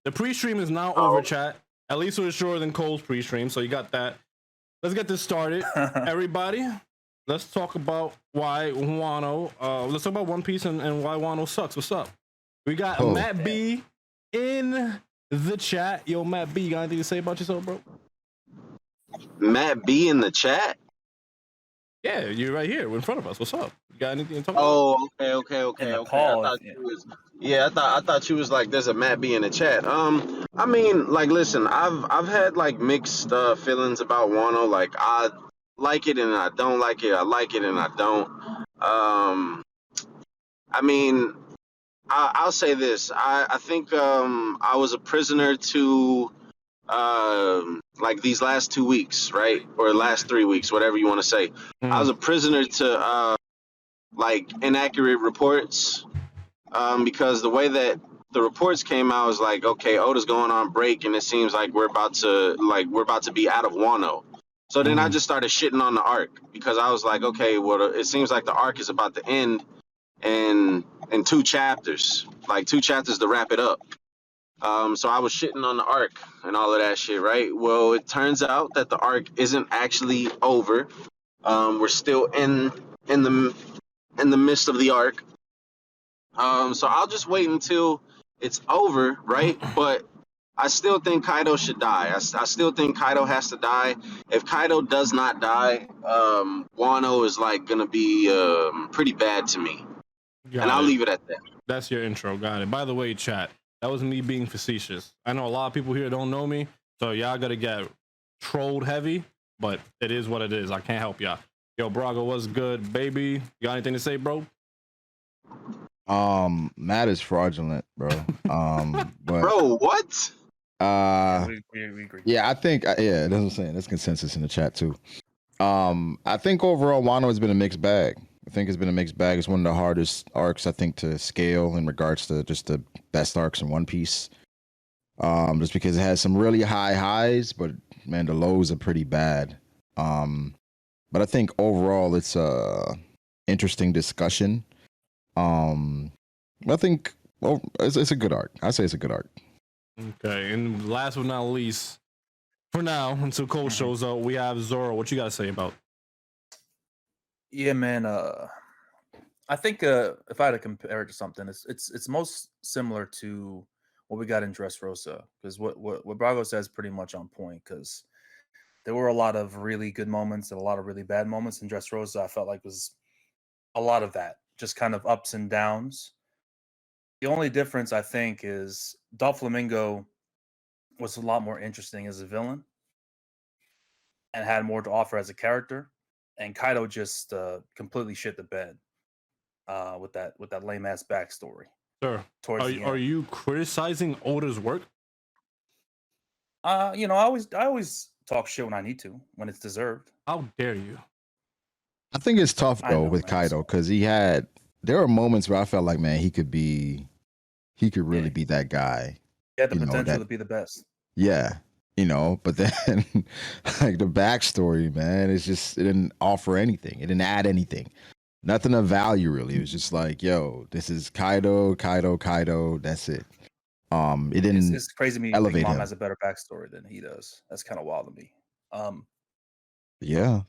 The pre-stream is now over, chat. At least it was shorter than Cole's pre-stream, so you got that. Let's get this started, everybody. Let's talk about why Wano. Let's talk about One Piece and why Wano sucks. What's up? We got Matt B in the chat. Yo, Matt B, you got anything to say about yourself, bro? Matt B in the chat? Yeah, you're right here in front of us. What's up? You got anything to talk about? Oh, okay. I thought you was like, there's a Matt B in the chat. I mean, like, listen, I've had like mixed feelings about Wano. Like, I like it and I don't like it. I like it and I don't. I mean, I'll say this. I think I was a prisoner to like these last 2 weeks, right? Or last 3 weeks, whatever you want to say. I was a prisoner to like inaccurate reports because the way that the reports came out was like, okay, Oda's going on break and it seems like we're about to be out of Wano. So then I just started shitting on the arc because I was like, okay, well, it seems like the arc is about to end in 2 chapters, like 2 chapters to wrap it up. So I was shitting on the arc and all of that shit, right? Well, it turns out that the arc isn't actually over. We're still in the midst of the arc. So I'll just wait until it's over, right? But I still think Kaido should die. I still think Kaido has to die. If Kaido does not die, Wano is like gonna be pretty bad to me. I'll leave it at that. That's your intro. Got it. By the way, chat, that was me being facetious. I know a lot of people here don't know me, so y'all gotta get trolled heavy, but it is what it is. I can't help y'all. Yo, Braga, what's good, baby? You got anything to say, bro? Matt is fraudulent, bro. But bro, what? We agree. Yeah, I think that's what I'm saying. There's consensus in the chat too. I think overall Wano has been a mixed bag. I think it's been a mixed bag. It's one of the hardest arcs, I think, to scale in regards to just the best arcs in One Piece. Just because it has some really high highs, but man, the lows are pretty bad. But I think overall it's a interesting discussion. I think it's a good arc. I say it's a good arc. Okay, and last but not least, for now, until Cole shows up, we have Zoro. What you got to say about? Yeah, man. I think if I had to compare it to something, it's most similar to what we got in Dressrosa, because what Brago says pretty much on point. Because there were a lot of really good moments and a lot of really bad moments in Dressrosa. I felt like was a lot of that, just kind of ups and downs. The only difference, I think, is Doflamingo was a lot more interesting as a villain and had more to offer as a character. And Kaido just completely shit the bed with that lame ass backstory. Sir, are you criticizing Oda's work? I always talk shit when I need to, when it's deserved. How dare you? I think it's tough though with Kaido because there are moments where I felt like, man, he could really be that guy. He had the potential to be the best. Yeah. But then like the backstory, man, it didn't offer anything. It didn't add anything. Nothing of value really. It was just like, yo, this is Kaido, that's it. It didn't it's crazy to me Big Mom has a better backstory than he does. That's kind of wild to me. Yeah.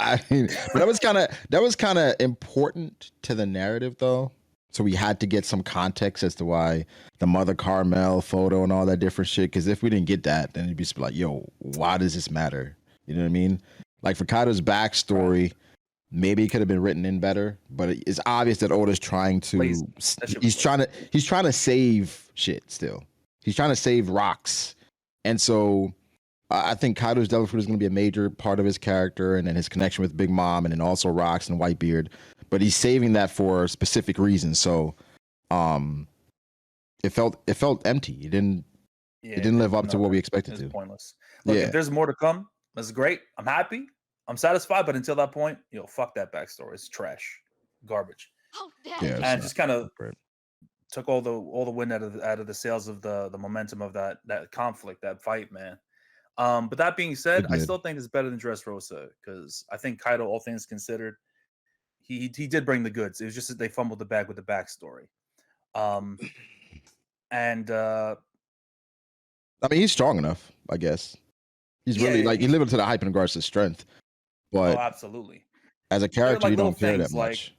I mean, but that was kind of important to the narrative though. So we had to get some context as to why the Mother Carmel photo and all that different shit. Because if we didn't get that, then it'd be like, yo, why does this matter? You know what I mean? Like for Kaido's backstory, maybe it could have been written in better. But it's obvious that Oda's trying to. He's trying to save shit still. He's trying to save rocks, and so I think Kaido's Devil Fruit is going to be a major part of his character, and then his connection with Big Mom, and then also rocks and Whitebeard. But he's saving that for specific reasons. So, it felt empty. It didn't live up to what we expected to. Pointless. Look, if there's more to come, that's great. I'm happy. I'm satisfied. But until that point, fuck that backstory. It's trash, garbage. And just kind of took all the wind out of the sails of the momentum of that conflict, that fight, man. But that being said, I still think it's better than Dressrosa because I think Kaido, all things considered, he did bring the goods. It was just that they fumbled the bag with the backstory. And I mean, he's strong enough, I guess. He's really like he lived up to the hype in regards to strength, but absolutely. as a There are character, like you little don't care that things like much.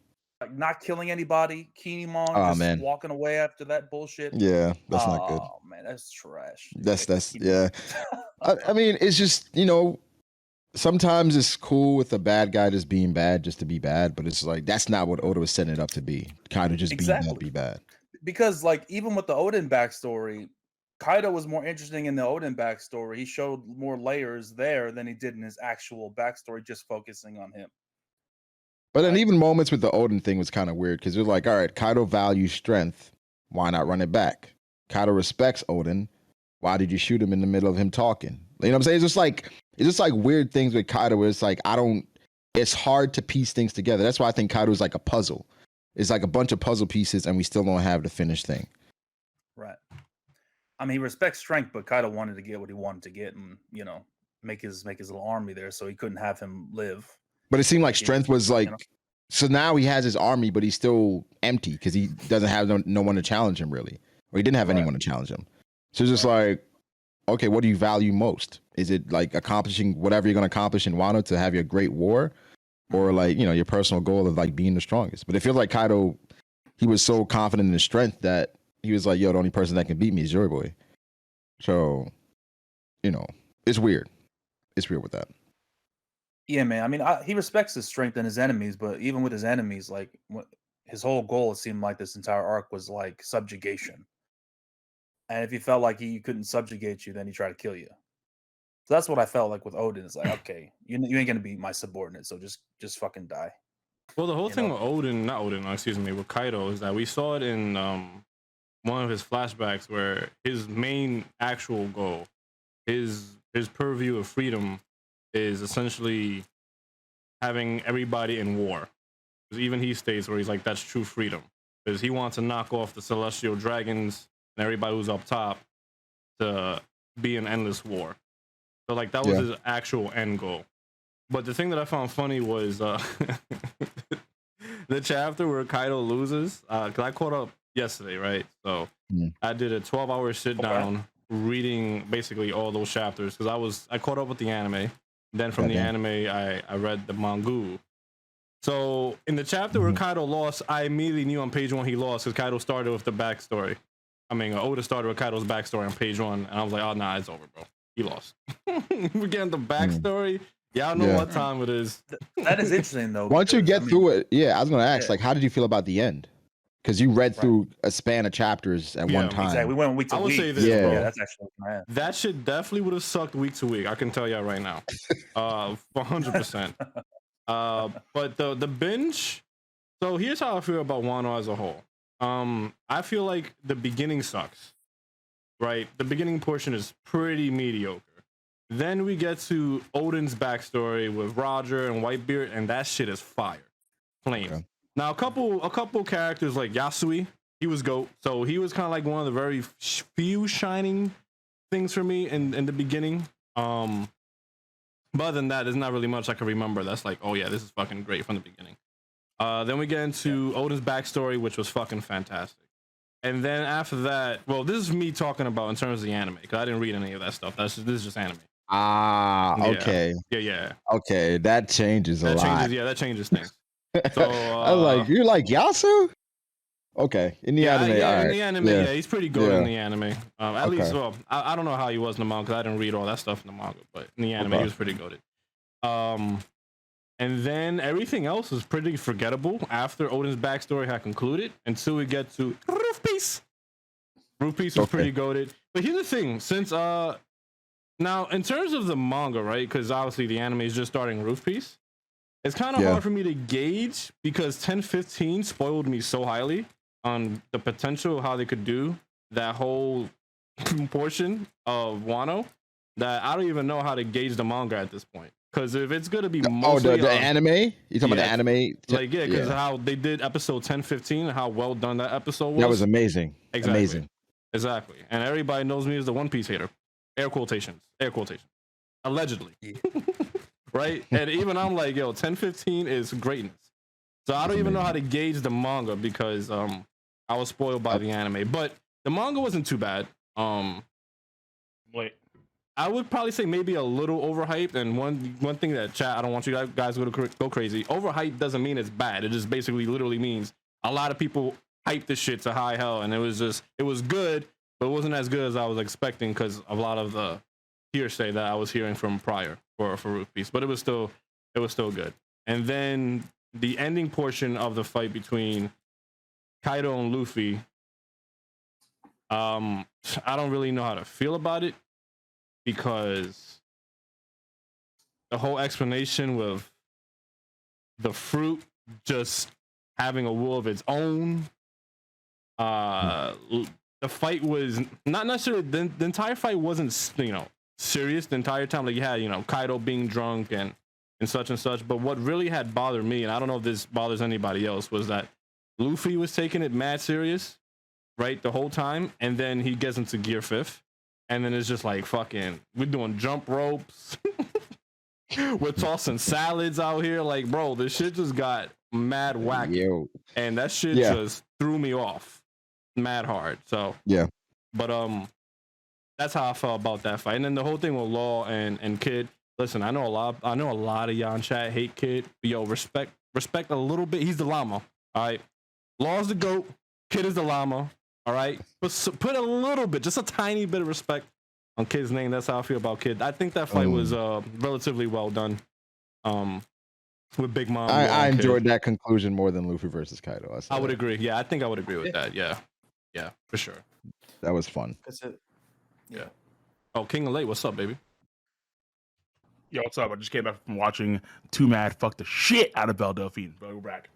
not killing anybody, Kinemon Oh just man, walking away after that bullshit. yeah, that's not good. Oh man, that's trash. That's Kinemon. yeah. I mean, it's just sometimes it's cool with a bad guy just being bad just to be bad, but it's like that's not what Oda was setting it up to be. Kind of just Exactly. be bad. Because like even with the Odin backstory, Kaido was more interesting in the Odin backstory. He showed more layers there than he did in his actual backstory, just focusing on him. But then even moments with the Odin thing was kind of weird because you're like, all right, Kaido values strength. Why not run it back? Kaido respects Odin. Why did you shoot him in the middle of him talking? You know what I'm saying? It's just like weird things with Kaido where it's like it's hard to piece things together. That's why I think Kaido is like a puzzle. It's like a bunch of puzzle pieces and we still don't have the finished thing. Right. I mean, he respects strength, but Kaido wanted to get what he wanted to get and, make his little army there so he couldn't have him live. But it seemed like strength was like, so now he has his army, but he's still empty because he doesn't have no one to challenge him really. Or he didn't have anyone to challenge him. So it's just like, okay, what do you value most? Is it like accomplishing whatever you're going to accomplish in Wano to have your great war? Or like, your personal goal of like being the strongest? But it feels like Kaido, he was so confident in his strength that he was like, yo, the only person that can beat me is your boy. So, it's weird. It's weird with that. Yeah, man. I mean, he respects his strength and his enemies, but even with his enemies, like his whole goal, it seemed like this entire arc was like subjugation. And if he felt like he couldn't subjugate you, then he tried to kill you. So that's what I felt like with Odin. It's like, okay, you ain't gonna be my subordinate, so just fucking die. Well, the whole thing with Kaido is that we saw it in one of his flashbacks where his main actual goal, his purview of freedom, is essentially having everybody in war. Because even he states where he's like, that's true freedom. Because he wants to knock off the celestial dragons and everybody who's up top to be in endless war. So like that was his actual end goal. But the thing that I found funny was the chapter where Kaido loses. Because I caught up yesterday, right? So I did a 12-hour sit down reading basically all those chapters because I caught up with the anime. Then from the anime, I read the manga. So in the chapter where Kaido lost, I immediately knew on page 1 he lost because Kaido started with the backstory. I mean, Oda started with Kaido's backstory on page 1, and I was like, oh, nah, it's over, bro. He lost. We're getting the backstory. Y'all know what time it is. That is interesting, though. Once you get through it, I was going to ask, like, how did you feel about the end? Because you read through a span of chapters at one time. Exactly. We went week to week. I would say this, bro. Yeah, that's actually mad. That shit definitely would have sucked week to week. I can tell y'all right now. 100%. But the binge. So here's how I feel about Wano as a whole. I feel like the beginning sucks. Right? The beginning portion is pretty mediocre. Then we get to Odin's backstory with Roger and Whitebeard, and that shit is fire. Flame. Okay. Now, a couple characters like Yasui, he was GOAT. So he was kind of like one of the very few shining things for me in the beginning. But other than that, there's not really much I can remember that's like, oh yeah, this is fucking great from the beginning. Then we get into Odin's backstory, which was fucking fantastic. And then after that, well, this is me talking about in terms of the anime, because I didn't read any of that stuff. This is just anime. Okay. Yeah. Okay, that changes a lot. That changes things. So I was like, you're like Yasu? Okay, in the anime, in the anime, he's pretty good in the anime. At least, well, I don't know how he was in the manga because I didn't read all that stuff in the manga, but in the anime, he was pretty good. And then everything else is pretty forgettable after Odin's backstory had concluded until we get to Roof Piece. Roof Piece was pretty goated. But here's the thing, since now in terms of the manga, right? Because obviously the anime is just starting Roof Piece. It's kind of hard for me to gauge because 1015 spoiled me so highly on the potential of how they could do that whole portion of Wano that I don't even know how to gauge the manga at this point. Because if it's going to be mostly... the anime? You talking about the anime? Like, because how they did episode 1015 and how well done that episode was. That was amazing. Exactly. Amazing. Exactly. And everybody knows me as the One Piece hater. Air quotations. Allegedly. Right? And even I'm like, yo, 1015 is greatness. So I don't even know how to gauge the manga because I was spoiled by the anime. But the manga wasn't too bad. Wait. I would probably say maybe a little overhyped. And one thing that chat, I don't want you guys to go crazy. Overhyped doesn't mean it's bad. It just basically literally means a lot of people hyped this shit to high hell, and it was good, but it wasn't as good as I was expecting because of a lot of the hearsay that I was hearing from prior for Root Piece. But it was still good. And then the ending portion of the fight between Kaido and Luffy, I don't really know how to feel about it because the whole explanation with the fruit just having a will of its own, the fight was not necessarily the entire fight wasn't serious the entire time. Like you had Kaido being drunk and such and such, but what really had bothered me, and I don't know if this bothers anybody else, was that Luffy was taking it mad serious, right, the whole time, and then he gets into gear 5th, and then it's just like fucking we're doing jump ropes. We're tossing salads out here, like, bro, this shit just got mad wacky. And that shit just threw me off mad hard. So yeah, but that's how I felt about that fight. And then the whole thing with Law and Kid, listen, I know a lot of y'all in chat hate Kid, but yo, respect a little bit. He's the llama, all right? Law's the goat, Kid is the llama, all right? But put a little bit, just a tiny bit of respect on Kid's name. That's how I feel about Kid. I think that fight was relatively well done. With Big Mom. I enjoyed that conclusion more than Luffy versus Kaido. I would agree. Yeah, I think I would agree with that. Yeah, for sure. That was fun. That's it. Yeah. Oh, King of Late, what's up, baby? Yo, what's up? I just came back from watching Too Mad fuck the shit out of Delphine. But we're back.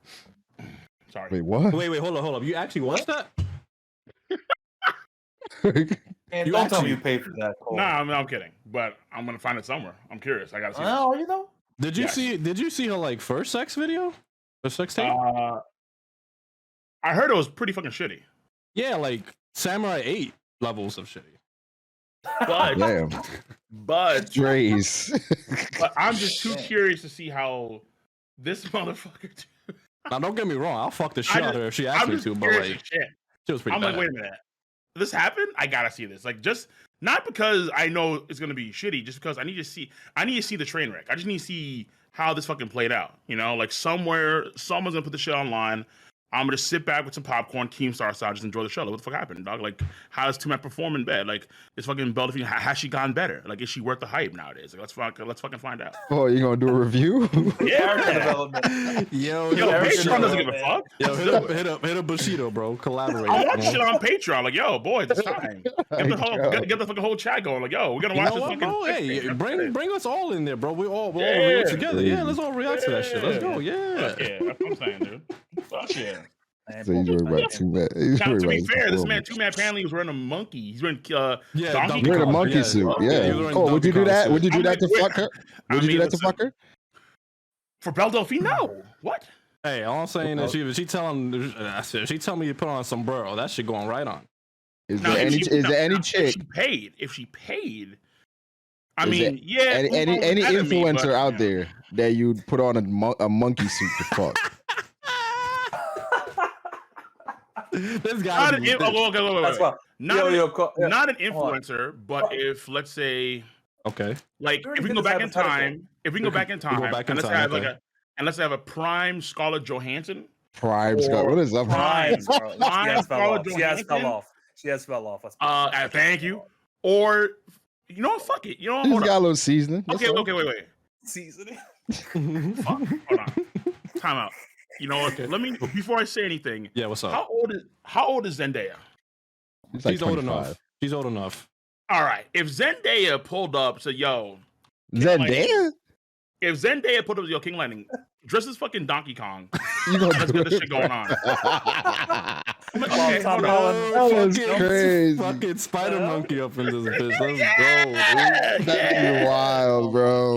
Sorry. Wait, what? Wait, hold up. You actually watched that? Man, don't tell me you paid for that. Nah, I'm kidding. But I'm gonna find it somewhere. I'm curious. I gotta see. Oh, you know? Did you see her like first sex video? Her sex tape? I heard it was pretty fucking shitty. Yeah, like Samurai 8 levels of shitty. But damn. But Trace. But I'm just too curious to see how this motherfucker. Now, don't get me wrong. I'll fuck the shit out of her if she asked me to. But like, she was pretty I'm bad. like, wait a minute. This happened? I gotta see this. Like, just not because I know it's gonna be shitty, just because I need to see the train wreck. I just need to see how this fucking played out. Like somewhere, someone's gonna put the shit online. I'm gonna sit back with some popcorn, Keemstar style, just enjoy the show. Like, what the fuck happened, dog? Like, how does Too Mad perform in bed? Like, is fucking Delphine, has she gotten better? Like, is she worth the hype nowadays? Like, let's fucking find out. Oh, you gonna do a review? Yeah, Yo, Patreon doesn't give a fuck. Yo, hit up Bushido, bro. Collaborate. I watch shit on Patreon. Like, yo, boys, it's time. Get the fucking whole chat going. Like, yo, we're gonna watch this fucking. Bro, hey, bring us all in there, bro. We're all here together. Yeah, let's all react to that shit. Let's go. Yeah. Yeah, that's what I'm saying, dude. Fuck yeah. So he's worried about Too Mad. Now, to be fair, this man Too Mad apparently was wearing a monkey. He's wearing donkey. Wearing a monkey suit. Yeah. Oh, would you do that? Would you do that to fuck her? Would you do that to fuck her? For Belle Delphine? No. What? Hey, all I'm saying is she telling me to put on a sombrero. That shit going right on. Is there any chick? If she paid. I mean, yeah. Any influencer out there that you'd put on a monkey suit to fuck? This guy. Not an influencer, but if, let's say, okay, like if we can go back in time, and let's have a prime Scarlett Johansson. Prime Scarlett. What is that? Prime Scarlett Johansson. She has fell off. Thank you. Or you know what? Fuck it. You know what? He's got a little seasoning. Okay, wait. Seasoning. Fuck. Hold on. Time out. You know what? Okay. Let me before I say anything. Yeah, what's up? How old is Zendaya? She's old enough. She's old enough. All right. If Zendaya pulled up, said, "Yo, Zendaya." If Zendaya pulled up, "Yo, King Lightning, dress as fucking Donkey Kong. Let's get this shit going on." Okay, that was crazy. Fucking spider monkey up in this bitch. Let's go. That'd be wild, bro.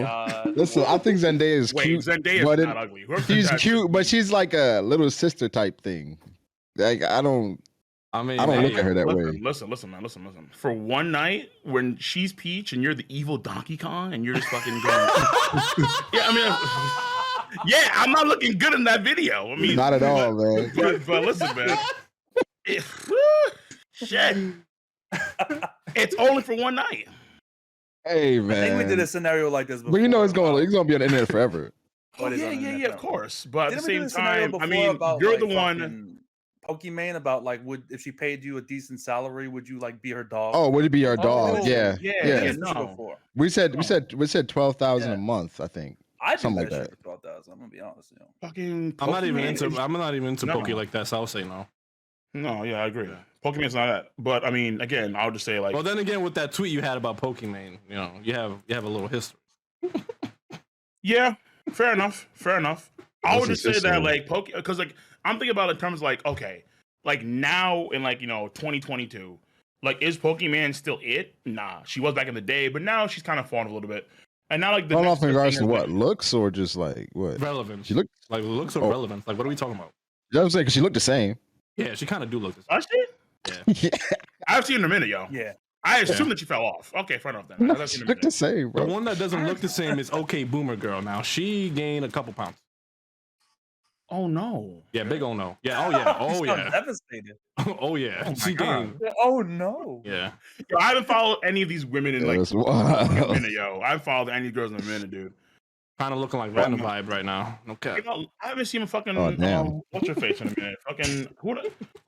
Listen, I think Zendaya is cute. Zendaya's not ugly. She's cute, but she's like a little sister type thing. Like I don't look at her that way. Listen, man. For one night when she's Peach and you're the evil Donkey Kong and you're just fucking going. Yeah, I'm not looking good in that video. I mean, not at all, man. But listen, man. Shit. It's only for one night. Hey I think we did a man, scenario like this before. but you know he's gonna be on the internet forever. Oh, What is yeah, on the yeah, internet yeah, of forever? course. But at the Didn't we do same a scenario time, before I mean, about you're like the one. fucking Pokimane about like if she paid you a decent salary, would you like be her dog? Oh, would it be our dog? Oh, Yeah, yeah, We did yeah. this no. shit before. We said No. 12,000 Yeah. a month. I think I do something that like shit that. for 12,000. I'm gonna be honest, you know. Fucking I'm not even Pokemon into. is- I'm not even into No. Poke like that. So I'll say no. No, yeah, I agree. Pokemon's not that. But I mean, again, I'll just say like, Well, then again, with that tweet you had about Pokemon, you have a little history. yeah, fair enough. Fair enough. I would What's just his say that history? like because like I'm thinking about it in terms of like, okay, like now in like 2022, like is Pokemon still it? Nah, she was back in the day, but now she's kind of fallen a little bit. And now like the Falling next off in big regards thing to is, what like, looks or just like what? Relevance. She looked. Like looks or Oh. relevance. Like what are we talking about? I was saying because she looked the same. Yeah, she kind of do look this. oh, shit? Yeah, I've seen her in a minute, yo. Yeah. I assume that she fell off. Okay, fair enough then. no, I've she seen her in a looked the minute. same, The bro. one that doesn't look the same is OK Boomer Girl. Now she gained a couple pounds. Oh no. Yeah, big oh no. Yeah, oh yeah, You oh sound yeah, devastated. oh yeah. Oh my She God. gained. Oh no. Yeah, Yo, I haven't followed any of these women in Yeah, like that's a wild. minute, yo. I haven't followed any girls in a minute, dude. kind of looking like Well, random vibe right now. Okay. I haven't seen a fucking Oh, damn. what's her face in a minute. Fucking who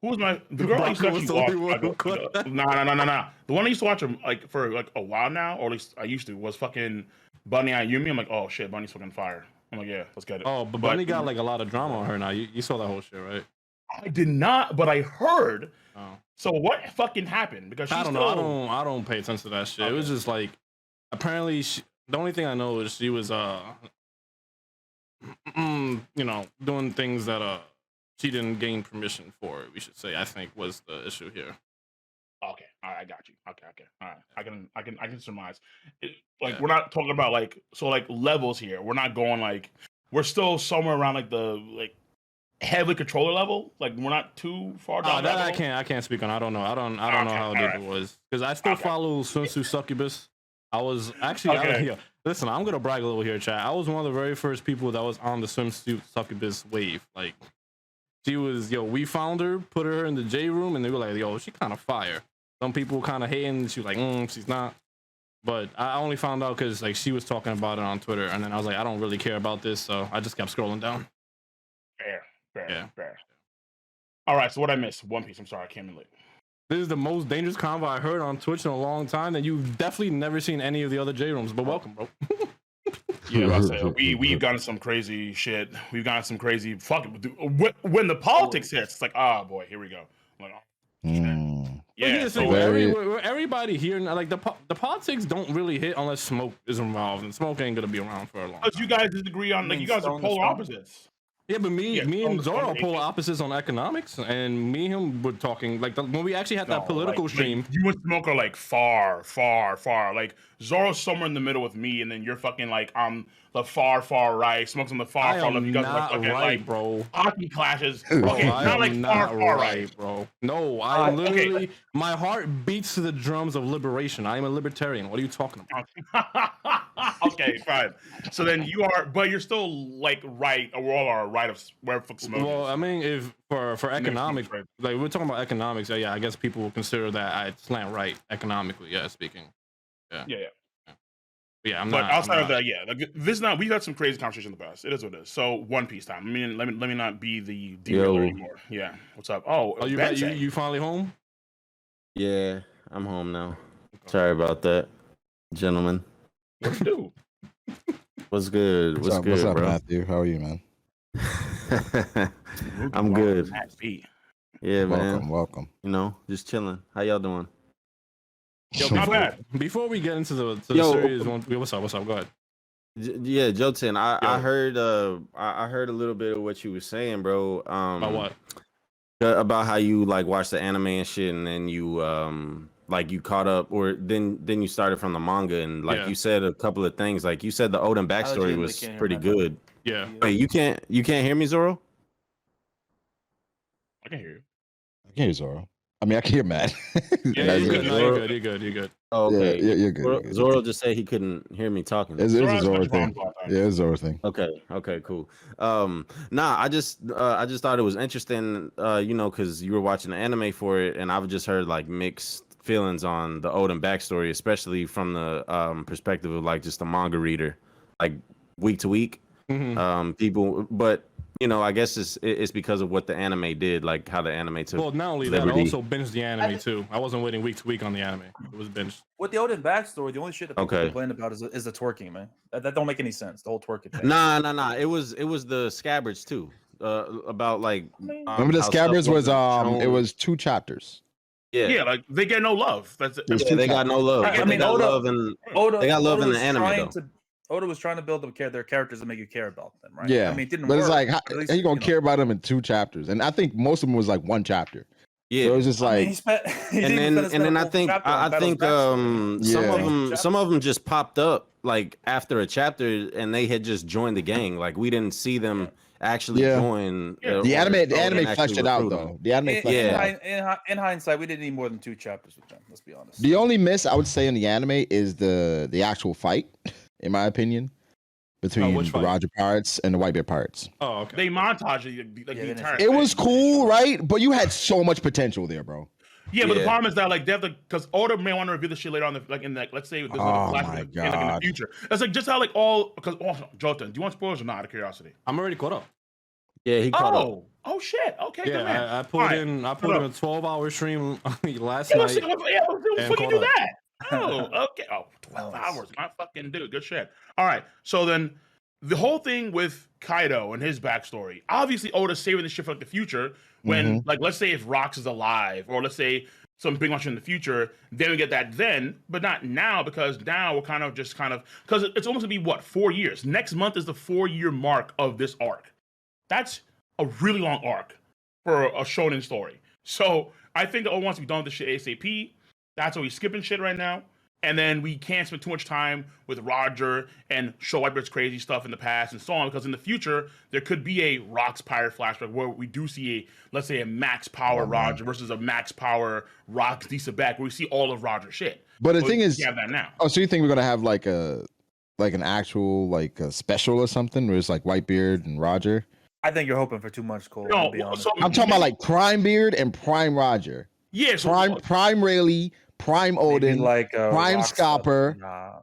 was my the girl I used to Broccoli was actually the watch? only one who caught that. Nah. The one I used to watch like for like a while now, or at least I used to, was fucking Bunny Ayumi. I'm like, oh shit, Bunny's fucking fire. I'm like, yeah, let's get it. Oh, but Bunny got like a lot of drama on her now. You saw that whole shit, right? I did not, but I heard. Oh. So what fucking happened? Because she's I don't still, know. I don't pay attention to that shit. It was just like apparently the only thing I know is she was doing things that she didn't gain permission for. We should say I think was the issue here. Okay, all right, I got you. Okay, all right. I can surmise. Like Yeah. we're not talking about like levels here. We're not going like we're still somewhere around like the heavily controller level. Like we're not too far down. That that I can't speak on. I don't know. I don't know how deep it was because I still follow Sunsu Succubus. I was actually listen. I'm gonna brag a little here, chat. I was one of the very first people that was on the Swimsuit Succubus wave. Like she was, we found her, put her in the J room, and they were like, yo, she kind of fire. Some people kind of hating. She was like, she's not. But I only found out because like she was talking about it on Twitter, and then I was like, I don't really care about this, so I just kept scrolling down. Fair. All right, so what I missed? One Piece. I'm sorry, I came in late. This is the most dangerous convo I heard on Twitch in a long time, and you've definitely never seen any of the other J rooms. But welcome, bro. Yeah, I say we've gotten some crazy shit. We've gotten some crazy fucking. When the politics hits, it's like, boy, here we go. I'm like, Yeah, so everybody here, like the politics don't really hit unless smoke is involved, and smoke ain't gonna be around for a long time. Because you guys disagree on, like, you guys are polar opposites. Yeah, but me and Zoro are polar Stone. opposites on economics, and me and him were talking like when we actually had that political stream. Like, you and Smoke are like far. Like Zoro's somewhere in the middle with me, and then you're fucking like on the far right. Smoke's on the far left. You guys are like fucking like bro. hockey clashes. Bro, Okay, not like far right, bro. No, I literally my heart beats to the drums of liberation. I am a libertarian. What are you talking about? Okay, fine. So then you are, but you're still like right. We all are right of where fuck Smoke. Well, I mean, if for economic, like we're talking about economics, yeah, I guess people will consider that I slant right economically. Yeah, speaking. Yeah, I'm but not. outside of that, like, this not. We've had some crazy conversation in the past. It is what it is. So One Piece time. I mean, let me not be the derailer anymore. Yeah, what's up? Oh, you finally home? Yeah, I'm home now. Sorry about that, gentlemen. What you do? What's good? What's good, up, bro? Matthew? How are you, man? I'm good. Yeah, man. Welcome. You know, just chilling. How y'all doing? Yo, not bad. Before we get into the series, what's up? Go ahead. Yeah, Jotin, I heard I heard a little bit of what you were saying, bro. About what? About how you like watched the anime and shit, and then you like you caught up, or then you started from the manga, and like you said a couple of things. Like you said the Odin backstory was pretty good. Yeah. Wait, you can't hear me, Zoro? I can hear you. I can hear Zoro. I mean, I can hear Matt. Yeah, you're good. Oh, okay. Yeah, you're good. Zoro just said he couldn't hear me talking. It's a Zoro thing. Yeah, it's a Zoro thing. Okay, cool. Nah, I just thought it was interesting, you know, because you were watching the anime for it, and I've just heard like mixed feelings on the Oden backstory, especially from the perspective of like just a manga reader, like week to week. People, but you know, I guess it's because of what the anime did, like how the anime took. Well, not only liberty. that, I also binged the anime too. I wasn't waiting week to week on the anime. It was binged. With the Oden backstory, the only shit that people complain about is the twerking, man. That don't make any sense. The whole twerking thing. Nah. It was the scabbards too. About like remember the scabbards was it was 2 chapters. Yeah, like they get no love. That's it. Yeah, they got no love. I mean, they got love in the anime though. Oda was trying to build their characters and make you care about them, right? Yeah, I mean, it didn't but work. it's like, how you gonna care about them in 2 chapters? And I think most of them was like 1 chapter. Yeah, so it was just like, and then I think some of them just popped up like after a chapter, and they had just joined the gang. Like we didn't see them actually join. The anime fleshed it out though. The anime fleshed it out. In hindsight, we didn't need more than 2 chapters with them. Let's be honest. The only miss I would say in the anime is the actual fight, in my opinion, between the Roger Pirates and the Whitebeard Pirates. Oh, okay. They montage the entire. It was cool, right? But you had so much potential there, bro. Yeah, but the problem is that like they have to, because Oda may want to reveal this shit later on, like in like let's say there's like a flashback in the future. That's like just how like Jotun, do you want spoilers or not? Out of curiosity, I'm already caught up. Yeah, he caught up. Oh shit. Okay. Yeah, good man. I put in a 12-hour stream last night. When you do that? Oh, okay. Oh, 12 hours. My fucking dude. Good shit. All right. So then the whole thing with Kaido and his backstory, obviously Oda's saving this shit for like the future when, like, let's say if Rox is alive, or let's say some big monster in the future, then we get that then, but not now, because now we're kind of because it's almost gonna be 4 years. Next month is the 4-year mark of this arc. That's a really long arc for a shonen story. So I think Oda wants to be done with this shit ASAP. That's why we're skipping shit right now. And then we can't spend too much time with Roger and show Whitebeard's crazy stuff in the past and so on, because in the future, there could be a Rox Pirate flashback where we do see let's say a max power Roger versus a max power Rox decent back, where we see all of Roger's shit. But the thing is, we have that now. Oh, so you think we're going to have like an actual like a special or something where it's like Whitebeard and Roger? I think you're hoping for too much, Cole. No, so I'm talking about like Prime Beard and Prime Roger. Yeah, so Prime Rayleigh, Prime Odin, like Prime Scalper.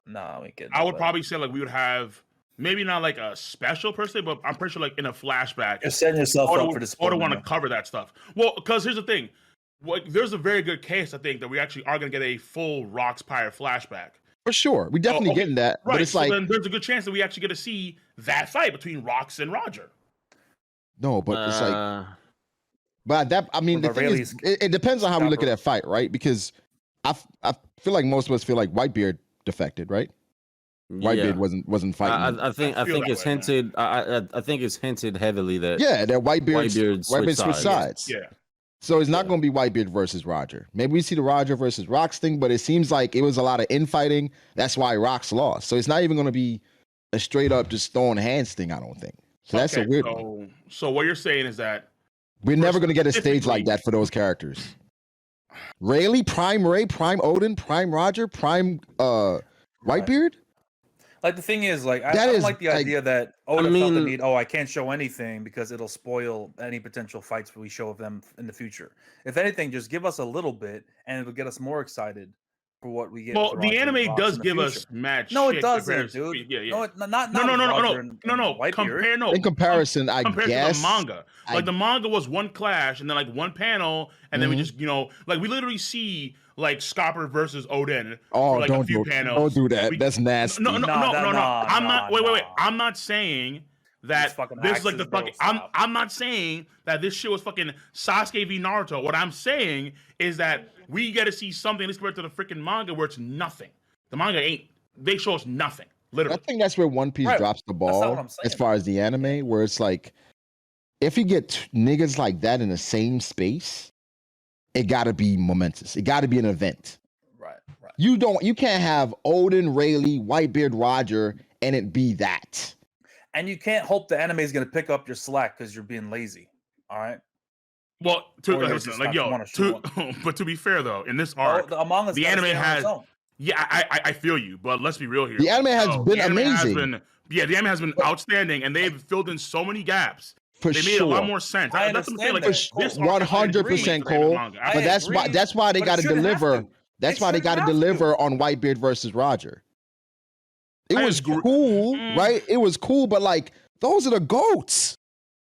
Nah, we can. I would probably say like we would have maybe not like a special per se, but I'm pretty sure like in a flashback. You're setting yourself up for this. Or want to cover that stuff. Well, because here's the thing, there's a very good case I think that we actually are gonna get a full Rox Pirate flashback. For sure, we definitely getting that. Right, but it's so like then there's a good chance that we actually get to see that fight between Rox and Roger. No, but it's like. But that, I mean, the thing is, it depends on how we look at that fight, right? Because I feel like most of us feel like Whitebeard defected, right? Whitebeard wasn't fighting. I think it's hinted. I think it's hinted heavily that that Whitebeard switch sides. Yeah. So it's not going to be Whitebeard versus Roger. Maybe we see the Roger versus Rox thing, but it seems like it was a lot of infighting. That's why Rox lost. So it's not even going to be a straight up just throwing hands thing. I don't think. So that's a weird one. So what you're saying is that we're never going to get a stage like that for those characters. Rayleigh, Prime Ray, Prime Odin, Prime Roger, Prime Whitebeard? Like the thing is, like I don't like the idea that Oda felt the need. Oh, I can't show anything because it'll spoil any potential fights we show of them in the future. If anything, just give us a little bit, and it'll get us more excited for what we get. Well, the anime does give us mad. No, it doesn't, dude. Yeah. No, not no. Compare in comparison, I guess to the manga. Like the manga was one clash and then like one panel, and then we just like we literally see like Scopper versus Odin. Oh, for, like, a few panels. Don't do that. That's nasty. No. I'm not. Wait. I'm not saying that this is like the fucking. I'm not saying that this shit was fucking Sasuke v Naruto. What I'm saying is that we get to see something as compared to the freaking manga where it's nothing. The manga ain't. They show us nothing. Literally. I think that's where One Piece drops the ball as far as the anime, where it's like, if you get niggas like that in the same space, it got to be momentous. It got to be an event. Right. You can't have Odin, Rayleigh, Whitebeard, Roger, and it be that. And you can't hope the anime is going to pick up your slack because you're being lazy. All right. Well, but to be fair though, in this arc, the anime has. Yeah, I feel you, but let's be real here. The anime has been amazing. The anime has been outstanding, and they've filled in so many gaps. They made a lot more sense. I understand like, this 100% Cole. But that's why they got to deliver That's why they got to deliver on Whitebeard versus Roger. It was cool, right? It was cool, but like those are the GOATs.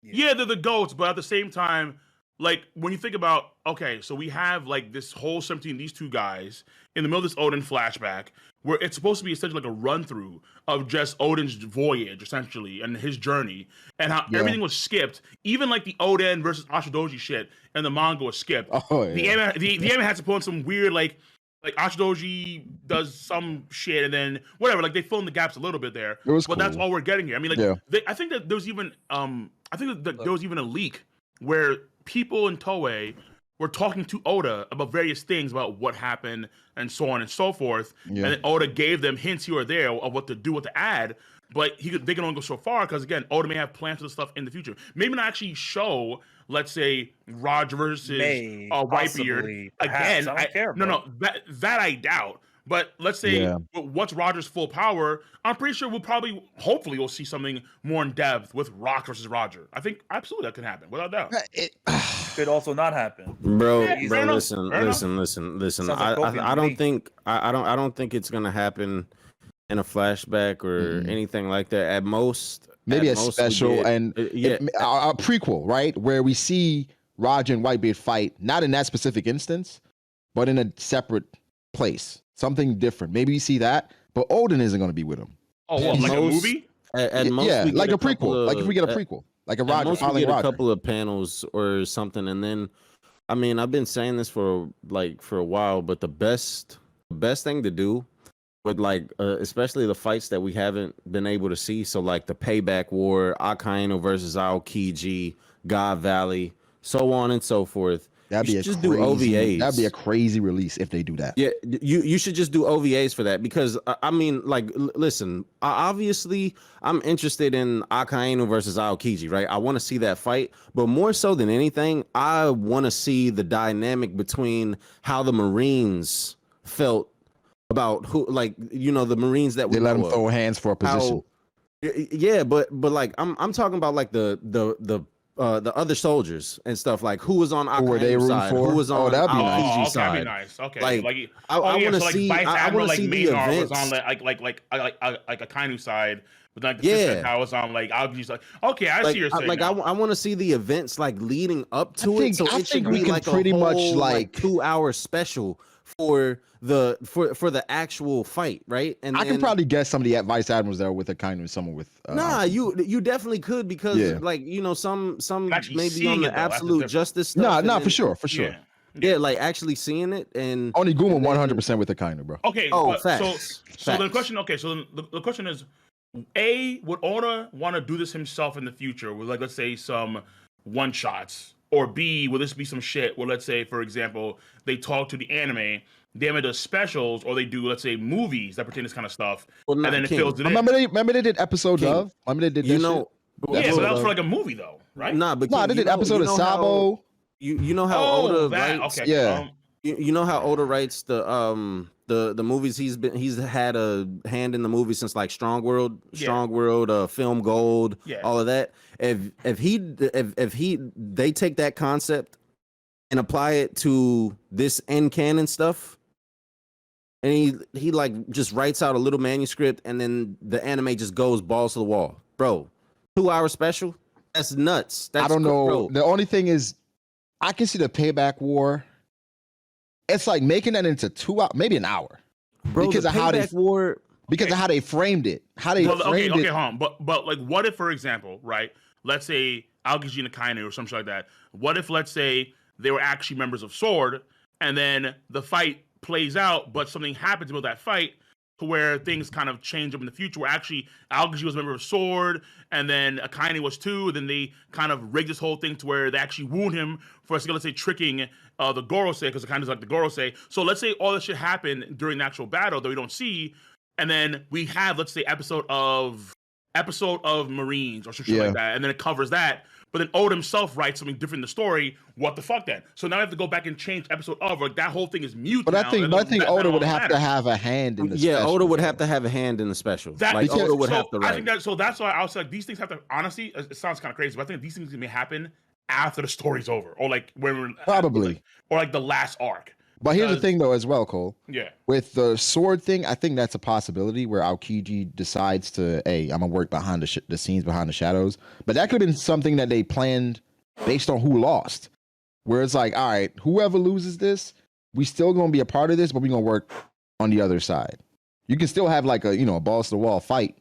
Yeah, they're the GOATs, but at the same time, like when you think about, okay, so we have like this whole 17, these two guys in the middle of this Oden flashback, where it's supposed to be essentially like a run through of just Oden's voyage, essentially, and his journey, and how everything was skipped. Even like the Oden versus Ashidoji shit and the manga was skipped. Oh, yeah. The anime had to pull in some weird like Ashidoji does some shit and then whatever, like they fill in the gaps a little bit there. It was but cool. That's all we're getting here. I mean, like I think that there was even there was even a leak where people in Toei were talking to Oda about various things about what happened and so on and so forth. And then Oda gave them hints here or there of what to do, what to add. But they can only go so far because, again, Oda may have plans for the stuff in the future. Maybe not actually show, let's say, Roger versus Whitebeard again. I don't care, bro. No, that I doubt. But let's say what's Roger's full power? I'm pretty sure hopefully we'll see something more in depth with Rock versus Roger. I think absolutely that can happen without doubt. It could also not happen, bro. Yeah, Listen. I don't think it's gonna happen in a flashback or anything like that. At most, maybe a special and a prequel, right, where we see Roger and Whitebeard fight, not in that specific instance, but in a separate place. Something different. Maybe you see that, but Oden isn't going to be with him. Oh, what, like a movie? At most, yeah, like a prequel. Like if we get a prequel, like a Roger, we get a couple of panels or something, and then, I mean, I've been saying this for a while, but the best thing to do with especially the fights that we haven't been able to see, so like the Payback War, Akainu versus Aokiji, God Valley, so on and so forth. That'd be just do OVAs. That'd be a crazy release if they do that. Yeah, you should just do OVAs for that because I mean, like, listen, obviously I'm interested in Akainu versus Aokiji, right? I want to see that fight, but more so than anything, I want to see the dynamic between how the Marines felt about who, like, you know, the Marines that they let them throw hands for a position. Yeah, but like I'm talking about like the other soldiers and stuff, like who was on Akainu's side, who was on Aokiji's side. That'd be nice. Okay, like I want to see. I want to see the events. Was on like Akainu's side, but like the sister I was on like Aokiji's side. Okay, I see your saying. Like I want to see the events like leading up to it. So it should be like pretty much like 2-hour special for the actual fight, right? And I can probably guess some of the vice admirals there with Akainu and someone with. You definitely could because like, you know, some maybe on the absolute justice stuff. No, for sure. Yeah, like actually seeing it and only Guma 100% with Akainu, bro. Okay. Facts. So the question. Okay, so the question is, would Oda want to do this himself in the future with, like, let's say some one shots? Or B, will this be some shit where, let's say, for example, they talk to the anime, the anime does specials, or they do, let's say, movies that pertain to this kind of stuff, and then it fills it in. Remember they did episode of? Remember they did this shit? So that was for like a movie, though, right? They did episode of Sabo. You know how Oda writes? Okay. Yeah. You know how Oda writes the movies. He's had a hand in the movie since like Strong World, Film Gold, all of that. If they take that concept and apply it to this end canon stuff, and he like just writes out a little manuscript, and then the anime just goes balls to the wall, bro. 2-hour special? That's nuts. I don't know. Bro. The only thing is, I can see the Payback War. It's like making that into 2 hours, maybe an hour, bro, because of how they framed it. But like, what if, for example, right? Let's say Aokiji and Akainu or something like that. What if, let's say, they were actually members of Sword, and then the fight plays out, but something happens about that fight to where things kind of change up in the future, where actually Aokiji was a member of Sword, and then Akainu was too, then they kind of rigged this whole thing to where they actually wound him for, let's say, tricking the Gorosei, because Akainu's like the Gorosei. So let's say all this shit happened during the actual battle that we don't see, and then we have, let's say, episode of Marines or something like that, and then it covers that. But then Oda himself writes something different in the story. What the fuck then? So now I have to go back and change episode of, like, that whole thing is mute. But I think Oda would have to have a hand in the special. Yeah, Oda would have to have a hand in the special. Oda would have to write. I think so that's why I was like, these things have to, honestly, it sounds kind of crazy, but I think these things may happen after the story's over, or like when we're probably, or like the last arc. But here's the thing, though, as well, Cole. Yeah. With the sword thing, I think that's a possibility where Aokiji decides to, hey, I'm gonna work behind the scenes, behind the shadows. But that could have been something that they planned based on who lost. Where it's like, all right, whoever loses this, we still gonna be a part of this, but we're gonna work on the other side. You can still have like a balls to the wall fight,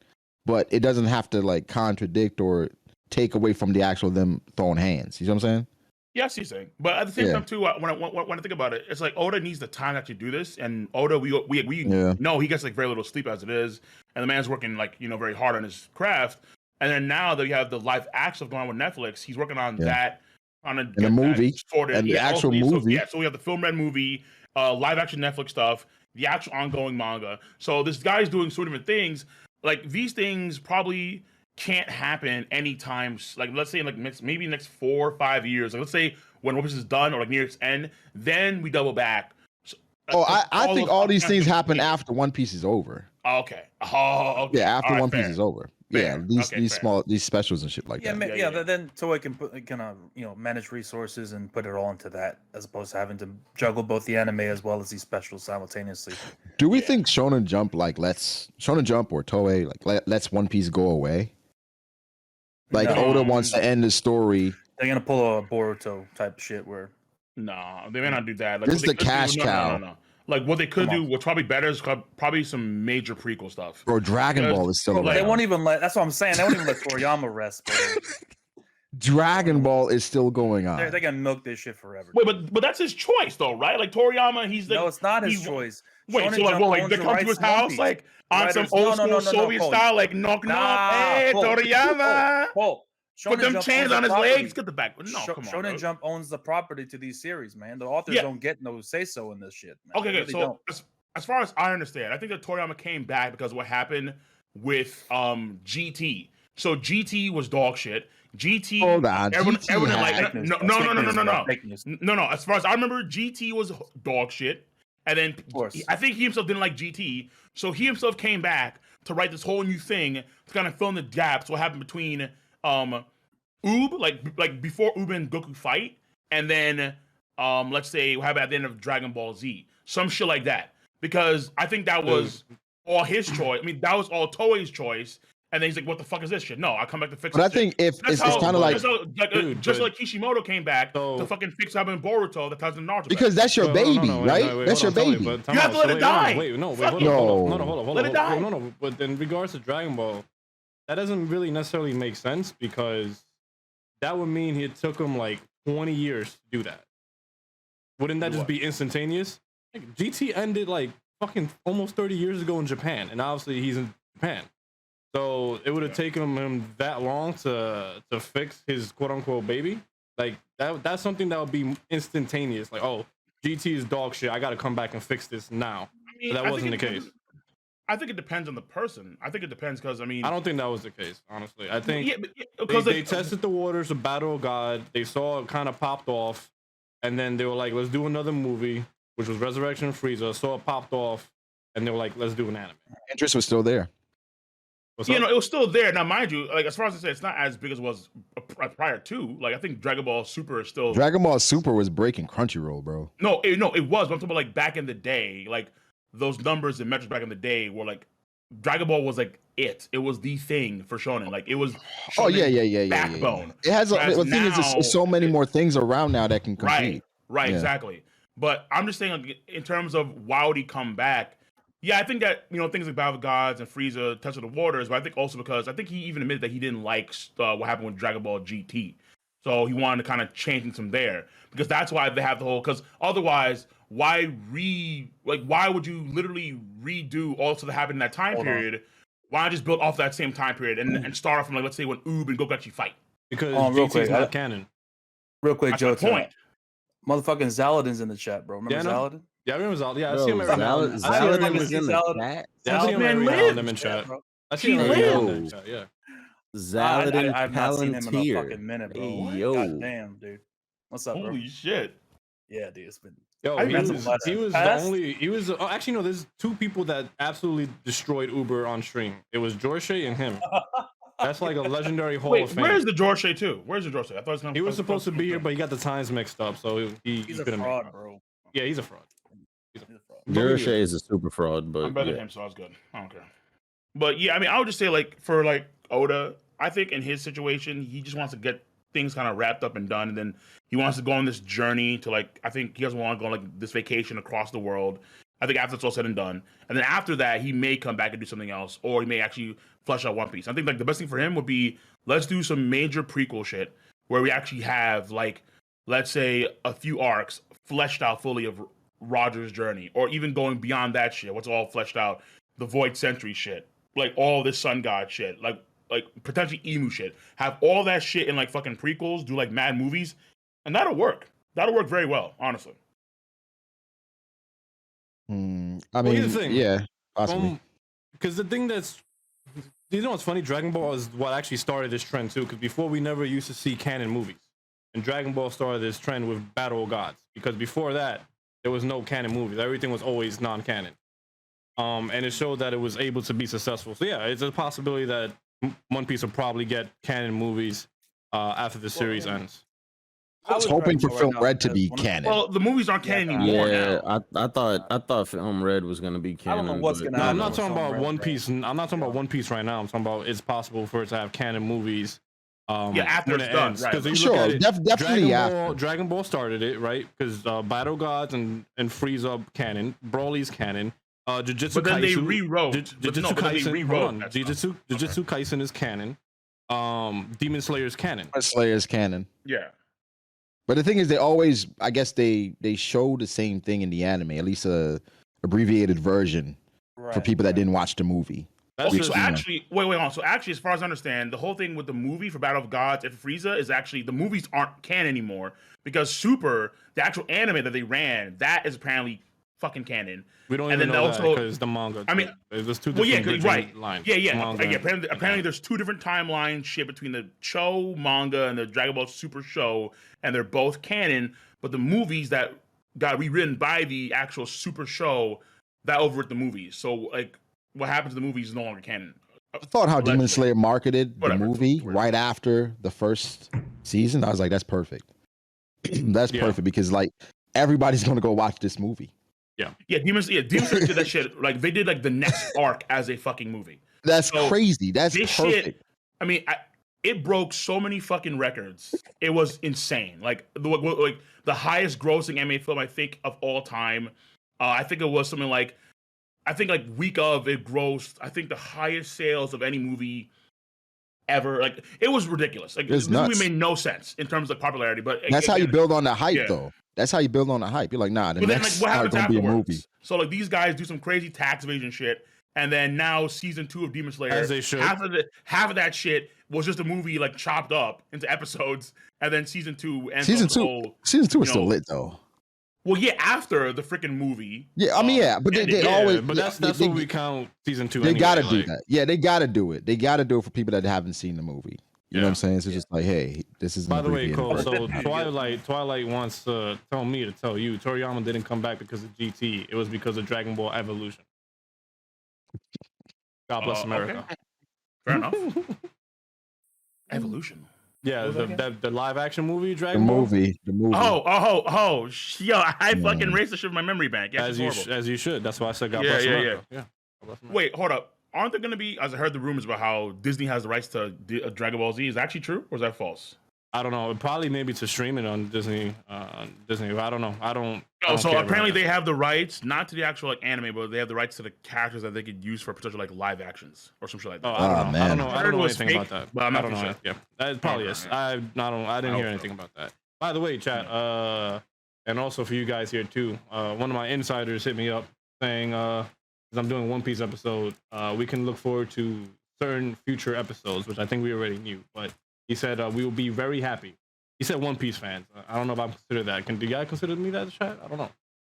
but it doesn't have to like contradict or take away from the actual them throwing hands. You know what I'm saying? Yeah, I see what you're saying. But at the same time, too, when I think about it, it's like Oda needs the time to actually do this. And Oda, we know he gets like very little sleep as it is. And the man's working like, very hard on his craft. And then now that we have the live action going on with Netflix, he's working on that, on a movie. Sorted. And the actual movie. So we have the Film Red movie, live action Netflix stuff, the actual ongoing manga. So this guy's doing so different things. Like these things probably can't happen anytime. Like let's say in like maybe next 4 or 5 years. Like let's say when One Piece is done or like near its end, then we double back. So, I think all these things happen after One Piece is over. Okay. Oh, okay. Yeah, after One Piece is over. Fair. Yeah, these specials and shit like that. Then Toei can manage resources and put it all into that, as opposed to having to juggle both the anime as well as these specials simultaneously. Do we think Shonen Jump or Toei lets One Piece go away? Like Oda wants to end the story. They're gonna pull a Boruto type of shit where. No, they may not do that. Like, this is the cash cow. No. Like what they could do, what's probably better is probably some major prequel stuff. Bro, Dragon Ball is still around. They won't even let. That's what I'm saying. They won't even let Toriyama rest. Bro. Dragon Ball is still going on. They're gonna milk this shit forever. Wait, but that's his choice though, right? Like Toriyama, he's like, no, it's not his choice. Wait, so like they come to his house like on some old school Soviet style, like knock, hey Toriyama. Put them chains on his legs. Get the back. No, come on. Shonen Jump owns the property to these series, man. The authors don't get no say so in this shit. Man. Okay, good. So as far as I understand, I think that Toriyama came back because of what happened with GT. So GT was dog shit. GT. Hold on. Everyone like no. As far as I remember, GT was dog shit, and then I think he himself didn't like GT, so he himself came back to write this whole new thing to kind of fill in the gaps. What happened between Oob, like before Oob and Goku fight, and then let's say what happened at the end of Dragon Ball Z, some shit like that. Because I think that was all his choice. I mean, that was all Toei's choice. And then he's like, "What the fuck is this shit? No, I come back to fix." But I think if it's kind of like just like Kishimoto came back to fucking fix up in Boruto that ties in Naruto. Because that's your baby, right? That's your baby. You have to let it die. Hold on. Let it die. No. But in regards to Dragon Ball, that doesn't really necessarily make sense because that would mean it took him like 20 years to do that. Wouldn't that just be instantaneous? Like, GT ended like fucking almost 30 years ago in Japan, and obviously he's in Japan. So it would have taken him that long to fix his quote unquote baby. Like that's something that would be instantaneous. Like, oh, GT is dog shit. I got to come back and fix this now. I mean, that wasn't the case. I think it depends on the person. I think it depends because I don't think that was the case. Honestly, I think they tested the waters of Battle of God. They saw it kind of popped off, and then they were like, let's do another movie, which was Resurrection of Frieza. Saw it popped off, and they were like, let's do an anime. Interest was still there. It was still there. Now, mind you, like as far as I say, it's not as big as it was prior to. Like I think Dragon Ball Super is still. Dragon Ball Super was breaking Crunchyroll, bro. No, it was. But I'm talking about like back in the day, like those numbers and metrics back in the day were like Dragon Ball was like it. It was the thing for Shonen. Like it was. Shonen backbone. It has. The thing is, there's so many more things around now that can compete. Right, exactly. But I'm just saying, like, in terms of why would he come back? Yeah, I think that, things like Battle of Gods and Frieza touch of the waters, but I think also because I think he even admitted that he didn't like what happened with Dragon Ball GT. So he wanted to kind of change things from there. Because that's why they have the whole, because otherwise, why would you literally redo all stuff that happened in that time period? Why not just build off that same time period and start off from, like, let's say when Oob and Goku actually fight? Because GT is not canon. Real quick, that's Joe. Point. Motherfucking Zaladin's in the chat, bro. Remember Zaladin? Yeah, I remember Zaladin. Yeah, I see him every now and then. Zaladin is in the chat. I see him every now and then in chat. I see him every now and then in chat, yeah. Zaladin I've not seen him in a fucking minute, bro. Hey, yo. God damn, dude. What's up, bro? Holy shit. Yeah, dude, it's been... Yo, he was the only... actually, no, there's two people that absolutely destroyed Uber on stream. It was Jorshay and him. That's like a legendary Hall of Fame. Where's the Jorshay too? Where's the Jorshay? I thought he was supposed to be here, but he got the times mixed up, so he he's a fraud, bro. Yeah, he's a fraud. Gurusha is a super fraud, but I'm better than him, so I was good. I don't care. But yeah, I mean, I would just say like for like Oda, I think in his situation, he just wants to get things kind of wrapped up and done, and then he wants to go on this journey to like. I think he doesn't want to go on like this vacation across the world. I think after it's all said and done, and then after that, he may come back and do something else, or he may actually flesh out One Piece. I think like the best thing for him would be let's do some major prequel shit where we actually have like, let's say a few arcs fleshed out fully of Roger's journey, or even going beyond that shit. What's all fleshed out? The Void Century shit, like all this Sun God shit, like potentially Emu shit. Have all that shit in like fucking prequels. Do like mad movies, and that'll work. That'll work very well, honestly. I mean, here's the thing. yeah, possibly. Because the thing that's, you know what's funny? Dragon Ball is what actually started this trend too. Because before we never used to see canon movies, and Dragon Ball started this trend with Battle of Gods. Because before that, there was no canon movies. Everything was always non-canon. And it showed that it was able to be successful. So yeah, it's a possibility that One Piece will probably get canon movies after the series ends. I was hoping for Film Red to be canon. Well, the movies aren't canon anymore. Yeah, I thought Film Red was gonna be canon. I don't know what's gonna happen. I'm not talking about One Piece. I'm not talking about One Piece right now. I'm talking about it's possible for it to have canon movies. After it's done, right? Sure, definitely after. Dragon Ball started it, right? Because Battle Gods and Frieza canon, Broly's canon. Jujutsu but then Kaisen, they rewrote. Jujutsu Kaisen is canon. Demon Slayer's canon. Slayer's canon. Yeah. But the thing is, they always, I guess they show the same thing in the anime, at least a abbreviated version for people that didn't watch the movie. Okay, so actually, wait, hold on. So actually, as far as I understand, the whole thing with the movie for Battle of Gods and Frieza is actually the movies aren't canon anymore because Super, the actual anime that they ran, that is apparently fucking canon. We don't even know that because the manga. I mean, there's two different lines. Yeah. Apparently, there's two different timeline shit between the Cho manga and the Dragon Ball Super show, and they're both canon. But the movies that got rewritten by the actual Super show that overwrote the movies. So like, what happens to the movies is no longer canon. I thought how Demon Slayer marketed the movie right after the first season. I was like, that's perfect. That's perfect because like everybody's gonna go watch this movie. Yeah, Demon Slayer did that shit. Like they did like the next arc as a fucking movie. That's crazy. That's perfect. Shit, I mean, it broke so many fucking records. It was insane. Like the highest grossing anime film I think of all time. I think it was something like, week of it grossed. I think the highest sales of any movie ever. Like it was ridiculous. Like this movie made no sense in terms of popularity. But that's how you build on the hype, though. That's how you build on the hype. You're like, nah, the next what happens gonna be a movie. So like these guys do some crazy tax evasion shit, and then now season 2 of Demon Slayer, as they should. Half of that shit was just a movie like chopped up into episodes, and then season 2 ends. Season two is still lit though. Well, yeah, after the freaking movie. Yeah, I mean, but they always. But that's what we count season 2. They gotta do that. Yeah, they gotta do it. They gotta do it for people that haven't seen the movie. You know what I'm saying? So it's just like, hey, this is. By the way, Cole. So Twilight wants to tell me to tell you, Toriyama didn't come back because of GT. It was because of Dragon Ball Evolution. God bless America. Okay. Fair enough. Evolution. Yeah, the live action movie, Dragon Ball. The movie. Oh, yo, I fucking erased the shit from my memory bank. Yeah, as you should. That's why I said God bless America. Yeah. Wait, hold up. Aren't there going to be, as I heard the rumors about how Disney has the rights to Dragon Ball Z, is that actually true or is that false? I don't know. Probably maybe to stream it on Disney. I don't know. I don't. So apparently they have the rights, not to the actual like anime, but they have the rights to the characters that they could use for potential like live actions or some shit like that. I don't know. I don't know anything about that. But I'm not sure. Yeah, that probably is. I didn't hear anything about that. By the way, chat, and also for you guys here too. One of my insiders hit me up saying, I'm doing One Piece episode, we can look forward to certain future episodes, which I think we already knew, but he said we will be very happy. He said One Piece fans. I don't know if I consider that. Do you guys consider me that, chat? I don't know.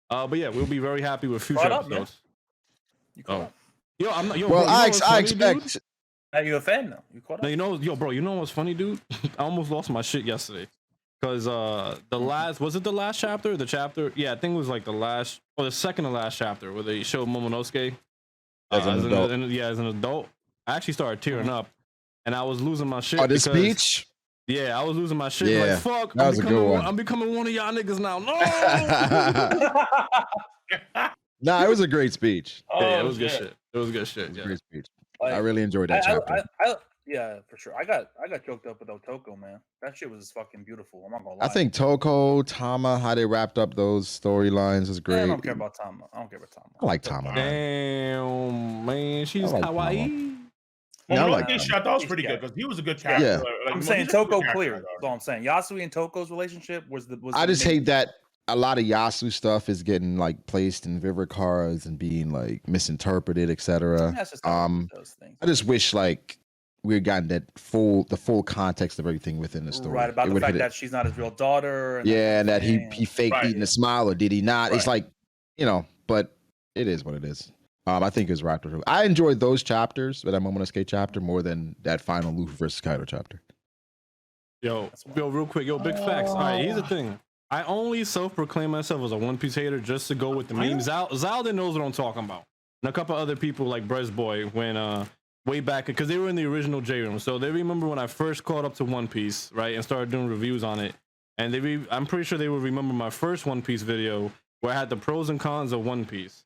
But yeah, we'll be very happy with future episodes. You I'm not. Yo, well, bro, I expect. Are you a fan now? You caught up? No, bro, you know what's funny, dude? I almost lost my shit yesterday. Because was it the last chapter? The chapter, yeah, I think it was like the second to last chapter where they showed Momonosuke as an adult. As an adult. I actually started tearing up, and I was losing my shit. Oh, this speech? Yeah, I was losing my shit. Yeah, like, fuck, that was a good one. I'm becoming one of y'all niggas now. No. Nah, it was a great speech. Yeah, it was good shit. It was good shit. It was a Yeah. great speech. Like, I really enjoyed that chapter. Yeah, for sure. I got choked up with Otoko, man. That shit was fucking beautiful. I'm not gonna lie. I think Toko, Tama, how they wrapped up those storylines is great. I don't care about Tama. I like Tama. Damn, man, she's like kawaii. Well, I no, like that him. was pretty good because he was a good character. Yeah. I'm saying Toko clear. That's all I'm saying. Yasui and Toko's relationship was I just hate that a lot of Yasu stuff is getting like placed in Vivicaras and being like misinterpreted, etc. I just wish like we had gotten the full context of everything within the story. Right, about the fact that she's not his real daughter. And that he faked eating a smile, or did he not? Right. It's like, but it is what it is. I think it was wrapped up. I enjoyed those chapters, that Momonosuke chapter, more than that final Luffy versus Kaido chapter. Yo, real quick, big facts. All right, here's the thing. I only self-proclaim myself as a One Piece hater just to go with the memes. Zalden knows what I'm talking about. And a couple other people like Brez Boy when way back, because they were in the original J-Room. So they remember when I first caught up to One Piece, right, and started doing reviews on it. And I'm pretty sure they will remember my first One Piece video where I had the pros and cons of One Piece.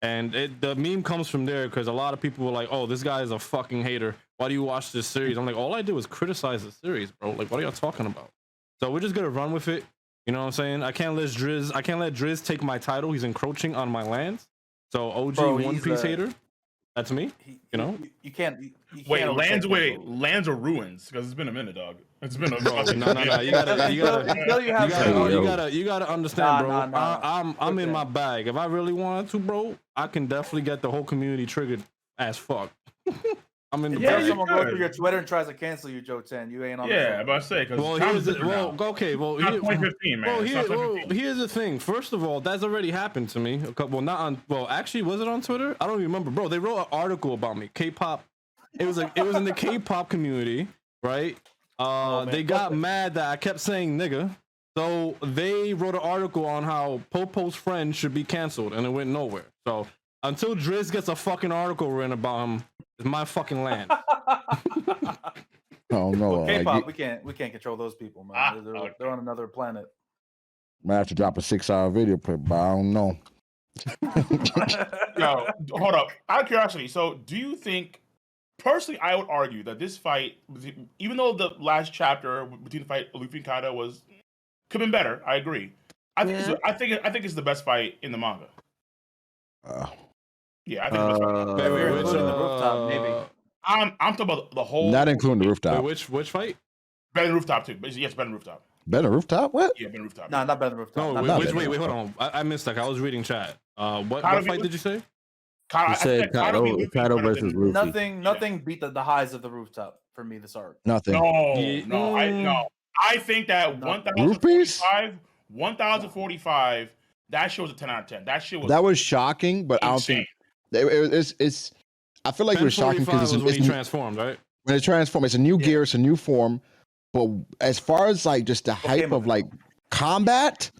And the meme comes from there because a lot of people were like, oh, this guy is a fucking hater. Why do you watch this series? I'm like, all I do is criticize the series, bro. Like, what are y'all talking about? So we're just going to run with it. You know what I'm saying? I can't let Driz take my title. He's encroaching on my lands. So OG One Piece hater. That's me. You can't. Wait, lands or ruins? Because it's been a minute, dog. It's been a no. You gotta understand, bro. I'm in my bag. If I really wanted to, bro, I can definitely get the whole community triggered as fuck. I'm in the bag. If someone goes through your Twitter and tries to cancel you, Joe 10, you ain't on. Yeah, but I say because here's the 2015, man. Here's the thing. First of all, that's already happened to me. Actually, was it on Twitter? I don't remember, bro. They wrote an article about me. K-pop. It was in the K-pop community, right? They got mad that I kept saying nigga, so they wrote an article on how Popo's friend should be canceled, and it went nowhere. So until Driz gets a fucking article written about him, it's my fucking land. Oh no, K-pop, we can't control those people, man. They're on another planet. Might have to drop a 6-hour video clip, but I don't know. Yo, hold up. Out of curiosity, so do you think? Personally, I would argue that this fight, even though the last chapter between the fight Luffy and Kaido could have been better, I agree. I think it's the best fight in the manga. Yeah, I think it's the best fight. Including the rooftop, maybe. I'm talking about the whole. Not including the rooftop. Which fight? Better than rooftop too. Yes, better than rooftop. Better than rooftop? What? Yeah, better than rooftop. No, not better than rooftop. No, wait, hold on. I missed that. I was reading chat. What fight did you say? Kaido versus Luffy. Nothing beat the highs of the rooftop for me this arc. Nothing. No. I think that 1045, that shit was a 10 out of 10. That was shocking, but insane. I don't think it's. I feel like it was shocking because when he transformed, right? When it transformed, it's a new gear, it's a new form. But as far as like just the hype of like combat.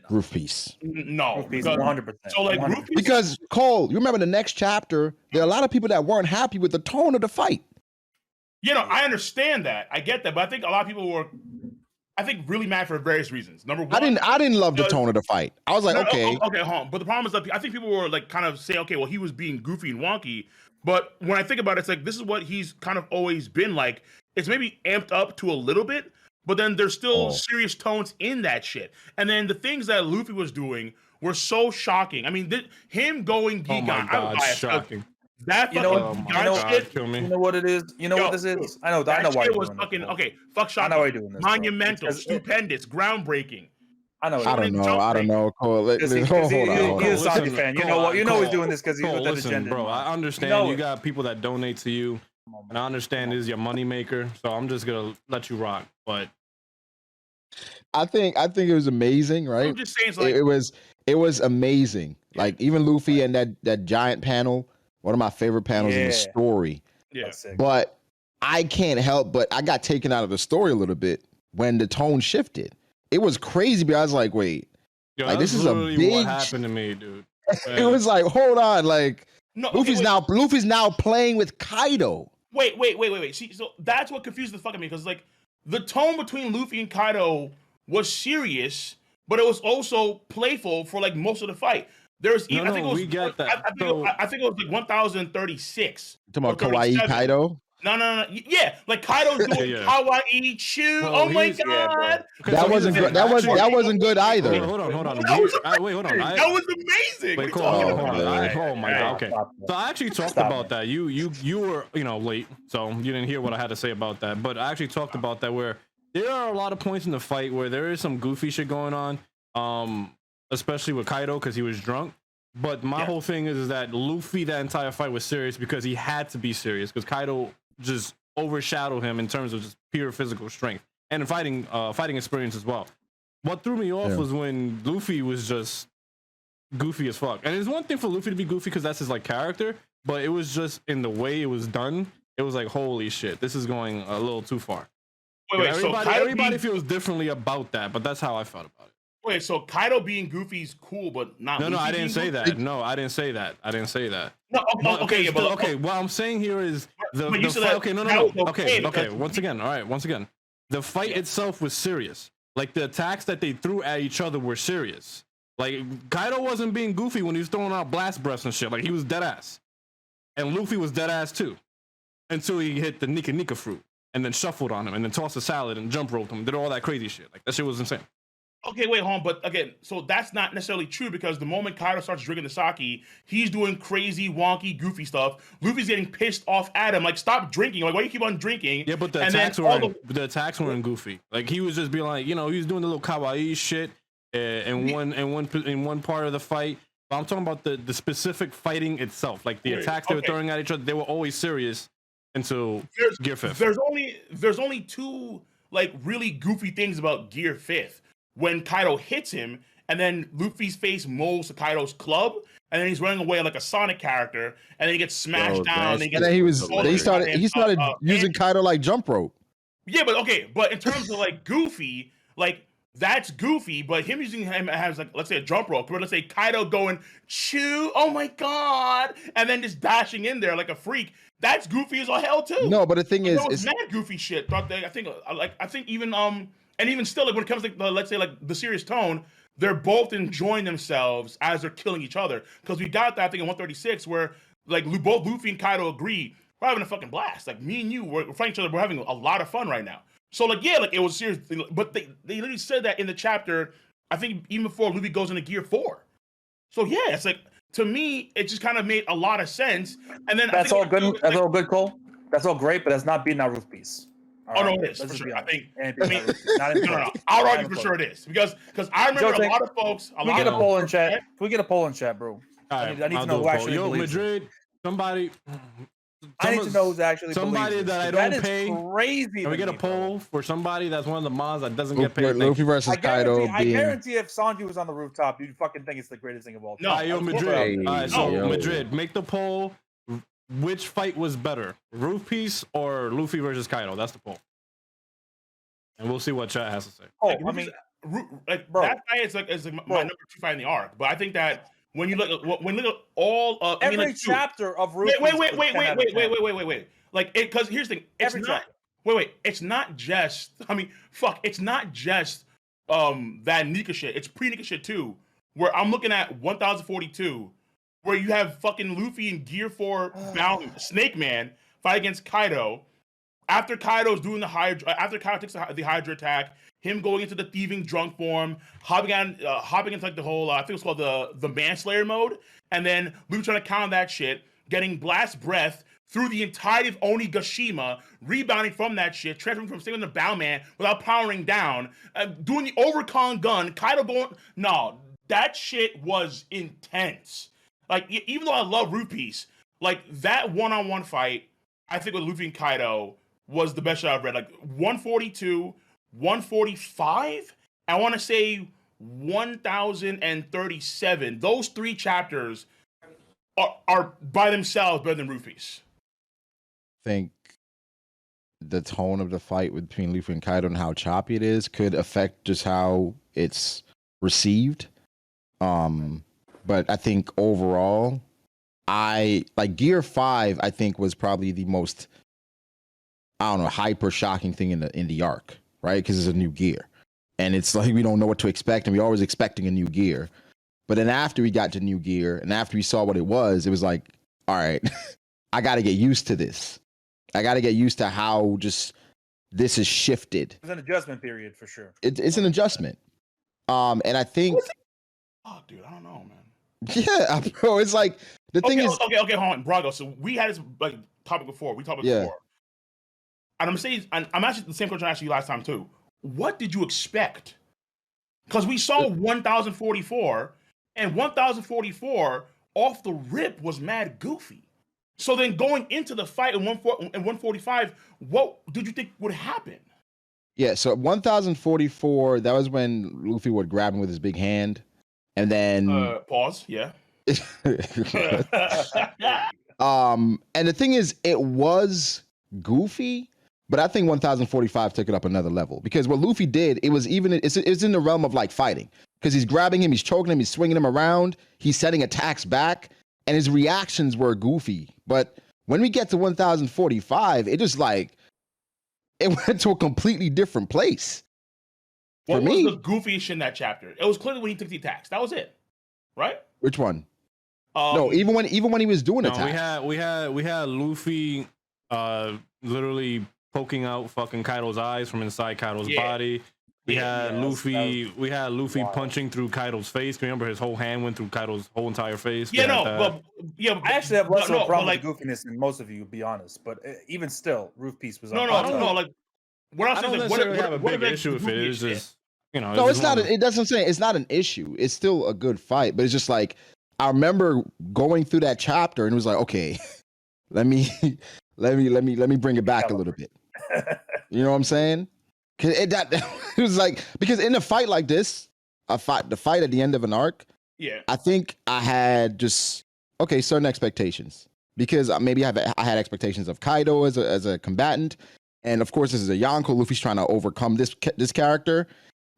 Roof piece. No, Roof piece 100%. So like Roof piece, because Cole, you remember the next chapter? There are a lot of people that weren't happy with the tone of the fight. I understand that. I get that, but I think a lot of people were, really mad for various reasons. Number one, I didn't love the tone of the fight. I was like, okay, hold on. But the problem is that I think people were like kind of saying, okay, well, he was being goofy and wonky. But when I think about it, it's like this is what he's kind of always been like. It's maybe amped up to a little bit. But then there's still serious tones in that shit. And then the things that Luffy was doing were so shocking. I mean, him going Gigan, I was shocking. That shit. You know what it is? You know what this is? I know why you're doing fucking this. Okay, fuck shocking. I know why you're doing this. Monumental, stupendous, groundbreaking. I don't know. Cole, he's a Sanji fan. You know he's doing this because he's with that agenda. Bro, I understand you got people that donate to you. And I understand this is your money maker, so I'm just gonna let you rock. But I think it was amazing, right? I'm just saying, it's like, it was amazing. Yeah. Like even Luffy and that giant panel, one of my favorite panels in the story. Yeah. But I can't help but I got taken out of the story a little bit when the tone shifted. It was crazy, but I was like, wait, like this is a big. What happened to me, dude? It was like, hold on, like. No, Luffy's now playing with Kaido. Wait. See, so that's what confused the fuck out of me because like the tone between Luffy and Kaido was serious, but it was also playful for like most of the fight. There's No, I think it was we get that. I think it was like 1036. Talking about Kawaii Kaido. No. Yeah, like Kaido's doing Yeah. Kawaii Chew. Well, oh my he's- god. Okay, That so wasn't here's good. the thing. That wasn't good either. Wait, hold on. Wait, hold on. That was amazing. Wait, We're hold talking on. about- Oh my god. Okay. Stop. So I actually talked Stop, about that. You were late, so you didn't hear what I had to say about that. But I actually talked about that where there are a lot of points in the fight where there is some goofy shit going on, especially with Kaido because he was drunk. But my whole thing is that Luffy that entire fight was serious because he had to be serious because Kaido just overshadowed him in terms of just pure physical strength and fighting experience as well. What threw me off was when Luffy was just goofy as fuck. And it's one thing for Luffy to be goofy because that's his like character, but it was just in the way it was done. It was like, holy shit, this is going a little too far. Wait, Everybody feels differently about that, but that's how I felt about it. Wait, so Kaido being goofy's cool, but not. No, Luffy I didn't being say goofy? that. No, I didn't say that. No, okay, but okay. What I'm saying here is But you said that okay, no. that was Okay. because- Once again, the fight itself was serious. Like the attacks that they threw at each other were serious. Like Kaido wasn't being goofy when he was throwing out blast breaths and shit. Like he was dead ass, and Luffy was dead ass too, until he hit the Nika fruit and then shuffled on him and then tossed a salad and jump roped him. Did all that crazy shit. Like that shit was insane. Okay, wait, hold on. But again, so that's not necessarily true because the moment Kaido starts drinking the sake, he's doing crazy, wonky, goofy stuff. Luffy's getting pissed off at him. Like, stop drinking. Like, why do you keep on drinking? Yeah, but the attacks weren't goofy. Like he was just being like, he was doing the little kawaii shit in one part of the fight. But I'm talking about the specific fighting itself. Like the attacks they were throwing at each other, they were always serious until Gear 5th. There's only two like really goofy things about Gear 5th. When Kaido hits him, and then Luffy's face molds to Kaido's club, and then he's running away like a Sonic character, and then he gets smashed down. And then he started using Kaido like jump rope. Yeah, but in terms of like goofy, like that's goofy, but him using him as like let's say a jump rope, or let's say Kaido going chew, oh my god, and then just dashing in there like a freak. That's goofy as all hell too. No, but the thing is, it's mad goofy shit. I think even and even still, like when it comes to let's say like the serious tone, they're both enjoying themselves as they're killing each other. Because we got that thing in 136 where like both Luffy and Kaido agree we're having a fucking blast. Like me and you, we're fighting each other. We're having a lot of fun right now. So like yeah, like it was serious. But they literally said that in the chapter. I think even before Luffy goes into Gear 4. So yeah, it's like to me, it just kind of made a lot of sense. And then that's all good. That's all good, Cole. That's all great, but that's not beating our roof piece. No, it is for sure. I think. No. I'll argue for sure it is because I remember a lot of folks. Can we get a poll in chat? Can we get a poll in chat, bro? I need to know who actually believes. Madrid, somebody. I need to know who's actually somebody that I don't pay. Crazy. Can we get a poll for somebody that's one of the mods that doesn't get paid? Luffy versus Kaido. I guarantee if Sanji was on the rooftop, you'd fucking think it's the greatest thing of all time. No, Madrid. Madrid, make the poll. Which fight was better, Roof Piece or Luffy versus Kaido? That's the poll, and we'll see what chat has to say. Oh, I mean, like bro, that fight is like my number 2 fight in the arc. But I think that when you look at all of every chapter of Roof Piece, wait. Like, because here's the thing, it's not just. I mean, it's not just that Nika shit. It's pre-Nika shit too, where I'm looking at 1042. Where you have fucking Luffy in Gear 4 bound Snake Man fight against Kaido. After Kaido's doing the Hydra, after Kaido takes the Hydra attack, him going into the thieving drunk form, hopping into like the whole, I think it's called the Manslayer mode, and then Luffy trying to counter that shit, getting blast breath through the entirety of Onigashima, rebounding from that shit, transferring from staying in the Bowman without powering down, doing the overcon gun, Kaido going, no, that shit was intense. Like, even though I love Root Piece, like, that one-on-one fight, I think with Luffy and Kaido was the best shit I've read. Like, 142, 145, I want to say 1037. Those 3 chapters are by themselves better than Root Piece. I think the tone of the fight between Luffy and Kaido and how choppy it is could affect just how it's received. But I think overall, Gear 5, I think was probably the most, hyper shocking thing in the arc, right? Because it's a new gear. And it's like we don't know what to expect, and we're always expecting a new gear. But then after we got to New Gear and after we saw what it was like, all right, I got to get used to this. I got to get used to how just this is shifted. It's an adjustment period for sure. It's an adjustment. And I think, oh, dude, I don't know, man. Yeah, bro. It's like the thing is, okay, hold on, Brago. So we had this like topic before. We talked about it before, and I'm saying, I'm actually the same question I asked you last time too. What did you expect? Because we saw 1044, and 1044 off the rip was mad goofy. So then going into the fight in 145, what did you think would happen? Yeah, so 1044, that was when Luffy would grab him with his big hand. And then pause, yeah. And the thing is, it was goofy, but I think 1045 took it up another level because what Luffy did, it's in the realm of like fighting because he's grabbing him, he's choking him, he's swinging him around, he's setting attacks back, and his reactions were goofy. But when we get to 1045, it just like it went to a completely different place. What was the goofiest in that chapter? It was clearly when he took the attacks. That was it, right? Which one? No, even when he was doing attacks. We had Luffy literally poking out fucking Kaido's eyes from inside Kaido's body. We had Luffy punching through Kaido's face. Remember, his whole hand went through Kaido's whole entire face. I actually have less of a problem with goofiness than most of you, to be honest. But even still, Roof Piece was no. Like what else? I don't necessarily have a big issue with it. It's just no, it's not. It doesn't say it's not an issue. It's still a good fight, but it's just like I remember going through that chapter and it was like, okay, let me bring it back a little bit. You know what I'm saying? It was like because in a fight like this, the fight at the end of an arc, I think I had just certain expectations because maybe I had expectations of Kaido as a combatant, and of course this is a Yonko. Luffy's trying to overcome this character,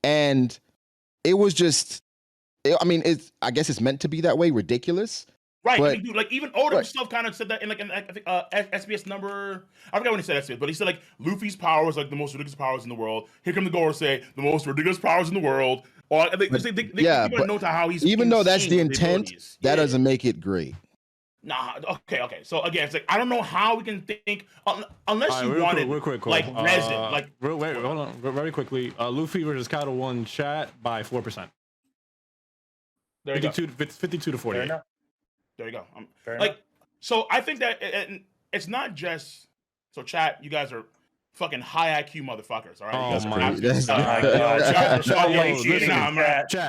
and it was just, I guess it's meant to be that way, ridiculous. Right, but, dude, like even Oda himself kind of said that in I think SBS number. I forgot when he said SBS, but he said like Luffy's power is like the most ridiculous powers in the world. Here come the Goro say the most ridiculous powers in the world. Or they note how he's even though that's the intent, that doesn't make it great. Nah, okay. So again, it's like I don't know how we can think unless you wanted real quick, like resin, like wait, hold on, very quickly. Luffy versus Kaido won chat by 4%. There you 52 to 48. There you go. So I think that it's not just chat. You guys are fucking high IQ motherfuckers. All right. Oh my God.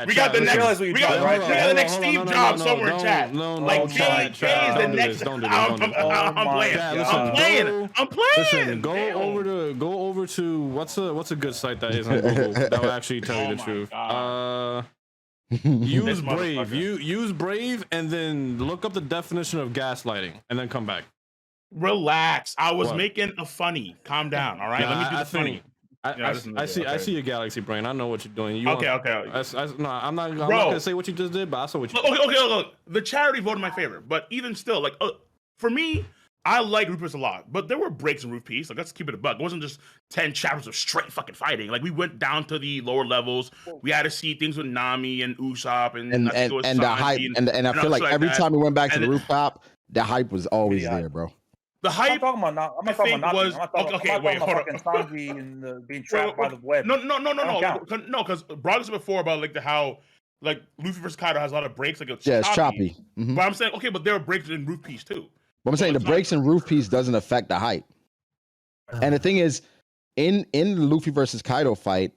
We got the next Steve Jobs somewhere in chat. Like Jay is the next. I'm playing. Listen, go over to what's a good site that is on Google that will actually tell you the truth. Use Brave. Use Brave and then look up the definition of gaslighting and then come back. Relax. I was making a funny. Calm down. All right. Let me do the funny. I see your galaxy brain. I know what you're doing. Okay. No, I'm not gonna say what you just did, but I saw what you did. Okay. The charity voted in my favor, but even still, like for me, I like Roof Piece a lot, but there were breaks in Roof Piece. Like, let's keep it a buck. It wasn't just 10 chapters of straight fucking fighting. Like, we went down to the lower levels. We had to see things with Nami and Usopp and the hype. And I feel like every time we went back to the rooftop, the hype was always there, bro. The hype. I'm not talking about Nami. I'm talking Sanji and being trapped by the web. No. Because Braga said before about like how like Luffy versus Kaido has a lot of breaks. Like it's choppy. Mm-hmm. But I'm saying but there are breaks in Roof Piece too. But I'm saying the breaks in Roof Piece doesn't affect the hype. And the thing is, in the Luffy versus Kaido fight,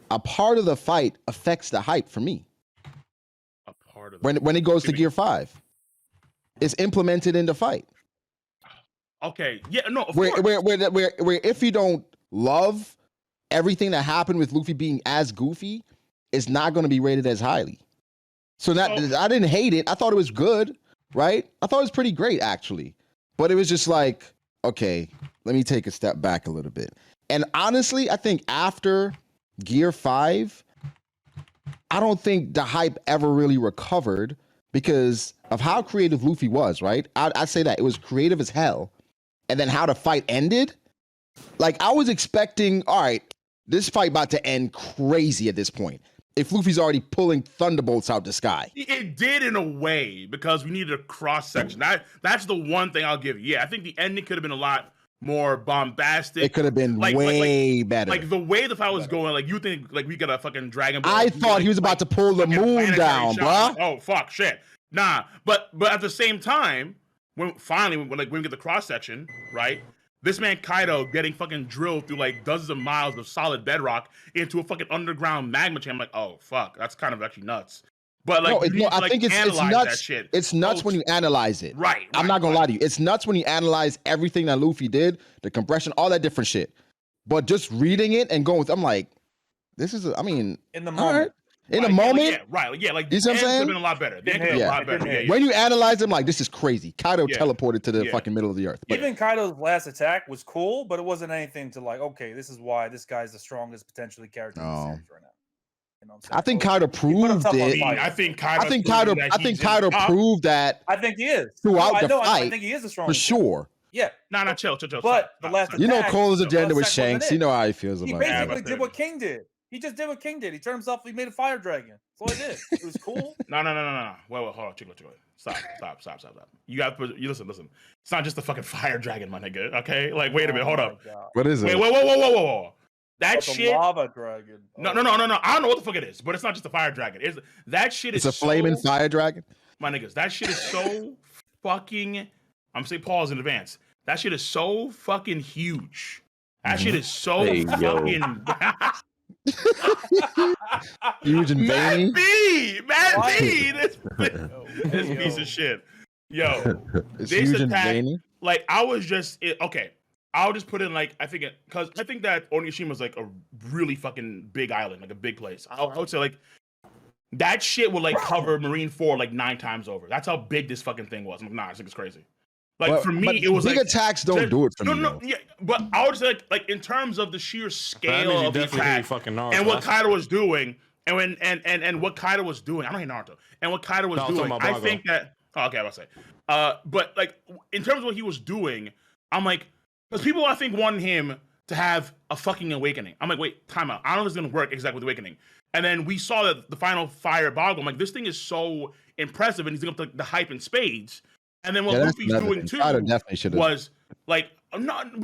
a part of the fight affects the hype for me. A part of when it goes to Gear 5, it's implemented in the fight. Okay, yeah, no, of course. Where if you don't love everything that happened with Luffy being as goofy, it's not going to be rated as highly. So I didn't hate it. I thought it was good. Right? I thought it was pretty great, actually. But it was just like, okay, let me take a step back a little bit. And honestly, I think after Gear 5, I don't think the hype ever really recovered because of how creative Luffy was, right? I'd say that. It was creative as hell. And then how the fight ended, like I was expecting, all right, this fight about to end crazy at this point. if Luffy's already pulling thunderbolts out the sky. It did in a way because we needed a cross section. That's the one thing I'll give you. Yeah, I think the ending could have been a lot more bombastic. It could have been way better. Like the way the fight was going, like you think like we got a fucking Dragon Ball. I thought he was about to pull the moon down, bro. Oh fuck, shit. Nah, but at the same time, when we get the cross section, right? This man Kaido getting fucking drilled through like dozens of miles of solid bedrock into a fucking underground magma chamber. I'm like, oh fuck, that's kind of actually nuts. But like, I think it's nuts. That shit. It's nuts when you analyze it. Right. I'm not gonna lie to you. It's nuts when you analyze everything that Luffy did, the compression, all that different shit. But just reading it and going with, I'm like, this is. In the moment. In a moment, like you know what I'm saying? Could have been a lot better. A lot better. When you analyze them, like this is crazy. Kaido teleported to the fucking middle of the earth. Even Kaido's last attack was cool, but it wasn't anything to like. Okay, this is why this guy's the strongest potentially character in the series right now. You know what I'm saying? I think Kaido proved it. I think Kaido proved that. I think he is throughout the fight. I think he is the strongest for sure. Yeah. No, chill. But the last attack, Cole's agenda with Shanks. You know how he feels about it. He basically did what King did. He just did what King did. He turned himself. He made a fire dragon. That's all he did. It was cool. No. Wait, hold on. Chill. Stop. You got to listen. It's not just a fucking fire dragon, my nigga. Okay, like wait a minute. Hold up. God. What is it? Whoa. That shit. A lava dragon. No. I don't know what the fuck it is, but it's not just a fire dragon. That shit is. It's a flaming fire dragon. My niggas, that shit is so fucking. I'm gonna say pause in advance. That shit is so fucking huge. That shit is so fucking. Huge and veiny. Matt B, this piece of shit. Yo, it's this huge attack, and veiny. like I was just okay. I'll just put in like I think that Onigashima is like a really fucking big island, like a big place. I would say like that shit would like cover Marineford like 9 times over. That's how big this fucking thing was. I'm like, nah, I think it's crazy. Like for me, it was big like attacks don't do it for me. No, yeah, but I would say like in terms of the sheer scale of the attack and what Kaido was doing, and what Kaido was doing. I don't hate Naruto. And what Kaido was doing, I think that. Oh, okay, I was say. But like in terms of what he was doing, I'm like, because people I think wanted him to have a fucking awakening. I'm like, wait, time out. I don't know if it's gonna work exactly with awakening. And then we saw that the final fire boggle. I'm like, this thing is so impressive, and he's gonna put the hype in spades. And then what Luffy's doing too was like,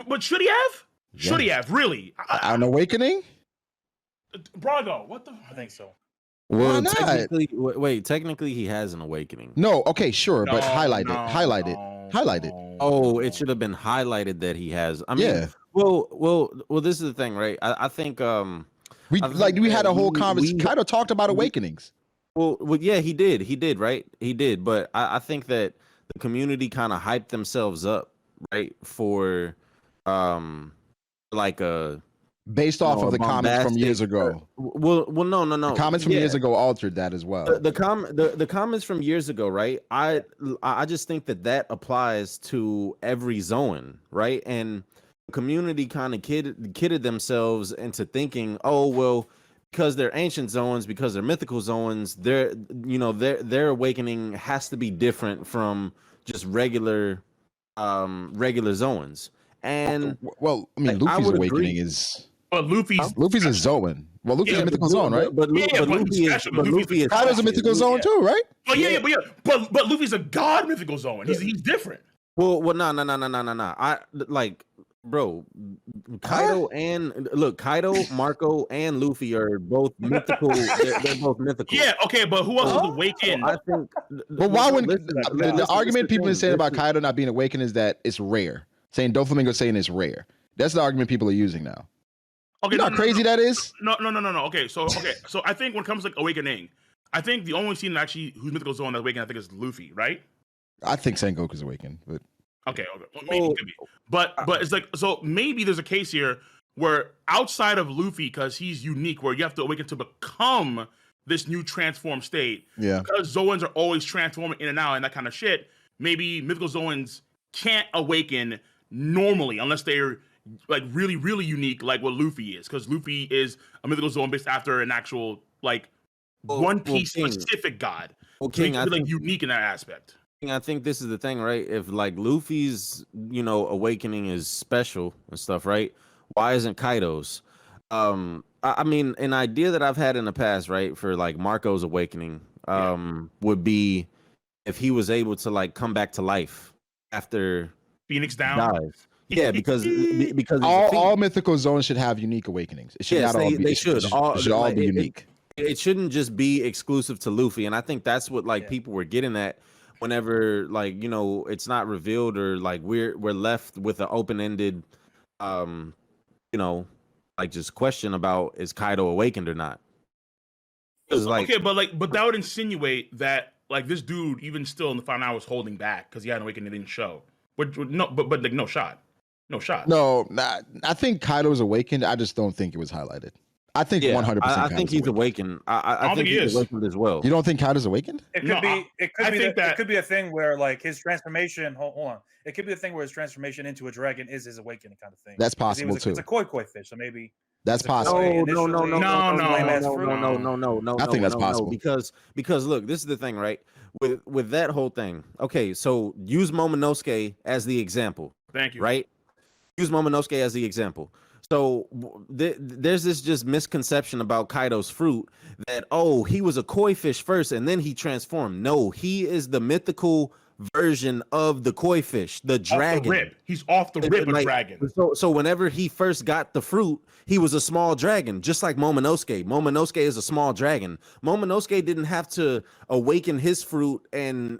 but should he have? Yeah. Should he have really? An awakening? Brago, what the? I think so. Well, technically he has an awakening. No, okay, sure, but highlight it. Oh, it should have been highlighted that he has. I mean, yeah. Well, this is the thing, right? I think we had a whole conversation. Kaido talked about awakenings. Well, yeah, he did, right? He did, but I think that the community kind of hyped themselves up, right? For like a based off of the comments from years ago. Well, no. The comments from years ago altered that as well. The comments from years ago, right? I just think that applies to every zone, right? And the community kind of kidded themselves into thinking, oh well, because they're ancient zones, because they're mythical zones, their awakening has to be different from just regular zones. And well, I mean, Luffy's awakening is. But Luffy's a zone. Well, Luffy's a mythical zone, right? But Luffy is Kaido's a mythical zone too, right? But Luffy's a god mythical zone. He's different. Well, no. I like, bro. Kaido, Marco, and Luffy are both mythical. They're both mythical. Yeah, okay, but who else is awakened? I think. But why wouldn't the argument people are saying about Kaido not being awakened is that it's rare? Saying Doflamingo saying it's rare. That's the argument people are using now. Okay, you know how crazy that is? No. Okay, so I think when it comes to like awakening, I think the only scene actually who's mythical zone that awakened, I think, is Luffy, right? I think Sengoku's awakened, but okay. Well, maybe it could be, but it's like so maybe there's a case here where outside of Luffy, because he's unique, where you have to awaken to become this new transformed state. Yeah. Because Zoans are always transforming in and out and that kind of shit. Maybe mythical Zoans can't awaken normally unless they're like really, really unique, like what Luffy is, because Luffy is a mythical zone based after an actual like One Piece specific god. Well, King, so like unique in that aspect. I think this is the thing, right? If like Luffy's, awakening is special and stuff, right? Why isn't Kaido's? I mean, an idea that I've had in the past, right, for like Marco's awakening, would be if he was able to like come back to life after Phoenix he down. dies. Yeah, because he's all mythical zones should have unique awakenings. It should yes, not all be. they should. It should all Like, be unique. It shouldn't just be exclusive to Luffy, and I think that's what like people were getting at whenever like it's not revealed or like we're left with an open-ended like just question about is Kaido awakened or not. Like, okay, but that would insinuate that like this dude even still in the final hour was holding back because he hadn't awakened and didn't show. But like no shot. No, I think Kaido's awakened. I just don't think it was highlighted. I think 100%. I think he's awakened. I think he's awakened as well. You don't think Kaido's awakened? It could be. It could be a thing where like his transformation. Hold on. It could be a thing where his transformation into a dragon is his awakening kind of thing. That's possible too. It's a koi fish, so maybe. That's possible. No. I think that's possible because look, this is the thing, right? With that whole thing. Okay, so use Momonosuke as the example. Thank you. Right? Use Momonosuke as the example. So there's this just misconception about Kaido's fruit that he was a koi fish first and then he transformed. No, he is the mythical version of the koi fish, the dragon. Off the rip. He's off the rip of dragon. So whenever he first got the fruit, he was a small dragon, just like Momonosuke. Momonosuke is a small dragon. Momonosuke didn't have to awaken his fruit and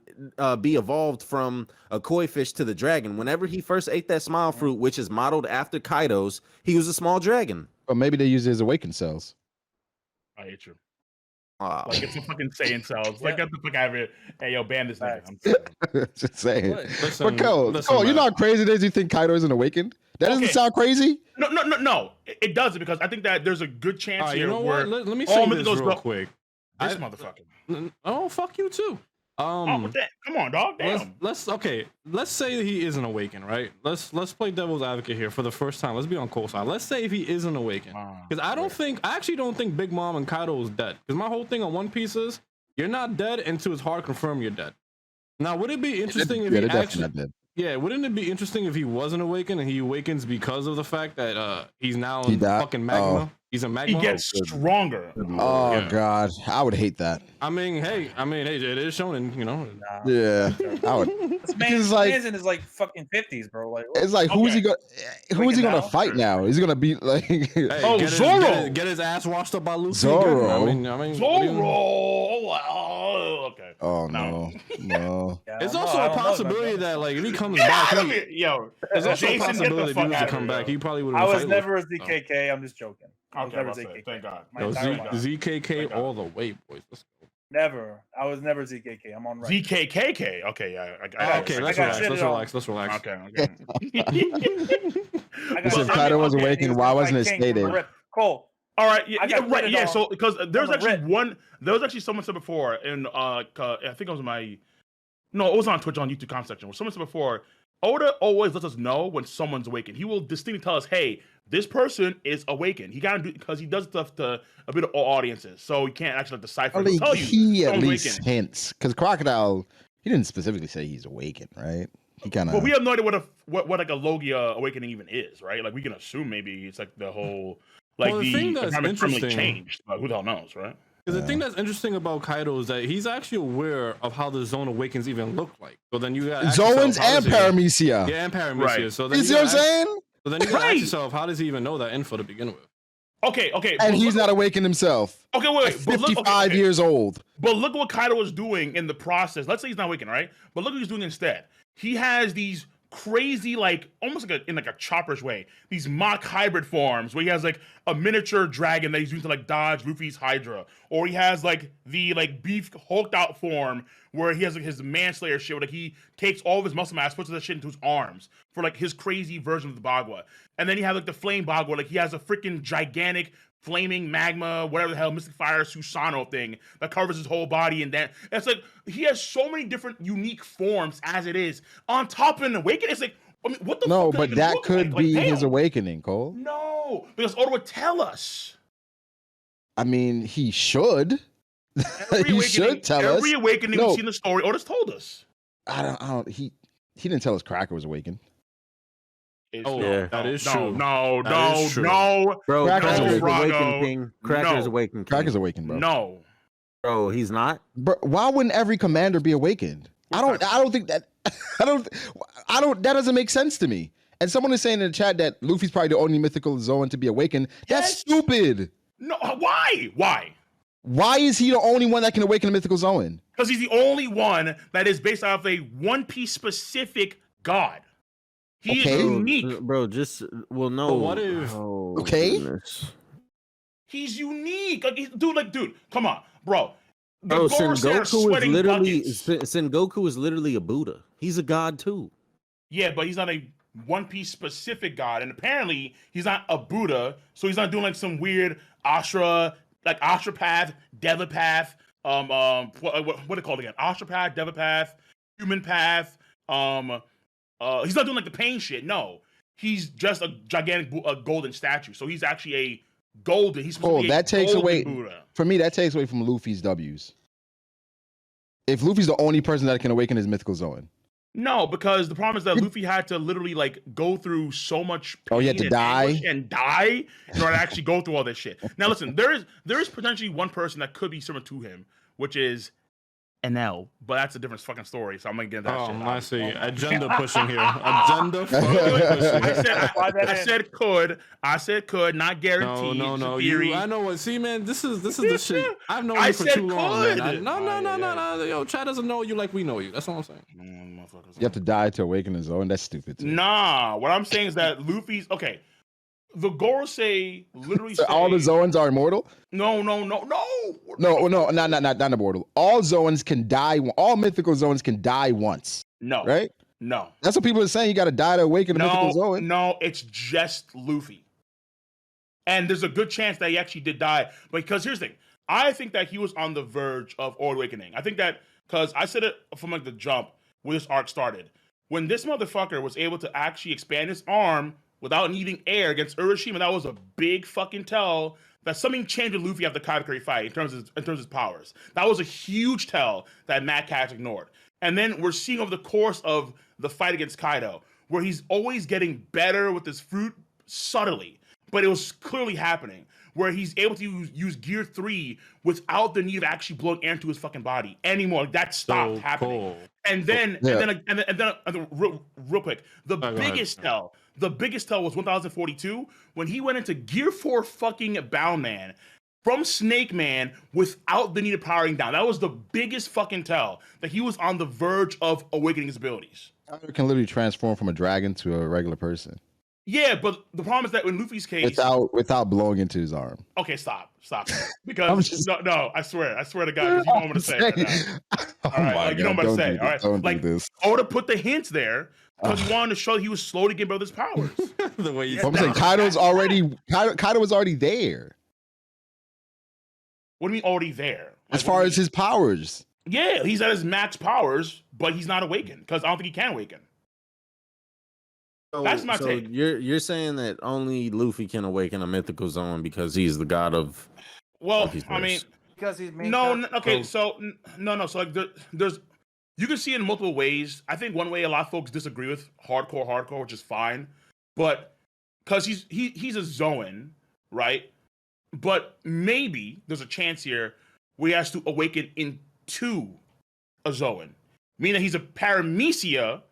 be evolved from a koi fish to the dragon. Whenever he first ate that smile fruit, which is modeled after Kaido's, he was a small dragon. Or maybe they use his awakened cells. I hate you. Like it's a fucking Saiyan cells. Like get the fuck out of here. Hey yo, ban this nigga. I'm just saying. Listen, but Cole, you're not crazy that you think Kaido isn't awakened? That doesn't sound crazy. No. It doesn't because I think that there's a good chance here. You know where what? Let me say this real quick. This motherfucker. Oh, fuck you too. Come on, dog. Damn. Let's say that he isn't awakened, right? Let's play devil's advocate here for the first time. Let's be on Cole's side. Let's say if he isn't awakened, because I actually don't think Big Mom and Kaido is dead. Because my whole thing on One Piece is you're not dead until it's hard to confirm you're dead. Now, would it be interesting if he actually? Yeah, wouldn't it be interesting if he wasn't awakened and he awakens because of the fact that he's now in fucking magma? He's a magma. He gets stronger. Oh God, I would hate that. I mean, hey, it is Shonen, Yeah, I would. This man's in his like fucking 50s, bro. Like, it's like who's he gonna fight now? He's gonna be like, Zoro. Get his ass washed up by Luffy. Zoro. I mean, Zoro. Okay. Oh no. It's also a possibility that like if he comes back, there's also a possibility if he was to come back, he probably would. I was never a ZKK. I'm just joking. Okay, thank God. ZKK all the way, boys. Let's go. Never. I was never ZKK. I'm on right. ZKKK. Okay, yeah. Okay, let's relax. Okay. If Kaido was awakened, why wasn't it stated? Cole. All right, right. Yeah, so because there was actually someone said before, and I think it was it was on Twitch on YouTube comment section where someone said before, Oda always lets us know when someone's awakened. He will distinctly tell us, hey, this person is awakened. He gotta do because he does stuff to a bit of all audiences, so he can't actually decipher. He at least hints because Crocodile, he didn't specifically say he's awakened, right? He kind of. But we have no idea what like a Logia awakening even is, right? Like we can assume maybe it's like the whole the thing that's interesting changed, but who the hell knows, right? Because the thing that's interesting about Kaido is that he's actually aware of how the Zone Awakens even look like. So then you got Zoans and Paramecia. Yeah, and Paramecia. Right. So then you see what I'm saying? So then you gotta ask yourself, how does he even know that info to begin with? Okay. And he's not awakened himself. Okay, wait. 55 years old. But look at what Kaido was doing in the process. Let's say he's not awakened, right? But look what he's doing instead. He has these crazy, like almost like in a chopperish way, these mock hybrid forms where he has like a miniature dragon that he's using to like dodge Luffy's Hydra, or he has like the like beef hulked out form where he has like his manslayer shit where like he takes all of his muscle mass, puts that shit into his arms for like his crazy version of the Bagua. And then you have like the flame Bagua, like he has a freaking gigantic flaming magma, whatever the hell, Mystic Fire Susano thing that covers his whole body, and that it's like he has so many different unique forms as it is. On top of an awakening, it's like, I mean, what the no, fuck but that could be his awakening, Cole. No, because Oda would tell us. I mean, he should. He should tell us. Every awakening we've seen in the story, Oda's told us. I don't. He didn't tell us Cracker was awakened. That is true. No, That is true. Bro, Cracker's Cracker's Brago, awakened, King. Cracker's no. awakened, King. Cracker's awakened, bro. No. Bro, he's not. Bro, why wouldn't every commander be awakened? I don't think that. I don't. That doesn't make sense to me. And someone is saying in the chat that Luffy's probably the only mythical Zoan to be awakened. That's stupid. No, why? Why? Why is he the only one that can awaken a mythical Zoan? Because he's the only one that is based off a One Piece specific god. He is unique. Bro, just no. But what if? Goodness. He's unique. Dude, come on, bro. Bro, Sengoku Sengoku is literally a Buddha. He's a god too. Yeah, but he's not a One Piece specific god, and apparently he's not a Buddha, so he's not doing like some weird Ashra path, Deva path. What it called again? Ashra path, Deva path, human path. He's not doing like the pain shit. No, he's just a gigantic golden statue. So he's actually a golden. He's supposed to be that takes away Buddha. For me. That takes away from Luffy's W's. If Luffy's the only person that can awaken his mythical Zoan. No, because the problem is that Luffy had to literally like go through so much pain he had to die in order to actually go through all this shit. Now listen, there is potentially one person that could be similar to him, which is NL, but that's a different fucking story. So I'm gonna get that shit. I see. Agenda pushing here. Agenda fucking pushing. I said could, not guaranteed. No. I know what. See, man, this is the shit. I've known you for too long, man. No. Yo, Chad doesn't know you like we know you. That's what I'm saying. You have to die to awaken his Zoan. That's stupid too. Nah, what I'm saying is that Luffy's okay. The Gorosei literally say all the Zoans are immortal? No, not immortal. All Zoans can die. All mythical Zoans can die once. No. Right? No. That's what people are saying. You got to die to awaken a mythical Zoan. No, it's just Luffy. And there's a good chance that he actually did die. Because here's the thing. I think that he was on the verge of awakening. I think that, because I said it from like the jump when this arc started. When this motherfucker was able to actually expand his arm without needing air against Urashima, that was a big fucking tell that something changed with Luffy after the Katakuri fight in terms of his powers. That was a huge tell that Mad Catz ignored. And then we're seeing over the course of the fight against Kaido, where he's always getting better with his fruit subtly, but it was clearly happening, where he's able to use Gear 3 without the need of actually blowing air into his fucking body anymore. That stopped happening. Cool. And then real quick, the biggest tell was 1042 when he went into Gear 4 fucking Boundman from Snake Man without the need of powering down. That was the biggest fucking tell that he was on the verge of awakening his abilities. Kaido can literally transform from a dragon to a regular person. Yeah, but the problem is that in Luffy's case, without blowing into his arm. Okay, stop. Because no, I swear to God, because you know what I'm gonna say right now. All right, like, you know what I'm gonna say. All right, don't like do this. Oda put the hints there because he wanted to show he was slow to get build his powers. The way I'm saying Kaido was already there. What do you mean already there? Like, as far as his powers. Yeah, he's at his max powers, but he's not awakened because I don't think he can awaken. That's my take. You're saying that only Luffy can awaken a mythical Zoan because he's the god of. Well, I mean, because he's okay. So no. So like, there's you can see it in multiple ways. I think one way a lot of folks disagree with hardcore, which is fine, but because he's a Zoan, right? But maybe there's a chance here where he has to awaken into a Zoan, meaning that he's a Paramecia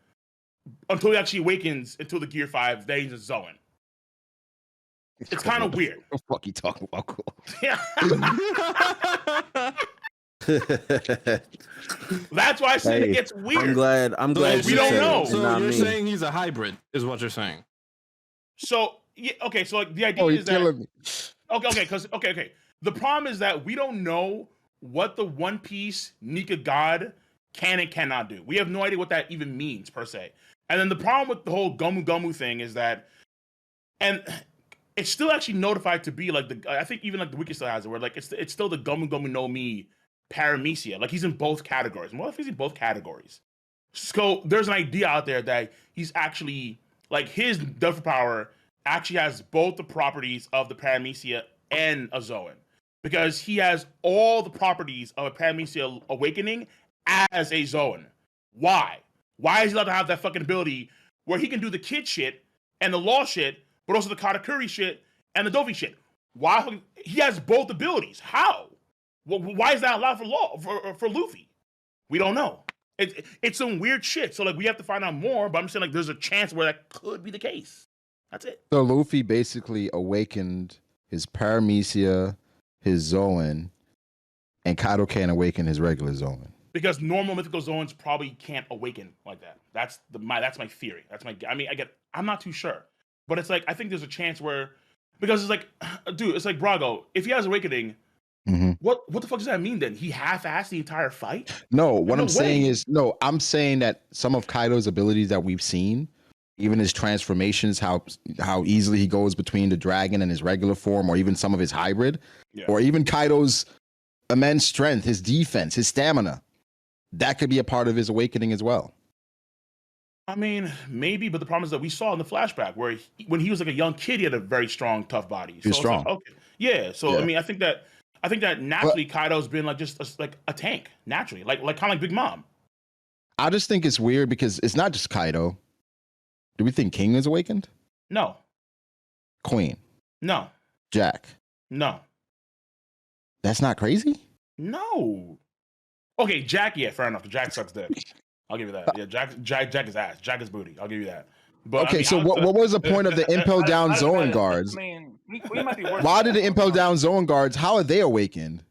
until he actually awakens until the Gear 5, then he's a Zoan. It's kind of weird. What the fuck you talking about? Cool. Yeah. That's why I said it gets weird. I'm glad we don't know. So you're saying he's a hybrid, is what you're saying. So yeah, okay. So like the idea is that okay. The problem is that we don't know what the One Piece Nika God can and cannot do. We have no idea what that even means per se. And then the problem with the whole Gomu Gomu thing is that, and it's still actually notified to be like I think even like the wiki still has it where like it's still the Gomu Gomu no Mi Paramecia. Like he's in both categories. What if he's in both categories? So there's an idea out there that he's actually like his Delta power actually has both the properties of the Paramecia and a Zoan. Because he has all the properties of a Paramecia awakening as a Zoan. Why? Why is he allowed to have that fucking ability where he can do the kid shit and the law shit, but also the Katakuri shit and the Dofi shit. Why he has both abilities? How? Why is that allowed for for Luffy? We don't know. It's some weird shit. So like we have to find out more. But I'm saying like there's a chance where that could be the case. That's it. So Luffy basically awakened his Paramecia, his Zoan, and Kaido can't awaken his regular Zoan. Because normal mythical zones probably can't awaken like that. That's my theory. I'm not too sure. But it's like I think there's a chance where because it's like, dude, it's like Brago, if he has awakening, what the fuck does that mean then? He half-assed the entire fight? No, what I'm saying is I'm saying that some of Kaido's abilities that we've seen, even his transformations, how easily he goes between the dragon and his regular form, or even some of his hybrid, or even Kaido's immense strength, his defense, his stamina. That could be a part of his awakening as well. I mean, maybe, but the problem is that we saw in the flashback where when he was like a young kid, he had a very strong, tough body. He's strong. Like, okay, yeah. So I mean, I think that naturally Kaido's been like just a tank naturally, like kind of like Big Mom. I just think it's weird because it's not just Kaido. Do we think King is awakened? No. Queen? No. Jack? No. That's not crazy? No. Okay, Jack, yeah, fair enough. Jack sucks dick. I'll give you that. Yeah, Jack is ass. Jack is booty. I'll give you that. But okay, so what was the point of the impel down Zoan guards? Why did the impel down Zoan guards? How are they awakened?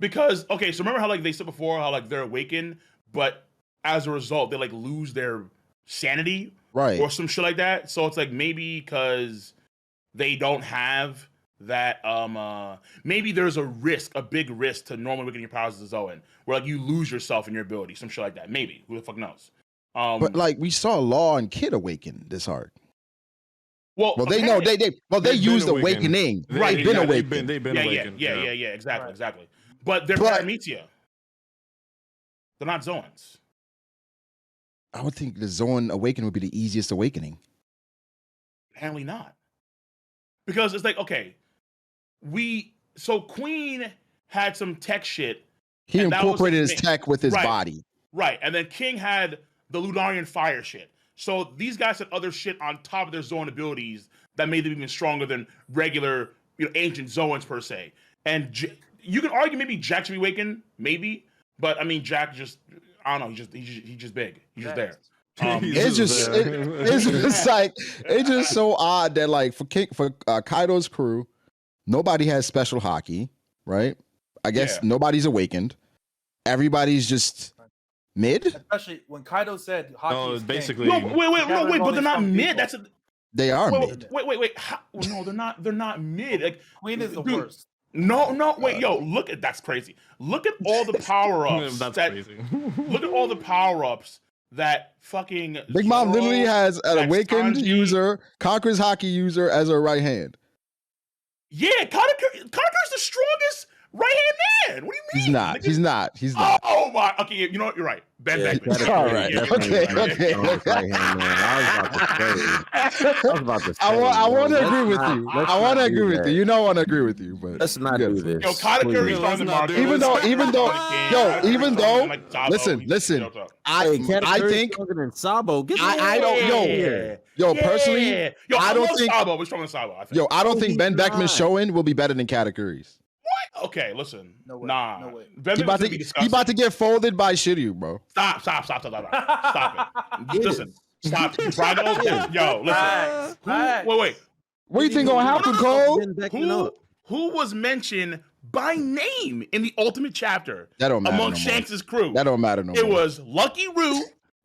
Because okay, so remember how like they said before how like they're awakened, but as a result they like lose their sanity, right, or some shit like that. So it's like maybe because they don't have that maybe there's a big risk to normal awakening your powers as a Zoan, where like you lose yourself in your ability, some shit like that. Maybe, who the fuck knows? But like we saw Law and Kid awaken this arc. Well, they used awakening. Right, They've been awakened. They've been awakened. Yeah, exactly. But they're Paramecia. They're not Zoans. I would think the Zoan awakening would be the easiest awakening. Apparently not. Because it's like, okay, so Queen had some tech shit. He incorporated his tech with his body. Right. And then King had the Lunarian fire shit. So these guys had other shit on top of their Zoan abilities that made them even stronger than regular, ancient Zoans per se. And you can argue maybe Jack should be awakened, maybe. But I mean, Jack just, I don't know, he's just big. He's just there. It's just so odd that like for Kaido's crew, nobody has special hockey, right? I guess nobody's awakened. Everybody's just mid. Especially when Kaido said hockey is basically wait, but they're not mid. They are mid. Wait. No, they're not mid. Like, Queen is the worst. No, wait, look at that's crazy. Look at all the power-ups. That's crazy. Look at all the power-ups that fucking Big Mom literally has an awakened Sanji user, Conqueror's hockey user as her right hand. Yeah, Katakuri's the strongest right-hand man. What do you mean? He's not. Oh my. Okay, you know what? You're right. Ben Beckman. All right. Okay. I want to agree with you. I want to agree with you. You know I want to agree with you, but let's not do this. Yo, Katakuri's stronger than Marco. Even though, listen. I think Sabo. Personally, I don't think Sabo. We're stronger than Sabo. I don't think Ben Beckman's Shonen will be better than Katakuri's. What? Okay, listen. No way. Nah. No way. He about to get folded by Shiryu, bro. Stop it. Listen. Stop. Yo, listen. Wait. What do you think gonna happen, Cole? Who was mentioned by name in the ultimate chapter that don't matter among Shanks' crew? That don't matter no more. It was Lucky Roo,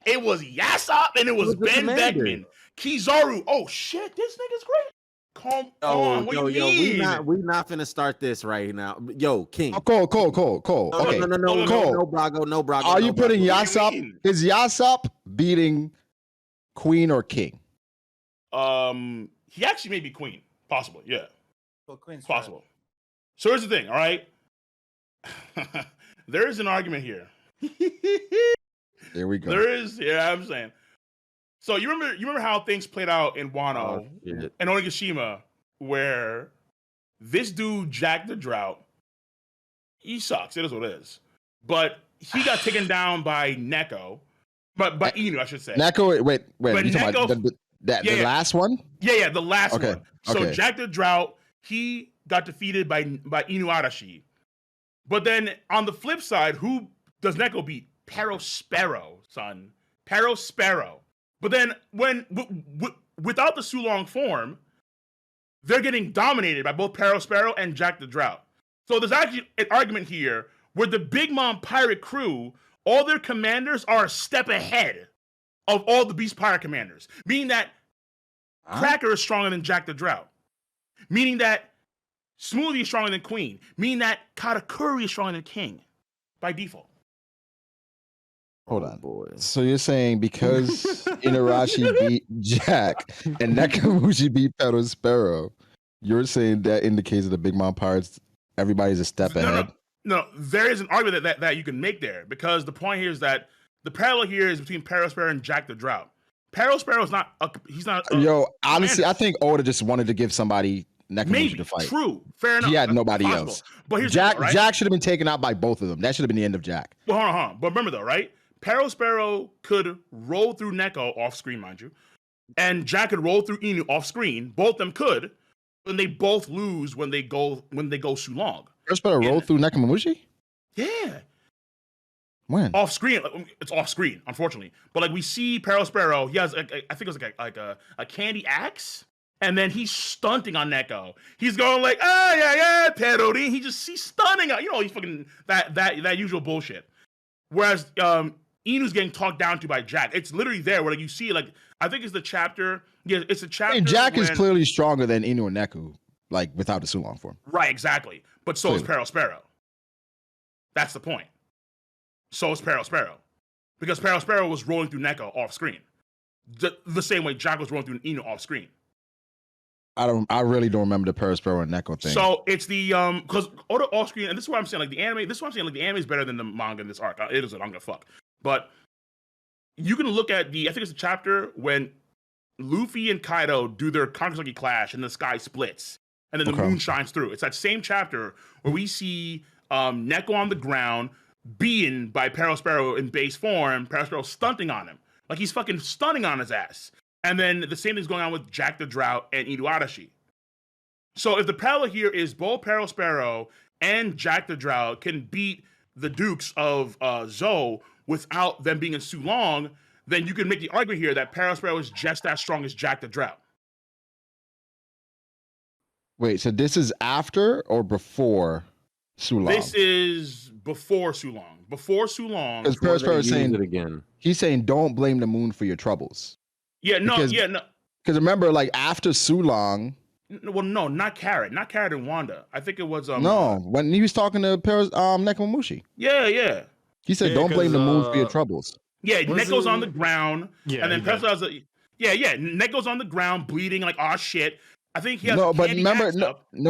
it was Yasop, and it was Ben Beckman. Kizaru. Oh shit, this nigga's great. Come on, what do you mean? We not finna start this right now. Yo, King. Oh, Cole. Okay. No, Brago, no Brago. Are you putting Yasop? Is Yasop beating Queen or King? He actually may be Queen, possibly. Yeah, well, Queen's possible. Right. So here's the thing. All right, there is an argument here. There we go. There is. Yeah, I'm saying. So you remember how things played out in Wano and Onigashima, where this dude Jack the Drought, he sucks. It is what it is. But he got taken down by Neko, but by Inu, I should say. Neko, wait. But you talking about The last one? Yeah, the last Okay. one. So Jack the Drought, he got defeated by Inuarashi. But then on the flip side, who does Neko beat? Perospero, son. Perospero. But then without the Soolong form, they're getting dominated by both Perospero and Jack the Drought. So there's actually an argument here where the Big Mom pirate crew, all their commanders are a step ahead of all the Beast Pirate commanders. Meaning that Cracker is stronger than Jack the Drought. Meaning that Smoothie is stronger than Queen. Meaning that Katakuri is stronger than King. By default. Hold on. Boy. So you're saying because Inarashi beat Jack and Nakamushi beat Perospero, you're saying that indicates that the Big Mom Pirates, everybody's a step ahead? No, there is an argument that you can make there, because the point here is that the parallel here is between Perospero and Jack the Drought. Perospero is not Yo, honestly, I think Oda just wanted to give somebody Nakamushi to fight. True, fair enough. He had nobody else. But here's Jack, the thing, right? Jack should have been taken out by both of them. That should have been the end of Jack. Well, hold on. But remember though, right? Perospero could roll through Neko off screen, mind you, and Jack could roll through Inu off screen. Both of them could, and they both lose when they go Soolong. Perospero rolled through Nakamushi? Yeah. When? Off screen. It's off screen, unfortunately. But like we see Perospero, he has I think it was like a candy axe, and then he's stunting on Neko. He's going like, yeah, Perori. He's stunning on, he's fucking that usual bullshit. Whereas Inu's getting talked down to by Jack. It's literally there where like you see, like, I think it's the chapter. Yeah, it's a chapter. And Jack is clearly stronger than Inu and Neku, like without the Soolong form. Right, exactly. But so is Perospero. That's the point. So is Perospero. Because Perospero was rolling through Neko off screen. The same way Jack was rolling through Inu off screen. I really don't remember the Perospero and Neko thing. So it's the because Oda off screen, and this is why I'm saying like the anime. This is why I'm saying like the anime is better than the manga in this arc. It is. I'm gonna fuck. But you can look at I think it's a chapter when Luffy and Kaido do their Kankasaki clash and the sky splits and then the moon shines through. It's that same chapter where we see Neko on the ground beaten by Perospero in base form. Perospero stunting on him, like he's fucking stunning on his ass. And then the same thing's going on with Jack the Drought and Inuarashi. So if the parallel here is both Perospero and Jack the Drought can beat the Dukes of Zou without them being in Soolong, then you can make the argument here that Perospero is just as strong as Jack the Drought. Wait, so this is after or before Soolong? This is before Soolong. Before Soolong. Because Perospero is saying it again. He's saying don't blame the moon for your troubles. No. Because remember, like after Soolong. Well, no, not Carrot. Not Carrot and Wanda. I think it was no, when he was talking to Nekomamushi. Yeah. He said, "Don't blame the moon for your troubles." Yeah, Neko's on the ground, and then Perospero was Neko's on the ground bleeding like oh shit. I think he has but remember,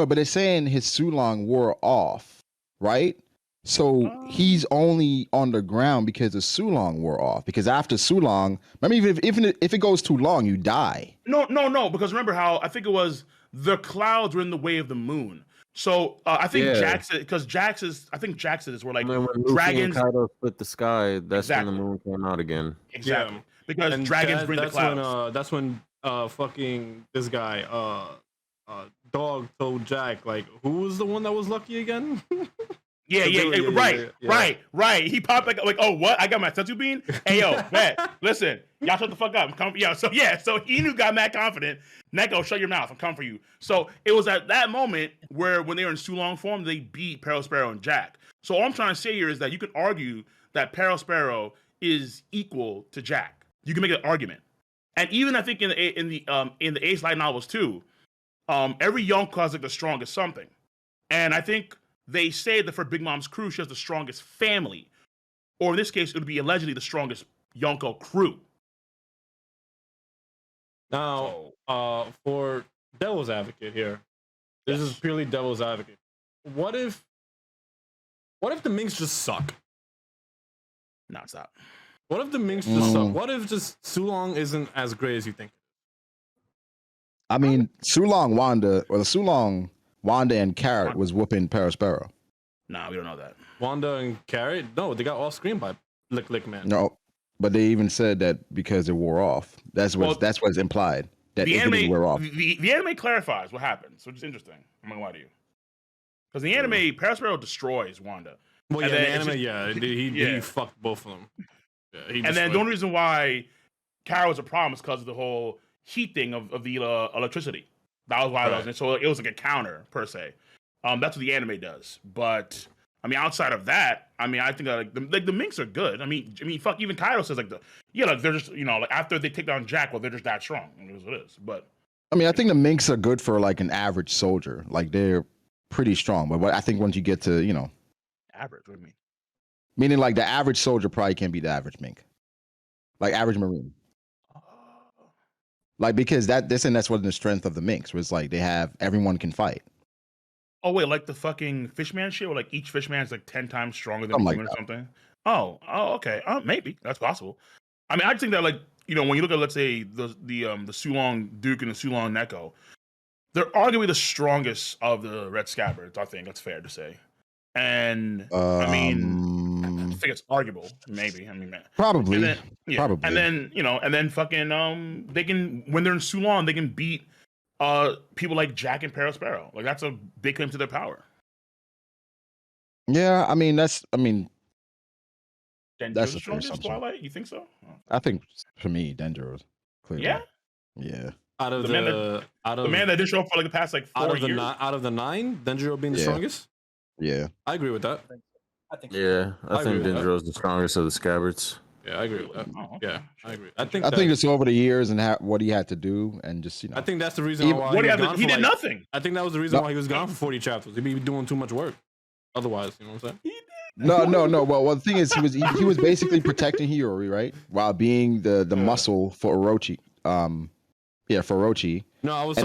but it's saying his Soolong wore off, right? So he's only on the ground because the Soolong wore off. Because after Soolong, remember, even if it goes too long, you die. No. Because remember how I think it was the clouds were in the way of the moon. So I think Jax is where like when dragons. Kaido split the sky. That's when the moon came out again. Exactly. Yeah. Because dragons bring the clouds. That's when fucking this guy Dog told Jack like, who was the one that was lucky again? Right. He popped like, oh, what? I got my Tetsu bean? Hey, yo, man, listen, y'all shut the fuck up. So Inu got mad confident. Neko, shut your mouth. I'm coming for you. So it was at that moment where when they were in Soolong form, they beat Perospero and Jack. So all I'm trying to say here is that you can argue that Perospero is equal to Jack. You can make an argument. And even I think in the Ace Light novels too, every Yonko has like the strongest something. And I think they say that for Big Mom's crew, she has the strongest family. Or in this case, it would be allegedly the strongest Yonko crew. Now, for devil's advocate here, this is purely devil's advocate. What if the Minks just suck? No, stop. What if the Minks just suck? What if just Soolong isn't as great as you think? I mean, Soolong Wanda and Carrot was whooping Perospero. Nah, we don't know that. Wanda and Carrot? No, they got off screen by Lick Man. No, But they even said that because it wore off. That's what's implied. That the it anime didn't wear off. the anime clarifies what happens, which is interesting. I'm not gonna lie to you. Because the anime, Paraspero destroys Wanda. Well, And yeah, the then it's anime, just- he fucked both of them. Yeah, And then the only reason why Kara was a problem is because of the whole heat thing of the electricity. That was why that was. So it was like a counter per se. That's what the anime does. But I mean, outside of that, I mean, I think that the Minks are good. I mean, fuck, even Kaido says like they're just like after they take down Jack, well, they're just that strong. It is what it is. But I mean, I think the Minks are good for like an average soldier. Like they're pretty strong. But I think once you get to average, what do you mean? Meaning like the average soldier probably can't be the average Mink. Like average Marine. Like because that's what the strength of the Minks was like everyone can fight. Oh wait, like the fucking fishman shit, where like each fishman is like 10 times stronger than a human or something. Oh, okay. Maybe that's possible. I mean, I think that like when you look at let's say the Soolong Duke and the Soolong Neko, they're arguably the strongest of the Red Scabbards. I think that's fair to say. And I mean, I think it's arguable. Maybe. I mean, probably. And then, probably. And then and then fucking they can when they're in Soolong, they can beat people like Jack and Paraspero. Like that's a big claim to their power. Yeah, I mean that's Denjiro's that's the strongest Twilight. You think so? I think for me, Denjiro's clearly. Yeah. Out of the man that did show up for like the past like 4 years. Out of the 9, Denjiro being the strongest. Yeah, I agree with that. I think. Yeah, I think Denjiro's the strongest of the Scabbards. Yeah, I agree with that. Oh, okay. Yeah, I agree. I think it's over the years and what he had to do, and just I think that's the reason why he did nothing. I think that was the reason why he was gone for 40 chapters. He'd be doing too much work. Otherwise, you know what I'm saying? No. Well, the thing is, he was basically protecting Hiyori, right, while being the muscle for Orochi. For Orochi. No, I was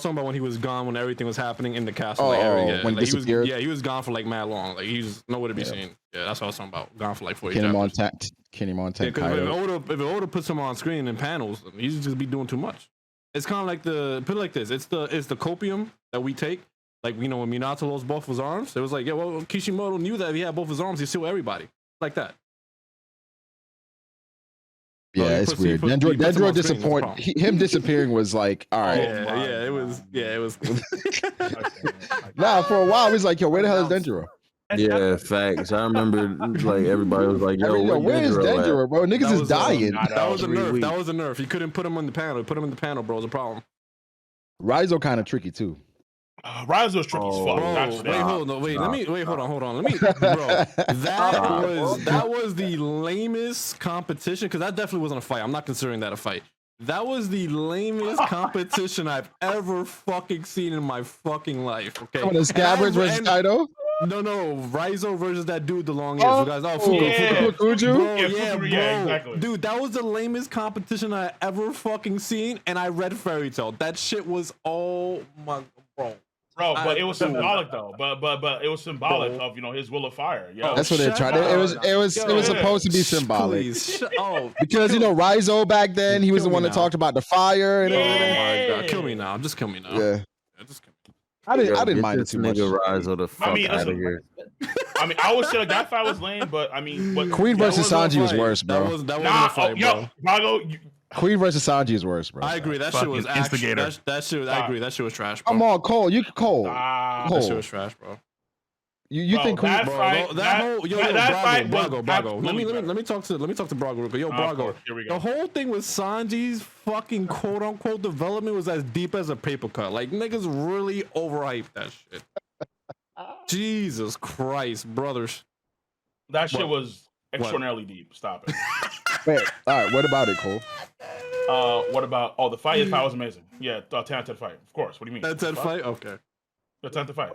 talking about when he was gone, when everything was happening in the castle area. When like, he disappeared. He was gone for like mad long. Like he was nowhere to be seen. Yeah, that's what I was talking about. Gone for like 40 chapters. Kenny Montana. Because if Oda puts him on screen in panels, he's just be doing too much. It's kind of like put it like this. It's the copium that we take. Like when Minato lost both his arms, it was like, Kishimoto knew that if he had both his arms, he'd steal everybody like that. Yeah, it's weird. Dendro disappointed. Him disappearing was like, all right. It was. For a while, it was like, yo, where the hell is Dendro? Yeah, facts. I remember like everybody was like, yo, where is Dendro, bro? Niggas is dying. That was a nerf. That was a nerf. He couldn't put him in the panel. He put him in the panel, bro. It was a problem. Raizo kind of tricky too. Raizo's tricky as fuck. Hold on. Let me, bro. That was the lamest competition because that definitely wasn't a fight. I'm not considering that a fight. That was the lamest competition I've ever fucking seen in my fucking life. Okay. The Scabbards versus Kaido. No, Raizo versus that dude, the long ears. Fukuju. Bro, exactly. Dude, that was the lamest competition I ever fucking seen, and I read Fairy Tail. That shit was Bro, but it was symbolic though. But it was symbolic of his will of fire. Yo. That's what they tried. It was supposed to be symbolic. Because Raizo back then he was the one that talked about the fire and everything. Oh my god, kill me now. Just kill me now. Yeah. Just kill me. I didn't mind it too much. Raizo the fuck out of here. I mean, I would say like that fight was lame, but I mean, Queen versus Sanji was worse, bro. That wasn't a fight, bro. Brago, Queen versus Sanji is worse, bro. I agree. That shit was instigator. I agree. That shit was trash, bro. Come on, Cole. Cole. That shit was trash, bro. You think Queen? Brago. Let me talk to Brago real quick. Yo, Brago. The whole thing with Sanji's fucking quote unquote development was as deep as a paper cut. Like niggas really overhyped that shit. Jesus Christ, brothers. That shit was extraordinarily deep. Stop it. Wait, all right. What about it, Cole? What about the fight? The fight was amazing. Yeah, 10 out of 10 fight. Of course. What do you mean? 10 fight? Okay. The 10 to fight.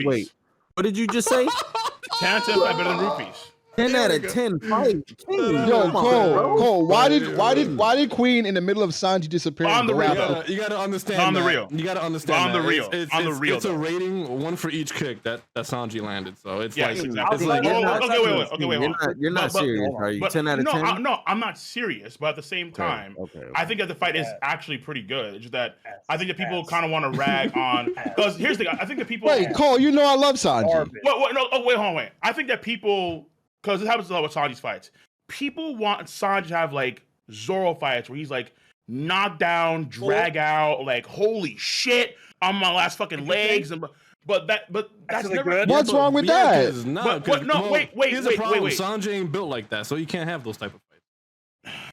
Wait. What did you just say? 10 out of 10 fight better than rupees. 10 out of 10 fight. Yo, Cole. Why did Queen in the middle of Sanji disappearing? On the real, you gotta understand. On the real, you gotta understand. On the real, it's a rating, one for each kick that Sanji landed. So it's okay, wait. You're not serious, are you? 10 out of 10. No, I'm not serious. But at the same time, I think that the fight is actually pretty good. It's just that I think that people kind of want to rag on because here's the thing. I think that people. Wait, Cole, I love Sanji. Wait. I think that people because this happens a lot with Sanji's fights. People want Sanji to have like Zoro fights where he's like knocked down, drag out, like holy shit, I'm on my last fucking legs, but that's never good. What's wrong with that? Here's the problem. Sanji ain't built like that, so you can't have those type of fights.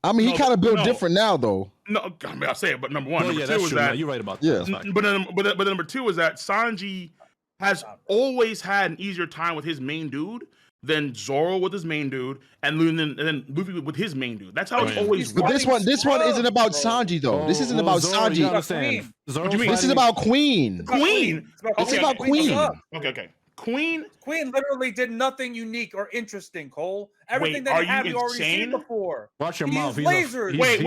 I mean, he kind of built different now, though. No, I mean, I'll say it, but number one, number two that's is true. that No, you're right about Yeah. that. but number two is that Sanji has always had an easier time with his main dude than Zoro with his main dude, and then Luffy with his main dude. That's how it's always. But this one isn't about Sanji though. This isn't about Zoro, Sanji. you understand. What do you mean? This is about Queen. Queen. It's about Queen. Okay. Queen literally did nothing unique or interesting, Cole. Everything Wait, that he are had, you we already seen insane? before. Watch your He mouth. used lasers. Wait.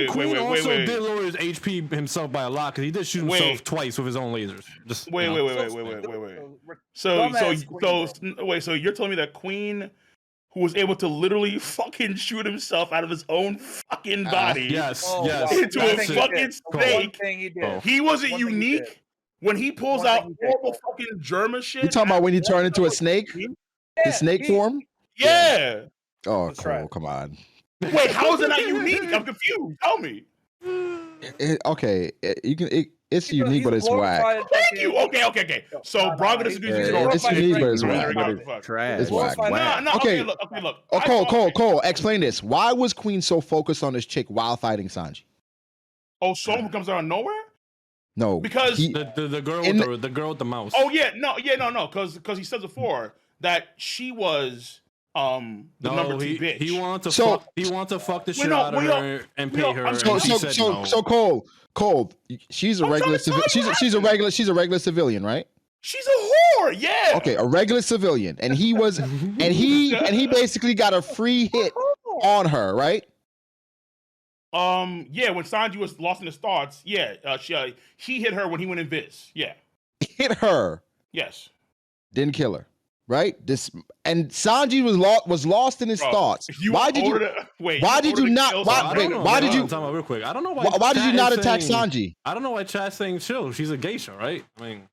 Queen also did lower his HP himself by a lot because he did shoot himself twice with his own lasers. Just wait. So you're telling me that Queen, who was able to literally fucking shoot himself out of his own fucking body, yes, into a fucking snake, he wasn't unique when he pulls out horrible fucking German shit. You talking about when he turned into a snake? His snake form? Yeah. Oh, Cole, come on. Wait, how is it not unique? I'm confused. Tell me. It's unique, but it's whack. Thank you. Okay. So Braga disagrees with you. It's unique, but it's whack. Trash. It's whack. No. Okay. Look. Oh, Cole, explain this. Why was Queen so focused on this chick while fighting Sanji? Oh, someone comes out of nowhere? No, because the girl with the mouse. Oh no, because he said before that she was the number two bitch. He wanted to fuck the shit out of her and pay her. So Cole, she's a regular she's a regular civilian, right? She's a whore, yeah. Okay, a regular civilian, and he basically got a free hit on her, right? Yeah, when Sanji was lost in his thoughts, he hit her when he went in Viz. Yeah. Hit her. Yes. Didn't kill her. Right? And Sanji was lost in his thoughts. Why did you not attack Sanji? I don't know why Chat's saying chill. She's a geisha, right? I mean,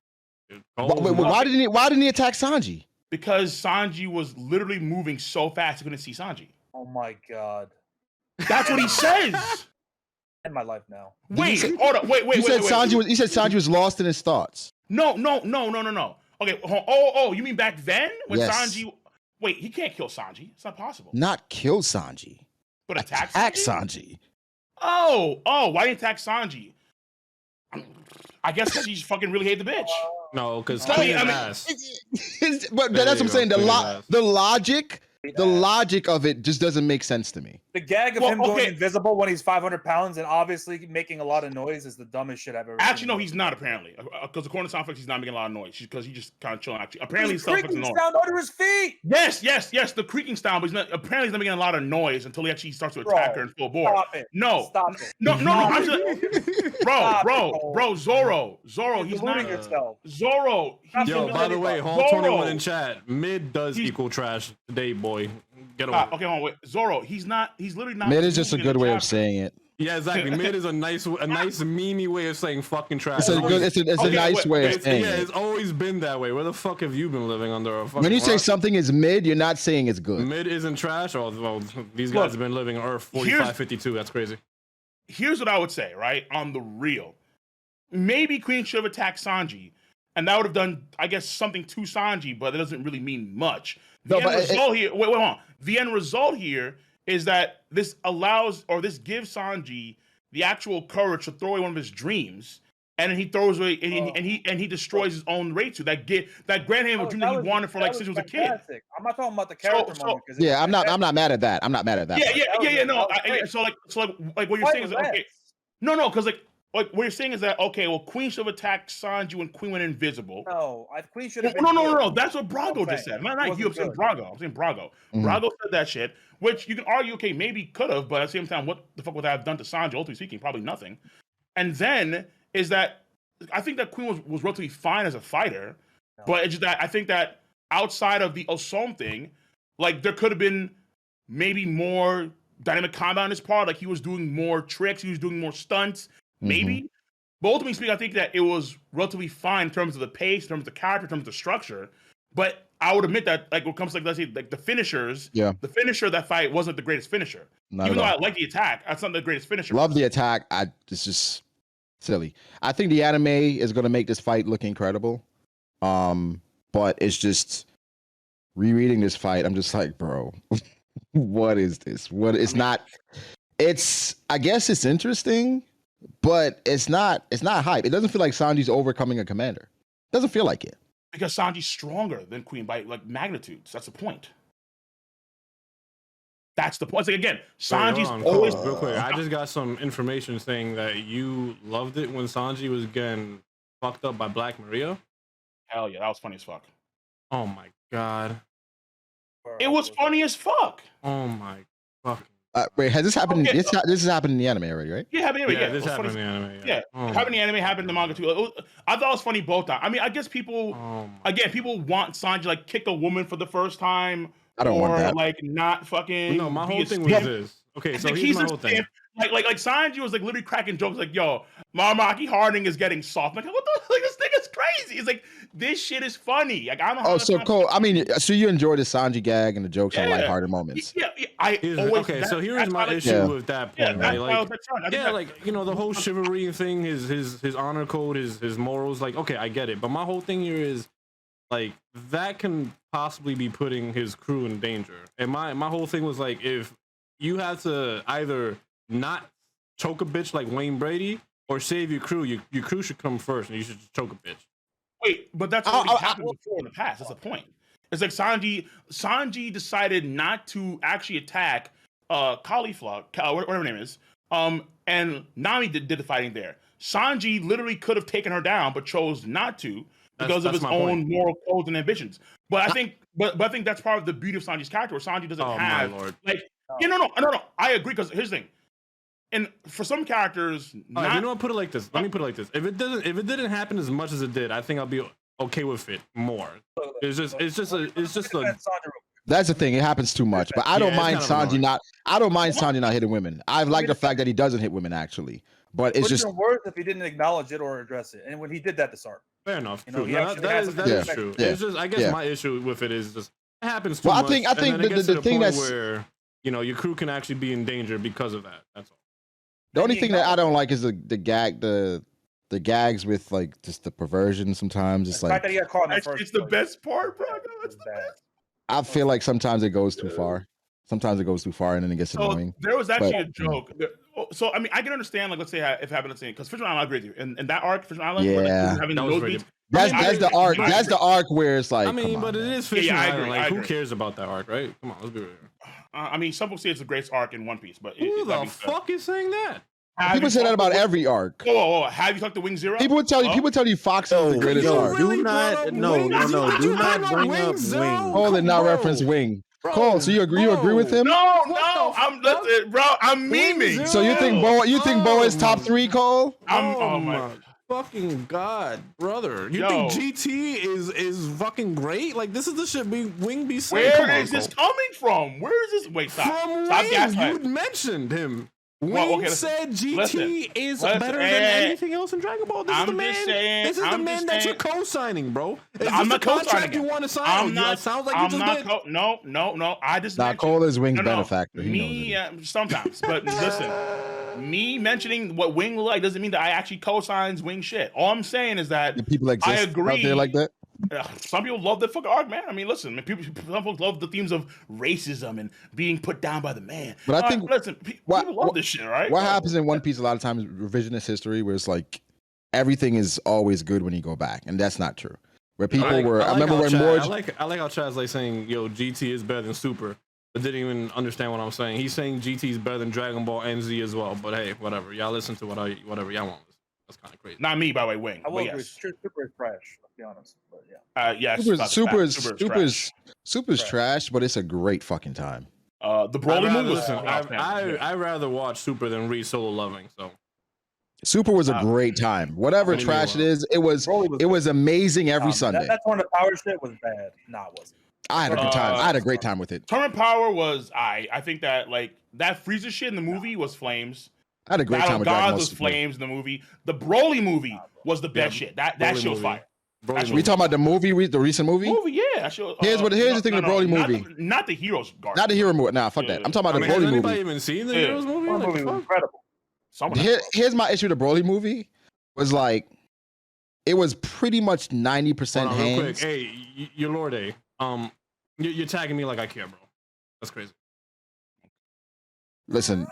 why didn't he attack Sanji? Because Sanji was literally moving so fast he couldn't see Sanji. Oh my god. That's what he says. In my life now. Hold up. Wait. You said Sanji was lost in his thoughts. No. Okay. Oh, you mean back then when Sanji? Wait, he can't kill Sanji. It's not possible. Not kill Sanji, but attack Sanji. Oh, why didn't attack Sanji? I guess because he just fucking really hate the bitch. No, because Queen ass. But that's what I'm saying. The logic of it just doesn't make sense to me. The gag of him going invisible when he's 500 pounds and obviously making a lot of noise is the dumbest shit I've ever seen. Actually, no, he's not apparently. Because according to Soundflex, he's not making a lot of noise. Because he's just kind of chilling. Actually, apparently he's creaking sound under his feet. Yes, the creaking sound, but apparently he's not making a lot of noise until he actually starts to attack her in full bore. Stop it. No. I'm just, bro, Zoro, he's not yourself. Zoro. Yo, by the way, Hall 21 in chat. Mid does equal trash today, boy. Get away. Okay, hold on, wait. Zoro, he's literally not. Mid is just a good way of saying it. Yeah, exactly. Mid is a nice memey way of saying fucking trash. It's a nice way of saying it. Yeah, it's always been that way. Where the fuck have you been living under a fucking When you rock? say something is mid, you're not saying it's good. Mid isn't trash. Well, these guys have been living on Earth 4552. That's crazy. Here's what I would say, right? On the real. Maybe Queen should have attacked Sanji, and that would have done, I guess, something to Sanji, but it doesn't really mean much. The end result here is that this gives Sanji the actual courage to throw away one of his dreams, and then he throws away and he destroys his own Reichu that granted him a dream that he wanted for since he was a kid. I'm not talking about the character moment. I'm not mad at that. I'm not mad at that. Yeah. No. So what you're saying is okay. No, because what you're saying is that Queen should have attacked Sanji when Queen went invisible. No, Queen should have. No. That's what Brago just said. Not you. I'm saying Brago. I'm saying Brago. Mm-hmm. Brago said that shit, which you can argue. Okay, maybe could have, but at the same time, what the fuck would that have done to Sanji? Ultimately speaking, probably nothing. And then is that I think that Queen was relatively fine as a fighter, but it's just that I think that outside of the Osom thing, there could have been maybe more dynamic combat on his part. He was doing more tricks. He was doing more stunts. Maybe, But ultimately speaking, I think that it was relatively fine in terms of the pace, in terms of the character, in terms of the structure. But I would admit that, like, when it comes to, like, let's say, like, the finishers, the finisher of that fight wasn't the greatest finisher. Even though I like the attack, that's not the greatest finisher. Love the attack. It's just silly. I think the anime is going to make this fight look incredible. But it's just rereading this fight. I'm just like, bro, what is this? I guess it's interesting, but it's not hype. It doesn't feel like Sanji's overcoming a commander. It doesn't feel like it. Because Sanji's stronger than Queen by, like, magnitudes. That's the point. That's the point. It's like, again, Sanji's always real quick. I just got some information saying that you loved it when Sanji was getting fucked up by Black Maria. Hell yeah, that was funny as fuck. Oh my god. It was funny as fuck. Oh my fucking. Wait, has this happened? Okay, this has happened in the anime already, right? Yeah, happened in the anime. Yeah, this happened in the anime. Yeah, happened in the anime, happened in the manga too. I thought it was funny both times. I mean, I guess people want Sanji like kick a woman for the first time. I don't want that. Like not fucking. No, my whole thing was this. Okay, so here's my whole thing. Like Sanji was like literally cracking jokes like, "Yo, Marimaki Harding is getting soft." I'm like, what the? Like, this thing is crazy. It's like, this shit is funny. Like, I don't know. Oh, so cool. I mean, so you enjoy the Sanji gag and the jokes and lighthearted moments. Yeah, always. Okay, so here's my issue with that point. Yeah, right? Like, you know, the whole chivalry thing, his honor code, his morals. Like, okay, I get it, but my whole thing here is, like, that can possibly be putting his crew in danger. And my whole thing was like, if you had to either not choke a bitch like Wayne Brady or save your crew, your crew should come first, and you should just choke a bitch. Wait, but that's already happened before in the past. That's the point. It's like Sanji decided not to actually attack Cauliflower, whatever her name is. And Nami did the fighting there. Sanji literally could have taken her down, but chose not to because of his own moral codes and ambitions. But I think that's part of the beauty of Sanji's character, where Sanji doesn't have like. No. I agree, because here's the thing. And for some characters, you know what? Put it like this. Let me put it like this. If it didn't happen as much as it did, I think I'll be okay with it more. It's just a. That's the thing. It happens too much, but I don't mind Sanji not. I don't mind Sanji not hitting women. I like the fact that he doesn't hit women actually, but it's just worse if he didn't acknowledge it or address it. And when he did that this arc, fair enough. You know, that is true. Yeah. It's just, I guess my issue with it is just it happens too much. I think the thing that's where, you know, your crew can actually be in danger because of that. That's all. The only thing that I don't like is the gags with, like, just the perversion sometimes. It's like it's the best part, bro. It's bad. I feel like sometimes it goes too far. Sometimes it goes too far and then it gets annoying. There was actually a joke. So I mean, I can understand, like, let's say if it happened, let's say, because Fisher Island, I agree with you. And that arc, Fisher Island, having those beats. That's the arc. That's the arc where it's like. I mean, but it is Fisher Island. Like, who cares about that arc, right? Come on, let's be real. I mean, some people say it's the greatest arc in One Piece, but who the fuck is saying that? People say that about every arc. Oh, have you talked to Wing Zero? People would tell you Fox is the greatest arc. Do not bring up Wing. Cole did not reference Wing. Cole, so you agree with him? No, I'm memeing. So you think Boa is top 3, Cole? Oh my fucking god, brother! You think GT is fucking great? Like, this is the shit Wing be saying. Where is this coming from? Where is this? Wait, stop. From Wing, you mentioned him. Wing said GT is better than anything else in Dragon Ball. This is the man that you're co-signing, bro. I'm not co-signing. You want to sign? It sounds like you just did. No. I just. Cole is Wing's benefactor. Sometimes, but listen. Me mentioning what Wing look like doesn't mean that I actually co-signs Wing shit. All I'm saying is that people exist I agree. Out there like that. Some people love the fucking arc, man. I mean, listen, some folks love the themes of racism and being put down by the man. But I think, people love this shit, right? What happens in One Piece a lot of times is revisionist history, where it's like everything is always good when you go back, and that's not true. Where people I remember when Morge. I like how Chad's like saying, "Yo, GT is better than Super," but didn't even understand what I'm saying. He's saying GT is better than Dragon Ball and Z as well. But hey, whatever. Y'all listen to whatever y'all want. That's kind of crazy. Not me, by the way, Wing. I will agree. Super is trash. Let's be honest. But Super's trash, but it's a great fucking time. The Broly movie. Listen, I rather watch Super than read Solo Loving. So Super was a great time. Whatever trash it is, it was amazing every Sunday. That Tournament Power shit was bad. Nah, it wasn't. I had a good time. I had a great time with it. Tournament Power was I think that, like, that Frieza shit in the movie was flames. I had a great Battle time of with Dragon Gods Ball was Super. flames in the movie. The Broly movie was the best shit. That shit was fire. We talking about the movie, the recent movie? Yeah. That shit, Here's the thing: the Broly movie, not the Heroes. not the hero movie. Nah, fuck that. I'm talking about the Has Broly anybody movie. even seen the Heroes movie? That movie was incredible. Here's my issue with the Broly movie was like, it was pretty much 90% Real hands. quick. Hey, your Lord A. You're tagging me like I care, bro. That's crazy. Listen,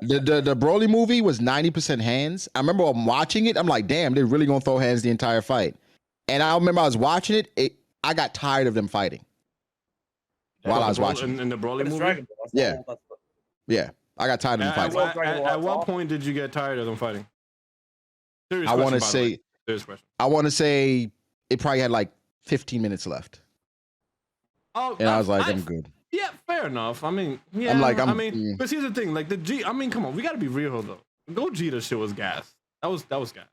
the Broly movie was 90% hands. I remember I'm watching it. I'm like, damn, they're really gonna throw hands the entire fight. And I remember I was watching it. I got tired of them fighting while I was watching. In the Broly movie. Yeah, I got tired of them fighting. At what point did you get tired of them fighting? I want to say. I want to say it probably had like 15 minutes left. Oh, and I was like, I'm good. Yeah, fair enough. I mean, yeah. But here's the thing, like the G. I mean, come on, we got to be real though. Gogeta shit was gas. That was gas.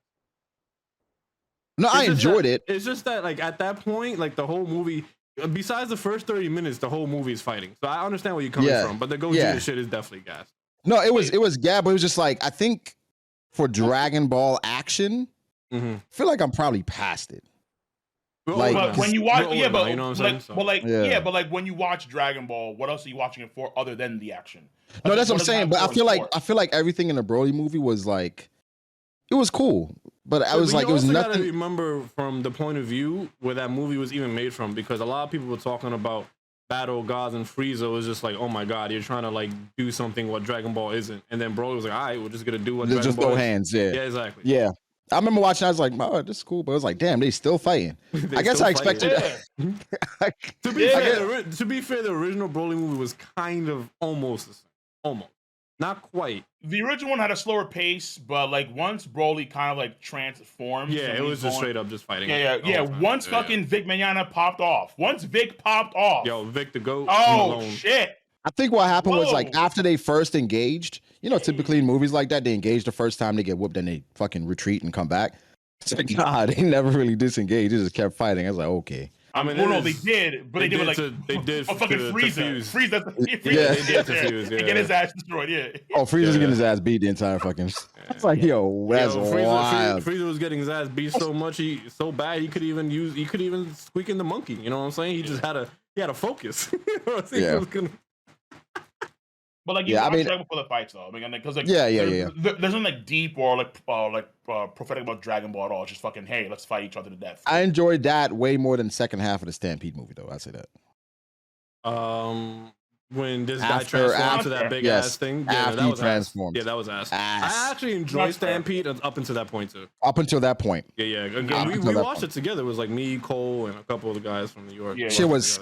No, I enjoyed it. It's just that, like, at that point, like the whole movie, besides the first 30 minutes, the whole movie is fighting. So I understand where you're coming from, but the Gogeta shit is definitely gas. No, it was gas, but it was just like, I think for Dragon Ball action, I feel like I'm probably past it. Like, but when you watch, you know what I'm saying? But like when you watch Dragon Ball, what else are you watching it for other than the action? No, that's what I'm saying. But I feel like everything in the Broly movie was like, it was cool. But I was like, it was nothing. Gotta remember from the point of view where that movie was even made from, because a lot of people were talking about Battle of Gods and Frieza was just like, oh my god, you're trying to like do something what Dragon Ball isn't, and then Broly was like, all right, we're just gonna do what Dragon Ball go is. hands, yeah, exactly. Yeah, I remember watching. I was like, oh, this is cool, but it was like, damn, they still fighting. I guess I expected. To be fair, the original Broly movie was kind of almost the same, almost. Not quite. The original one had a slower pace, but like once Broly kind of like transformed, it was just straight up just fighting. Once fucking Vic Mignogna popped off. Once Vic popped off. Yo, Vic the GOAT. Oh shit. I think what happened was like after they first engaged, you know, typically in movies like that, they engage the first time, they get whooped, and they fucking retreat and come back. It's like, God, they never really disengaged. They just kept fighting. I was like, okay. I mean, they did, but they did like fucking Frieza. Frieza, they did to fuse, and get his ass destroyed. Frieza's getting his ass beat the entire fucking. It's like, yo, that's wild. Frieza was getting his ass beat so much, so bad he could even squeak in the monkey. You know what I'm saying? He just had a focus. But like, you watch Dragon Ball for the fights though. I mean, because like, there's nothing like deep or like prophetic about Dragon Ball at all. It's just fucking, hey, let's fight each other to death. I enjoyed that way more than the second half of the Stampede movie, though. I'd say that. When this guy transformed to that big ass thing, that was transformed. Yeah, that was ass. I actually enjoyed Stampede up until that point too. Up until that point. Yeah. Again, we watched it together. It was like me, Cole, and a couple of the guys from New York. Shit was.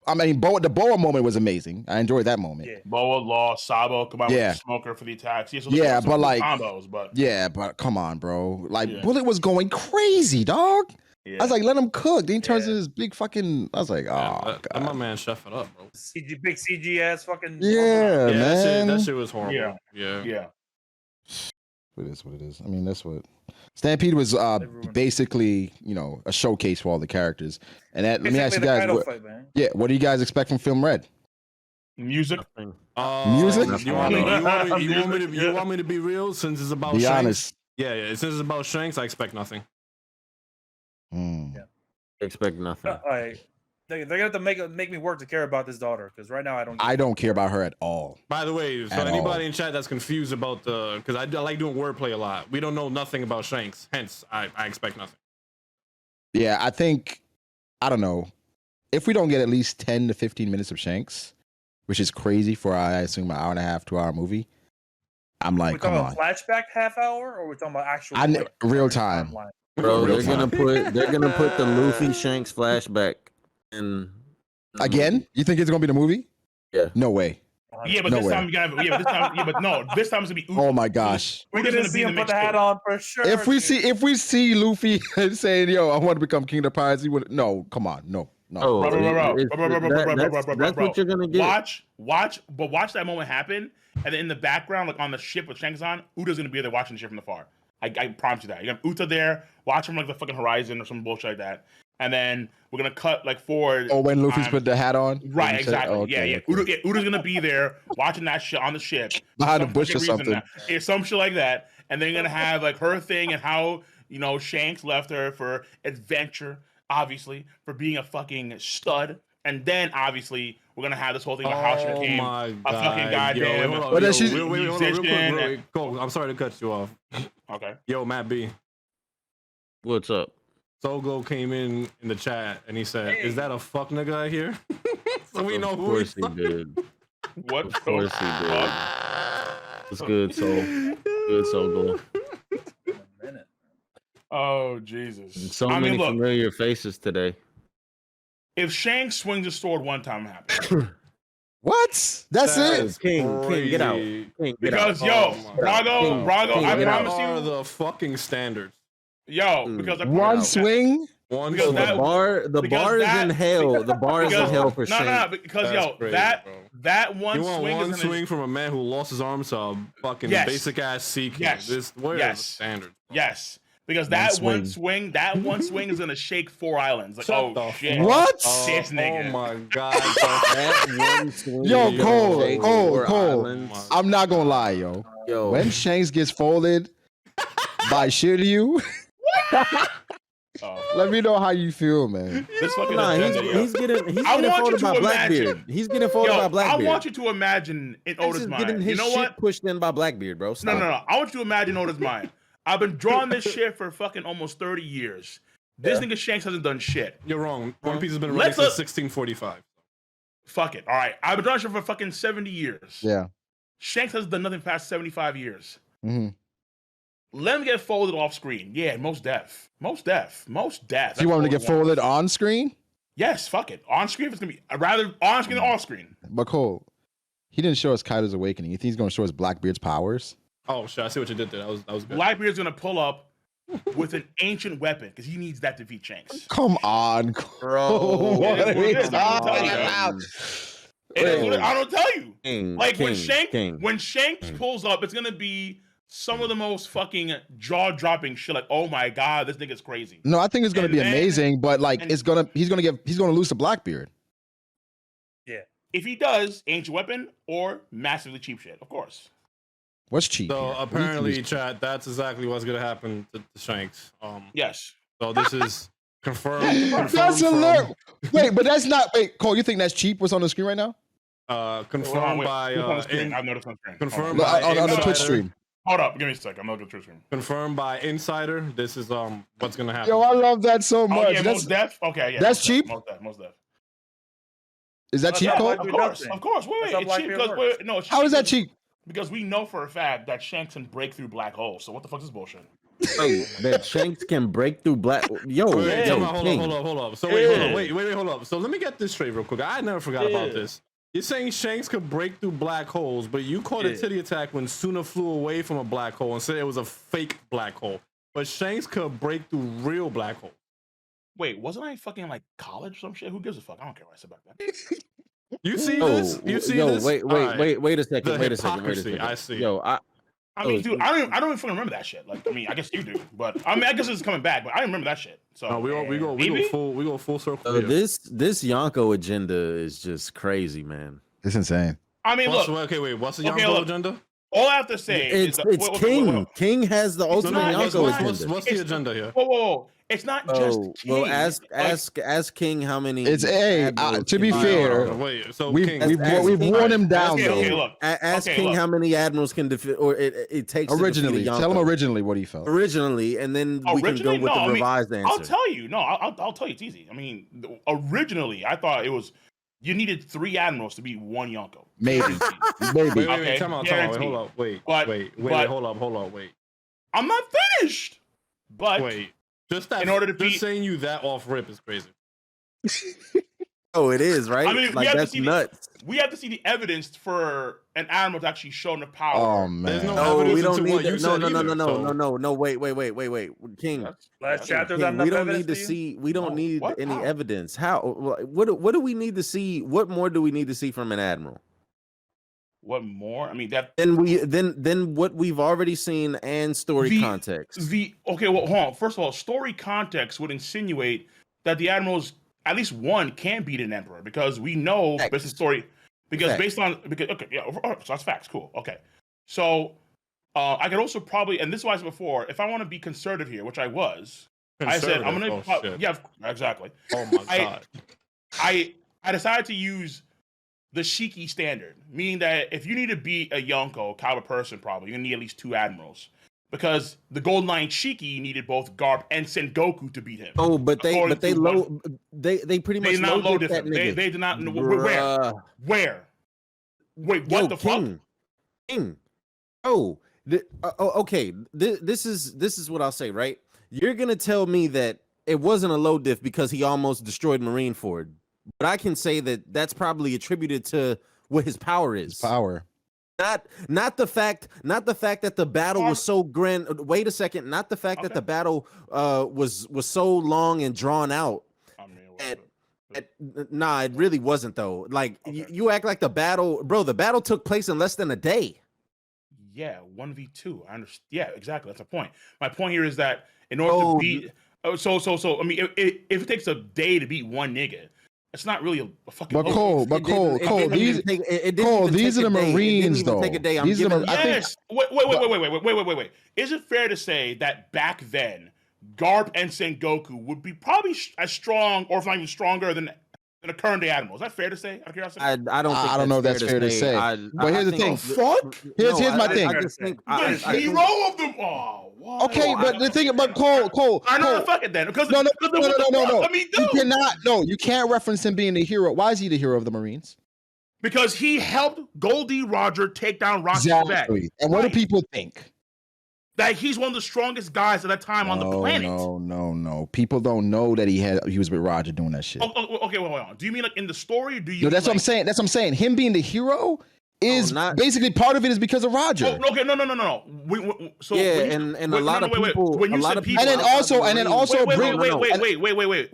I mean, the Boa moment was amazing. I enjoyed that moment. Yeah. Boa, Law, Sabo, come out with the smoker for the attacks. But like combos, but but come on, bro. Like Bullet was going crazy, dog. I was like, let him cook. Then he turns into this big fucking. I was like, oh, God. My man, chef it up, bro. Big CG ass fucking. Yeah, man. That shit was horrible. Yeah. It is what it is. I mean, that's what Stampede was basically, you know, a showcase for all the characters. And that, let me ask you guys, what do you guys expect from Film Red? Music. Music? You want me to be real? Since it's about Shanks. Honest. Yeah. Since it's about Shanks, I expect nothing. Expect nothing. They're gonna have to make me work to care about this daughter, because right now I don't care about her at all. By the way, so anybody in chat that's confused about because I like doing wordplay a lot. We don't know nothing about Shanks, hence I expect nothing. Yeah, I think, I don't know, if we don't get at least 10 to 15 minutes of Shanks, which is crazy for I assume an hour and a half, 2 hour movie. I'm like, come on. Flashback half hour, or we're talking about actual real time? Bro, they're gonna put the Luffy Shanks flashback in again. You think it's gonna be the movie? Yeah. No way. Yeah, but this time you gotta. Yeah, but this time it's gonna be. Oh my gosh. We're gonna see him put the hat on for sure. If we see Luffy saying, "Yo, I want to become King of the Pirates," he would. No, come on, no. Bro. That's what you're gonna get. Watch that moment happen, and then in the background, like on the ship with Shanks on, Uta's gonna be there watching the ship from afar. I promise you that. You have Uta there, watch him like the fucking horizon or some bullshit like that. and then we're gonna cut like forward. Oh, when Luffy's put the hat on. Right, exactly. Oh, okay, yeah. Uda's gonna be there watching that shit on the ship behind a bush or something. It's some shit like that, and then you're gonna have like her thing and how Shanks left her for adventure, obviously for being a fucking stud, and then obviously we're gonna have this whole thing about how she became a fucking goddamn musician. Cole, I'm sorry to cut you off. Okay. Yo, Matt B. What's up? Sogo came in the chat and he said, "Is that a fuck nigga I hear?" So we know who he did. What? Of course he did. It's good, Soul. Good, Sogo. Oh Jesus! So many familiar faces today. If Shanks swings a sword one time, it happens. What? That's it. King, get out. King, get because out. Brago, I promise you, are the fucking standards. Yo, because one swing. One so the bar is in hell. The bar is in hell for Shanks. No, because that one swing one swing from a man who lost his arm to a fucking basic ass sea king. Where are the standards? Yes. Because that one swing is gonna shake 4 islands. Like, oh shit! What? This nigga. Oh my god! That one swing. Yo, Cole. I'm not gonna lie, yo. When Shanks gets folded by Shiryu, let me know how you feel, man. This fucking he's getting folded by Blackbeard. He's getting folded by Blackbeard. I want you to imagine in Oda's mind. Getting his shit pushed in by Blackbeard, bro. No. I want you to imagine Oda's mind. I've been drawing this shit for fucking almost 30 years. This nigga Shanks hasn't done shit. You're wrong. One Piece has been released since 1645. Fuck it. All right. I've been drawing shit for fucking 70 years. Yeah. Shanks hasn't done nothing past 75 years. Mm-hmm. Let him get folded off screen. Yeah, most deaf. So you want him to get folded on screen? Yes, fuck it. On screen, if it's going to be rather on screen than off screen. But Cole, he didn't show us Kaido's awakening. You think he's going to show us Blackbeard's powers? Oh shit! I see what you did there. That was good. Blackbeard's gonna pull up with an ancient weapon because he needs that to defeat Shanks. Come on, bro. What are we talking about? I don't tell you. When Shanks pulls up, it's gonna be some of the most fucking jaw-dropping shit. Like, oh my god, this nigga's crazy. No, I think it's gonna be amazing, but like, he's gonna lose to Blackbeard. Yeah, if he does, ancient weapon or massively cheap shit, of course. What's cheap? So apparently, chat, that's exactly what's gonna happen to Shanks. Yes. So this is confirmed. That's alert. Wait, but that's not. Wait, Cole, you think that's cheap? What's on the screen right now? Confirmed by. I've noticed on screen. Confirmed by on the Twitch stream. Hold up, give me a sec. I'm not gonna Twitch stream. Confirmed by Insider. This is what's gonna happen. Yo, I love that so much. Oh, yeah, most def. Okay, yeah. That's cheap. Most def. Is that cheap, Cole? Of course. Wait, it's cheap because it's cheap. How is that cheap? Because we know for a fact that Shanks can break through black holes. So what the fuck is this bullshit? Wait, that Shanks can break through black. Hold up. So wait, hold up. So let me get this straight real quick. I never forgot about this. You're saying Shanks could break through black holes, but you caught a titty attack when Suna flew away from a black hole and said it was a fake black hole. But Shanks could break through real black holes. Wait, wasn't I fucking like college or some shit? Who gives a fuck? I don't care what I said back then. You see this? You see this? Wait a second. I see. I mean, dude, I don't even fucking remember that shit. Like, I mean, I guess you do, but I mean, I guess it's coming back, but I don't remember that shit. So no, we go full circle. This Yonko agenda is just crazy, man. It's insane. I mean, look. What's the Yonko agenda? All I have to say is King. King has the ultimate Yonko agenda. What's the agenda here? Whoa. It's not just King. Well, ask King how many. It's to be fair. Wait, so we've worn him down. Look. Ask King how many admirals can defeat, or it takes. Originally, tell him originally what he felt. Originally, and then we can go with the revised answer. I'll tell you. No, I'll tell you. It's easy. I mean, originally, I thought it was. You needed 3 admirals to beat 1 Yonko. Maybe. Wait, come on. Hold up. Wait, hold up. Wait. I'm not finished. But wait. In order to beat, saying you that off rip is crazy. Oh, it is, right? I mean, like that's nuts. We have to see the evidence for an admiral to actually show the power. Oh man, there's no evidence. We don't need No. Wait. King. Last chapter. We don't need to see. We don't need any evidence. How? What do we need to see? What more do we need to see from an admiral? What more? I mean, that then what we've already seen and story context. Well, hold on. First of all, story context would insinuate that the admirals, at least one, can beat an emperor because we know based on the story. Because so that's facts. Cool. Okay. So I could also probably, and this was before, if I want to be conservative here, which I was, I said I'm gonna. Yeah, exactly. Oh my god. I decided to use the Shiki standard, meaning that if you need to beat a Yonko caliber person, probably you're gonna need at least 2 admirals, because the Golden Line Shiki needed both Garp and Sengoku to beat him. Oh, but they pretty much not low different. They did not. Where? Wait, what the fuck? King. Oh, okay. This is what I'll say. Right, you're gonna tell me that it wasn't a low diff because he almost destroyed Marineford. But I can say that that's probably attributed to what his power is. Power. Not the fact that the battle was so grand. Wait a second. Not the fact that the battle was so long and drawn out. Nah, it really wasn't though. Like you act like the battle took place in less than a day. Yeah, 1v2. I understand. Yeah, exactly. That's the point. My point here is that in order to beat, so I mean, if it takes a day to beat one nigga, it's not really a fucking. But Cole, these are the Marines, though. These are the. Yes. Wait. Is it fair to say that back then, Garp and Sengoku would be probably as strong, or if not even stronger than the current day admiral? Is that fair to say? Out of curiosity, I don't know if that's fair to say. But here's the thing. Fuck. Here's my thing. The hero of them all. What? Okay, but the thing about Cole. I know. Fuck it then. Because no. I mean, you cannot. No, you can't reference him being the hero. Why is he the hero of the Marines? Because he helped Goldie Roger take down Rocky back. And what do people think? That he's one of the strongest guys at that time on the planet. No. People don't know that he was with Roger doing that shit. Okay, wait, hold on. Do you mean like in the story? Or do you? No, that's what I'm saying. That's what I'm saying. Him being the hero is basically part of it is because of Roger. Okay, no. So and a lot of people. When you said people, and then also wait.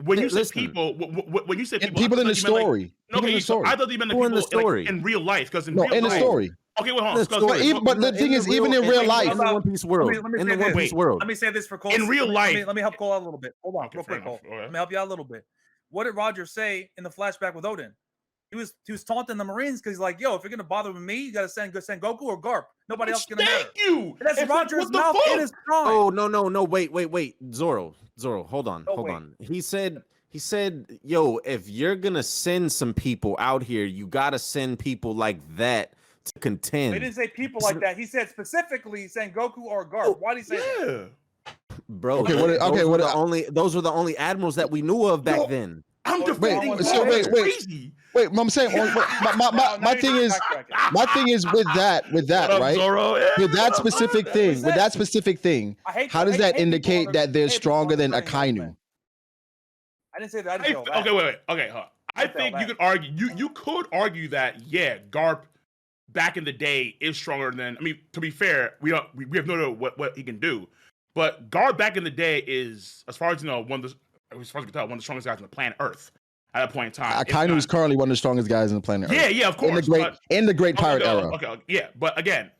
When you said people, when you said people in the story. Okay, so I thought you meant the people in the story in real life, because in the story. Okay, wait, hold on. But the thing is, even in real life, in the One Piece world, let me say this for Cole. In real life, let me help Cole out a little bit. Hold on, real quick, Cole. Let me help you out a little bit. What did Roger say in the flashback with Odin? He was taunting the Marines because he's like, "Yo, if you're gonna bother with me, you gotta send Goku or Garp. Nobody else gonna matter." Thank you. And that's Roger's mouth in his prime. Oh no. Wait. Zoro, hold on. He said, "Yo, if you're gonna send some people out here, you gotta send people like that to contend." He didn't say people like that. He said specifically Sengoku or Garp. Why did he say that? Bro, those were the only admirals that we knew of back then. I'm defending. Wait, I'm saying my thing is with that, right? With that specific thing, how does that indicate that they're stronger than Akainu? I didn't say that. Okay, wait. Okay, I think you could argue. You could argue that Garp back in the day is stronger than. I mean, to be fair, we have no idea what he can do, but Garp back in the day is, as far as you know, one of the strongest guys on the planet Earth at that point in time. Akainu is currently one of the strongest guys on the planet Earth. Yeah, of course. In the great pirate era. Okay, yeah, but again,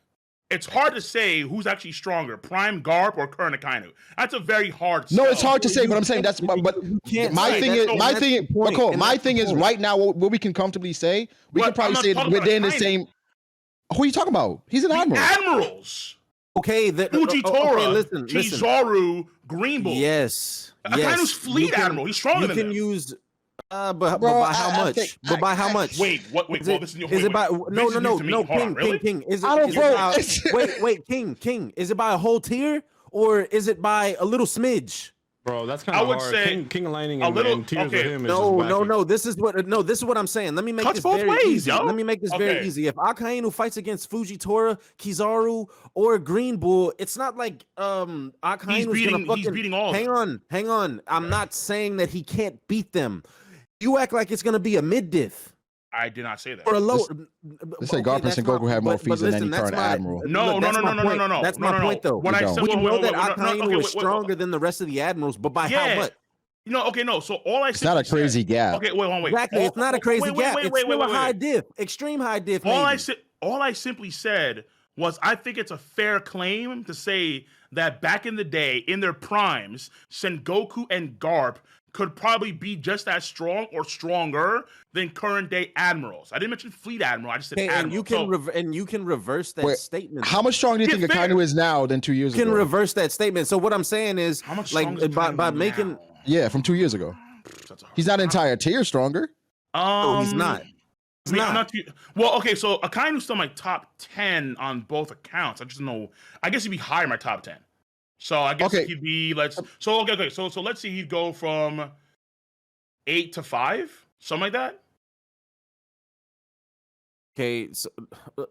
it's hard to say who's actually stronger, Prime Garp or current Akainu. That's a very hard. No, it's hard to say, but I'm saying that's. But my thing is right now what we can comfortably say. We can probably say they're in the same. Who are you talking about? He's an admiral. Admirals. Okay, Fujitora, listen. Kizaru, Green Bull. Yes. Akainu's fleet admiral. He's stronger than him. You can use, but by how much? But by how much? Wait. Is it by no? King. Is it? Wait, King. Is it by a whole tier or is it by a little smidge? Bro, that's kind of hard. Say King aligning and tiers with him is no. This is what I'm saying. Let me make this very easy. Let me make this very easy. If Akainu fights against Fujitora, Kizaru, or Green Bull, it's not like Akainu is gonna fucking. He's beating all. Hang on. I'm not saying that he can't beat them. You act like it's gonna be a mid diff. I did not say that. For a low. Let's say Garp and Sengoku have more feats than any current admiral. No. That's my point, though. What I said, we know that Akainu is stronger than the rest of the admirals, but by how much? So all I said. It's not a crazy gap. Okay, wait. Exactly, it's not a crazy gap. It's still a high diff, extreme high diff. All I simply said was I think it's a fair claim to say that back in the day, in their primes, Sengoku and Garp could probably be just as strong or stronger than current day admirals. I didn't mention fleet admiral. I just said admiral. And you can reverse that statement. How much stronger do you think Akainu is now than 2 years ago? You can reverse that statement. So what I'm saying is, how much like by making from 2 years ago, he's not an entire tier stronger. No, he's not. Well, okay, so Akainu's still my top 10 on both accounts. I just know. I guess he'd be higher in my top 10. So I guess he'd be So let's see, he'd go from 8 to 5, something like that. Okay, so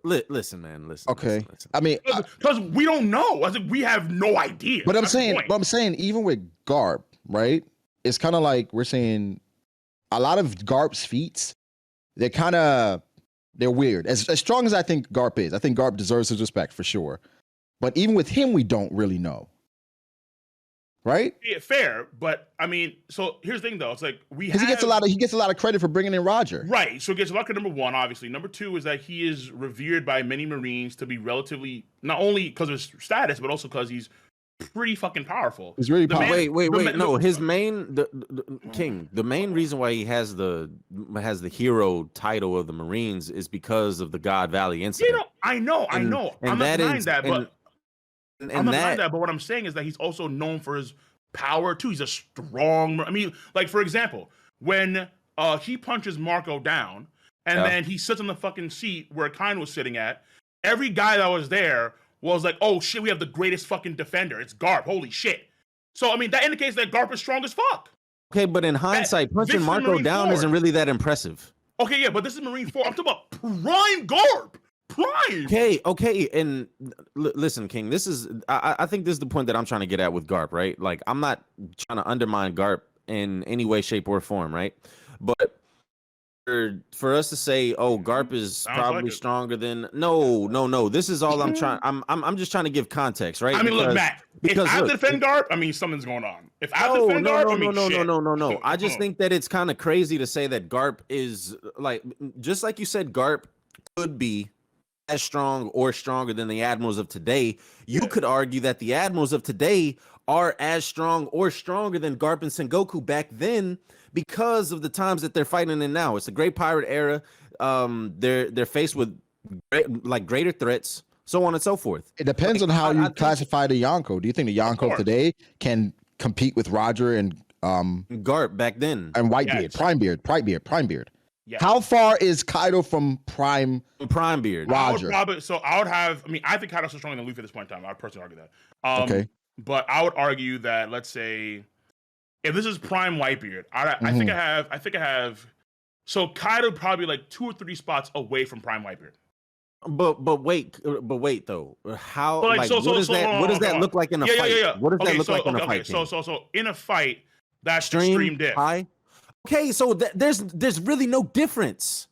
listen, man, listen. Okay, listen. I mean, because we don't know. I think we have no idea. But I'm saying, even with Garp, right? It's kind of like we're saying a lot of Garp's feats. They're weird. As strong as I think Garp is, I think Garp deserves his respect for sure. But even with him, we don't really know. Right? Yeah, fair, but I mean, so here's the thing though. It's like he gets a lot of credit for bringing in Roger. Right. So he gets a lot of credit, number one, obviously. Number two is that he is revered by many Marines to be relatively, not only because of his status, but also because he's pretty fucking powerful. He's really powerful. Wait. No, his main the main reason why he has the hero title of the Marines is because of the God Valley incident. I know. I'm not denying that, but but what I'm saying is that he's also known for his power too. He's a strong. I mean, like for example, when he punches Marco down, and then he sits on the fucking seat where Kine was sitting at, every guy that was there was like, "Oh shit, we have the greatest fucking defender. It's Garp. Holy shit!" So I mean, that indicates that Garp is strong as fuck. Okay, but in hindsight, punching Marco down isn't really that impressive. Okay, yeah, but this is Marine 4. I'm talking about prime Garp. Prime. Okay, and listen, King. This is I think this is the point that I'm trying to get at with Garp, right? Like, I'm not trying to undermine Garp in any way, shape, or form, right? But for us to say, oh, Garp is probably stronger than no. This is all I'm trying. I'm just trying to give context, right? I mean, look, Matt. If I have to defend Garp, I mean something's going on. If I have to defend Garp, I mean no. I just think that it's kind of crazy to say that Garp is like, just like you said, Garp could be as strong or stronger than the admirals of today. You could argue that the admirals of today are as strong or stronger than Garp and Sengoku back then because of the times that they're fighting in now. It's a great pirate era. They're faced with greater threats, so on and so forth. It depends on how you classify the Yonko. Do you think the Yonko of today can compete with Roger and Garp back then and Whitebeard, Primebeard? Yes. How far is Kaido from Primebeard? Roger. I think Kaido's so stronger than Luffy at this point in time. I would personally argue that. Okay. But I would argue that, let's say, if this is Prime Whitebeard, I think I have. So Kaido probably like 2 or 3 spots away from Prime Whitebeard. But wait though. How? What does that look like in a fight? Yeah. What does that look like in a fight? So in a fight, that's extreme diff. High. Okay, so there's really no difference.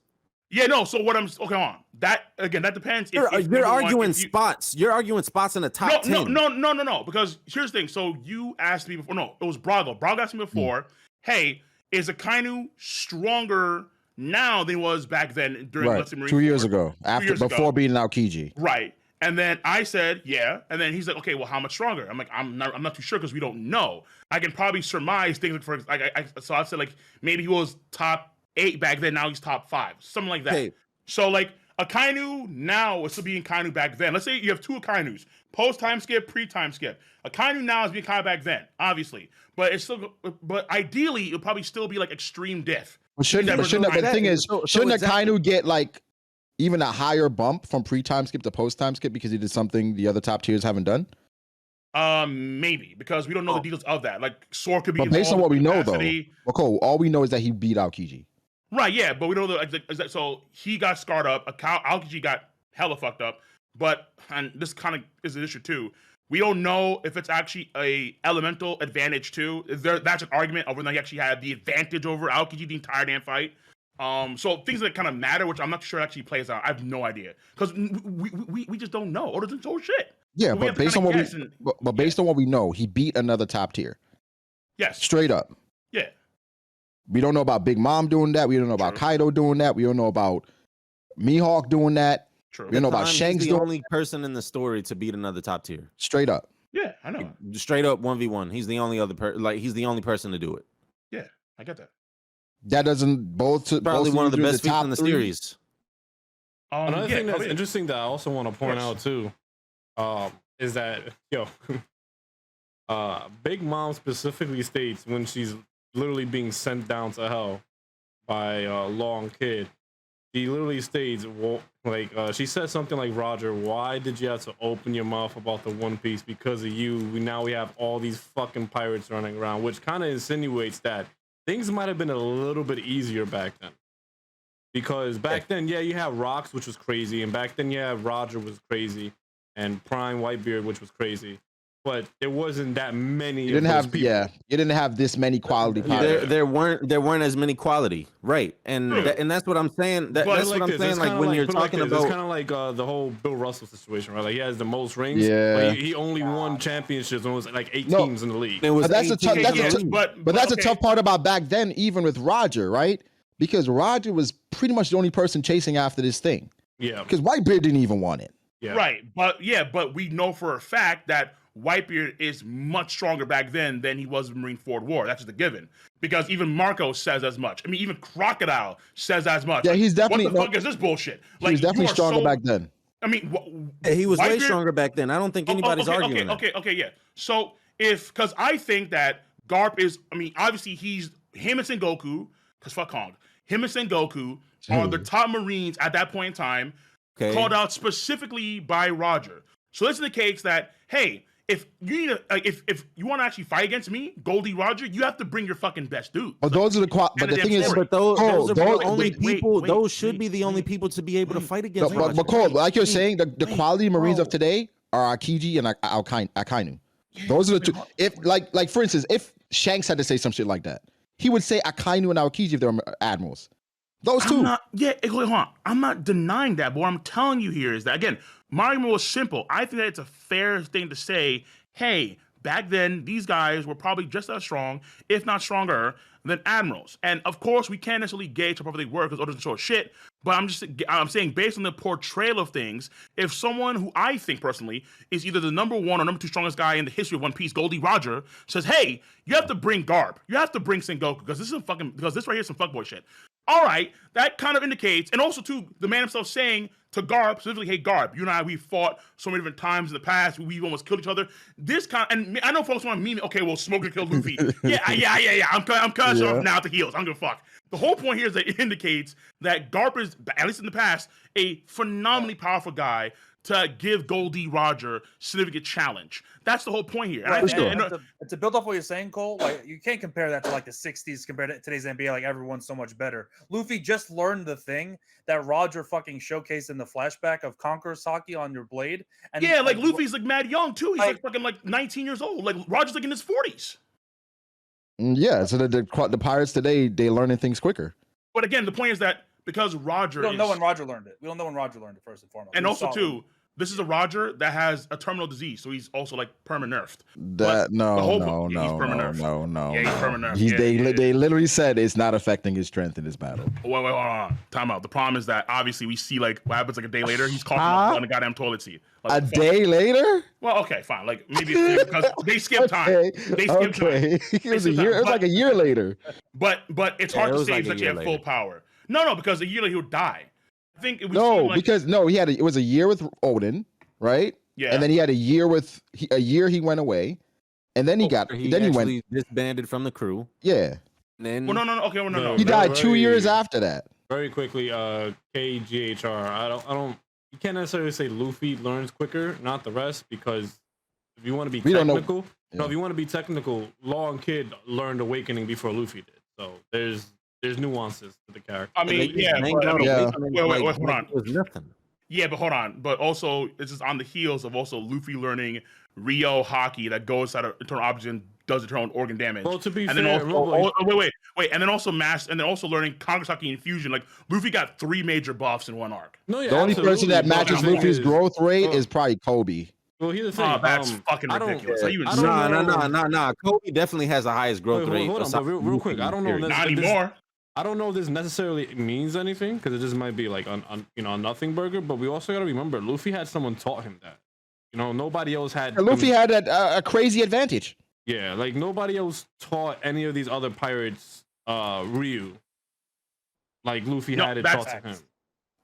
Yeah, no. So what I'm on that again? That depends. You're arguing spots. You're arguing spots in the top 10. No. Because here's the thing. So you asked me before. No, it was Brago. Brago asked me before. Hey, is Akainu stronger now than he was back then during Marine 2 years ago, before beating out Kiji? Right. And then I said, yeah. And then he's like, okay, well, how much stronger? I'm like, I'm not too sure because we don't know. I can probably surmise things so I said like maybe he was top 8 back then. Now he's top 5, something like that. Okay. So like Akainu now is still being Akainu back then. Let's say you have 2 Akainus, post time skip, pre time skip. Akainu now is being Akainu back then, obviously, but ideally it'll probably still be like extreme diff. Well, shouldn't Akainu get like even a higher bump from pre-time skip to post-time skip because he did something the other top tiers haven't done? Maybe because we don't know the details of that. Like Sora could be. But based on what we know, though, Cool. All we know is that he beat out Kiji. Right. Yeah, but we don't know so he got scarred up. Aokiji got hella fucked up. But and this kind of is an issue too. We don't know if it's actually a elemental advantage too. That's an argument over whether he actually had the advantage over Aokiji the entire damn fight. So things that kind of matter, which I'm not sure actually plays out. I have no idea because we just don't know. Oda doesn't know shit. Yeah, but based on what we know, he beat another top tier. Yes, straight up. Yeah. We don't know about Big Mom doing that. We don't know about Kaido doing that. We don't know about Mihawk doing that. True. We don't know about Shanks. He's the only person in the story to beat another top tier. Straight up. Yeah, I know. Straight up 1v1. He's the only he's the only person to do it. Yeah. I get that. That doesn't Probably one of the best feats top in the three? series. Another thing that's probably. interesting that I also want to point out too, is that Big Mom specifically states when she's literally being sent down to hell by Long Kid, she literally states, well, like she says something like, Roger, why did you have to open your mouth about the One Piece? Because of you, we have all these fucking pirates running around, which kind of insinuates that things might have been a little bit easier back then. Because back then, you have Rocks, which was crazy, and back then, Roger was crazy, and Prime Whitebeard, which was crazy. But there wasn't that many. You didn't have people. Yeah, you didn't have this many quality pirates. There weren't as many quality, right? And that's what I'm saying. That's what I'm saying. Like when you're talking about, it's kind of like the whole Bill Russell situation, right? Like he has the most rings. Yeah, but he only won championships when it was like 8 teams in the league. It was that's a tough part about back then, even with Roger, right? Because Roger was pretty much the only person chasing after this thing. Yeah, because Whitebeard didn't even want it. Yeah, right. But we know for a fact that Whitebeard is much stronger back then than he was in Marineford War. That's just a given. Because even Marco says as much. I mean, even Crocodile says as much. Yeah, he's definitely. What the fuck is this bullshit? He was definitely stronger back then. I mean, he was way stronger back then. I don't think anybody's arguing that. Okay, yeah. So because I think that Garp is, I mean, obviously him and Sengoku, because fuck Kong, him and Sengoku are the top Marines at that point in time, called out specifically by Roger. So this indicates that, hey, if you need if you want to actually fight against me, Goldie Roger, you have to bring your fucking best dude. Oh, those are the but the thing is, but those are the only people. Those should be the only people to be able to fight against. But Cole, like you're saying, the quality Marines of today are Akiji and Akainu. Those are the two. If like for instance, if Shanks had to say some shit like that, he would say Akainu and Aokiji if they were admirals. Those two. Hold on. I'm not denying that, but what I'm telling you here is that, again, Marineford was simple. I think that it's a fair thing to say, hey, back then, these guys were probably just as strong, if not stronger, than admirals. And of course, we can't necessarily gauge how properly they work because it doesn't show shit. But I'm saying based on the portrayal of things, if someone who I think personally is either the number 1 or number 2 strongest guy in the history of One Piece, Goldie Roger, says, hey, you have to bring Garp, you have to bring Sengoku, because this right here is some fuckboy shit. All right, that kind of indicates, and also too, the man himself saying to Garp, specifically, hey Garp, you and I, we fought so many different times in the past, we've almost killed each other. This kind, and I know folks want to meme, okay, well, Smoker killed Luffy. yeah. I'm kind of now at the heels. I'm gonna fuck. The whole point here is that it indicates that Garp is, at least in the past, a phenomenally powerful guy to give Goldie Roger significant challenge. That's the whole point here. Right. And to build off what you're saying, Cole, like you can't compare that to like the 60s compared to today's NBA. Like everyone's so much better. Luffy just learned the thing that Roger fucking showcased in the flashback of Conqueror's Haki on your blade. And yeah, like Luffy's like mad young too. He's like fucking like 19 years old. Like Roger's like in his 40s. Yeah, so the pirates today, they're learning things quicker. But again, the point is that because Roger, we don't know when Roger learned it. We don't know when Roger learned it first and foremost. And also too, this is a Roger that has a terminal disease, so he's also like perma-nerfed. No. Yeah, he's perma-nerfed. They literally said it's not affecting his strength in this battle. Wait, hold on. Time out. The problem is that obviously we see like what happens like a day later. He's coughing up on the goddamn toilet seat. Like, a day later? Well, okay, fine. Like maybe it's because they skipped time. They skipped time. It was a year. It was like a year later. But it's hard to say he's actually at full power. No, because a year later he would die. I think it was it was a year with Odin, right? Yeah. And then he had a year he went away, and then he went disbanded from the crew. Yeah. And then no. He died 2 years after that. Very quickly, KGHR. You can't necessarily say Luffy learns quicker, not the rest, because if you want to be technical, if you want to be technical, Long Kid learned Awakening before Luffy did. So there's nuances to the character. I mean, hold on. It was nothing. Yeah, but hold on. But also, this is on the heels of also Luffy learning Rio Haki that goes out of internal objects and does internal organ damage. Well, to be and fair, then wait, and then also learning Congress Haki infusion. Like Luffy got 3 major buffs in one arc. No, yeah, the only person that matches Luffy's growth rate is probably Kobe. Well, here's the thing. That's fucking ridiculous. Nah. Kobe definitely has the highest growth rate. Hold on, but real quick. I don't know. Not anymore. I don't know if this necessarily means anything because it just might be like a nothing burger. But we also got to remember, Luffy had someone taught him that. Nobody else had. Luffy had a crazy advantage. Yeah, like nobody else taught any of these other pirates Ryu. Like Luffy No, had it that's taught to him.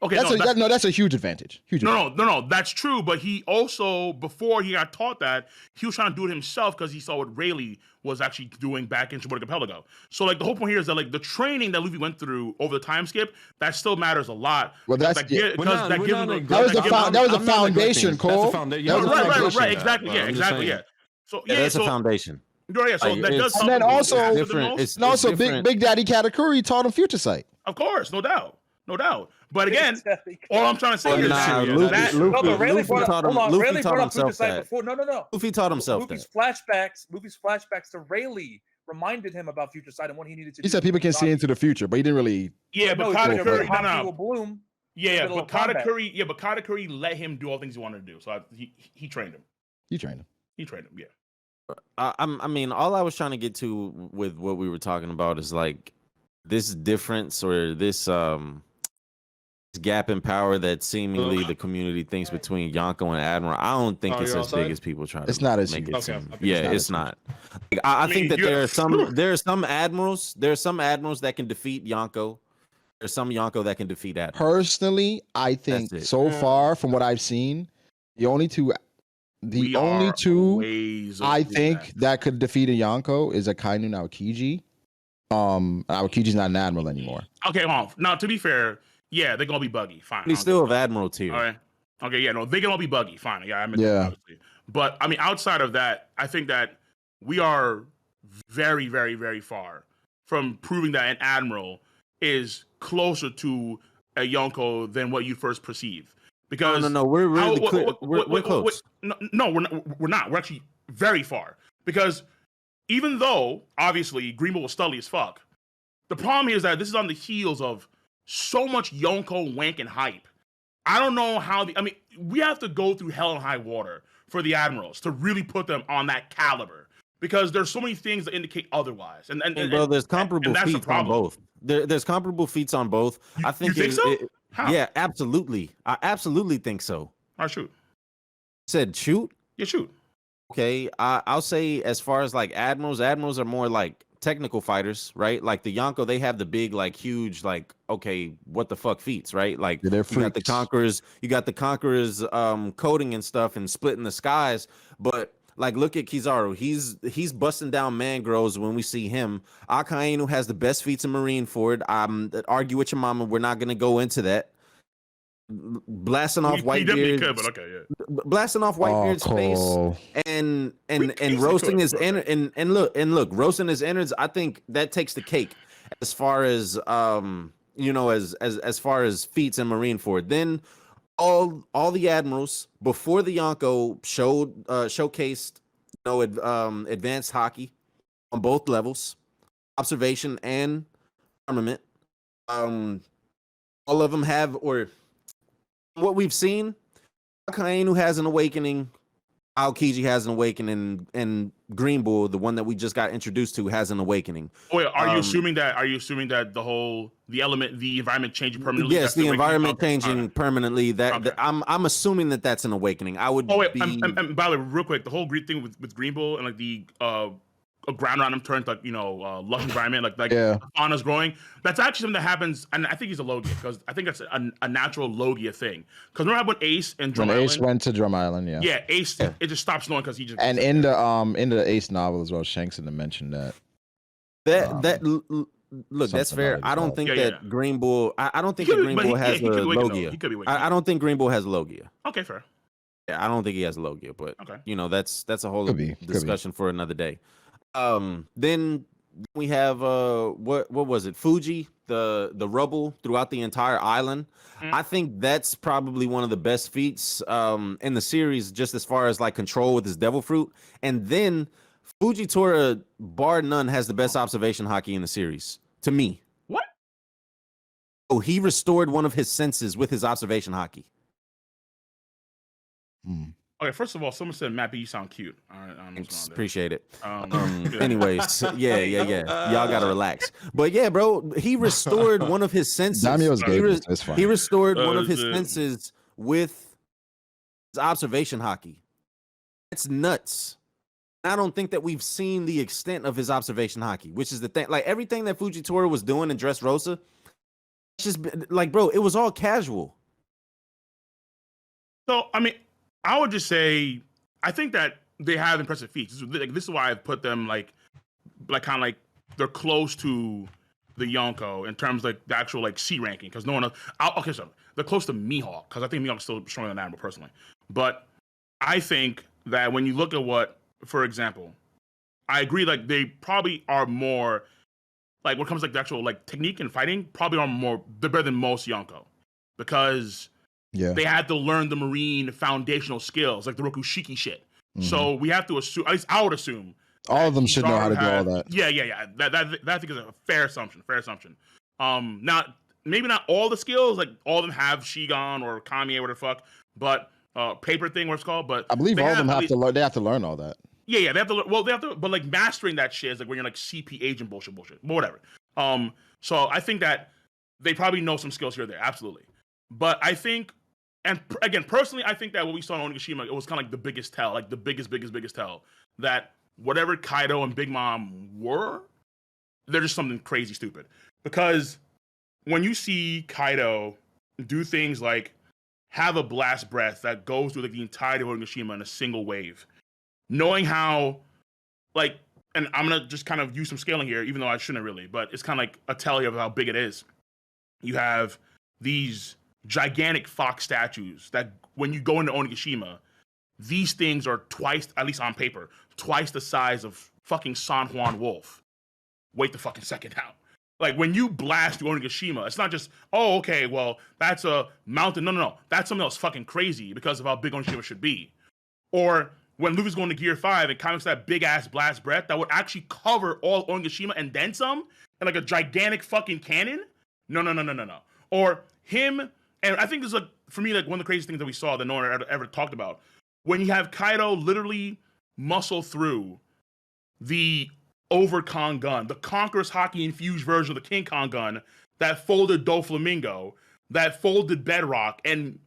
Okay, That's a huge advantage. No, that's true. But he also, before he got taught that, he was trying to do it himself because he saw what Rayleigh was actually doing back in Shibuya Archipelago. So, like, the whole point here is that, like, the training that Luffy went through over the time skip, that still matters a lot. Well, that's that was a foundation, Cole. Right, exactly, yeah. So, yeah, that's a foundation. Yeah, so Like, that does help. And then also, different. Big Daddy Katakuri taught him Future Sight. Of course, no doubt. But again, all I'm trying to say is that Luffy taught himself that. No. Luffy taught himself Luffy's flashbacks to Rayleigh reminded him about Future Sight and what he needed to do. He said people can see into the future, but he didn't really. Yeah, but Katakuri, will bloom. But Katakuri let him do all things he wanted to do. So he trained him. You trained him. He trained him. Yeah. I mean, all I was trying to get to with what we were talking about is like this difference or this gap in power that seemingly the community thinks between Yonko and Admiral. I don't think it's as big as people try to. It's not as make huge. it seem. Yeah, it's not. Like, I think that there are some admirals that can defeat Yonko. There's some Yonko that can defeat Admiral. Personally, I think so far from what I've seen, the only two I think that could defeat a Yonko is a Kainu and Aokiji. Aokiji's not an admiral anymore. Okay, well, now to be fair, yeah, they're gonna be buggy. Fine. He's still of admiral tier. All right. Okay, yeah, no, they can all be buggy. Fine. Yeah, I mean, obviously. But I mean, outside of that, I think that we are very, very, very far from proving that an admiral is closer to a Yonko than what you first perceive. Because no, we're really we're close. No, we're not. We're actually very far. Because even though obviously Green Bull was stully as fuck, the problem here is that this is on the heels of so much Yonko wank and hype. I don't know how we have to go through hell and high water for the admirals to really put them on that caliber. Because there's so many things that indicate otherwise. And bro, there's comparable feats on both. There's comparable feats on both. I think you think so? How? Yeah, absolutely. I absolutely think so. All right, shoot. Said shoot? Yeah, shoot. Okay, I'll say as far as like admirals are more like technical fighters, right? Like the Yonko, they have the big, like huge, like, okay, what the fuck feats, right? Like you got the Conquerors, coding and stuff and splitting the skies, but like, look at Kizaru. He's busting down mangroves when we see him. Akainu has the best feats in Marineford. Argue with your mama. We're not gonna go into that. Blasting off Whitebeard, but okay, yeah. Blasting off Whitebeard's face and roasting his and look, roasting his innards. I think that takes the cake as far as as far as feats in Marineford. Then all the admirals before the Yonko showcased advanced hockey on both levels, observation and armament. All of them have, or what we've seen, Akainu has an awakening, Aokiji has an awakening, and Green Bull, the one that we just got introduced to, has an awakening. Oh, wait, are you assuming that the environment changing permanently? Yes, the environment changing permanently. I'm assuming that's an awakening. I would. Oh wait, and by the way, real quick, the whole Green thing with Green Bull and like the a ground around him turns like lush environment, like fauna's growing. That's actually something that happens, and I think he's a Logia because I think that's a natural Logia thing. Because remember when Ace and Drum Island? Ace went to Drum Island, yeah, Ace, it just stops snowing because he just. And in the Ace novel as well, Shanks and mentioned that. Look, that's fair. I don't think that Green Bull. I don't think that Green Bull has a Logia. I don't think Green Bull has a Logia. Okay, fair. Yeah, I don't think he has a Logia, but that's a whole discussion for another day. Then we have what was it? Fuji, the rubble throughout the entire island. I think that's probably one of the best feats in the series, just as far as like control with his devil fruit. And then Fujitora, bar none, has the best observation hockey in the series to me. What? Oh, he restored one of his senses with his observation hockey. Okay, first of all, someone said, Mappy, you sound cute. All right, appreciate it. Anyways, yeah. Y'all gotta relax. But yeah, bro, he restored one of his senses. He restored one of his senses with his observation hockey. That's nuts. I don't think that we've seen the extent of his observation hockey, which is the thing. Like everything that Fujitora was doing in Dressrosa, it's just like, bro, it was all casual. So, I mean, I would just say, I think that they have impressive feats. This is why I've put them like kind of like they're close to the Yonko in terms of like the actual like C ranking, because no one else. Okay, so they're close to Mihawk, because I think Mihawk's still stronger than Admiral personally. But I think that when you look at what, for example, I agree, like they probably are more like when it comes to like the actual like technique and fighting, probably are more, they're better than most Yonko, because they had to learn the marine foundational skills, like the Rokushiki shit. So we have to assume, at least I would assume, all of them should know how to do all that. Yeah. That I think is a fair assumption. Not maybe not all the skills, like all of them have Shigon or Kami or whatever the fuck, but paper thing, what it's called. But I believe all of them have to learn. They have to learn all that. Yeah, they have to. Well, they have to. But like mastering that shit is like when you're like CP agent bullshit, but whatever. So I think that they probably know some skills here or there, absolutely. But I think, and again, personally, I think that what we saw in Onigashima, it was kind of like the biggest tell, like the biggest tell that whatever Kaido and Big Mom were, they're just something crazy stupid. Because when you see Kaido do things like have a blast breath that goes through like the entirety of Onigashima in a single wave, knowing how, like, and I'm gonna just kind of use some scaling here, even though I shouldn't really, but it's kind of like a tell of how big it is. You have these gigantic fox statues that when you go into Onigashima, these things are twice, at least on paper, twice the size of fucking San Juan Wolf. Wait the fucking second out. Like when you blast through Onigashima, it's not just, oh, okay, well, that's a mountain. No. That's something else fucking crazy because of how big Onigashima should be. Or when Luffy's going to Gear 5 and comics that big ass blast breath that would actually cover all Onigashima and then some, and like a gigantic fucking cannon. No. Or him, and I think this is like, for me, like one of the craziest things that we saw that no one ever talked about. When you have Kaido literally muscle through the Overcon gun, the Conqueror's Hockey infused version of the King Kong gun that folded Doflamingo, that folded Bedrock, and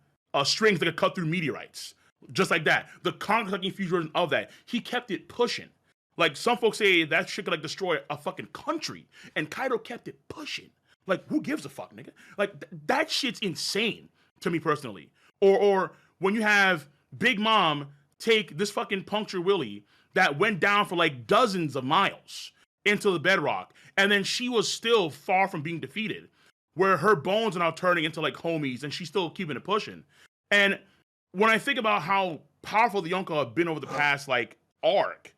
strings that could cut through meteorites. Just like that. The Conqueror's Hockey infused version of that. He kept it pushing. Like some folks say that shit could like destroy a fucking country, and Kaido kept it pushing. Like who gives a fuck, nigga? Like that shit's insane to me personally. Or when you have Big Mom take this fucking puncture Willie that went down for like dozens of miles into the bedrock, and then she was still far from being defeated, where her bones are now turning into like homies, and she's still keeping it pushing. And when I think about how powerful the Yonko have been over the past like arc,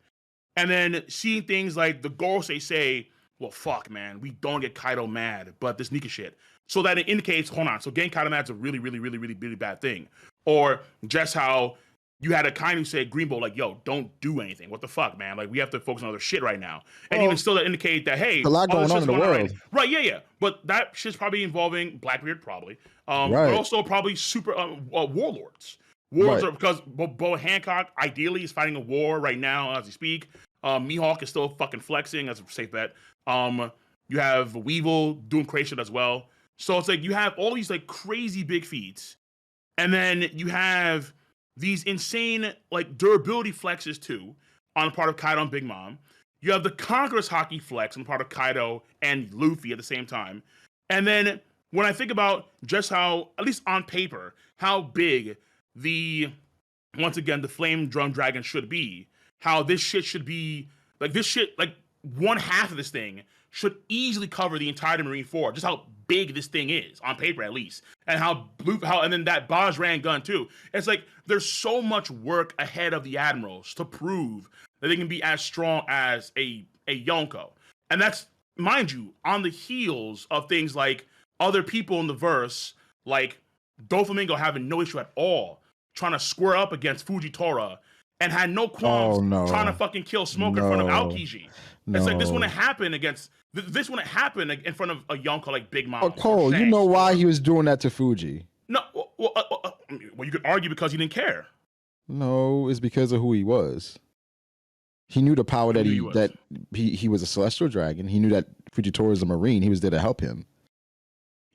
and then seeing things like the Gorosei say, well, fuck, man, we don't get Kaido mad, but this Nika shit. So that it indicates, hold on, so getting Kaido mad is a really bad thing. Or just how you had a kind who said Greenbow, like, yo, don't do anything. What the fuck, man? Like, we have to focus on other shit right now. And even still that indicate that, hey, a lot going on in the world. Right, yeah. But that shit's probably involving Blackbeard, probably. But also probably super warlords. Warlords are, because Bo Hancock, ideally, is fighting a war right now as we speak. Mihawk is still fucking flexing. That's a safe bet. You have Weevil doing crazy shit as well. So it's like you have all these like crazy big feats. And then you have these insane like durability flexes too on the part of Kaido and Big Mom. You have the Conqueror's Hockey flex on the part of Kaido and Luffy at the same time. And then when I think about just how, at least on paper, how big once again, the Flame Drum Dragon should be, how this shit should be, like this shit, like one half of this thing should easily cover the entire Marineford, just how big this thing is, on paper at least. And and then that Bajran gun too. It's like, there's so much work ahead of the Admirals to prove that they can be as strong as a Yonko. And that's, mind you, on the heels of things like other people in the verse, like Doflamingo having no issue at all trying to square up against Fujitora and had no qualms trying to fucking kill Smoke in front of Aokiji. It's like this wouldn't happen in front of a Yonko like Big Mom. Oh, Cole, you know why he was doing that to Fuji? No, well, you could argue because he didn't care. No, it's because of who he was. He knew the power that he was a celestial dragon. He knew that Fujitora is a marine. He was there to help him.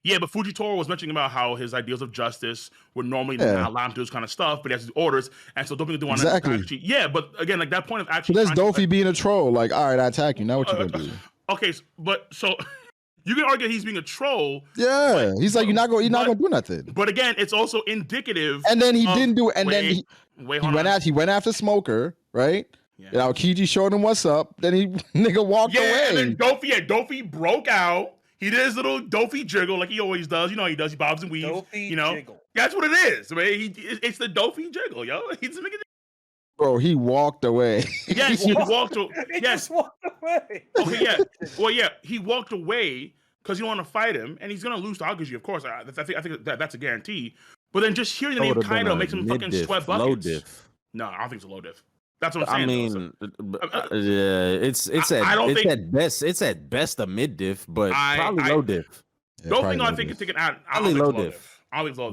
Yeah, but Fujitora was mentioning about how his ideals of justice would normally not allow him to do this kind of stuff, but he has his orders, and so Doflamingo want to actually. Yeah, but again, like that point of actually. So there's Dofi being a troll. Like, all right, I attack you. Now what you gonna do? Okay, but so you can argue he's being a troll. Yeah, he's like, you're not gonna do nothing. But again, it's also indicative. And then he didn't do it. And then he went after Smoker, right? Yeah. You know, Kiji showed him what's up. Then he nigga walked away. And then Dofi broke out. He did his little Dofi jiggle like he always does. You know how he does. He bobs and weaves. Dofi jiggle. That's what it is. I mean, it's the Dofi jiggle, yo. He's making it. Bro, he walked away. Yes, he walked away. Just walked away. Okay, yeah. Well, yeah, he walked away because you want to fight him, and he's gonna lose to Akaji, of course. I think that's a guarantee. But then just hearing the name Kaido makes him fucking sweat buckets. Low diff. No, I don't think it's a low diff. That's what I'm saying. It's at best a mid diff, but probably low diff. Doflamingo, I think, can take an Admiral. I don't think low diff.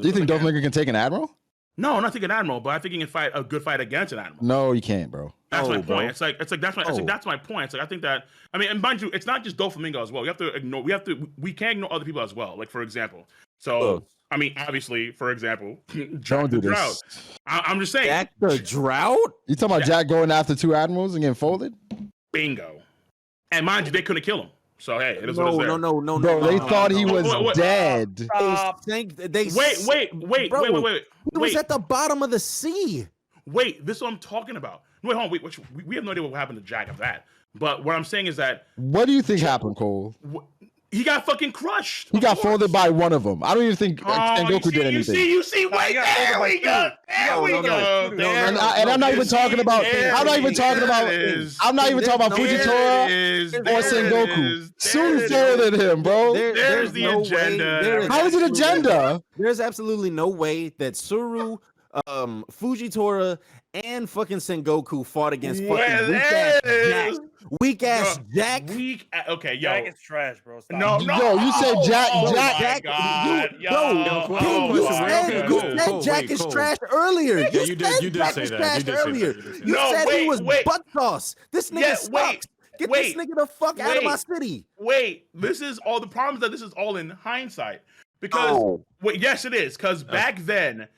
Do you think Doflamingo can take an Admiral? No, not take an Admiral, but I think he can fight a good fight against an Admiral. No, you can't, bro. That's my point. It's like that's my point. It's like I think that and mind you, it's not just Doflamingo as well. We can't ignore other people as well. Like for example, obviously, for example, don't do this. Drought. I'm just saying. Jack the Drought? You talking about Jack going after 2 Admirals and getting folded? Bingo. And mind you, they couldn't kill him. So hey, it is what it is. No. Bro, they thought he was dead. Wait. He was at the bottom of the sea. Wait, this is what I'm talking about. Wait, hold on. We have no idea what happened to Jack after that. But what I'm saying is that. What do you think happened, Cole? He got fucking crushed. He got folded by one of them. I don't even think Sengoku did anything. You see. Wait, there we go. And I'm not even talking about. I'm not even talking about Fujitora or Sengoku. Suru folded him, bro. There's the agenda. How is it agenda? There's absolutely no way that Suru, Fujitora, and fucking Sengoku fought against fucking weak ass Jack. Okay, yo. Jack is trash, bro. Stop. No. You said Jack. You said Jack is trash earlier. You did say that. You said he was butt sauce. This nigga sucks. Get this nigga the fuck out of my city. Wait, this is all the problems that this is all in hindsight. Because yes, it is. Because back then,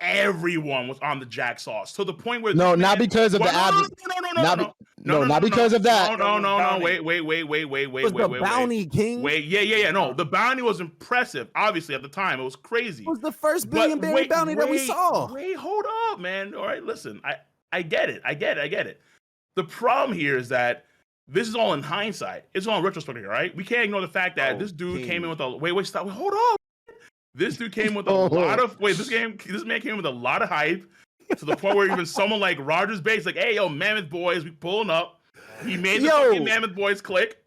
everyone was on the Jack sauce to the point where not because of the not because of that. No. Wait. Was the bounty king? Wait, yeah. No, the bounty was impressive. Obviously, at the time, it was crazy. It was the first billion-berry bounty that we saw. Wait, hold up, man. All right, listen. I get it. The problem here is that this is all in hindsight. It's all in retrospect here, right? We can't ignore the fact that this dude came in with a stop. Hold up. This dude came with a lot of this man came with a lot of hype to the point where even someone like Rogers Bates like, hey yo, Mammoth Boys, we pulling up. He made the fucking Mammoth Boys click.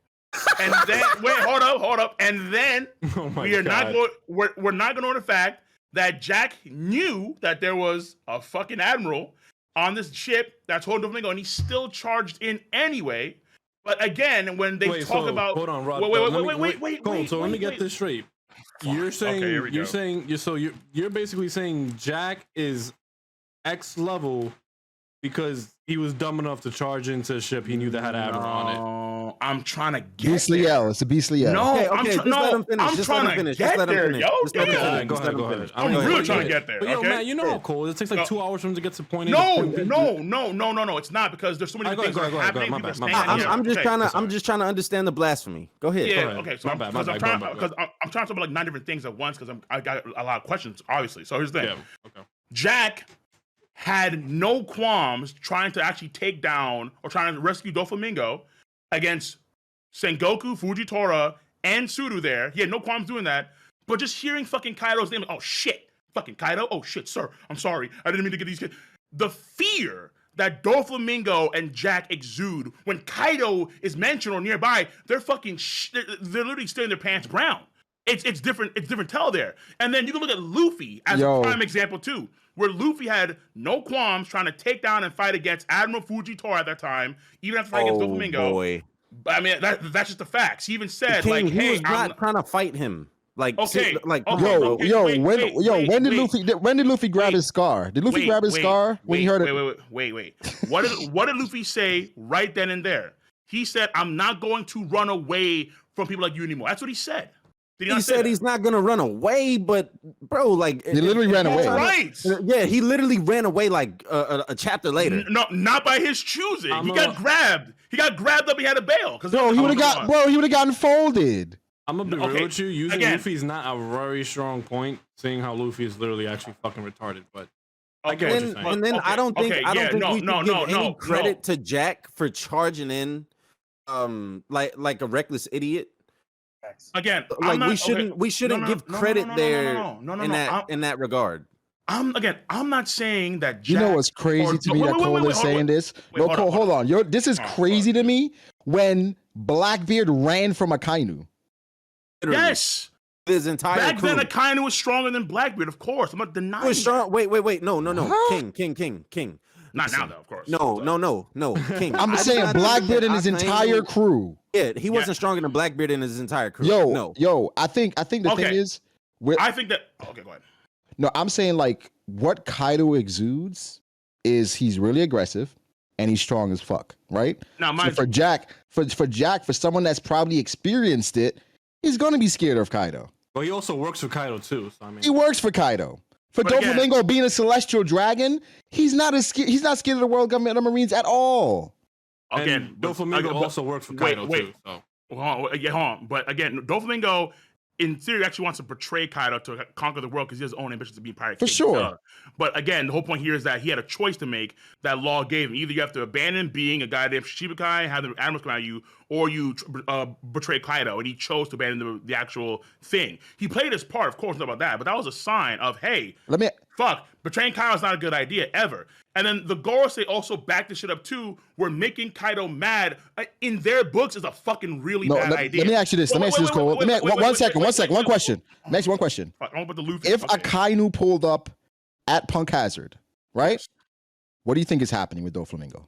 And then hold up. And then we're not gonna ignore the fact that Jack knew that there was a fucking admiral on this ship that's holding Doflamingo, and he still charged in anyway. But again, when they talk about hold on, Rod. Wait. So let me get this straight. You're saying you're basically saying Jack is X level because he was dumb enough to charge into a ship he knew that had Admiral on it. I'm trying to get Beastly L. It's a Beastly L. No, I'm trying to get there. Go ahead. I'm really trying to get there. But yo, man, you know how cold it takes like 2 hours for him to get to point A. No. It's not because there's so many things that are happening. I'm just trying to understand the blasphemy. Go ahead. Yeah. Okay. So I'm trying to talk about like 9 different things at once because I got a lot of questions, obviously. So here's the thing. Yeah. Okay. Jack had no qualms trying to actually take down or trying to rescue Doflamingo against Sengoku, Fujitora, and Suru there. He had no qualms doing that. But just hearing fucking Kaido's name, oh shit, fucking Kaido, oh shit, sir, I'm sorry. I didn't mean to get these kids. The fear that Doflamingo and Jack exude when Kaido is mentioned or nearby, they're fucking, they're literally staring their pants brown. It's different tell there. And then you can look at Luffy as a prime example too, where Luffy had no qualms trying to take down and fight against Admiral Fujitora at that time, even after fighting against Doflamingo. Boy. I mean, that's just the facts. He even said, like, hey, he was not trying to fight him. Like, when did Luffy grab his scar? Did Luffy grab his scar when he heard it? Wait. What did Luffy say right then and there? He said, I'm not going to run away from people like you anymore. That's what he said. Did He not say said that? he's not gonna run away, but bro, like He literally ran away. Right. Yeah, he literally ran away like a chapter later. No, not by his choosing. I'm He a- got grabbed. He got grabbed up. He had to bail. Bro, he would have gotten folded. I'm gonna be Okay, real with you. Using again. Luffy is not a very strong point, seeing how Luffy is literally actually fucking retarded. But I get what you're saying. And then I don't think we should give any credit to Jack for charging in, like a reckless idiot. Again, Like we shouldn't give credit there in that regard. I'm not saying that Jack, You know what's crazy to me that Cole is saying this? No, Cole, hold on. This is crazy to me when Blackbeard ran from Akainu. Literally. Yes. His entire Back crew. then, Akainu was stronger than Blackbeard, of course. I'm not denying Was strong. Wait. No. Huh? King. Not now, though, of course. No. King. I'm saying Blackbeard and his entire crew. Yeah, he wasn't stronger than Blackbeard and his entire crew. I think the thing is, I think that. Okay, go ahead. no, I'm saying like what Kaido exudes is he's really aggressive and he's strong as fuck, right? Now, So for Jack, for someone that's probably experienced it, he's gonna be scared of Kaido. Well, he also works for Kaido too. So I mean, He works for Kaido. For But again- Doflamingo being a celestial dragon, he's not scared of the world government of Marines at all. Again, and Doflamingo also works for Kaido too. So Hold on. But again, Doflamingo, in theory, actually wants to betray Kaido to conquer the world because he has his own ambitions to be pirate For king. sure. But again, the whole point here is that he had a choice to make that law gave him. Either you have to abandon being a goddamn Shichibukai, have the admirals come at you, or you betray Kaido. And he chose to abandon the actual thing. He played his part, of course, not about that. But that was a sign of, hey, betraying Kaido is not a good idea ever. And then the Gorosei also backed this shit up too. We're making Kaido mad. In their books is a fucking really bad idea. Let me ask you this. Cole. One second. One question. Next one question. About the Luffy. If Akainu pulled up at Punk Hazard, right? What do you think is happening with Doflamingo?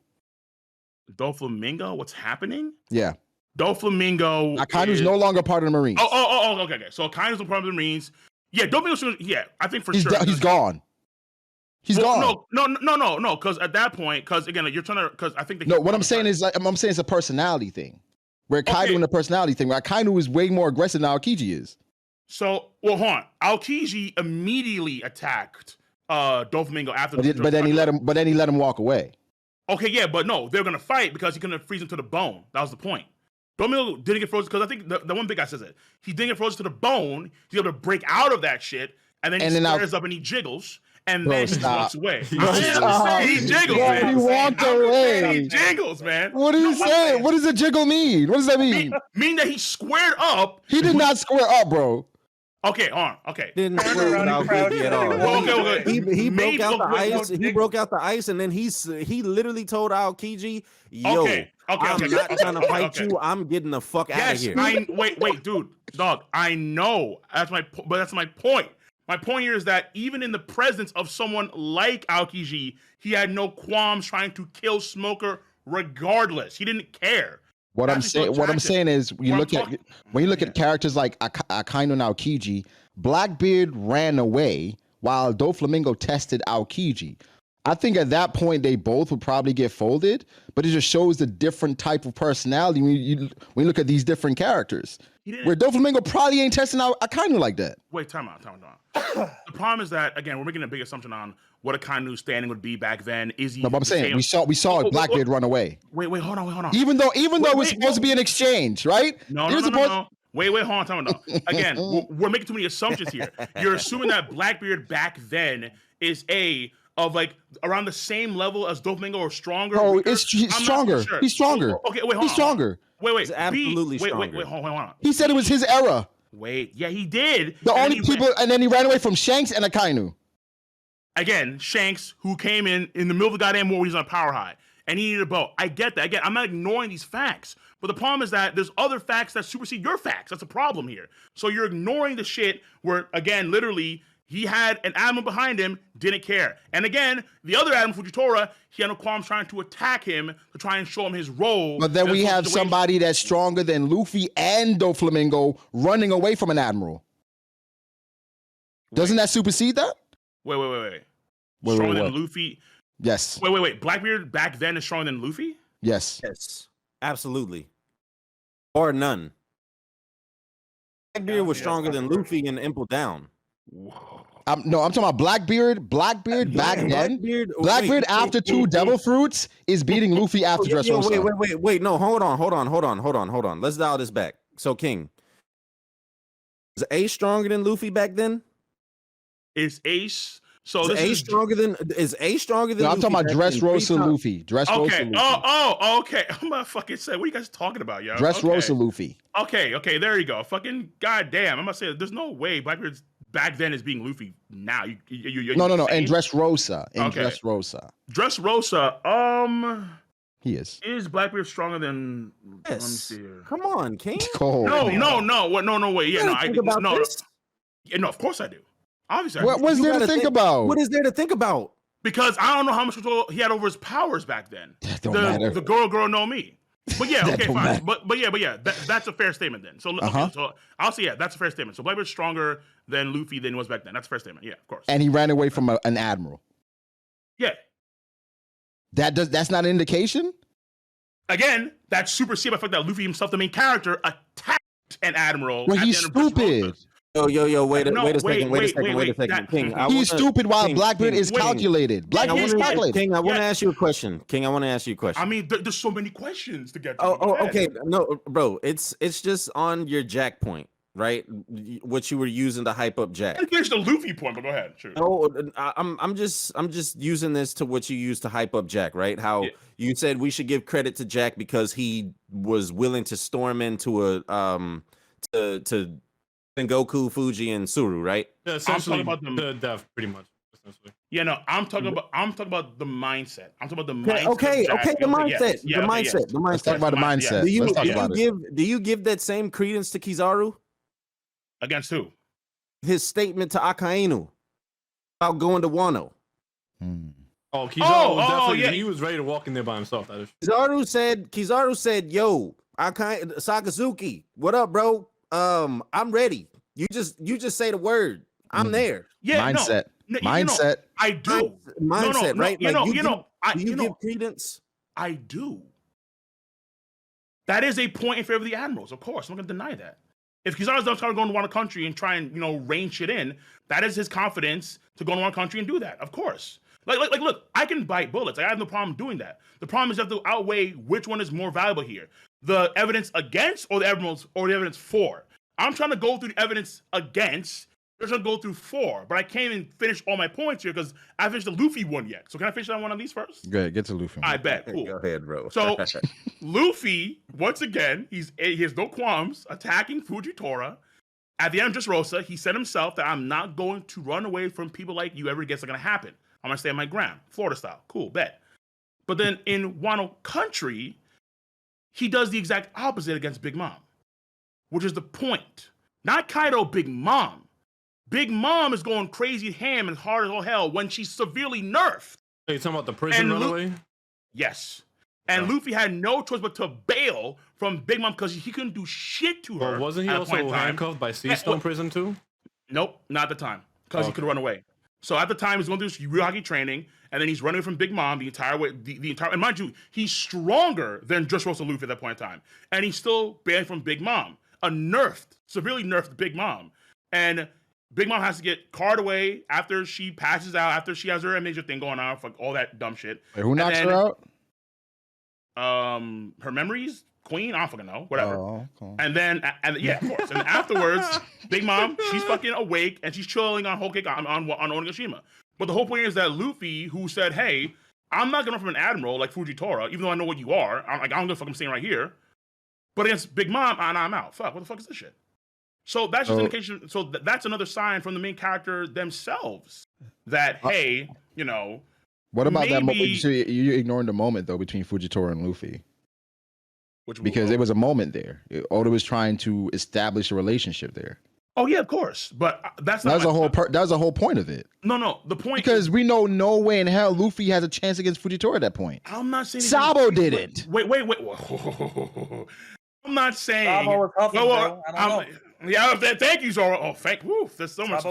Doflamingo? What's happening? Yeah. Doflamingo. Akainu's no longer part of the Marines. Okay. So Akainu's no part of the Marines. Yeah, Doflamingo. Yeah, I think for sure. He's gone. He's gone. No. Because at that point, because again, you're trying to. Because I think. What I'm saying is, it's a personality thing. Where Kaido in the personality thing, where Akainu is way more aggressive than Aokiji is. So, hold on. Aokiji immediately attacked Doflamingo after. But then he let him walk away. Okay, yeah, but no, they're gonna fight because he couldn't freeze him to the bone. That was the point. Doflamingo didn't get frozen because I think the one big guy says it. He didn't get frozen to the bone. He's able to break out of that shit, and then he squares up and he jiggles. And then he walks away. He jiggles, man. He walked away. He jiggles, man. What did he say? What does a jiggle mean? What does that mean? Mean that he squared up. He did not square up, bro. Okay, on. Okay. Didn't square without Biggie at all. Okay. He broke out the ice. He broke out the ice, and then he literally told Aokiji, "Yo, I'm not trying to fight you. I'm getting the fuck out of here." Wait, dude, dog. I know. That's my point. My point here is that even in the presence of someone like Aokiji, he had no qualms trying to kill Smoker regardless. He didn't care. What I'm saying is when you look at characters like Akainu and Aokiji, Blackbeard ran away while Doflamingo tested Aokiji. I think at that point they both would probably get folded, but it just shows the different type of personality when you look at these different characters. Where Doflamingo probably ain't testing out Akainu like that. Wait, time out. The problem is that, again, we're making a big assumption on what Akainu's standing would be back then. Is he? No, but I'm saying we saw Blackbeard run away. Wait, hold on. Even though it was supposed to be an exchange, right? No. Wait, hold on, time out. Again, we're making too many assumptions here. You're assuming that Blackbeard back then is of like around the same level as Doflamingo or stronger. Oh, he's stronger. Sure. He's stronger. Okay, wait, hold on. He's stronger. Wait. He's absolutely stronger. Wait, hold on. He said it was his era. Wait, yeah, he did. And then he ran away from Shanks and Akainu. Again, Shanks, who came in the middle of the goddamn war, he's on a power high, and he needed a boat. I get that. Again, I'm not ignoring these facts, but the problem is that there's other facts that supersede your facts. That's a problem here. So you're ignoring the shit where, again, literally, he had an admiral behind him, didn't care. And again, the other admiral, Fujitora, he had no qualms trying to attack him to try and show him his role. But then we have somebody that's stronger than Luffy and Doflamingo running away from an admiral. Doesn't that supersede that? Wait. Stronger than Luffy? Yes. Wait. Blackbeard back then is stronger than Luffy? Yes. Yes. Absolutely. Or none. Blackbeard was stronger than Luffy and Impel Down. No, I'm talking about Blackbeard. Blackbeard back then. Blackbeard after two devil fruits is beating Luffy after Dressrosa. Wait. No, hold on. Let's dial this back. So, King, is Ace stronger than Luffy back then? Is Ace? So is Ace stronger than? Is Ace stronger than? No, I'm Luffy talking about Dressrosa Luffy. Dressrosa okay. Luffy. Oh, okay. I'm gonna fucking say, what are you guys talking about, yo? Dressrosa Luffy. Okay. There you go. Fucking goddamn. I'm gonna say, there's no way Blackbeard's back then is being Luffy now. No. And Dressrosa. Dressrosa. Dressrosa. He is. Is Blackbeard stronger than? Yes. Let me see here. Come on, King. Cold. No. Wait. Yeah, no. Yeah, no. Of course I do. Obviously. What was there to think about? What is there to think about? Because I don't know how much control he had over his powers back then. That don't matter. The girl know me. But yeah, okay, fine. But yeah, that's a fair statement then. So so I'll say that's a fair statement. So Blackbeard's stronger than Luffy than he was back then. That's a fair statement. Yeah, of course. And he ran away from an admiral. Yeah. That's not an indication? Again, that's superseded by the fact that Luffy himself, the main character, attacked an admiral. Well, he's stupid. Yo, wait a second. King, he's stupid while Blackbeard is calculated. Blackbeard is calculated. King, I want to ask you a question. I mean, there's so many questions to get to. Okay. No, bro, it's just on your Jack point, right? What you were using to hype up Jack. I finish the Luffy point, but go ahead. Sure. Oh, I'm just using this to what you used to hype up Jack, right? How you said we should give credit to Jack because he was willing to storm into a to Sengoku, Fuji, and Suru, right? Yeah, essentially about the death, pretty much. Essentially. Yeah, no, I'm talking about the mindset. I'm talking about the mindset. Okay, the mindset. The mindset. Let's talk about the mindset. Do you give that same credence to Kizaru? Against who? His statement to Akainu about going to Wano. Oh, Kizaru was definitely he was ready to walk in there by himself. That is. Kizaru said, "Yo, Sakazuki, what up, bro? I'm ready. You just say the word. I'm there." Yeah, mindset. Mindset. I do. Mindset, right? You give credence. I do. That is a point in favor of the admirals, of course. I'm not gonna deny that. If Kizaru's not trying to go into one country and try and rein shit in, that is his confidence to go into one country and do that, of course. Like, look, I can bite bullets. I have no problem doing that. The problem is you have to outweigh which one is more valuable here: the evidence against or the evidence for. I'm trying to go through the evidence against. You're trying to go through for, but I can't even finish all my points here because I haven't finished the Luffy one yet. So can I finish that one of these first? Go ahead, get to Luffy. I bet. Cool. Go ahead, bro. So Luffy, once again, he has no qualms attacking Fujitora. At the end of Dressrosa, he said himself that I'm not going to run away from people like you. Ever gets going to happen. I'm going to stay on my ground, Florida style. Cool, bet. But then in Wano country, he does the exact opposite against Big Mom, which is the point. Not Kaido, Big Mom. Big Mom is going crazy ham and hard as all hell when she's severely nerfed. Hey, you talking about the prison runaway? Yes. And Luffy had no choice but to bail from Big Mom because he couldn't do shit to her. Well, wasn't he also handcuffed by Sea Stone prison too? Nope, not at the time. Because he could run away. So at the time, he's going through his real hockey training, and then he's running from Big Mom the entire way. The entire, and mind you, he's stronger than Dressrosa Luffy at that point in time. And he's still bailing from Big Mom. A severely nerfed Big Mom. And Big Mom has to get carted away after she passes out, after she has her major thing going on, for all that dumb shit. Wait, who knocks her out? Her memories, Queen, I don't fucking know, whatever. Oh, okay. And then, yeah, of course. And afterwards, Big Mom, she's fucking awake and she's chilling on Whole Cake on Onigashima. But the whole point is that Luffy, who said, "Hey, I'm not gonna run from an admiral like Fujitora, even though I know what you are. I don't give a fuck. I'm staying right here. But against Big Mom, I'm out. Fuck, what the fuck is this shit?" So that's just an indication. So that's another sign from the main character themselves that, hey, What about that moment? You're ignoring the moment though between Fujitora and Luffy. Because there was a moment there. Oda was trying to establish a relationship there. Oh yeah, of course. But that's not. That was the whole point of it. No. The point because we know no way in hell Luffy has a chance against Fujitora at that point. I'm not saying Sabo did it. Wait. I'm not saying. Sabo was tough, bro. I don't know. Yeah, thank you, Zoro. Oh, there's so much.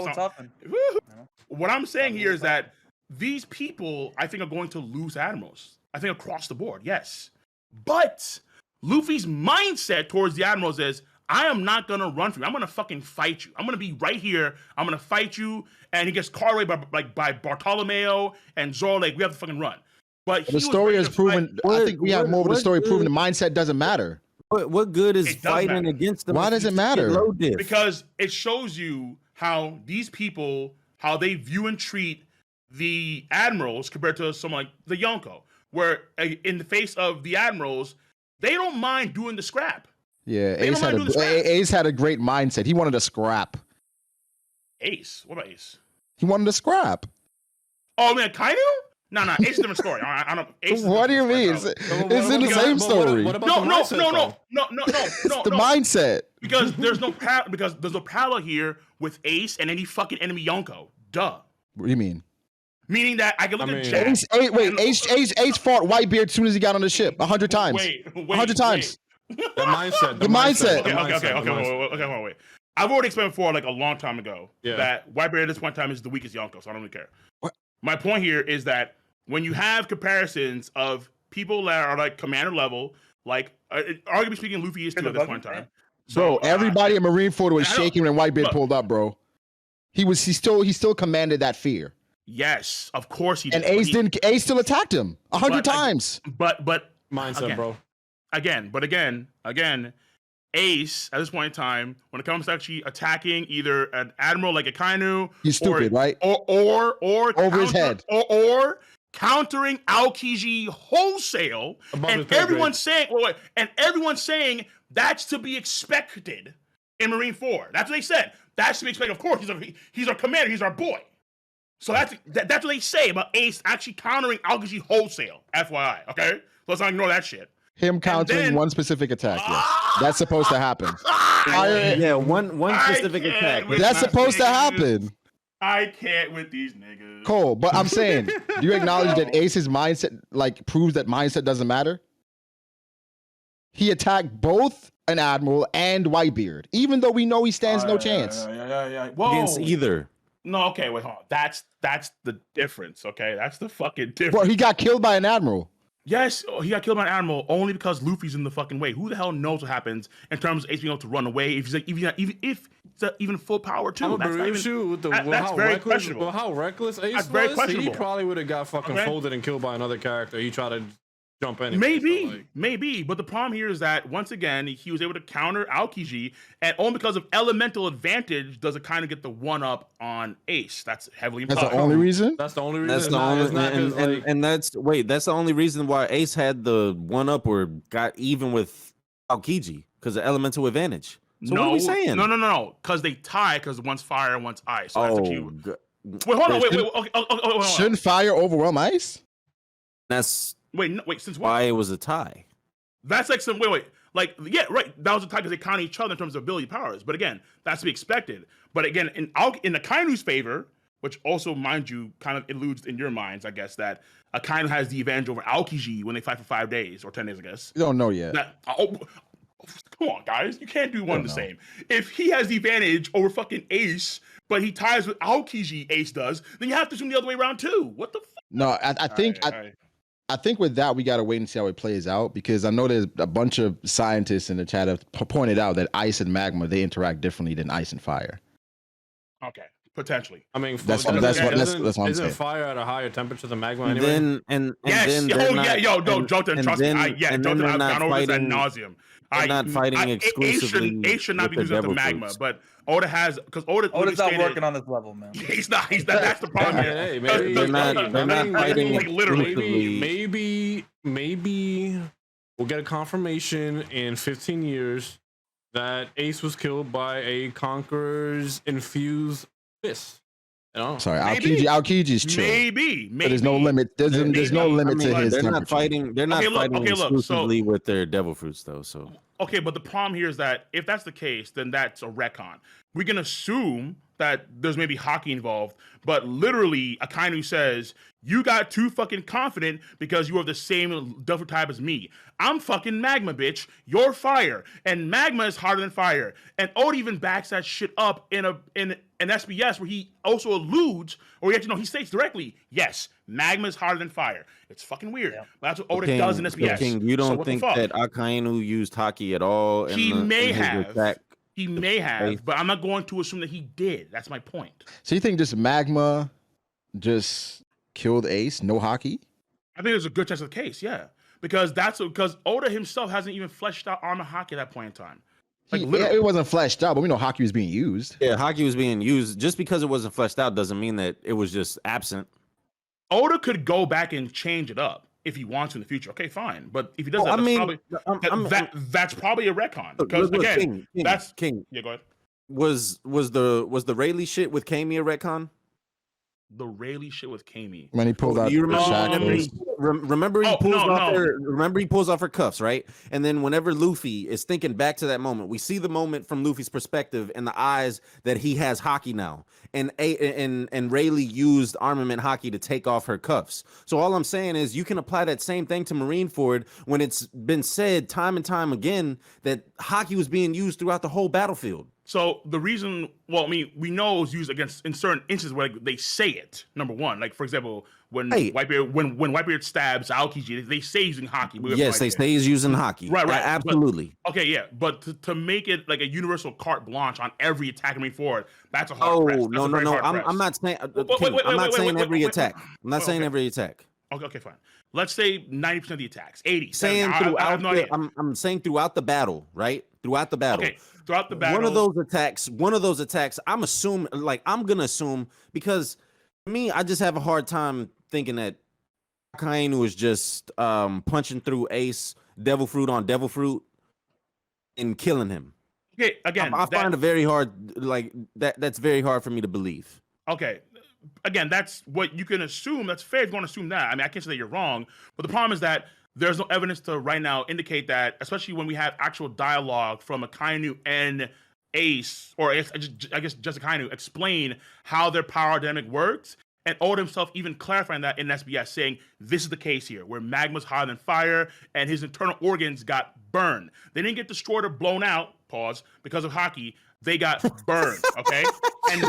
What I'm saying here is that these people, I think, are going to lose admirals. I think across the board, yes. But Luffy's mindset towards the admirals is, I am not gonna run from you. I'm gonna fucking fight you. I'm gonna be right here. I'm gonna fight you. And he gets carried away by Bartolomeo and Zoro. Like, we have to fucking run. But the story has proven. I think we have more of the story proving the mindset doesn't matter. What good is fighting against them? Why does it matter? Because it shows you how these people, how they view and treat the admirals compared to someone like the Yonko, where in the face of the admirals, they don't mind doing the scrap. Yeah, Ace had a great mindset. He wanted to scrap. Ace? What about Ace? He wanted to scrap. Oh man, Kaido? No, Ace is a different story. I don't. Ace what do you mean? It's in the same story. No. It's the mindset. Because there's no parallel here with Ace and any fucking enemy Yonko. Duh. What do you mean? Meaning that I can look at Jack. Ace fought Whitebeard as soon as he got on the ship 100 times. 100 times. The mindset. The mindset. Okay, wait. I've already explained before, like a long time ago, that Whitebeard at this point in time is the weakest Yonko, so I don't really care. What? My point here is that when you have comparisons of people that are like commander level, like arguably speaking, Luffy is too at this point in time. So everybody in Marineford was shaking when Whitebeard pulled up, bro. He still commanded that fear. Yes, of course he did. And Ace still attacked him 100 times. But mindset, again, bro. Again, Ace at this point in time, when it comes to actually attacking either an admiral like a Kainu, he's stupid, right? Or over his head, or countering Aokiji wholesale, and everyone's saying that's to be expected in Marineford. That's what they said. That's to be expected. Of course, he's our commander. He's our boy. So that's what they say about Ace actually countering Aokiji wholesale. FYI, okay? Let's not ignore that shit. Him countering one specific attack. Yes, that's supposed to happen. One specific attack. That's supposed to happen. I can't with these niggas. Cole, but I'm saying, do you acknowledge that Ace's mindset proves that mindset doesn't matter? He attacked both an admiral and Whitebeard, even though we know he stands no chance. Against either. No, okay, wait, hold on. That's the difference, okay? That's the fucking difference. Well, he got killed by an admiral. Yes, he got killed by an admiral only because Luffy's in the fucking way. Who the hell knows what happens in terms of Ace being able to run away if he's even full power too? That's very questionable. How reckless Ace was, he probably would have got fucking folded and killed by another character. He tried to jump in. Maybe. But the problem here is that once again he was able to counter Aokiji, and only because of elemental advantage does it kind of get the one up on Ace. That's heavily important. That's the only reason. That's the only reason. That's the only. That's the only reason why Ace had the one up or got even with Aokiji because of elemental advantage. So what are we saying? No. Because they tie because one's fire and one's ice. So that's wait, hold on. Wait. Okay, shouldn't fire overwhelm ice? Wait, since why it was a tie? That's like some wait. Like, yeah, right. That was a tie because they count each other in terms of ability powers. But again, that's to be expected. But again, in the Kainu's favor, which also, mind you, kind of eludes in your minds, I guess, that a Kainu has the advantage over Aokiji when they fight for 5 days or 10 days, I guess. You don't know yet. Come on, guys. You can't do one the same. If he has the advantage over fucking Ace, but he ties with Aokiji, Ace does, then you have to assume the other way around too. What the fuck? No, I think with that, we got to wait and see how it plays out because I know there's a bunch of scientists in the chat have pointed out that ice and magma, they interact differently than ice and fire. Okay, potentially. I mean, that's what I'm saying. Isn't fire at a higher temperature than magma anyway? Jotun, trust me. Jotun, I've gone over this ad nauseum. They're not fighting exclusively. Ace should not be using the magma, but Oda has because Oda's not working on this level, man. He's not. That's the problem. Hey, maybe they're not fighting like literally. Maybe we'll get a confirmation in 15 years that Ace was killed by a Conqueror's infused fist. You know? Sorry, Aokiji's chill. Maybe. But there's no limit. There's no limit to his. They're not fighting. They're not fighting exclusively with their devil fruits, though. So okay, but the problem here is that if that's the case, then that's a retcon. We can assume that there's maybe hockey involved, but literally, Akainu says you got too fucking confident because you are the same devil type as me. I'm fucking magma, bitch. You're fire, and magma is harder than fire. And Oda even backs that shit up in an SBS where he also alludes, or he states directly, yes, magma is harder than fire. It's fucking weird. Yeah. But that's what Oda does in SBS. King, you don't think that Akainu used haki at all? He may have. He may have, but I'm not going to assume that he did. That's my point. So you think just magma just killed Ace, no haki? I think there's a good chance of the case, yeah. Because Oda himself hasn't even fleshed out armor haki at that point in time. Like it wasn't fleshed out, but we know haki was being used. Yeah, haki was being used. Just because it wasn't fleshed out doesn't mean that it was just absent. Oda could go back and change it up if he wants to in the future. Okay, fine. But if he does that's probably a retcon. Because again, that's King. Yeah, go ahead. Was the Rayleigh shit with Kami a retcon? The Rayleigh shit with Kami. When he pulled out the shackles. Remember he pulls off her cuffs, right? And then whenever Luffy is thinking back to that moment, we see the moment from Luffy's perspective in the eyes that he has haki now. And Rayleigh used armament haki to take off her cuffs. So all I'm saying is you can apply that same thing to Marineford when it's been said time and time again that haki was being used throughout the whole battlefield. So the reason, we know it was used in certain instances where they say it. Number one, like for example, when Whitebeard stabs Aokiji, they say using haki. Yes, they say he's using haki. Right, absolutely. But to make it like a universal carte blanche on every attack moving forward, that's a hard press. No. I'm not saying. I'm not saying every attack. I'm not saying every attack. Okay, fine. Let's say 90% of the attacks, 80. Saying I'm saying throughout the battle, right? Throughout the battle. Okay. Throughout the battle. One of those attacks, I'm gonna assume, because me, I just have a hard time thinking that Akainu was just punching through Ace, devil fruit on devil fruit, and killing him. Okay, again, I find it very hard, that's very hard for me to believe. Okay. Again, that's what you can assume. That's fair if you want to assume that. I mean, I can't say that you're wrong, but the problem is that there's no evidence to right now indicate that, especially when we have actual dialogue from Akainu and Ace, or I guess just Akainu, explain how their power dynamic works. And Oda himself even clarifying that in SBS, saying this is the case here, where magma's hotter than fire, and his internal organs got burned. They didn't get destroyed or blown out, because of haki. They got burned, okay? And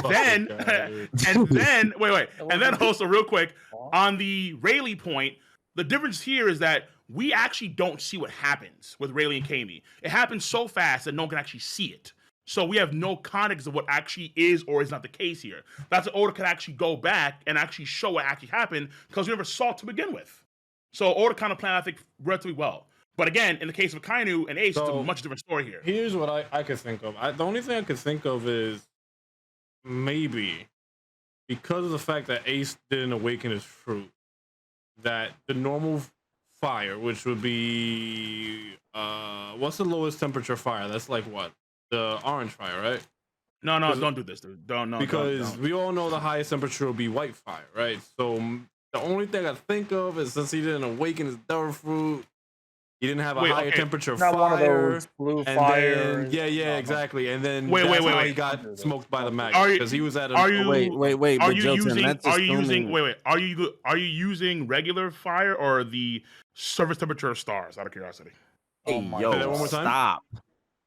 then, wait. And then also, real quick, on the Rayleigh point, the difference here is that we actually don't see what happens with Rayleigh and Kami. It happens so fast that no one can actually see it. So we have no context of what actually is or is not the case here. That's what Oda could actually go back and actually show what actually happened, because we never saw it to begin with. So Oda kind of planned, I think, relatively well. But again, in the case of Akainu and Ace, it's a much different story here. Here's what I could think of. The only thing I could think of is maybe because of the fact that Ace didn't awaken his fruit, that the normal fire, which would be what's the lowest temperature fire? That's like what? The orange fire, right? No, don't do this, dude. Don't. Because we all know the highest temperature will be white fire, right? So the only thing I think of is, since he didn't awaken his devil fruit, he didn't have a higher temperature fire. Not one of those blue fire. Yeah, exactly. And then wait. He got smoked by the magma because he was at. Wait. Are you using regular fire or the surface temperature of stars? Out of curiosity. Hey, yo, say that one more time? Stop.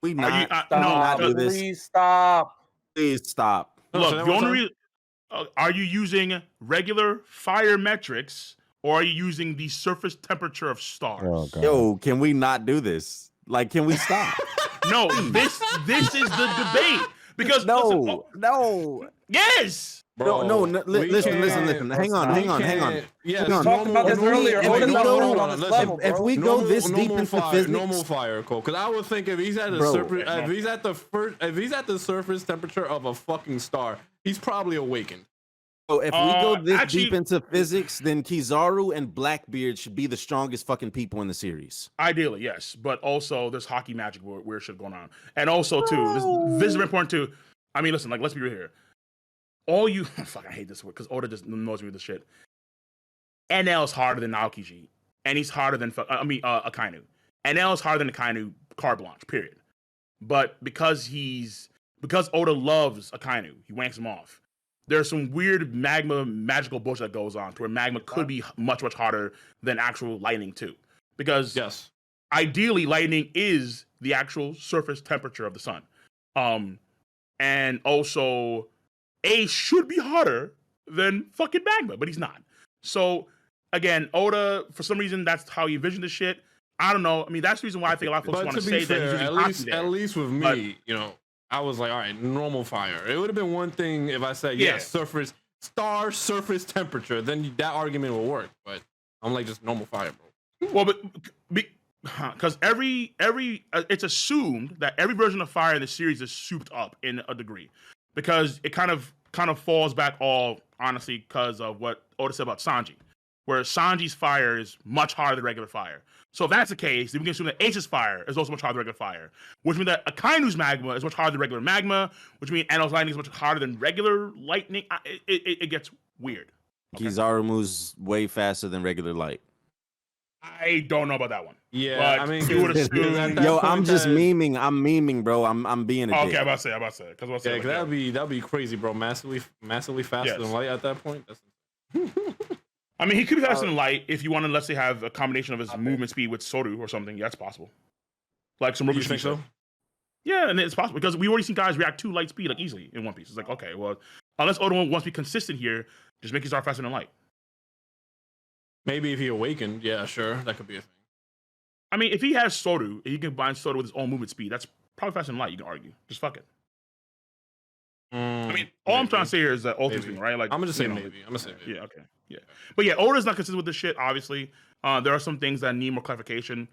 We not. Please stop. Please stop. Look, the only reason. Are you using regular fire metrics? Or are you using the surface temperature of stars? Oh, yo, can we not do this? Like, can we stop? No, this is the debate. Because no. Yes. Bro, no. Listen. Hang on. Yeah, we talked about this earlier. If we go this deep into physics, normal fire, Cole. Because I would think if he's at if he's at the surface temperature of a fucking star, he's probably awakened. So if we go this deep into physics, then Kizaru and Blackbeard should be the strongest fucking people in the series. Ideally, yes. But also, there's hockey magic weird shit going on. And also, too, this is very important, too. I mean, listen, let's be real here. All you... Fuck, I hate this word, because Oda just knows me with this shit. NL is harder than Aokiji. And he's harder than... Akainu. NL is harder than Akainu, carte blanche, period. But because Oda loves Akainu, he wanks him off. There's some weird magma magical bullshit that goes on to where magma could be much, much harder than actual lightning too. Because ideally lightning is the actual surface temperature of the sun. And also Ace should be harder than fucking Magma, but he's not. So again, Oda, for some reason, that's how he envisioned the shit. I don't know. I mean, that's the reason why I think a lot of folks want to say fair, that he's at least with me, you know, I was like, all right, normal fire. It would have been one thing if I said, surface temperature, then that argument will work. But I'm like, just normal fire, bro. Well, but because it's assumed that every version of fire in the series is souped up in a degree, because it kind of falls back all honestly because of what Oda said about Sanji, where Sanji's fire is much harder than regular fire. So if that's the case, then we can assume that Ace's fire is also much harder than regular fire, which means that Akainu's magma is much harder than regular magma, which means Ano's lightning is much harder than regular lightning. It gets weird. Okay? Kizaru moves way faster than regular light. I don't know about that one. Yeah, I mean, you would assume. Yo, I'm just memeing. I'm memeing, bro. I'm being a dick. Okay, I'm about to say. Because that'd be crazy, bro. Massively faster than light at that point. That's I mean, he could be faster than light if you want to, let's say, have a combination of his movement speed with Soru or something. Yeah, that's possible. Like some Roku speed. So? Yeah, and it's possible because we already seen guys react to light speed like easily in One Piece. It's like, okay, well, unless Oda wants to be consistent here, just make his start faster than light. Maybe if he awakened, yeah, sure, that could be a thing. I mean, if he has Soru, and he can combine Soru with his own movement speed, that's probably faster than light. You can argue. Just fuck it. I mean, all I'm trying to say here is that ultimately, right? Like, I'm gonna just say maybe. I'm gonna say maybe. Yeah, okay, yeah. But yeah, Oda's not consistent with this shit. Obviously, there are some things that need more clarification,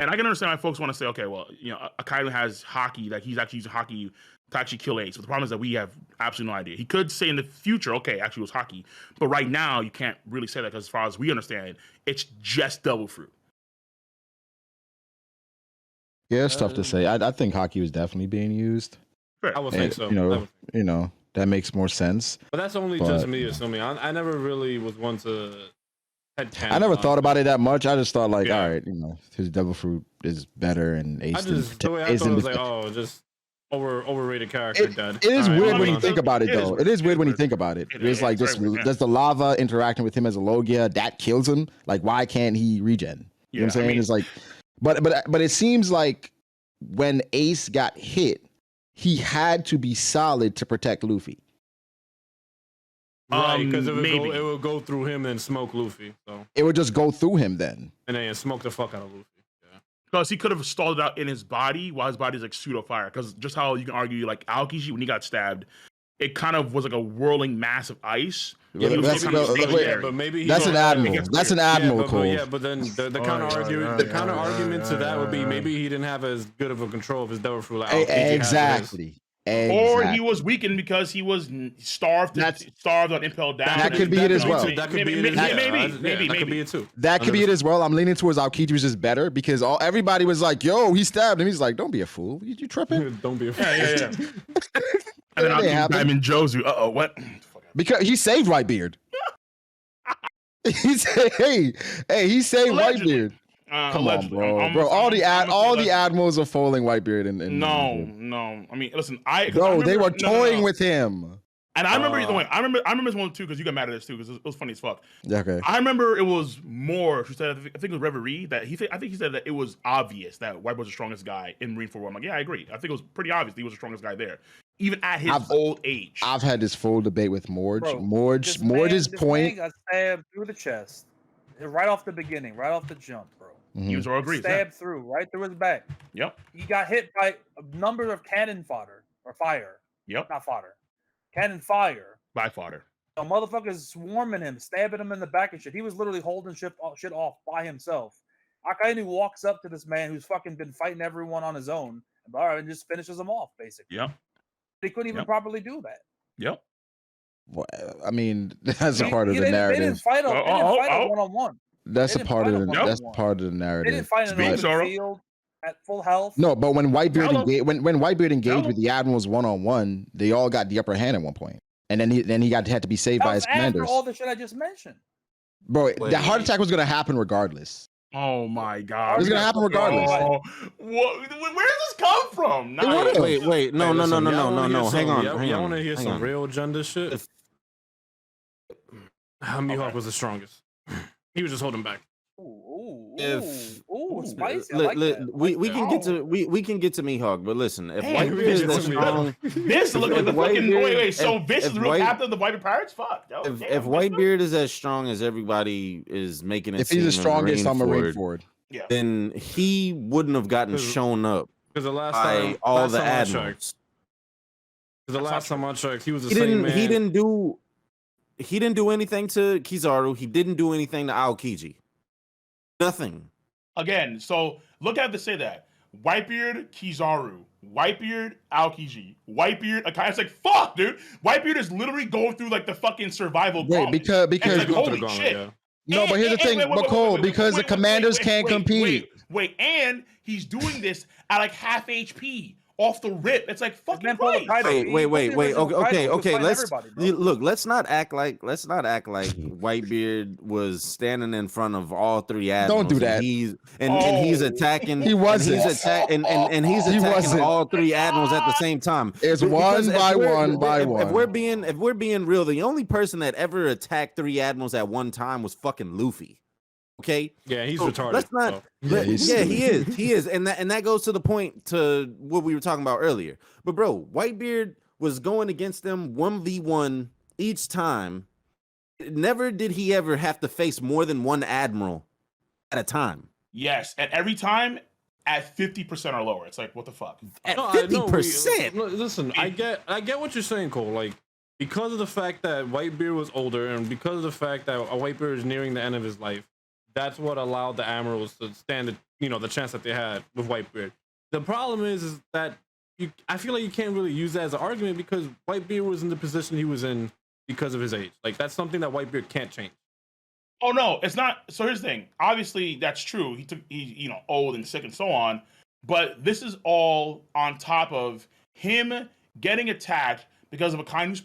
and I can understand why folks want to say, okay, well, you know, Akainu has hockey, like he's actually using hockey to actually kill Ace. But the problem is that we have absolutely no idea. He could say in the future, okay, actually it was hockey, but right now you can't really say that because as far as we understand, it's just double fruit. Yeah, it's tough to say. I think hockey was definitely being used. Fair. I would think so. You know, that makes more sense. But that's only just me assuming. I never really was one to I never thought about it that much. I just thought like, all right, you know, his devil fruit is better, and Ace. The way I thought it was like, oh, just overrated character. It is weird when you think about it, though. It is weird when you think about it. It's like just does the lava interacting with him as a Logia that kills him? Like, why can't he regen? You know what I'm saying? I mean, it's like, but it seems like when Ace got hit, he had to be solid to protect Luffy. Right, because it would go through him and smoke Luffy. So it would just go through him then, and then smoke the fuck out of Luffy. Yeah, because he could have stalled it out in his body while his body's like pseudo fire. Because just how you can argue like Aokishi when he got stabbed, it kind of was like a whirling mass of ice. But maybe that's an admiral. That's an admiral. But then the counter argument to that would be maybe he didn't have as good of a control of his devil fruit. Like exactly. Or he was weakened because he was starved on impelled down. That could be it as well. That could be it too. That could be it as well. I'm leaning towards Aokichi was just better because everybody was like, "Yo, he stabbed him." He's like, "Don't be a fool. You tripping? Don't be a fool." Yeah. And then I'm in Jozu. What? Because he saved Whitebeard. He said, "Hey, he saved Whitebeard." Come on, bro. All the admirals are foiling Whitebeard. No. I mean, listen, they were toying with him. And I remember I remember this one too because you got mad at this too because it was funny as fuck. Yeah, okay. I remember it was more. She said, I think it was Reverie that I think he said that it was obvious that Whitebeard was the strongest guy in Marineford. I'm like, yeah, I agree. I think it was pretty obvious he was the strongest guy there, even at his old age. I've had this full debate with Morge. Morge's point got stabbed through the chest, right off the beginning, right off the jump, bro. He was all agreed. Stabbed through, right through his back. Yep. He got hit by a number of cannon fodder or fire. Yep. Not fodder. Cannon fire. By fodder. A motherfucker's swarming him, stabbing him in the back and shit. He was literally holding shit off by himself. Akainu walks up to this man who's fucking been fighting everyone on his own, and just finishes him off, basically. Yep. They couldn't even properly do that. Yep. Well, I mean, that's a part of the narrative. They didn't fight a one-on-one. That's a part of the narrative. They didn't fight an open field at full health. No, but when Whitebeard engaged with the admirals 1-on-1, they all got the upper hand at one point, and then he had to be saved by his commanders. After all the shit I just mentioned, bro, the heart attack was gonna happen regardless. Oh my god, it was gonna happen regardless. Where does this come from? Wait, no. Hang on. I want to hear some real agenda shit. Mihawk was the strongest. He was just holding back. If Ooh, spicy. I like that. We can get to we can get to Mihawk, but listen, if Damn, Whitebeard is that strong, this look like the fucking wait. So this is the real captain of the Whitebeard Pirates. Fuck. If Whitebeard is as strong as everybody is making it, if he's the strongest on Marineford, yeah, then he wouldn't have gotten shown up because the last by time, all the admirals. Because the last time I checked, he was the He same man. He didn't do anything to Kizaru. He didn't do anything to Aokiji. Nothing. Again, so look at to say that Whitebeard, Kizaru, Whitebeard, Aokiji, Whitebeard, Akai. It's like fuck, dude. Whitebeard is literally going through like the fucking survival. Wait, because like, holy shit. Yeah. No, but here's the thing, McCall, because the commanders can't compete. Wait, and he's doing this at like half HP off the rip. It's like fucking Christ. Wait. Okay. Let's not act like Whitebeard was standing in front of all three admirals. Don't do that. And he's attacking. He wasn't. And he's attacking all three admirals at the same time. It's one by one. If we're being real, the only person that ever attacked three admirals at one time was fucking Luffy. Okay. Yeah, he's retarded. Let's not. He is, and that goes to the point to what we were talking about earlier. But bro, Whitebeard was going against them 1v1 each time. Never did he ever have to face more than one admiral at a time. Yes, and every time at 50% or lower. It's like what the fuck? At 50%. Listen, I get what you're saying, Cole. Like because of the fact that Whitebeard was older, and because of the fact that Whitebeard is nearing the end of his life. That's what allowed the admirals to stand the chance that they had with Whitebeard. The problem is that I feel like you can't really use that as an argument because Whitebeard was in the position he was in because of his age. Like that's something that Whitebeard can't change. Oh no, it's not. So here's the thing. Obviously, that's true. He's old and sick and so on. But this is all on top of him getting attacked because of a Akainu's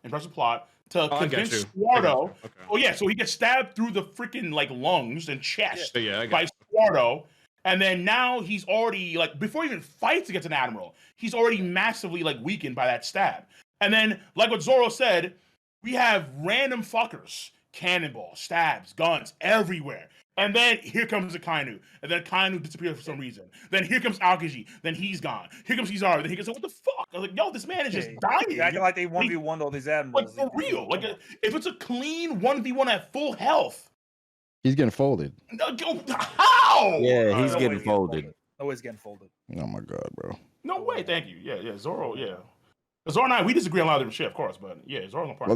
impressive plot. To convince Squardo. Okay. Oh yeah, so he gets stabbed through the freaking lungs and chest by Squardo, and then now he's already before he even fights against an admiral, he's already massively weakened by that stab. And then like what Zoro said, we have random fuckers, cannonball, stabs, guns everywhere. And then here comes Akainu, and then Akainu disappears for some reason. Then here comes Aokiji, then he's gone. Here comes Kizaru, then he goes, what the fuck? I was like, yo, this man is just dying. Acting like they 1v1'd all these admirals. For real. If it's a clean 1v1 at full health. He's getting folded. How? Yeah, he's getting folded. Always getting folded. Oh my god, bro. No way, thank you. Yeah, Zoro, yeah. Zoro and I, we disagree on a lot of different shit, of course, but yeah, Zoro's on part.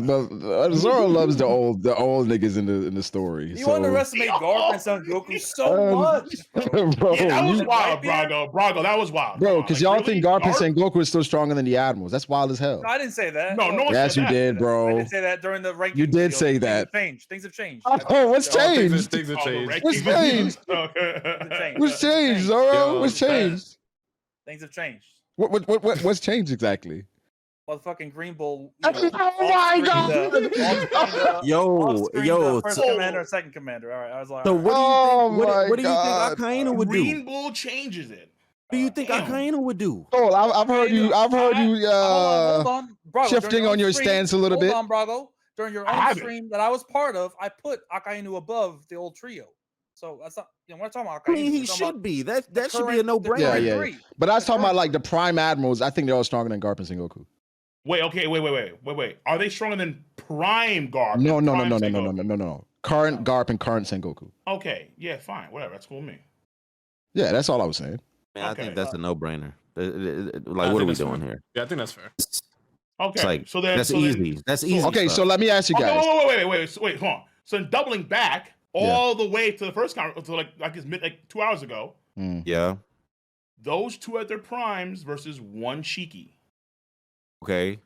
Zoro loves the old niggas in the story. You underestimate Garp and Sengoku so much, bro. Yeah, that was wild, Brago. That was wild, bro. Because y'all think Garp and Sengoku is still stronger than the admirals. That's wild as hell. No, I didn't say that. No one yes, said you that. did, bro. I didn't say that during the ranking. You did say that. Things have changed. Oh, what's changed? Things have changed. What's changed? What's changed, Zoro? What's changed? Things have changed. What's changed exactly? Motherfucking Green Bull. Oh my god! Yo. First commander, second commander. All right, I was like. So what do you think Akainu would do? Green Bull changes it. What do you think Akainu would do? Oh, I've heard you. Hold on, Brago, shifting on your stance a little bit. Hold on, Brago. During your own stream that I was part of, I put Akainu above the old trio. So that's not. We're not talking about Akainu. I mean, he should be. That should be a no-brainer. Yeah. But I was talking about the prime admirals. I think they're all stronger than Garp and Sengoku. Wait. Are they stronger than Prime Garp? No. Current Garp and current Sengoku. Okay, yeah, fine, whatever. That's cool with me. Yeah, that's all I was saying. Man, I think that's a no-brainer. What are we doing here? Yeah, I think that's fair. Okay, that's easy. That's easy. Okay, so let me ask you guys. Wait, hold on. So in doubling back all the way to the first conference, to like 2 hours ago. Yeah. Those two at their primes versus one Shiki. Okay.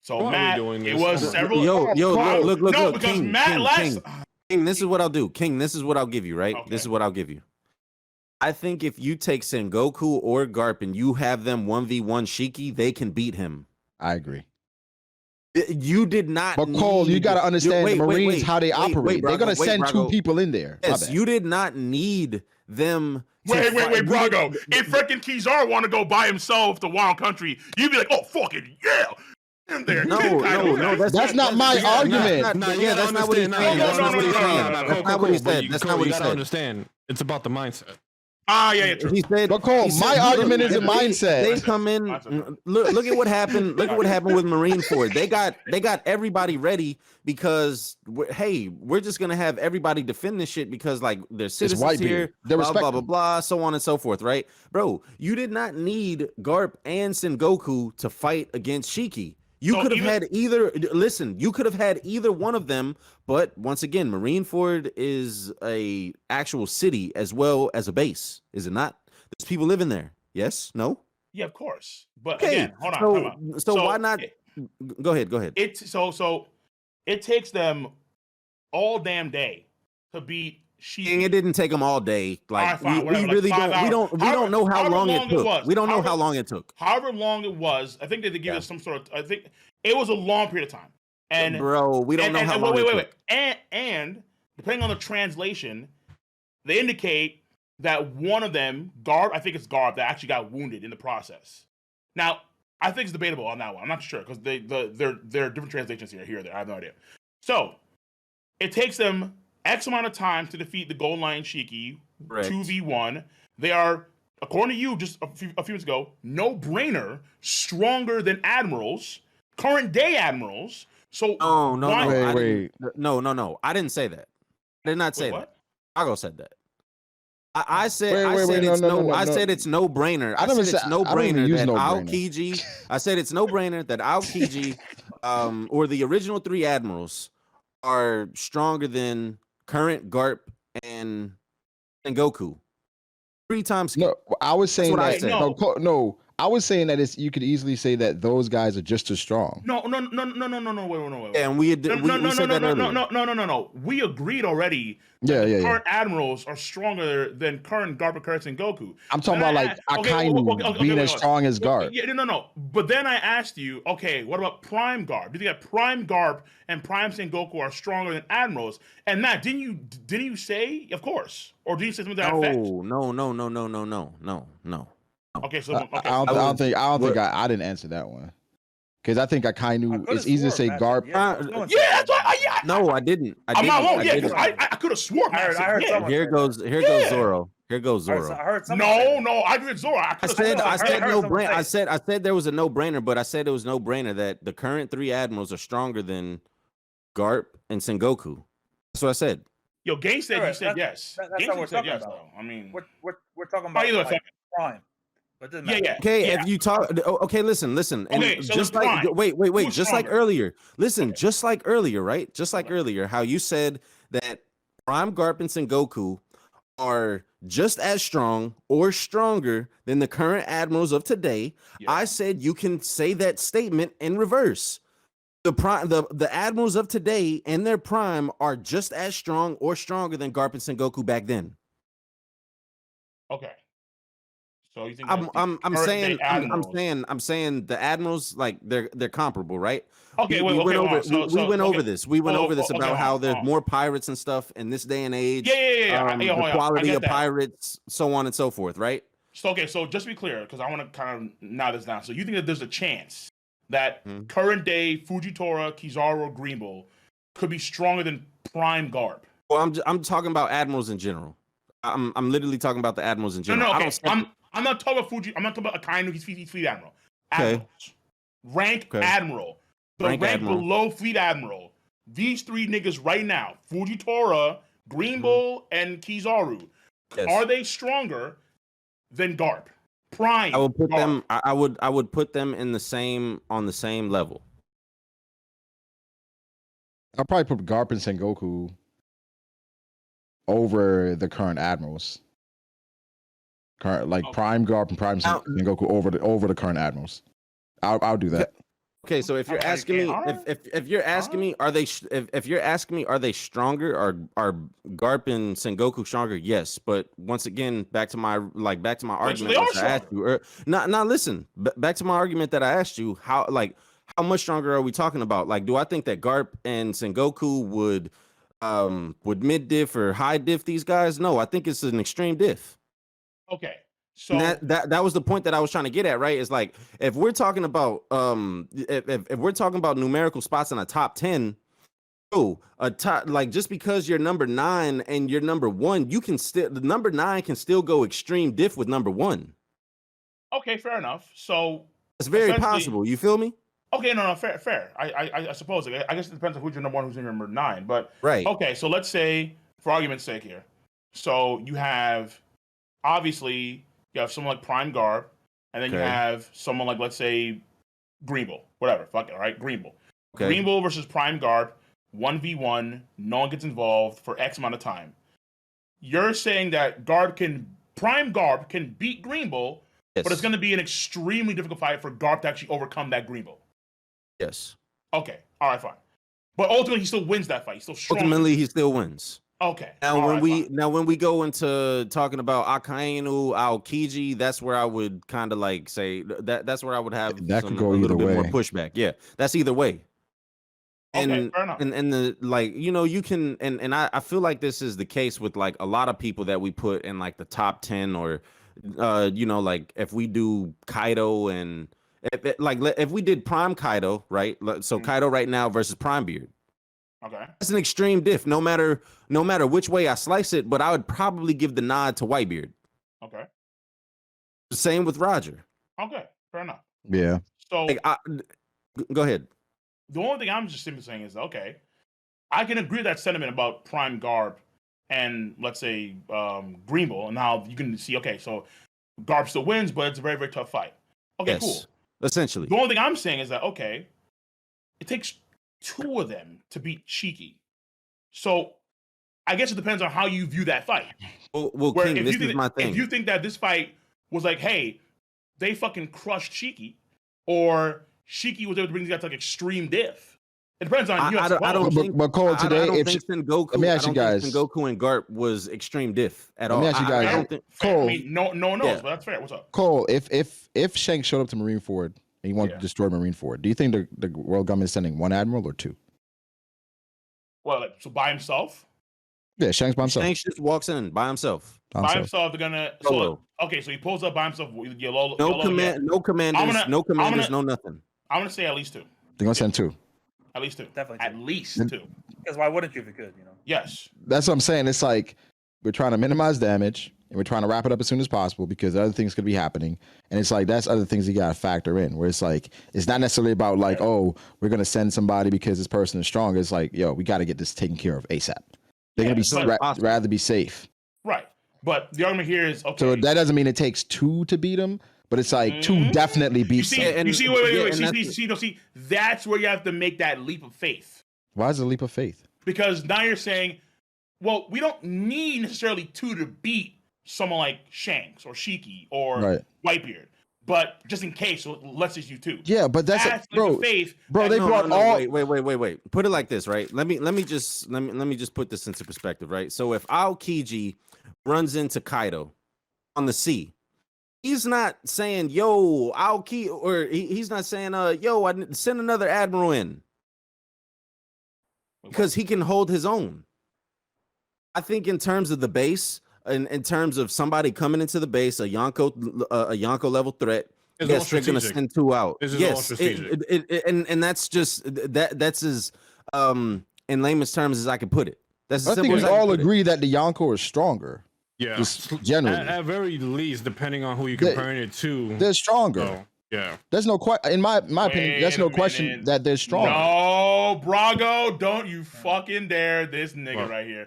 So Matt, it was several. Look. No, because King, Matt last. King, this is what I'll do. King, this is what I'll give you. Right. Okay. This is what I'll give you. I think if you take Sengoku or Garp and you have them 1v1 Shiki, they can beat him. I agree. You did not. But Cole, you got to understand the Marines how they operate. They're gonna send two people in there. Yes, you did not need them. Wait, Brago. If freaking Kizaru want to go by himself to Wild Country, you'd be like, oh, fucking yeah. In there. No, that's not my argument. That's not what he's saying. That's not what he said. That's not what he said. Understand. It's about the mindset. Yeah, true. He said, But Cole, my argument is a mindset. They come in. Look at what happened. Look at what happened with Marineford. They got everybody ready because we're just gonna have everybody defend this shit because like there's citizens here, blah blah blah blah, so on and so forth, right, bro? You did not need Garp and Sengoku to fight against Shiki. You could have had either. Listen, you could have had either one of them, but once again, Marineford is a actual city as well as a base, is it not? There's people living there. Yes? No? Yeah, of course. But again, hold on. So why not? Go ahead. So it takes them all damn day to beat Shiki. And it didn't take them all day. Like we really don't. We don't know how long it took. We don't know how long it took. However long it was, I think they give us some sort of. I think it was a long period of time. And bro, we don't know how long. Wait. And depending on the translation, they indicate that one of them, Garp, I think it's Garp, that actually got wounded in the process. Now, I think it's debatable on that one. I'm not sure because there are different translations here or there. I have no idea. So it takes them X amount of time to defeat the Gold Lion Shiki, 2v1. They are, according to you, just a few minutes ago, no brainer, stronger than admirals, current day admirals. So no. I didn't say that. I did not say that. Drago said that. I said it's no brainer. I said it's no brainer that Aokiji. I said it's no brainer that Aokiji, or the original 3 admirals, are stronger than current Garp and Sengoku. 3 times. No, I was saying that. No. I was saying that you could easily say that those guys are just as strong. No. Wait. And we said that earlier. No. We agreed already. Current admirals are stronger than current Garp and Sengoku. I'm talking about like Akainu being as strong as Garp. Yeah, no. But then I asked you, okay, what about Prime Garp? Do you think that Prime Garp and Prime Sengoku are stronger than admirals? And Matt, didn't you say, of course, or did you say something to that effect? No. Okay, so I don't think I didn't answer that one because I think Akainu. It's easy to say Garp. That's why. No, I didn't. I could have sworn. I heard Here goes Zoro. Here goes Zoro. I heard no, I agree with Zoro. I said no brainer. I said there was a no brainer, but I said it was no brainer that the current 3 admirals are stronger than Garp and Sengoku. That's what I said. Yo, Gang said you said yes. That's what we're talking about. Though. I mean, we're talking about like Prime. Yeah. Okay, if you talk, okay, listen, and okay, so just like wait, just like earlier, listen, just like earlier, right? Just like earlier, how you said that Prime Garp and Sengoku are just as strong or stronger than the current admirals of today. Yeah. I said you can say that statement in reverse. The admirals of today and their prime are just as strong or stronger than Garp and Sengoku back then. Okay. So you think I'm saying the admirals, like they're comparable, right? Okay, we went over this. We went over this about how there's more pirates and stuff in this day and age. The quality of pirates, so on and so forth, right? So just to be clear, because I want to kind of narrow this down. So you think that there's a chance that current day Fujitora, Kizaru, Greenbull could be stronger than Prime Garp? Well, I'm talking about admirals in general. I'm literally talking about the admirals in general. No, okay. I'm not talking about Fuji. I'm not talking about Akainu. He's fleet admiral. Admirals. Okay. Rank admiral. The rank admiral. Below fleet admiral. These 3 niggas right now, Fujitora, Greenbull, and Kizaru, are they stronger than Garp? Prime. I would put them. I would put them in on the same level. I'll probably put Garp and Sengoku over the current admirals. Prime Garp and Prime Sengoku over the current admirals. I'll do that. Okay, so if you're asking me, if you're asking me, are they stronger? Are Garp and Sengoku stronger? Yes, but once again, back to my argument that I asked you. Listen, back to my argument that I asked you. How much stronger are we talking about? Like, do I think that Garp and Sengoku would mid diff or high diff these guys? No, I think it's an extreme diff. Okay, so that was the point that I was trying to get at, right? Is like if we're talking about if we're talking about numerical spots in a top 10, Oh, like just because you're number 9 and you're number 1, you can still the number 9 can still go extreme diff with number 1. Okay, fair enough. So it's very possible. You feel me? Okay, no, fair. I suppose. I guess it depends on who's your number 1, who's your number 9. But right. Okay, so let's say, for argument's sake here, so you have obviously you have someone like Prime Garb, and then you have someone like, let's say, Greenbull, whatever, fuck it, right? Greenbull. Okay. Greenbull versus Prime Garb, 1v1, no one gets involved for X amount of time. You're saying that Prime Garb can beat Greenbull, yes, but it's going to be an extremely difficult fight for Garb to actually overcome that Greenbull. Yes. Okay. All right, fine. But ultimately, he still wins that fight. He's still strong. Ultimately, he still wins. Okay. Now, when we go into talking about Akainu, Aokiji, that's where I would kind of like say that's where I would have that could go a little either bit way. more pushback. Yeah, that's either way. Okay, fair enough. And the like, you know, you can and I feel like this is the case with like a lot of people that we put in like the top 10 or you know, like if we do Kaido and if we did Prime Kaido, right? So Kaido right now versus Prime Beard. Okay. That's an extreme diff, no matter which way I slice it, but I would probably give the nod to Whitebeard. Okay. The same with Roger. Okay, fair enough. Yeah. So like, go ahead. The only thing I'm just simply saying is, okay, I can agree with that sentiment about Prime Garb and, let's say, Greenbull, and how you can see, okay, so Garb still wins, but it's a very, very tough fight. Okay, yes, cool. Essentially. The only thing I'm saying is that, okay, it takes 2 of them to beat Shiki. So I guess it depends on how you view that fight. Well King, this is my thing. If you think that this fight was like, hey, they fucking crushed Shiki, or Shiki was able to bring these guys to like extreme diff. It depends on you. I don't think. But Cole, today, I don't think Sengoku. Let me ask you guys. Sengoku and Garp was extreme diff at all. Let me ask you guys. I don't think Cole. I mean, no one knows, but that's fair. What's up, Cole? If Shanks showed up to Marineford and he wanted to destroy Marineford, do you think the world government is sending 1 admiral or 2? Well, like, so by himself? Yeah, Shanks by himself. Shanks just walks in by himself. By himself, they're gonna. So, okay, so he pulls up by himself. No commanders, no nothing. I'm gonna say at least 2. They're gonna send 2. At least 2. Definitely 2. At least 2. Because why wouldn't you if you could? You know. Yes. That's what I'm saying. It's like we're trying to minimize damage and we're trying to wrap it up as soon as possible because other things could be happening. And it's like that's other things you gotta factor in. Where it's like it's not necessarily about like, oh, we're gonna send somebody because this person is strong. It's like, yo, we got to get this taken care of ASAP. They're gonna be rather be safe. Right. But the argument here is, okay. So that doesn't mean it takes 2 to beat them, but it's like 2 definitely beats them. See, that's where you have to make that leap of faith. Why is it a leap of faith? Because now you're saying, well, we don't need necessarily 2 to beat someone like Shanks or Shiki or Whitebeard. But just in case, so let's just do 2. Yeah, but that's bro. Faith. Bro, they brought all. Wait. Put it like this, right? Let me just put this into perspective, right? So if Aokiji runs into Kaido on the sea, he's not saying, "Yo, Aoki," or he's not saying, "Yo, I send another admiral in," because he can hold his own. I think in terms of the base. In terms of somebody coming into the base, a Yonko level threat, yes, they're gonna send 2 out. Yes, and that's just that's as in layman's terms as I can put it. That's I think we all agree that the Yonko is stronger. Yeah, just generally. At very least, depending on who you're comparing it to, they're stronger. So, yeah, there's no question. In my opinion, there's no question that they're stronger. No, Brago, don't you fucking dare this nigga right here.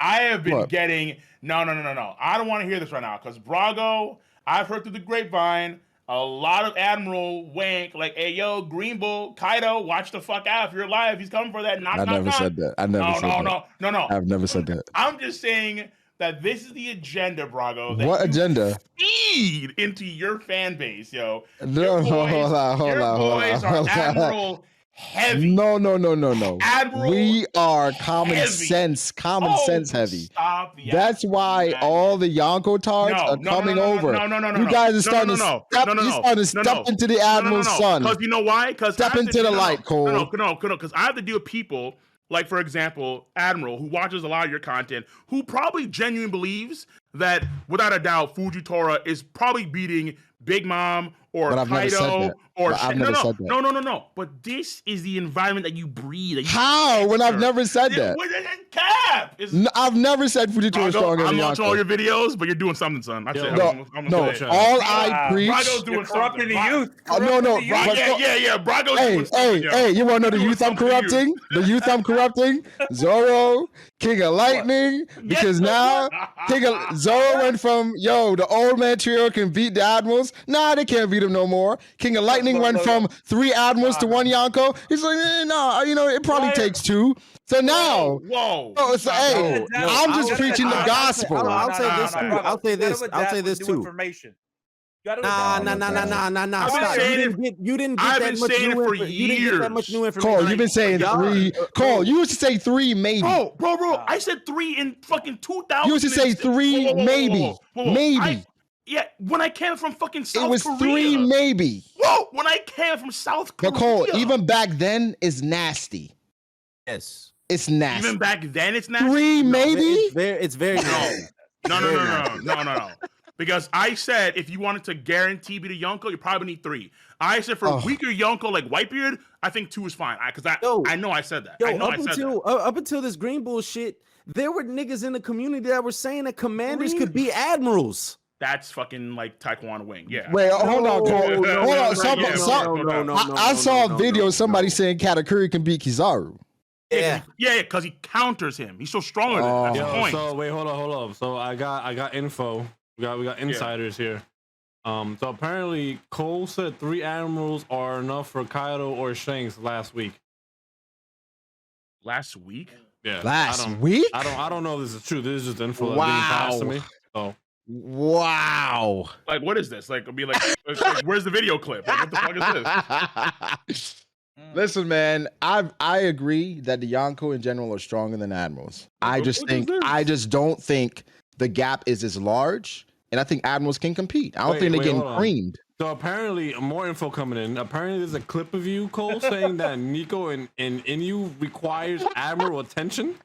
I have been getting no. I don't want to hear this right now because Brago, I've heard through the grapevine a lot of Admiral wank like, hey yo, Greenbull, Kaido, watch the fuck out if you're alive. He's coming for that. I never said that. I never said that. No. I've never said that. I'm just saying that this is the agenda, Brago. That what agenda? Feed into your fan base, yo. No, hold on. Admiral heavy. No. Admiral, we are common sense heavy. That's why all the Yonko tards are coming over. No. You guys are starting to step into the Admiral's sun. Because you know why? Because step into the light, Cole. No. Because I have to deal with people like, for example, Admiral, who watches a lot of your content, who probably genuinely believes that, without a doubt, Fujitora is probably beating Big Mom or But I've never said Kaido that. or But I've never said that. no. But this is the environment that you breathe. That you How? When I've never said that. Cap. I've never said Fujitsu is stronger I'm than watching all Yonko. your videos, but you're doing something, son. I said, No, all I preach. Brago's doing corrupting something. the youth. No. Yeah. Brago's doing something. Hey, you want to know the Doing youth I'm something to you. corrupting? The youth I'm corrupting? Zoro, King of Lightning. Because now Zoro went from, the old man trio can beat the admirals. Nah, they can't beat him no more. King of Lightning went from 3 admirals to 1 Yonko. He's like, it probably takes 2. So now, whoa. I'm just preaching the gospel. I'll say this too. Information. Nah. Stop. You didn't get that much new information. You didn't get that much new information. Cole, you've been saying 3. Cole, you used to say 3 maybe. Bro. I said 3 in fucking 2000. You used to say 3 maybe. Maybe. When I came from fucking South Korea. It was 3 maybe. Whoa, when I came from South Korea. But Cole, even back then is nasty. Yes. It's nasty. Even back then it's nasty? 3 maybe? It's very nasty. No. Because I said if you wanted to guarantee beat a Yonko, you probably need 3. I said for weaker Yonko like Whitebeard, I think 2 is fine. I know I said that. Up until this green bullshit, there were niggas in the community that were saying that commanders could be admirals. That's fucking like Taekwondo Wing. Yeah. Wait, hold on, Cole. Hold on. I saw a video of somebody saying Katakuri can beat Kizaru. Yeah, because he counters him. He's so stronger than him. That's the point. So wait, hold on. So I got info. We got insiders here. So apparently Cole said 3 admirals are enough for Kaido or Shanks last week. Last week? Yeah. Last week? I don't know if this is true. This is just info that's being passed to me. So wow. Like, what is this? Like, I'll be like, where's the video clip? Like, what the fuck is this? Listen, man, I agree that the Yonko in general are stronger than admirals. I just don't think the gap is as large, and I think admirals can compete. I don't think they're getting creamed. So apparently, more info coming in. Apparently, there's a clip of you, Cole, saying that Nico and Inu requires admiral attention.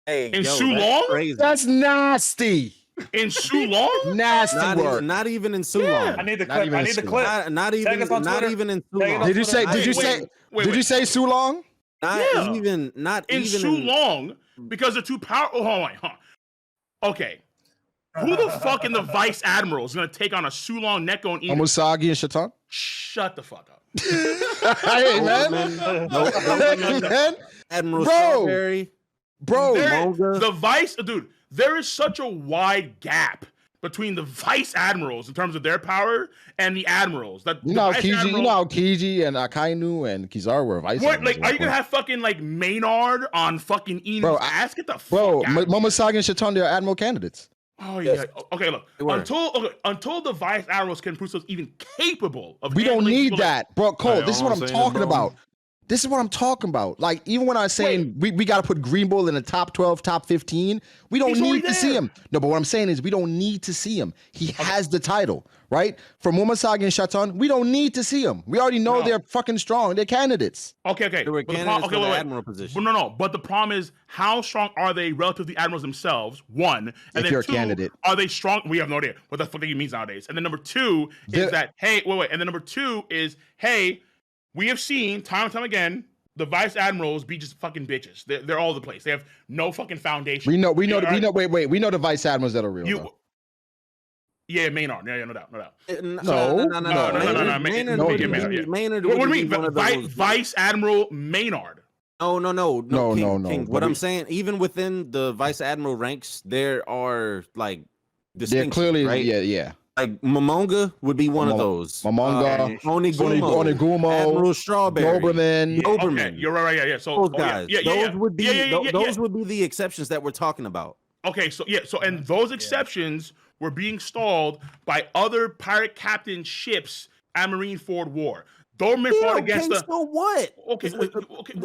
Hey, in Soolong? That's nasty. In Soolong? Nasty work. Not even in Soolong. I need the clip. Not even in Soolong. Did you say Soolong? Not in even Soolong because they're too powerful. Okay. Who the fuck in the Vice Admiral is going to take on a Soolong, Neko, and Inu? Omosagi and Shatan? Shut the fuck up. Hey, man. Admiral Strawberry. Bro. The Vice, dude, there is such a wide gap between the Vice Admirals in terms of their power and the Admirals. You know how Kiji and Akainu and Kizaru were Vice Admirals. Are you going to have fucking Maynard on fucking Inu's ass? Get the fuck out. Momosagi and Shatan, they're Admiral candidates. Oh yeah. Okay, look. Until the Vice Admirals can prove themselves even capable of. We don't need that, bro. Cole, this is what I'm talking about. This is what I'm talking about. Like, even when I'm saying we got to put Green Bull in the top 12, top 15, we don't need to see him. No, but what I'm saying is we don't need to see him. He has the title, right? For Momosagi and Shatan, we don't need to see him. We already know they're fucking strong. They're candidates. Okay. They were candidates for the Admiral position. No. But the problem is, how strong are they relative to the Admirals themselves? 1. And then 2, candidate. Are they strong? We have no idea what the fuck that means nowadays. And then number 2 is that, hey, wait. And then number 2 is, hey, we have seen time and time again the Vice Admirals be just fucking bitches. They're all over the place. They have no fucking foundation. We know the Vice Admirals that are real. Yeah, Maynard. Yeah, no doubt. No. Maynard. What do you mean? Vice Admiral Maynard. No. What I'm saying, even within the Vice Admiral ranks, there are like distinctions. They're clearly, right? Yeah. Like Momonga would be one of those. Momonga, Onigumo, Admiral Strawberry, Doberman. Okay, you're right. Yeah. So those guys, those would be the exceptions that we're talking about. Okay, so and those exceptions were being stalled by other pirate captain ships at Marineford War. Doberman fought against So what? Okay,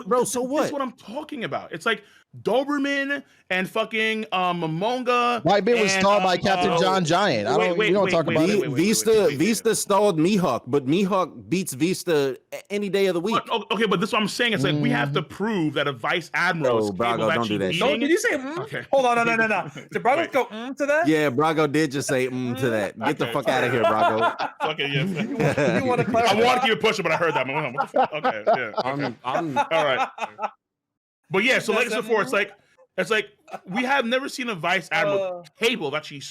bro. So what? That's what I'm talking about. It's like Doberman and fucking Momonga. Whitebeard was stalled by Captain John Giant. We don't talk about it. Vista stalled Mihawk, but Mihawk beats Vista any day of the week. Okay, but this is what I'm saying. It's like we have to prove that a vice admiral is capable of actually beating. No, did you say Okay. Hold on, no. Did Brago go to that? Yeah, Brago did just say to that. Get the fuck out of here, Brago. Okay, yeah. You want to clarify? I want to keep it pushing, but I heard that. What the fuck? Okay, yeah. I'm All right. But yeah, so like I said before, it's like we have never seen a vice admiral capable of actually,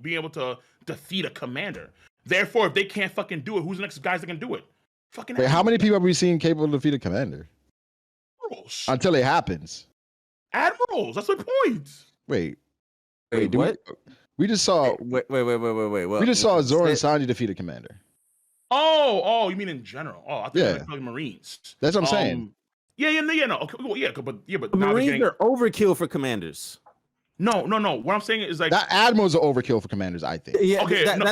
being able to defeat a commander. Therefore, if they can't fucking do it, who's the next guys that can do it? Fucking. Wait, how many people have we seen capable of defeating a commander? Admirals. Until it happens. Admirals. That's my point. Wait, what? We just saw. Wait. We just saw Zoro and Sanji defeat a commander. Oh, you mean in general? Oh, I think like Marines. That's what I'm saying. Yeah, no. Okay, well, but Marines are overkill for commanders. No. What I'm saying is like that admirals are overkill for commanders. I think. Yeah, okay. That's what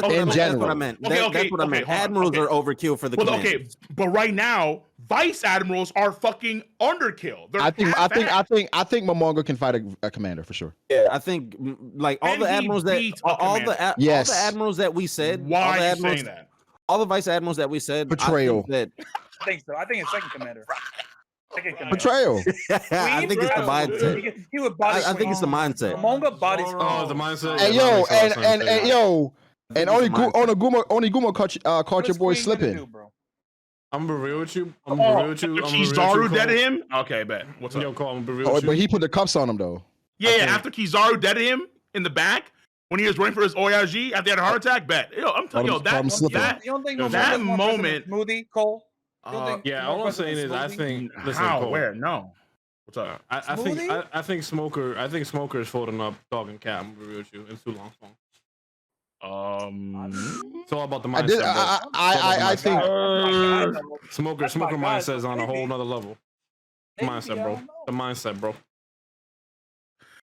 I meant. That's what I meant. Admirals are overkill for the commanders. Okay, but right now, vice admirals are fucking underkill. I think Momonga can fight a commander for sure. Yeah, I think like all the admirals that we said. Why are you saying that? All the vice admirals that we said. Betrayal. I think so. I think it's second commander. Betrayal. I think it's the mindset. I think it's the mindset. Momonga bodies. Oh, the mindset. And Oniguma caught your boy slipping. I'm gonna be real with you. Kizaru deaded him. Okay, bet. What's up? But he put the cuffs on him though. Yeah, after Kizaru deaded him in the back when he was running for his Oyaji after he had a heart attack. Bet. I'm telling you, that moment. Smoothie Cole. Yeah, all I'm saying is I think. Listen, How? Where? No. What's up? I think Smoker is folding up dog and cat. I'm gonna be real with you. It's too long. It's all about the mindset. I think Smoker mindset is on a whole nother level. The mindset, bro.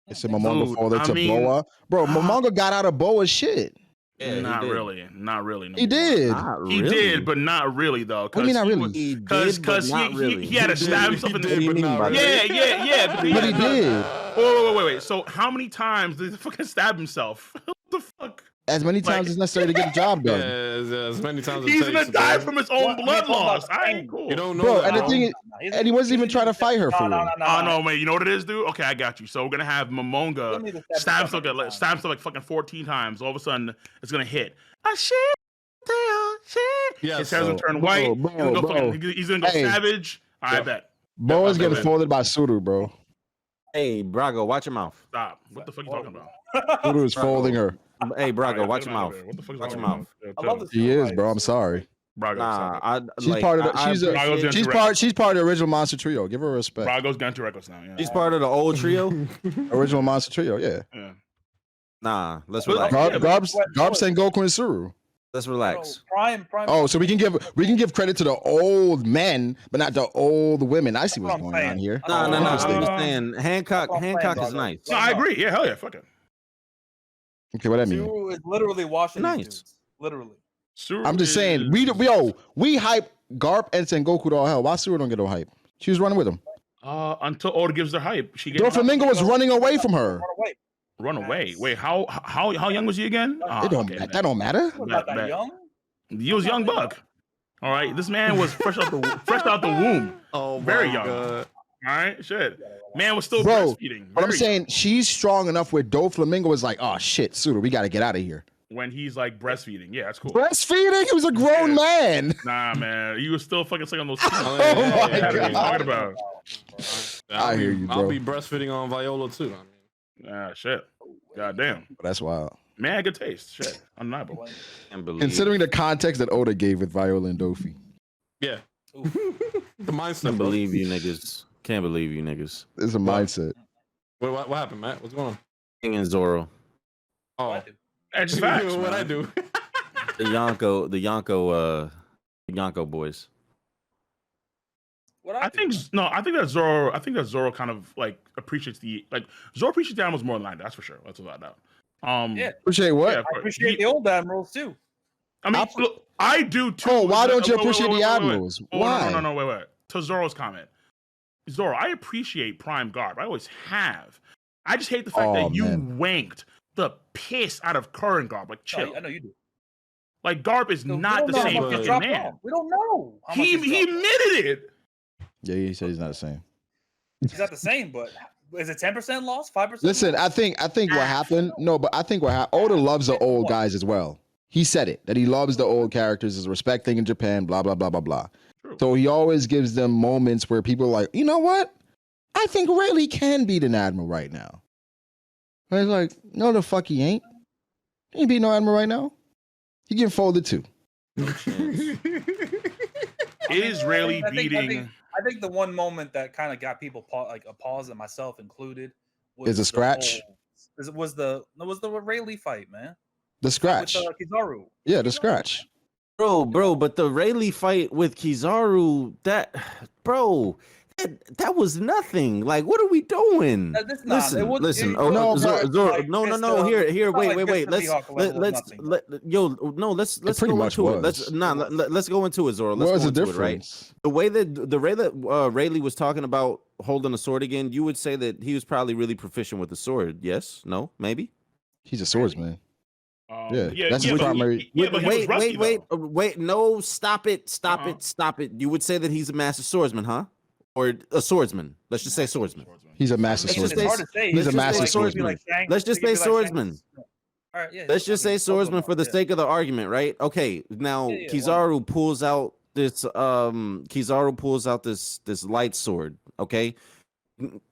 It's a Momonga folded to Boa. Bro, Momonga got out of Boa's shit. Yeah, not really. No he did. He did, but not really though. What do you mean not really? Because he had to stab himself in the. Yeah. But he did. Wait. So how many times did he fucking stab himself? What the fuck? As many times as necessary to get the job done. Yeah, as many times as he's gonna die from his own blood loss. I ain't cool. You don't know, bro. And the thing is, and he wasn't even trying to fight her for real. Oh no, man. You know what it is, dude? Okay, I got you. So we're gonna have Momonga stab himself like fucking 14 times. All of a sudden, it's gonna hit. Shit. His hair's gonna turn white. He's gonna go savage. I bet. Boa's getting folded by Suru, bro. Hey, Brago, watch your mouth. Stop. What the fuck are you talking about? Suru is folding her. Hey, Brago, watch your mouth. What the fuck? Watch your mouth. He is, bro. I'm sorry. Brago, she's part of the. She's part of the original Monster Trio. Give her respect. Brago's gone too reckless now. Yeah. She's part of the old trio. Original Monster Trio. Yeah. Nah, let's relax. Garp, Sengoku, and Suru. Let's relax. Prime. Oh, so we can give credit to the old men, but not the old women. I see what's going on here. No. I'm just saying, Hancock is nice. No, I agree. Yeah, hell yeah, fuck it. Okay, what I mean? Suru is literally washing nice. Dudes. Literally. I'm just saying, we hype Garp and Sengoku to all hell. Why Suru don't get no hype? She was running with him. Until Oda gives her hype, she Doflamingo was running away from her. Run away. Wait, how young was he again? That don't matter. Not that young. He was young buck. All right, this man was fresh out the womb. Oh, very young. God. All right, shit. Man was still breastfeeding. But I'm saying she's strong enough where Doflamingo was like, oh shit, Suru, we got to get out of here. When he's like breastfeeding, yeah, that's cool. Breastfeeding? He was a grown man. Nah, man, he was still fucking saying those. Oh my God. Talking about. I hear you, bro. I'll be breastfeeding on Viola too. Shit. Goddamn. That's wild. Man, good taste. Shit. Undeniable. Considering the context that Oda gave with Viola and Dofi. Yeah. The mindset. Can't believe you niggas. Can't believe you niggas. It's a mindset. Wait, what happened, Matt? What's going on? King and Zoro. Oh. That's facts. What I do. The Yonko boys. I think that Zoro kind of like appreciates Zoro appreciates the animals more than I do. That's for sure. That's without doubt. Yeah. Appreciate what? Yeah, I appreciate the old admirals too. I mean, look, I do too. Oh, why don't you appreciate the admirals? Why? No, wait. To Zoro's comment, Zoro, I appreciate Prime Garp. I always have. I just hate the fact that you wanked the piss out of current Garp. Like, chill. I know you do. Like, Garp is not the same fucking man. We don't know. He admitted it. Yeah, he said he's not the same. He's not the same, but is it 10% loss? 5%? Listen, I think what happened. No, but I think what happened. Oda loves the old guys as well. He said it that he loves the old characters, is respecting in Japan. Blah blah blah blah blah. True. So he always gives them moments where people are like, you know what? I think Rayleigh can beat an admiral right now. And he's like, no, the fuck he ain't. He ain't beat no admiral right now. He getting folded too. No chance. Is Rayleigh beating? I think the one moment that kind of got people a pause, and myself included, was a scratch. Was the Rayleigh fight, man? The scratch. With Kizaru. Yeah, the scratch. Bro, but the Rayleigh fight with Kizaru, that was nothing. Like, what are we doing? Listen. Oh no, Zoro, no. Here. Wait. Let's go into it. Let's go into it, Zoro. Let's go into it, right? The way that Rayleigh was talking about holding a sword again, you would say that he was probably really proficient with the sword. Yes? No? Maybe? He's a swordsman. That's his primary. Wait! No, stop it! You would say that he's a master swordsman, huh? Or a swordsman? Let's just say swordsman. He's a master swordsman. It's hard to say. He's a master swordsman. Let's just say swordsman. All right, yeah. Let's just say swordsman for the sake of the argument, right? Okay. Now Kizaru pulls out this. This light sword. Okay.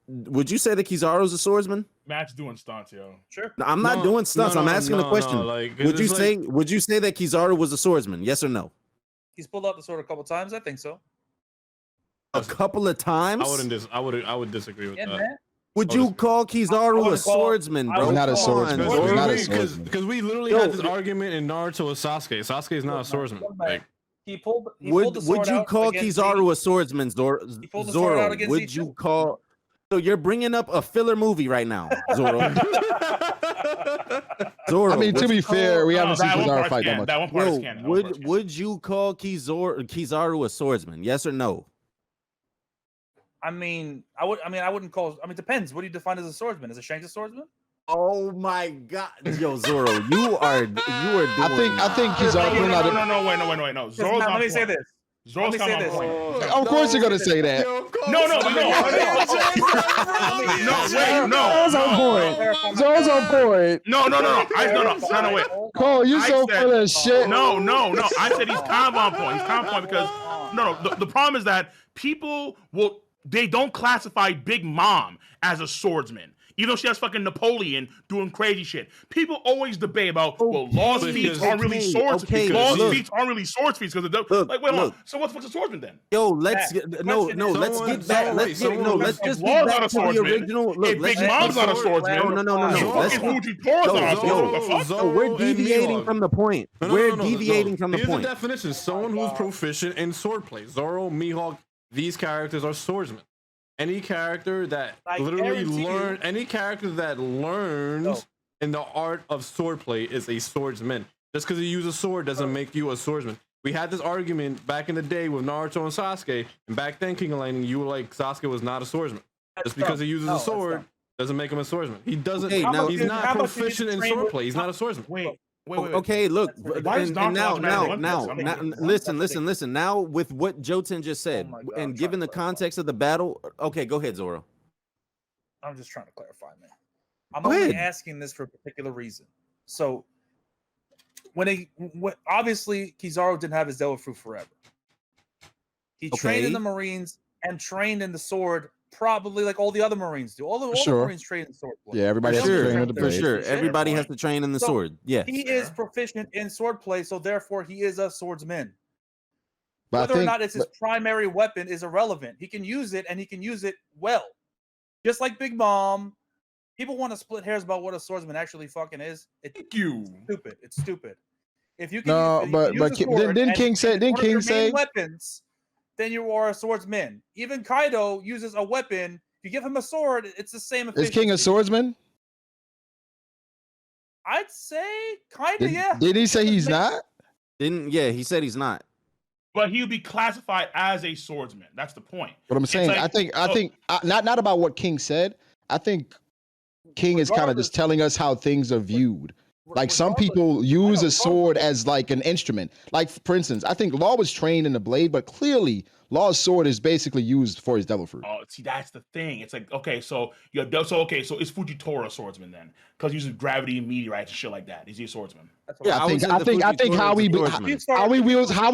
Would you say that Kizaru's a swordsman? Matt's doing stunts, yo. Sure. I'm not doing stunts. I'm asking a question. Would you say that Kizaru was a swordsman? Yes or no? He's pulled out the sword a couple times. I think so. A couple of times? I would disagree with that. Man. Would you call Kizaru a swordsman, bro? He's not a swordsman. He's not a swordsman. Because we literally had this argument in Naruto with Sasuke. Sasuke is not a swordsman. Like, would you call Kizaru a swordsman, Zoro? Would you call? So you're bringing up a filler movie right now, Zoro. I mean, to be fair, we haven't seen Kizaru fight that much. That one part is canon. Would you call Kizaru a swordsman? Yes or no? I wouldn't call. It depends. What do you define as a swordsman? Is a Shanks a swordsman? Oh my God, yo, Zoro, you are doing. I think Kizaru. No. Let me say this. Zoro's not on point. Of course you're gonna say that. No. Zoro's on point. No, wait. Cole, you so full of shit. No. I said he's kind of on point. He's kind of on point because the problem is that people they don't classify Big Mom as a swordsman. Even though she has fucking Napoleon doing crazy shit. People always debate about, Law's feats aren't really swords. Law's feats aren't really swords feats because wait, hold on. So what the fuck's a swordsman then? Yo, let's get back to the original. Look, Big Mom's not a swordsman. No. We're deviating from the point. We're deviating from the point. Here's the definition: someone who's proficient in swordplay. Zoro, Mihawk, these characters are swordsmen. Any character that learns in the art of swordplay is a swordsman. Just because you use a sword doesn't make you a swordsman. We had this argument back in the day with Naruto and Sasuke, and back then, King of Lightning, you were like, Sasuke was not a swordsman. Just because he uses a sword doesn't make him a swordsman. He doesn't. He's not proficient in swordplay. He's not a swordsman. Wait. Okay, look, and now, listen. Now, with what Joten just said, and given the context of the battle, okay, go ahead, Zoro. I'm just trying to clarify, man. I'm only asking this for a particular reason. So, when obviously Kizaru didn't have his Devil Fruit forever. He trained in the Marines and trained in the sword. Probably like all the other Marines do. All the Marines train in sword play. Yeah, everybody has to train in the blade. For sure. Everybody has to train in the sword. Yeah. He is proficient in sword play, so therefore he is a swordsman. But Whether or not it's his primary weapon is irrelevant. He can use it, and he can use it well. Just like Big Mom. People want to split hairs about what a swordsman actually fucking is. It's stupid. It's stupid. If you can didn't King say weapons, then you are a swordsman. Even Kaido uses a weapon. If you give him a sword, it's the same efficiency. Is King a swordsman? I'd say kind of, yeah. Did he say he's not? He said he's not. but he would be classified as a swordsman. That's the point. What I'm saying, like- I think not about what King said. I think King is kind of just telling us how things are viewed. Like some people use a sword as like an instrument. Like for instance, I think Law was trained in the blade, but clearly Law's sword is basically used for his devil fruit. Oh, see, that's the thing. It's like, okay, so you have so is Fujitora a swordsman then? Because he uses gravity and meteorites and shit like that. Is he a swordsman? Yeah, I think how he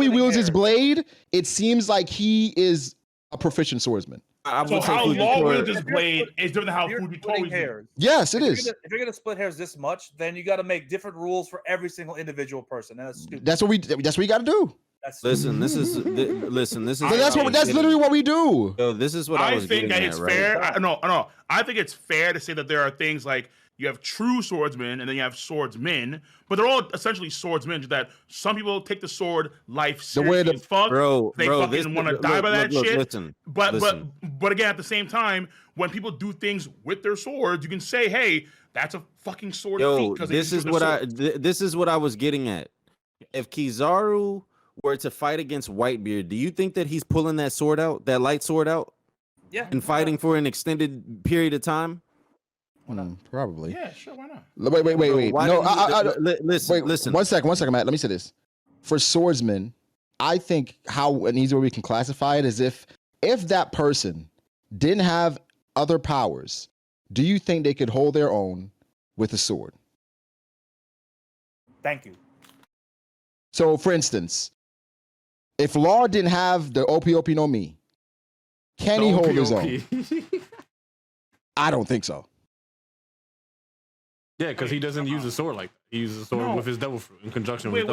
wields his blade, it seems like he is a proficient swordsman. So how Law wields his blade is different than how Fujitora hairs. Yes, it is. If you're gonna split hairs this much, then you got to make different rules for every single individual person. And that's stupid. That's what you got to do. Listen, this is That's literally what we do. So this is what I was think getting that it's at, fair. right? I think it's fair to say that there are things like you have true swordsmen and then you have swordsmen, but they're all essentially swordsmen. That some people take the sword life seriously as fuck. They fucking want to die by that shit. Listen, but again, at the same time, when people do things with their swords, you can say, "Hey, that's a fucking sword." Yo, this is what I was getting at. If Kizaru were to fight against Whitebeard, do you think that he's pulling that sword out, that light sword out? Yeah. And fighting for an extended period of time? Probably. Yeah, sure, why not? Wait. No, listen. One second, Matt. Let me say this. For swordsmen, I think an easy way we can classify it is if that person didn't have other powers, do you think they could hold their own with a sword? Thank you. So, for instance, if Law didn't have the Opiopi no Mi, can he hold his own? I don't think so. Yeah, because he doesn't use a sword like that. He uses a sword with his devil fruit in conjunction with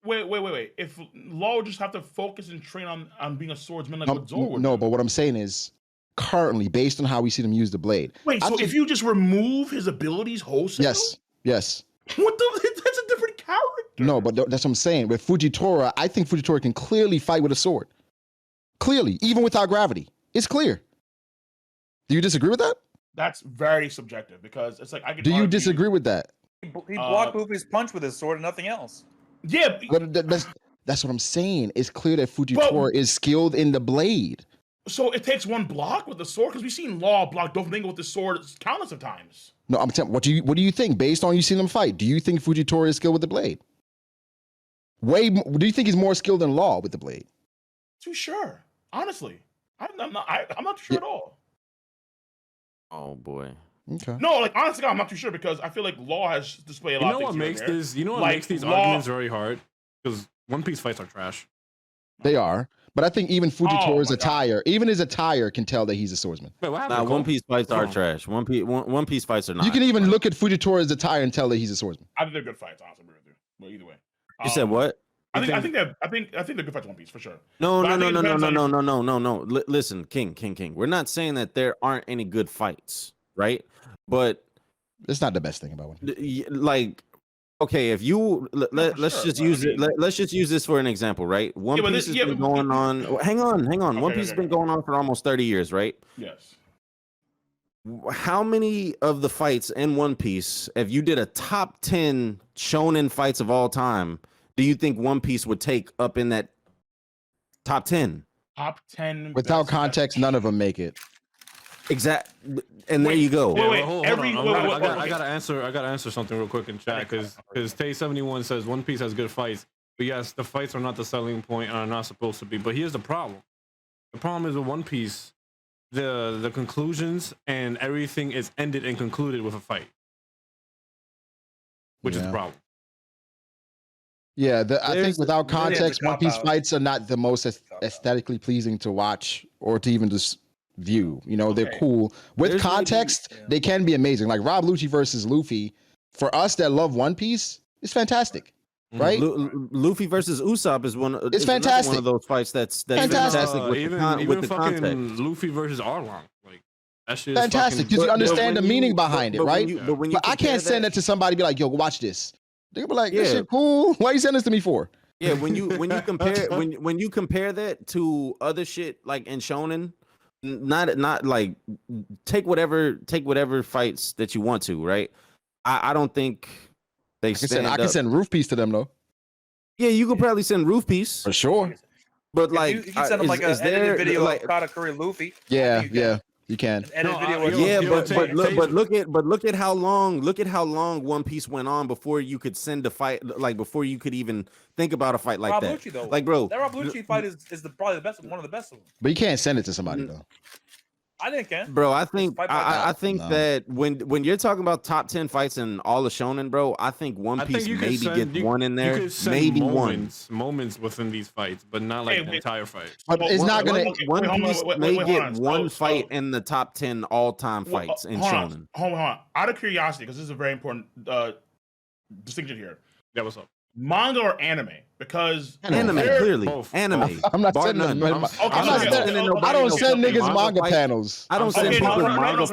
Wait. If Law would just have to focus and train on being a swordsman like what Zoro would do. But what I'm saying is, currently, based on how we see them use the blade. Wait, so if you just remove his abilities wholesale? Yes. What the? That's a different character. No, but that's what I'm saying. With Fujitora, I think Fujitora can clearly fight with a sword. Clearly, even without gravity. It's clear. Do you disagree with that? That's very subjective because it's like I can. Do you disagree with that? He blocked Luffy's punch with his sword and nothing else. Yeah, but that's what I'm saying. It's clear that Fujitora is skilled in the blade. So it takes one block with the sword because we've seen Law block Doflamingo with the sword countless of times. No, I'm telling. What do you think? Based on you seeing them fight, do you think Fujitora is skilled with the blade? Do you think he's more skilled than Law with the blade? Too sure. Honestly, I'm not too sure at all. Oh boy. Okay. No, like honestly, I'm not too sure because I feel like Law has displayed a lot of things. You know what makes these arguments very hard? Because One Piece fights are trash. They are. But I think even Fujitora's attire, even his attire can tell that he's a swordsman. Wait, what happened? Nah, One Piece fights are trash. One Piece fights are not. You can even look at Fujitora's attire and tell that he's a swordsman. I think they're good fights, honestly. But either way. You said what? I think they're good fights. One Piece for sure. No. Listen, King. We're not saying that there aren't any good fights, right? But it's not the best thing about One Piece. Like, okay, if you let's just use it. Let's just use this for an example, right? One Piece has been going on. Hang on. One Piece has been going on for almost 30 years, right? Yes. How many of the fights in One Piece, if you did a top 10 shonen fights of all time, do you think One Piece would take up in that top 10? Top 10. Without context, none of them make it. Exactly. And there you go. I gotta answer something real quick in chat because Tay71 says One Piece has good fights. But yes, the fights are not the selling point and are not supposed to be. But here's the problem. The problem is with One Piece, the conclusions and everything is ended and concluded with a fight. Which is the problem. Yeah, I think without context, One Piece fights are not the most aesthetically pleasing to watch or to even just view. You know, they're cool. With context, they can be amazing. Like Rob Lucci versus Luffy, for us that love One Piece, it's fantastic. Right? Luffy versus Usopp is it's fantastic. One of those fights that's fantastic. With the context. Luffy versus Arlong. Like, that shit fantastic because you understand the meaning behind it, right? But I can't send it to somebody and be like, yo, watch this. They're gonna be like, this shit cool. Why you send this to me for? Yeah, when you compare when you compare that to other shit like in Shonen, not like take whatever fights that you want to, right? I don't think they stand up. I can send Roof Piece to them though. Yeah, you could probably send Roof Piece for sure. But like, if you send them like an edited video of Katakuri Luffy. Yeah, you can. But look at how long One Piece went on before you could send a fight, like before you could even think about a fight like that. Though. Like, bro, that Rob Lucci fight is probably the best, one of the best of them. But you can't send it to somebody though. I think can. Bro, I think that when you're talking about top 10 fights in all of Shonen, bro, I think One Piece maybe gets one in there, maybe moments within these fights, but not like the entire fight. But it's not gonna. One Piece may get one fight in the top 10 all-time fights in Shonen. Hold on. Out of curiosity, because this is a very important distinction here. Yeah, what's up? Manga or anime? Because anime, clearly. Both. Anime. I'm not sending them. I don't send niggas manga panels. I don't send people manga fights.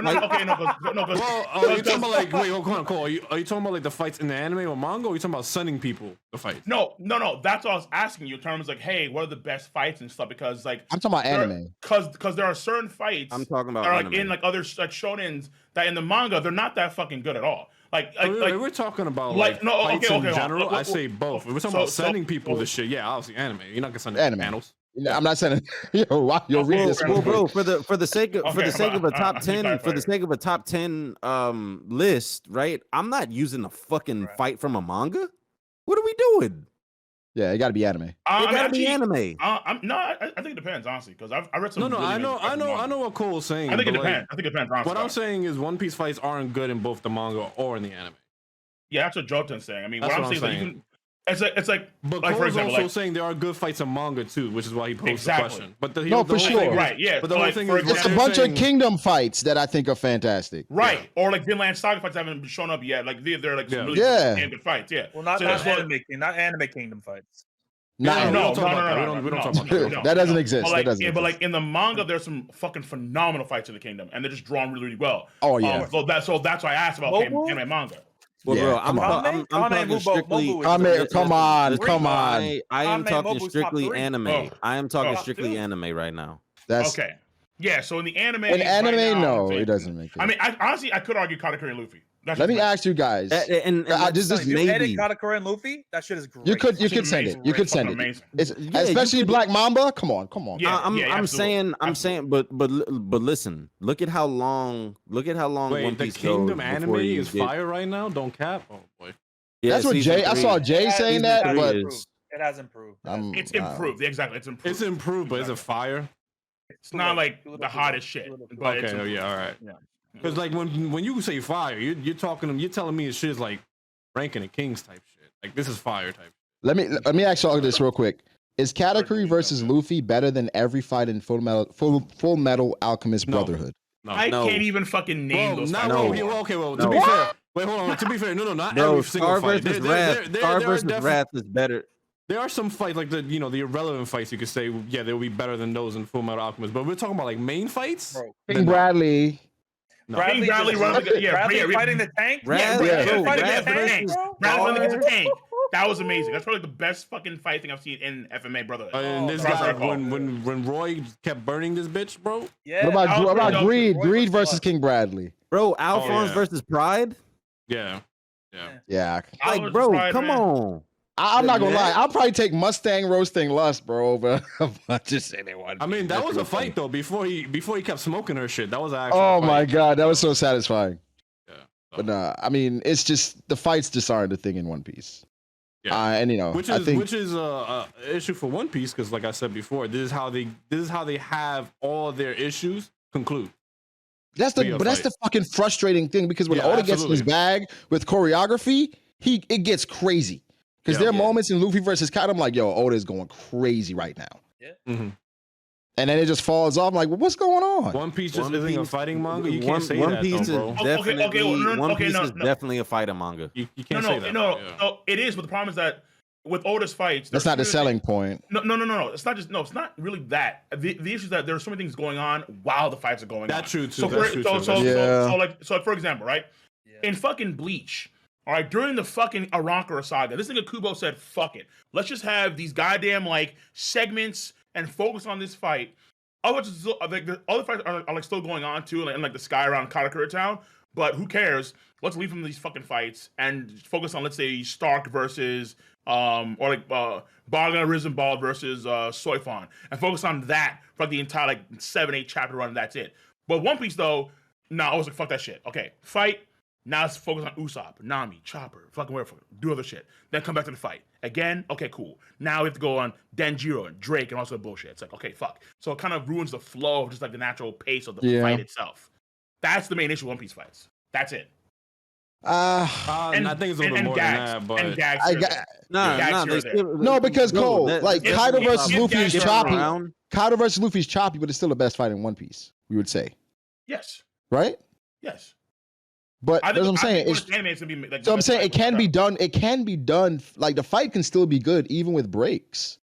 Well, are you talking about like, wait, hold on, Cole. Are you talking about like the fights in the anime or manga, or are you talking about sending people the fights? No. That's what I was asking you in terms like, hey, what are the best fights and stuff? Because like, I'm talking about anime. Because there are certain fights I'm talking about that are like anime. in like other like shonens that in the manga they're not that fucking good at all. Like we're talking about like fights in general. I say both. We're talking about sending people this shit. Yeah, obviously anime. You're not gonna send anime panels. I'm not sending. Yo, read this. Well, bro, for the sake of a top 10, for the sake of a top 10 list, right? I'm not using a fucking fight from a manga. What are we doing? Yeah, it got to be anime. It got to be anime. I think it depends, honestly, because I read some. I know what Cole's saying. I think it depends. I think it depends. Honestly. What I'm saying is One Piece fights aren't good in both the manga or in the anime. Yeah, that's what Jotun's saying. I mean, that's what I'm saying is like, it's like, but like, Cole's for example, also saying there are good fights in manga too, which is why he posed the question. But for sure, right? Yeah, but the whole thing is, it's a bunch of Kingdom fights that I think are fantastic. Right, or like Vinland Saga fights haven't shown up yet. Like they're like some really good fights. Yeah, well, not anime Kingdom fights. No. We don't talk about that. That doesn't exist. But like in the manga, there's some fucking phenomenal fights in the Kingdom, and they're just drawn really, really well. Oh yeah. So that's why I asked about anime manga. Well, bro, I'm talking strictly. Come on. I am talking strictly anime. I am talking strictly anime right now. That's okay. Yeah. So in the anime, no, it doesn't make it. I mean, honestly, I could argue Katakuri and Luffy. Let me ask you guys. And this is maybe Katakuri and Luffy. That shit is great. You could send it. You could send it. Especially Black Mamba. Come on. Yeah, I'm saying, but listen. Look at how long. One Piece the Kingdom goes anime is fire right now. Don't cap. Oh boy. Yeah, that's what Jay. I saw Jay saying that, but it has improved. It's improved. Exactly, it's improved. It's improved, but is it fire? It's not like the hottest shit. But okay. Yeah. All right. Yeah. Because like when you say fire, you're telling me shit is like ranking of kings type shit. Like this is fire type. Let me ask y'all this real quick. Is Katakuri versus Luffy better than every fight in Full Metal Alchemist Brotherhood? No. I can't even fucking name those. To be fair, wait, hold on. To be fair, no, not every single fight. Star versus Wrath is better. There are some fights like the irrelevant fights you could say they'll be better than those in Full Metal Alchemist. But we're talking about like main fights. King Bradley. No. Bradley fighting the tank. Bradley fighting the tank. That was amazing. That's probably the best fucking fight thing I've seen in FMA Brotherhood. And this guy, when Roy kept burning this bitch, bro. Yeah. What about Greed? Greed versus King Bradley. Bro, Alphonse versus Pride. Yeah. Like, bro, come on. I'm not gonna lie. I'll probably take Mustang roasting Lust, bro, over a bunch of anyone. I mean, that was a fight though. Before he kept smoking her shit, that was actually. Oh my god, that was so satisfying. Yeah. But I mean, it's just the fights just aren't a thing in One Piece. Yeah. And which is a issue for One Piece because, like I said before, this is how they have all their issues conclude. That's the fucking frustrating thing because when Oda gets in his bag with choreography, it gets crazy. Because there are moments in Luffy versus Kaido, I'm like, yo, Oda is going crazy right now. Yeah. Mm-hmm. And then it just falls off. I'm like, well, what's going on? One Piece just isn't a fighting manga. You can't say that, bro. One Piece is definitely a fighting manga. You can't say that. No, it is. But the problem is that with Oda's fights, that's not the selling point. No. It's not just it's not really that. The issue is that there are so many things going on while the fights are going on. That's true too. So for example, right? In fucking Bleach. All right, during the fucking Arankara saga, this nigga Kubo said, fuck it. Let's just have these goddamn, like, segments and focus on this fight. The other fights are like, still going on, too, in, like, the sky around Katakura Town. But who cares? Let's leave from these fucking fights and focus on, let's say, Stark versus or like Barga Risen Ball versus Soifon, and focus on that for like the entire like 7-8 chapter run. And that's it. But One Piece though, I was like, fuck that shit. Okay, fight. Now let's focus on Usopp, Nami, Chopper, fucking whatever, do other shit. Then come back to the fight. Again, okay, cool. Now we have to go on Denjiro and Drake and all sorts of bullshit. It's like, okay, fuck. So it kind of ruins the flow of just like the natural pace of the fight itself. That's the main issue with One Piece fights. That's it. I think it's a little bit more gags, than that, but and gags no, because Cole, like Kaido versus Luffy is choppy. Around. Kaido versus Luffy is choppy, but it's still the best fight in One Piece. We would say, yes, right? Yes. But that's what I'm saying. So I'm saying it can be done. It can be done. Like the fight can still be good even with breaks.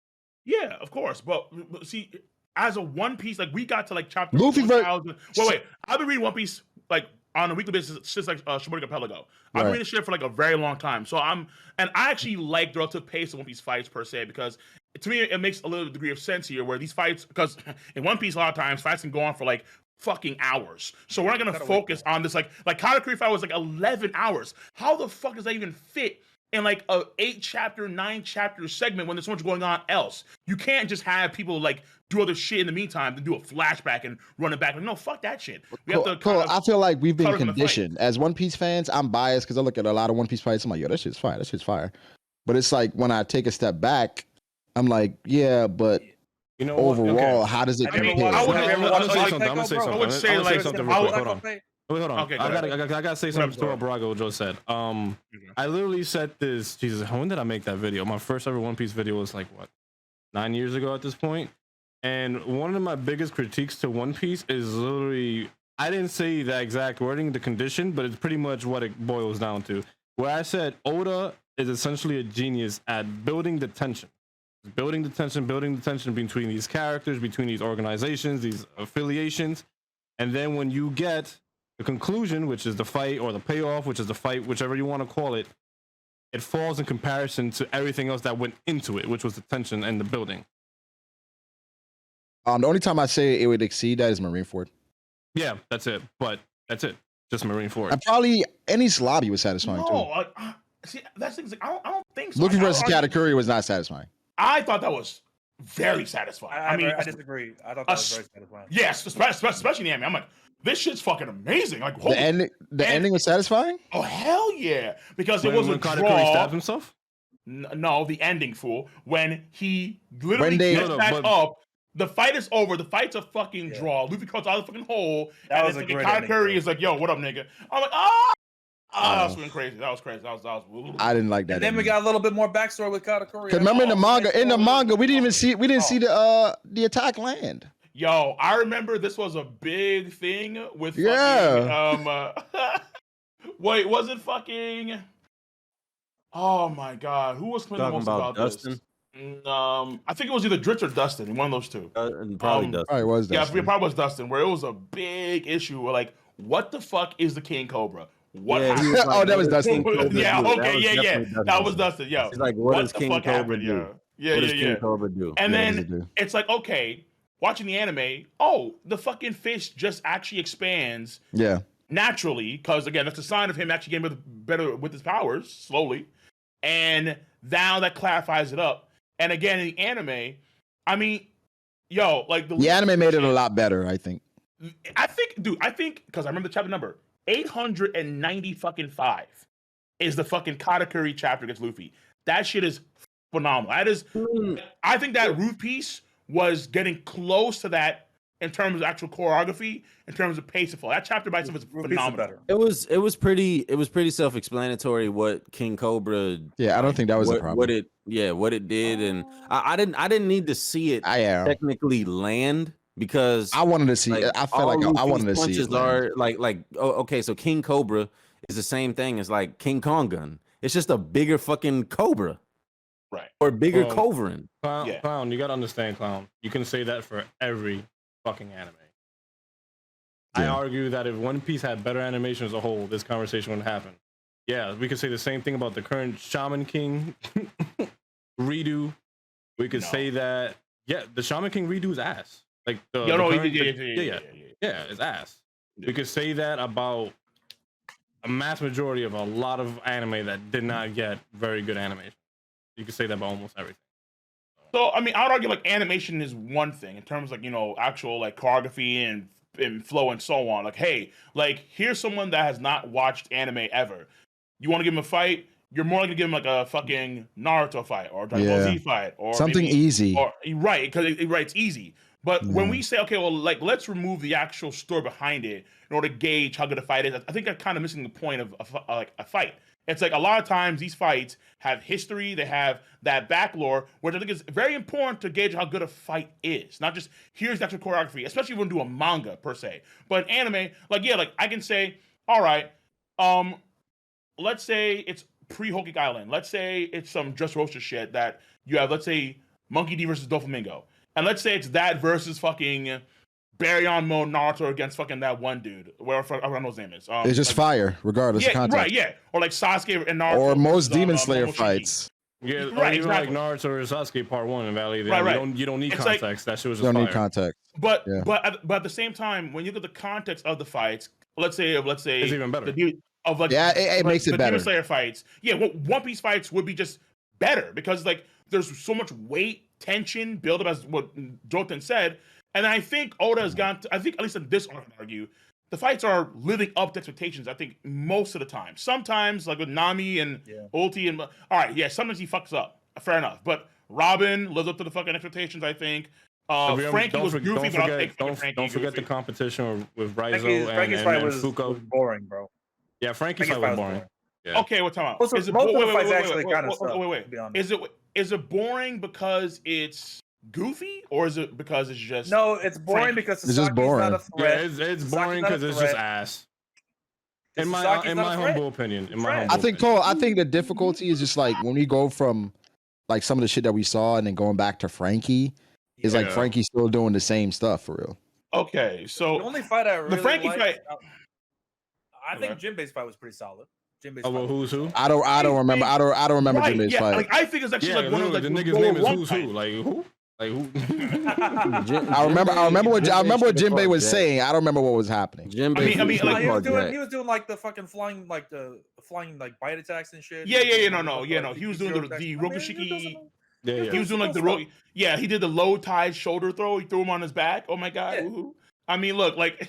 Yeah, of course. But see, as a One Piece, like we got to like chapter Luffy 1000. Wait. I've been reading One Piece like on a weekly basis since like Shimoda Archipelago. I've been reading shit for like a very long time. So I actually like the relative pace of One Piece fights per se, because to me it makes a little degree of sense here where these fights, because in One Piece a lot of times fights can go on for like fucking hours. So we're not gonna focus on this like Katakuri fight was like 11 hours. How the fuck does that even fit in like a 8-chapter, 9-chapter segment when there's so much going on else? You can't just have people like do other shit in the meantime and do a flashback and run it back. Like, no, fuck that shit. We have to I feel like we've been conditioned as One Piece fans. I'm biased because I look at a lot of One Piece fights. I'm like, yo, that shit's fire. That shit's fire. But it's like when I take a step back, I'm like, yeah, but you know, overall, how does it compare? I'm gonna say something. I would say something real quick. Hold on. Wait, hold on. Okay, I gotta say something to what Brago just said. I literally said this. Jesus, when did I make that video? My first ever One Piece video was like what, 9 years ago at this point. And one of my biggest critiques to One Piece is literally, I didn't say that exact wording, the condition, but it's pretty much what it boils down to. Where I said Oda is essentially a genius at building the tension between these characters, between these organizations, these affiliations. And then when you get the conclusion, which is the fight, or the payoff, which is the fight, whichever you want to call it, it falls in comparison to everything else that went into it, which was the tension and the building. The only time I say it would exceed that is Marineford. Yeah, that's it. But that's it. Just Marineford. And probably any lobby was satisfying too. See, that's things like, I don't think so. Luffy versus Katakuri was not satisfying. I thought that was very satisfying. I disagree. I thought that was very satisfying. Yes, especially in the anime. I'm like, this shit's fucking amazing. Like, the ending was satisfying. Oh hell yeah! Because it was a draw. Katakuri stabbed himself. No, the ending, fool. When he literally gets back up. The fight is over. The fight's a fucking draw. Luffy cuts out the fucking hole. That and was a then great Katakuri is like, yo, what up, nigga? I'm like, that was fucking crazy. That was crazy. That was I didn't like that. And then we got a little bit more backstory with Katakuri. Because remember in the manga, we didn't see the attack land. Yo, I remember this was a big thing with fucking, wait, was it fucking? Oh my god, who was complaining most about Dustin? this? I think it was either Dritz or Dustin, one of those two. Probably Dustin. Probably was Dustin. Yeah, it probably was Dustin, where it was a big issue. Where like, what the fuck is the King Cobra? What? Yeah, happened? Oh, that was Dustin. Yeah, okay, that was Dustin. Yo, he's like, what does the King fuck Cobra happened? do? Yeah, what does King Cobra do? And then it's like, okay, watching the anime, the fucking fish just actually expands. Yeah. Naturally, because again, that's a sign of him actually getting better with his powers slowly, and now that clarifies it up. And again, in the anime, I mean, like the anime made it a lot better, I think. I think because I remember the chapter number 890 fucking 5 is the fucking Katakuri chapter against Luffy. That shit is phenomenal. That is, I think that root piece was getting close to that in terms of actual choreography, in terms of pace of flow. That chapter by itself is phenomenal. It was pretty self-explanatory what King Cobra. Yeah, I don't think that was a problem. What it did, and I didn't need to see it technically land, because I wanted to see. Like, I felt like I wanted to see it. Are okay, so King Cobra is the same thing as like King Kong gun. It's just a bigger fucking Cobra. Right. Or bigger Covering. Clown, you gotta understand, Clown. You can say that for every fucking anime. I argue that if One Piece had better animation as a whole, this conversation wouldn't happen. Yeah, we could say the same thing about the current Shaman King redo. We could say that, the Shaman King redo is ass. Like it's ass. We could say that about a mass majority of a lot of anime that did not get very good animation. You can say that about almost everything. So I mean, I would argue like animation is one thing in terms of like actual like choreography and flow and so on. Like, hey, like here's someone that has not watched anime ever. You want to give him a fight? You're more likely to give him like a fucking Naruto fight or Dragon Ball Z fight or something maybe, easy. Or right, because it's easy. But when we say, okay, well, like let's remove the actual story behind it in order to gauge how good a fight is, I think that's kind of missing the point of like a fight. It's like a lot of times these fights have history, they have that back lore, which I think is very important to gauge how good a fight is. Not just here's the actual choreography, especially when you do a manga per se. But anime, like like I can say, all right, let's say it's pre-Whole Cake Island. Let's say it's some Just Roaster shit that you have, let's say Monkey D versus Doflamingo. And let's say it's that versus fucking Baryon mode Naruto against fucking that one dude. Whatever, I don't know his name is. It's just fire, regardless of context. Right, yeah. Or like Sasuke and Naruto. Or most versus, Demon Slayer Momoshiki. fights. Yeah, right, even exactly. like Naruto or Sasuke Part 1 in Valley. Right. You don't need It's context. like, that shit was You just don't fire. need context. But at the same time, when you look at the context of the fights, let's say It's even better. It makes it the better. Demon Slayer fights. Yeah, One Piece fights would be just better because like there's so much weight, tension, build up as what Joten said. And I think Oda has gone to, I think at least in this arc, I can argue, the fights are living up to expectations, I think, most of the time. Sometimes, like with Nami and Ulti and all right, yeah, sometimes he fucks up. Fair enough. But Robin lives up to the fucking expectations, I think. Frankie was goofy, but I'll take Frankie. Don't forget the competition with Raizo Frankie's and fight was Fuko. boring, bro. Yeah, Frankie's fight was boring. Yeah. Okay, what time? Most of the fights actually kind of suck. Wait. To be honest. Is it boring because it's goofy, or is it because it's just No, it's boring Frankie? because It's just Sasaki's boring. not a threat. Yeah, it's Sasaki's boring not a because it's just threat. ass. In Sasaki's not my a threat. humble opinion. Trash. I think Cole. I think the difficulty is just like when we go from like some of the shit that we saw and then going back to Frankie, is like Yeah. Frankie's still doing the same stuff for real. Okay, so The only fight I really Frankie liked, fight. I think Jinbei's fight was pretty solid. Jinbei's Oh, well, fight who's was who? pretty I don't remember. I don't remember right, Jinbei's yeah, fight. like I think it's actually Yeah, like one of literally, like the nigga's lower name is rung who's who. fights. Like who? Like who? I remember what Jinbei was saying. I don't remember what was happening. I mean, like, he was doing like the fucking flying like bite attacks and shit. Yeah. No. He was doing the Rokushiki. Yeah. He was doing like he did the low tide shoulder throw. He threw him on his back. Oh my god. Yeah. Woohoo. I mean, look, like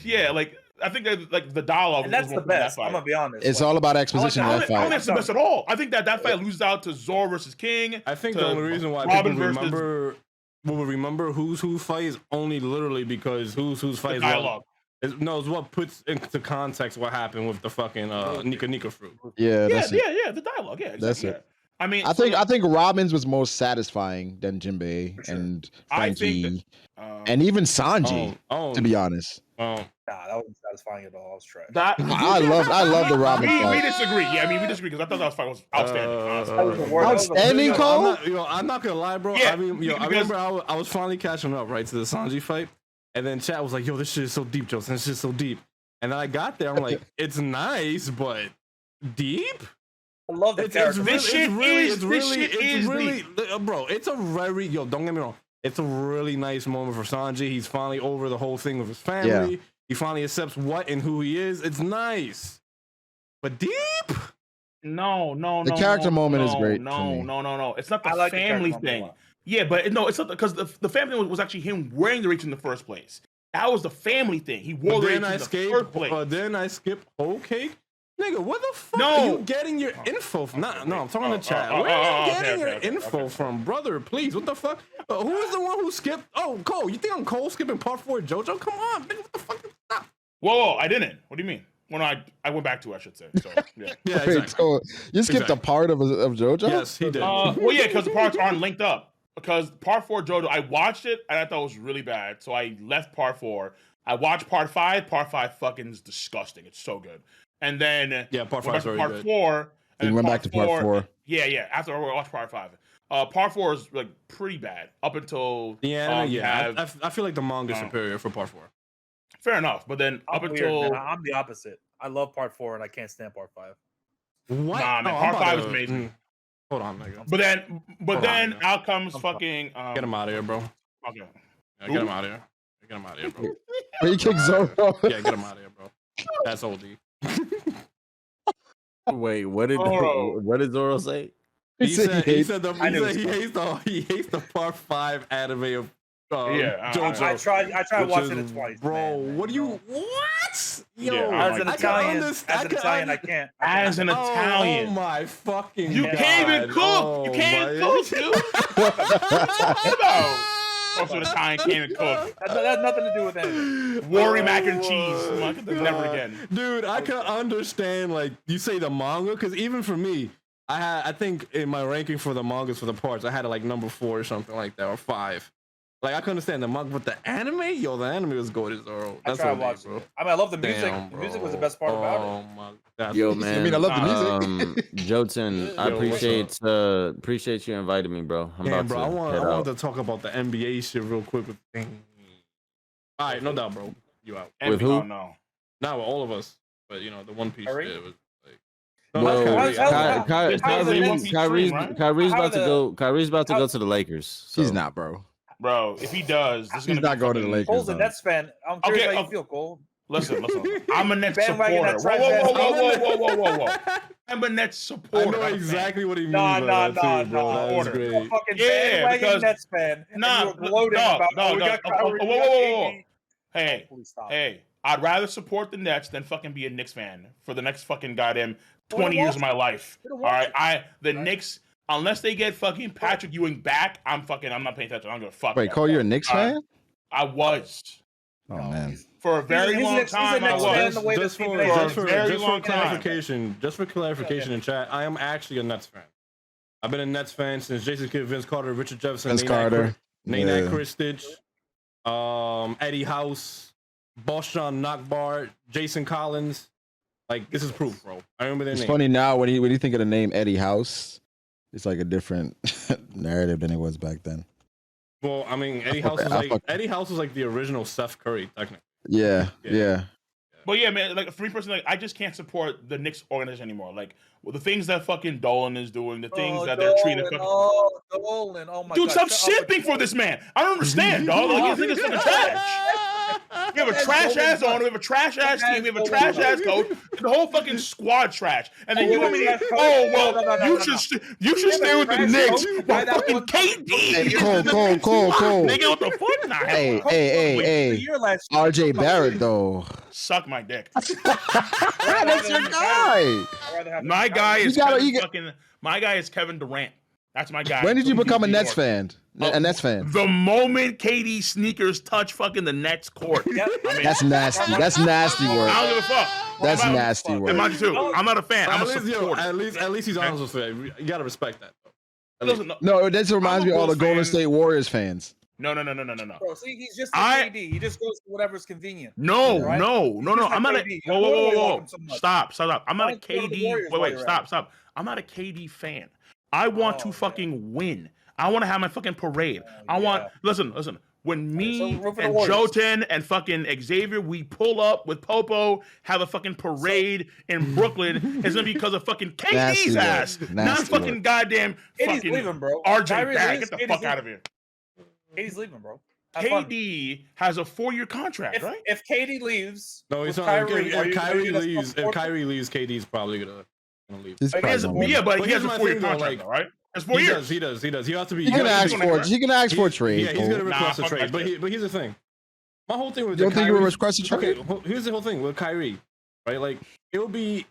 I think that like the dialogue. And that's was the more important in best. that I'm fight. gonna be honest. It's all about exposition I in don't that think fight. that's the best at all. I think that fight loses out to Zoro versus King. I think to the only reason why Robin people remember who's who fight is only literally because who's fight is dialogue. It's what puts into context what happened with the fucking Nika fruit. Yeah, Yeah, the dialogue. Yeah, exactly. That's it. Yeah. I mean, I think Robin's was most satisfying than Jinbei sure. and I Frankie think that, and even Sanji. To be honest, Oh, Nah, that wasn't satisfying at all. I was trash. I love the Robin we fight. disagree. Yeah, I mean, we disagree because I thought that fight was outstanding. That was the worst. Outstanding, Cole. I'm not gonna lie, bro. Yeah, I mean, I because- remember I was finally catching up right to the Sanji fight, and then chat was like, "Yo, this shit is so deep, Joseph. This shit is so deep." And then I got there, I'm like, "It's nice, but deep." I love the character. Bro. It's a very don't get me wrong. It's a really nice moment for Sanji. He's finally over the whole thing with his family. Yeah. He finally accepts what and who he is. It's nice, but deep. No. The character moment is great No. for me. No. It's not the I like the family character moment a thing. lot. Yeah, but no, it's not because the family was actually him wearing the reach in the first place. That was the family thing. He wore the reach in the first place. Then I skip whole cake. Nigga, what the fuck No. are you getting your info from? No, I'm talking to chat. Where are you getting your info from, brother? Please, what the fuck? Who is the one who skipped? Oh, Cole, you think I'm Cole skipping part 4 of JoJo? Come on, nigga, what the fuck? Stop. Whoa, I didn't. What do you mean? Well, no, I went back to it, I should say. So, yeah. Yeah, Wait, exactly. so you skipped a part of JoJo? Yes, he did. Well, yeah, because the parts aren't linked up. Because part 4 JoJo, I watched it and I thought it was really bad, so I left part 4. I watched part 5. Part 5 fucking is disgusting. It's so good. And then Part 5 is very part good. 4. And You went back to part 4. Yeah. After I watched part 5, part 4 is like pretty bad up until The anime, you have- I feel like the manga is superior for part 4. fair enough. But then up I'm until weird, man. I'm the opposite. I love part 4 and I can't stand part 5. What? Nah, man, part 5 is amazing. Hold on, nigga. But then out comes fucking Get him out of here, bro. Okay. Yeah, get him out of here. Get him out of here, bro. He kicked Zoro. Yeah, get him out of here, bro. That's OD. Wait, what did Zoro say? He said he hates the part 5 anime of JoJo. I tried watching it twice. Bro, man. what do you what? Yo, Yeah, as an Italian, I can't. As an Italian, oh my fucking you God. can't even cook. Oh You can't my- cook, dude. Also, an Italian can't even cook. That has nothing to do with anything. Worry mac and cheese. Never again. Dude, I can understand like you say the manga because even for me, I think in my ranking for the mangas for the parts, I had it like number 4 or something like that or 5. Like I can understand the manga, but the anime, yo, the anime was good as well. I tried watching it. I mean, I love the music. Damn, the music was the bro. best part about it. Oh my God. Yo, man. I mean, I love the music. Jotun, I Yo, appreciate you inviting me, bro. I'm Damn, about bro, to I head want out. to talk about the NBA shit real quick. All right, no doubt, bro. You out. With who? Oh, no. Not with all of us, but you know the One Piece Curry? shit was like. No, Well, not Kyrie. Kyrie's about to go. Kyrie's about to go to the Lakers. So. He's not, bro. Bro, if he does, this is He's gonna not be going to the fucking- Lakers. Cole's a though. Nets fan. I'm curious Okay, how you feel, Cole. Listen. I'm a Nets Bandwagon supporter. that Whoa. I'm a Nets supporter. I know not a fan. exactly what he means. Nah, by that too, bro. That is order. great. You're a fucking Yeah, bandwagon because- Nets fan. And you were gloating dog, about, we got Kyrie, we got whoa. KD. Hey, Please stop. hey, I'd rather support the Nets than fucking be a Knicks fan for the next fucking goddamn We don't 20 years want of my life. We don't All want right, the Knicks, unless they get fucking Patrick Ewing back, I'm not paying attention. I'm gonna fuck. Wait, Cole, you're a Knicks fan? I was Oh man. for a very He's a long Knicks- he's a time. I Knicks was. fan the way Just the for, team just plays. for, Very just for long time. clarification in chat, I am actually a Nets fan. I've been a Nets fan since Jason Kidd, Vince Carter, Richard Jefferson, Vince Carter. Nate Yeah. Christich, Eddie House, Boston Nakbar, Jason Collins. Like this is proof, bro. I remember their It's name. funny now when you think of the name Eddie House, it's like a different narrative than it was back then. Well, I mean, Eddie House was like the original Steph Curry, technically. Yeah. But yeah, man, like for me personally, like, I just can't support the Knicks organization anymore. Like the things that fucking Dolan is doing, the things that they're treating. Dolan. Oh my Dude, God. stop shipping for this man. I don't understand, dog. Like, these niggas fucking trash. We have a trash ass owner, we have a trash ass team, we have a trash ass coach, the whole fucking squad trash. And then you want me to, you should stay with the Knicks. Well, fucking KD. Hey, Cole. Nigga, what the fuck? Nah, Hey. RJ Barrett though. Suck my dick. That's your guy. My guy is my guy is Kevin Durant. That's my guy. When did you become a Nets fan? A Nets fan. The moment KD sneakers touch fucking the Nets court. That's nasty. That's nasty work. I don't give a fuck. That's nasty work. And mind you too, I'm not a fan. I'm a supporter. At least he's honest with it. You gotta respect that. Listen, No, that just reminds me of all the Golden State Warriors fans. No. Bro, see, he's just a KD. He just goes to whatever's convenient. No. Right? I'm not a. KD. Whoa. So much. Stop. I'm not a Don't go to the KD. Warriors while Wait. you're Stop. I'm not a KD fan. I want to fucking win. I want to have my fucking parade. I want. Listen. When me and Jotun and fucking Xavier, we pull up with Popo, have a fucking parade in Brooklyn, it's gonna be because of fucking KD's ass, not fucking goddamn fucking leaving, bro. RJ Barrett. Get the fuck out of here. KD's leaving, bro. KD has a 4-year contract, right? If KD leaves, No, he's with not. Kyrie, If Kyrie leaves, KD's probably gonna leave. He's But he has a probably 4-year thing, though, contract, like, though, right? That's 4 years. He does. He has to be. He can ask for a trade. Yeah, he's gonna request a fuck trade. that But shit. here's the thing. My whole thing with You don't think he would Kyrie- request a trade? Okay, here's the whole thing with Kyrie, right? Like it would be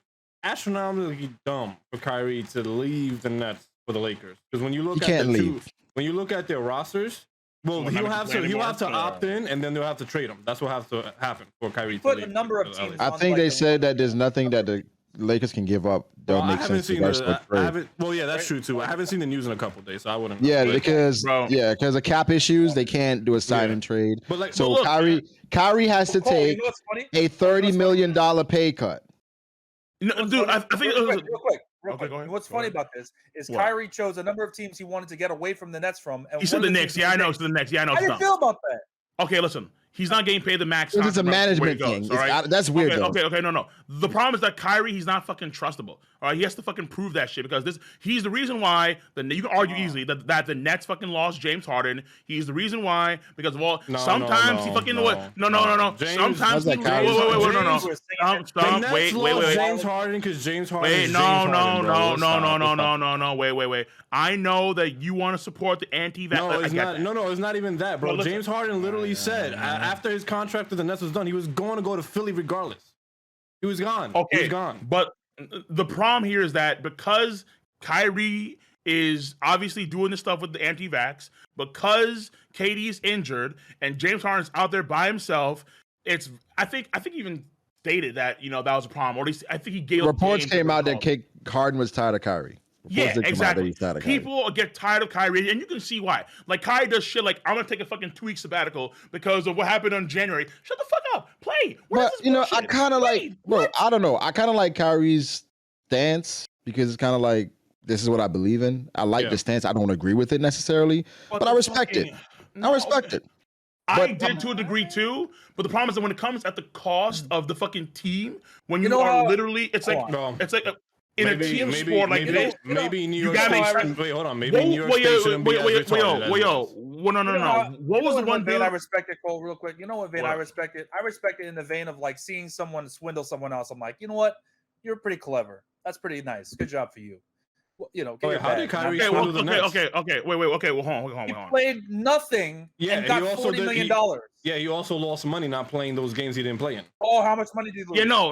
astronomically dumb for Kyrie to leave the Nets for the Lakers because when you look when you look at their rosters, well, Well, he'll not have to anymore. opt in, and then they'll have to trade him. That's what has to happen for Kyrie to Put leave. a number of to the teams LA. I think they said that there's nothing that the Lakers can give up that Well, would I make haven't sense to seen rush for a I trade. haven't. Well, yeah, that's true too. I haven't seen the news in a couple of days, so I wouldn't. Yeah, but- because Bro. of cap issues, they can't do a sign and trade. But like, So but look, Kyrie has to Cole, you take know what's funny? a $30 million pay cut. No, dude, I think it was. real quick. Okay, go ahead. What's Go funny ahead. about this is What? Kyrie chose a number of teams he wanted to get away from the Nets from. And He said one the of Knicks. teams Yeah, was I know. the It's the Knicks. Yeah, I know. How It's do you dumb. feel about that? Okay, listen. He's not getting paid the max. It's a management goes, thing. All right? That's weird. Okay. No. The problem is that Kyrie, he's not fucking trustable. All right, he has to fucking prove that shit because he's the reason why. You can argue easily that the Nets fucking lost James Harden. He's the reason why because of all. Sometimes he fucking no. Sometimes he wait. James Harden because James Harden. Wait, no. Wait. I know that you want to support the anti-vax. No, it's not even that, bro. James Harden literally said after his contract with the Nets was done, he was going to go to Philly regardless. He was gone. Okay, he was gone. But the problem here is that because Kyrie is obviously doing this stuff with the anti-vax, because KD's injured and James Harden's out there by himself, I think even stated that that was a problem. Or at least I think he gave reports came out that Harden was tired of Kyrie. Yeah, exactly. People get tired of Kyrie, and you can see why. Like, Kyrie does shit like, I'm going to take a fucking 2-week sabbatical because of what happened in January. Shut the fuck up. Play. But, I kind of like, bro, I don't know. I kind of like Kyrie's stance because it's kind of like, this is what I believe in. I like the stance. I don't agree with it necessarily, but I respect it. I respect it. I did to a degree too, but the problem is that when it comes at the cost of the fucking team, when you are literally, it's like in a team sport like this, maybe New York State. Wait, hold on. Maybe New York State shouldn't be as retarded as no. What was the one vein I respected, Cole, real quick? You know what vein I respected? I respected in the vein of like seeing someone swindle someone else. I'm like, you know what? You're pretty clever. That's pretty nice. Good job for you. How did Kyrie swindle the Nets? Okay. Wait. Okay, well, hold on. He played nothing and got $40 million. Yeah, he also lost money not playing those games he didn't play in. Oh, how much money did he lose? Yeah, no.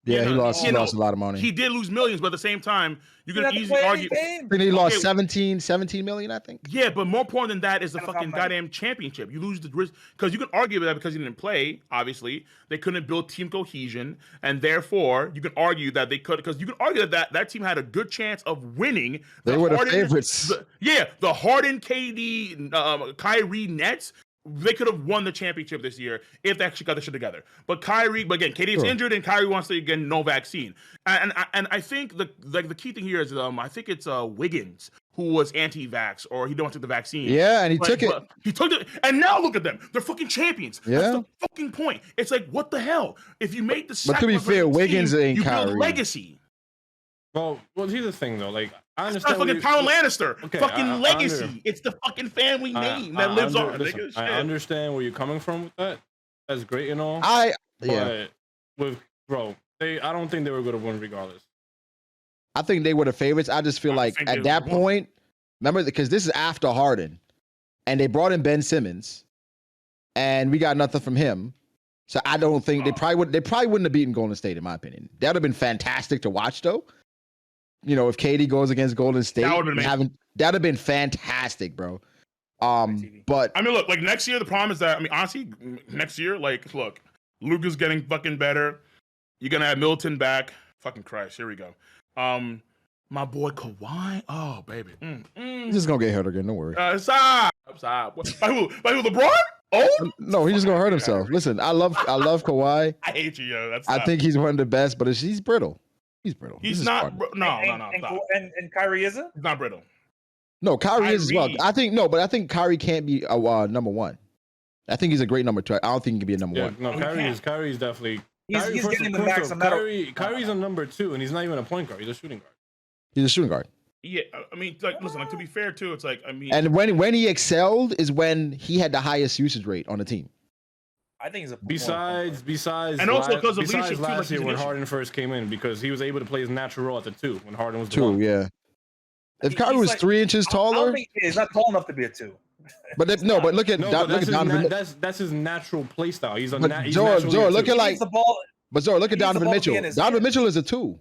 Yeah, he lost a lot of money. He did lose millions, but at the same time, you can easily argue. I think he lost 17 million, I think. Yeah, but more important than that is the fucking goddamn championship. You lose the risk because you can argue that because he didn't play. Obviously, they couldn't build team cohesion, and therefore you can argue that they could because you can argue that team had a good chance of winning. They were the favorites. The Harden, KD, Kyrie Nets. They could have won the championship this year if they actually got the shit together. But again, KD is injured and Kyrie wants to get no vaccine. And I think the key thing here is I think it's Wiggins who was anti-vax or he didn't want to take the vaccine. Yeah, and he took it. He took it, and now look at them. They're fucking champions. Yeah. That's the fucking point. It's like, what the hell? If you make the sacrifice, but to be fair, Wiggins ain't you Kyrie. build legacy. Well, here's the thing though. Like, I It's understand. not fucking Tyler Lannister. Okay, fucking legacy. It's the fucking family name that lives on. Listen, I understand where you're coming from with that. That's great and all. But with I don't think they were going to win regardless. I think they were the favorites. I just feel like at that point, remember, because this is after Harden, and they brought in Ben Simmons, and we got nothing from him. So I don't think they probably wouldn't have beaten Golden State, in my opinion. That would have been fantastic to watch, though. If KD goes against Golden State, that'd have been fantastic, bro. But I mean, look, like next year, the problem is that honestly, next year, like, look, Luka's getting fucking better. You're gonna have Milton back. Fucking Christ, here we go. My boy Kawhi. Oh, baby. He's just gonna get hurt again. Don't worry. Stop. By who? LeBron? Oh no, he's just gonna hurt himself. Listen, I love Kawhi. I hate you, yo. I think he's one of the best, but he's brittle. He's brittle. He's not. No. And Kyrie isn't? He's not brittle. No, Kyrie is as well. I think Kyrie can't be a number one. I think he's a great number two. I don't think he can be a number one. No, Kyrie's definitely. He's getting the max amount. Kyrie's a number two, and he's not even a point guard. He's a shooting guard. He's a shooting guard. Yeah, I mean, like, listen. Like, to be fair, too, it's like, I mean, and when he excelled is when he had the highest usage rate on the team. I think he's a besides, and also because of leadership last year when Harden first came in, because he was able to play his natural role at the two when Harden was the one. Yeah. If Kyrie was 3 inches taller, he's not tall enough to be a 2. But look at Donovan. That's his natural play style. He's a Zora, look at the ball. But Zora, look at Donovan Mitchell. Donovan Mitchell is a 2.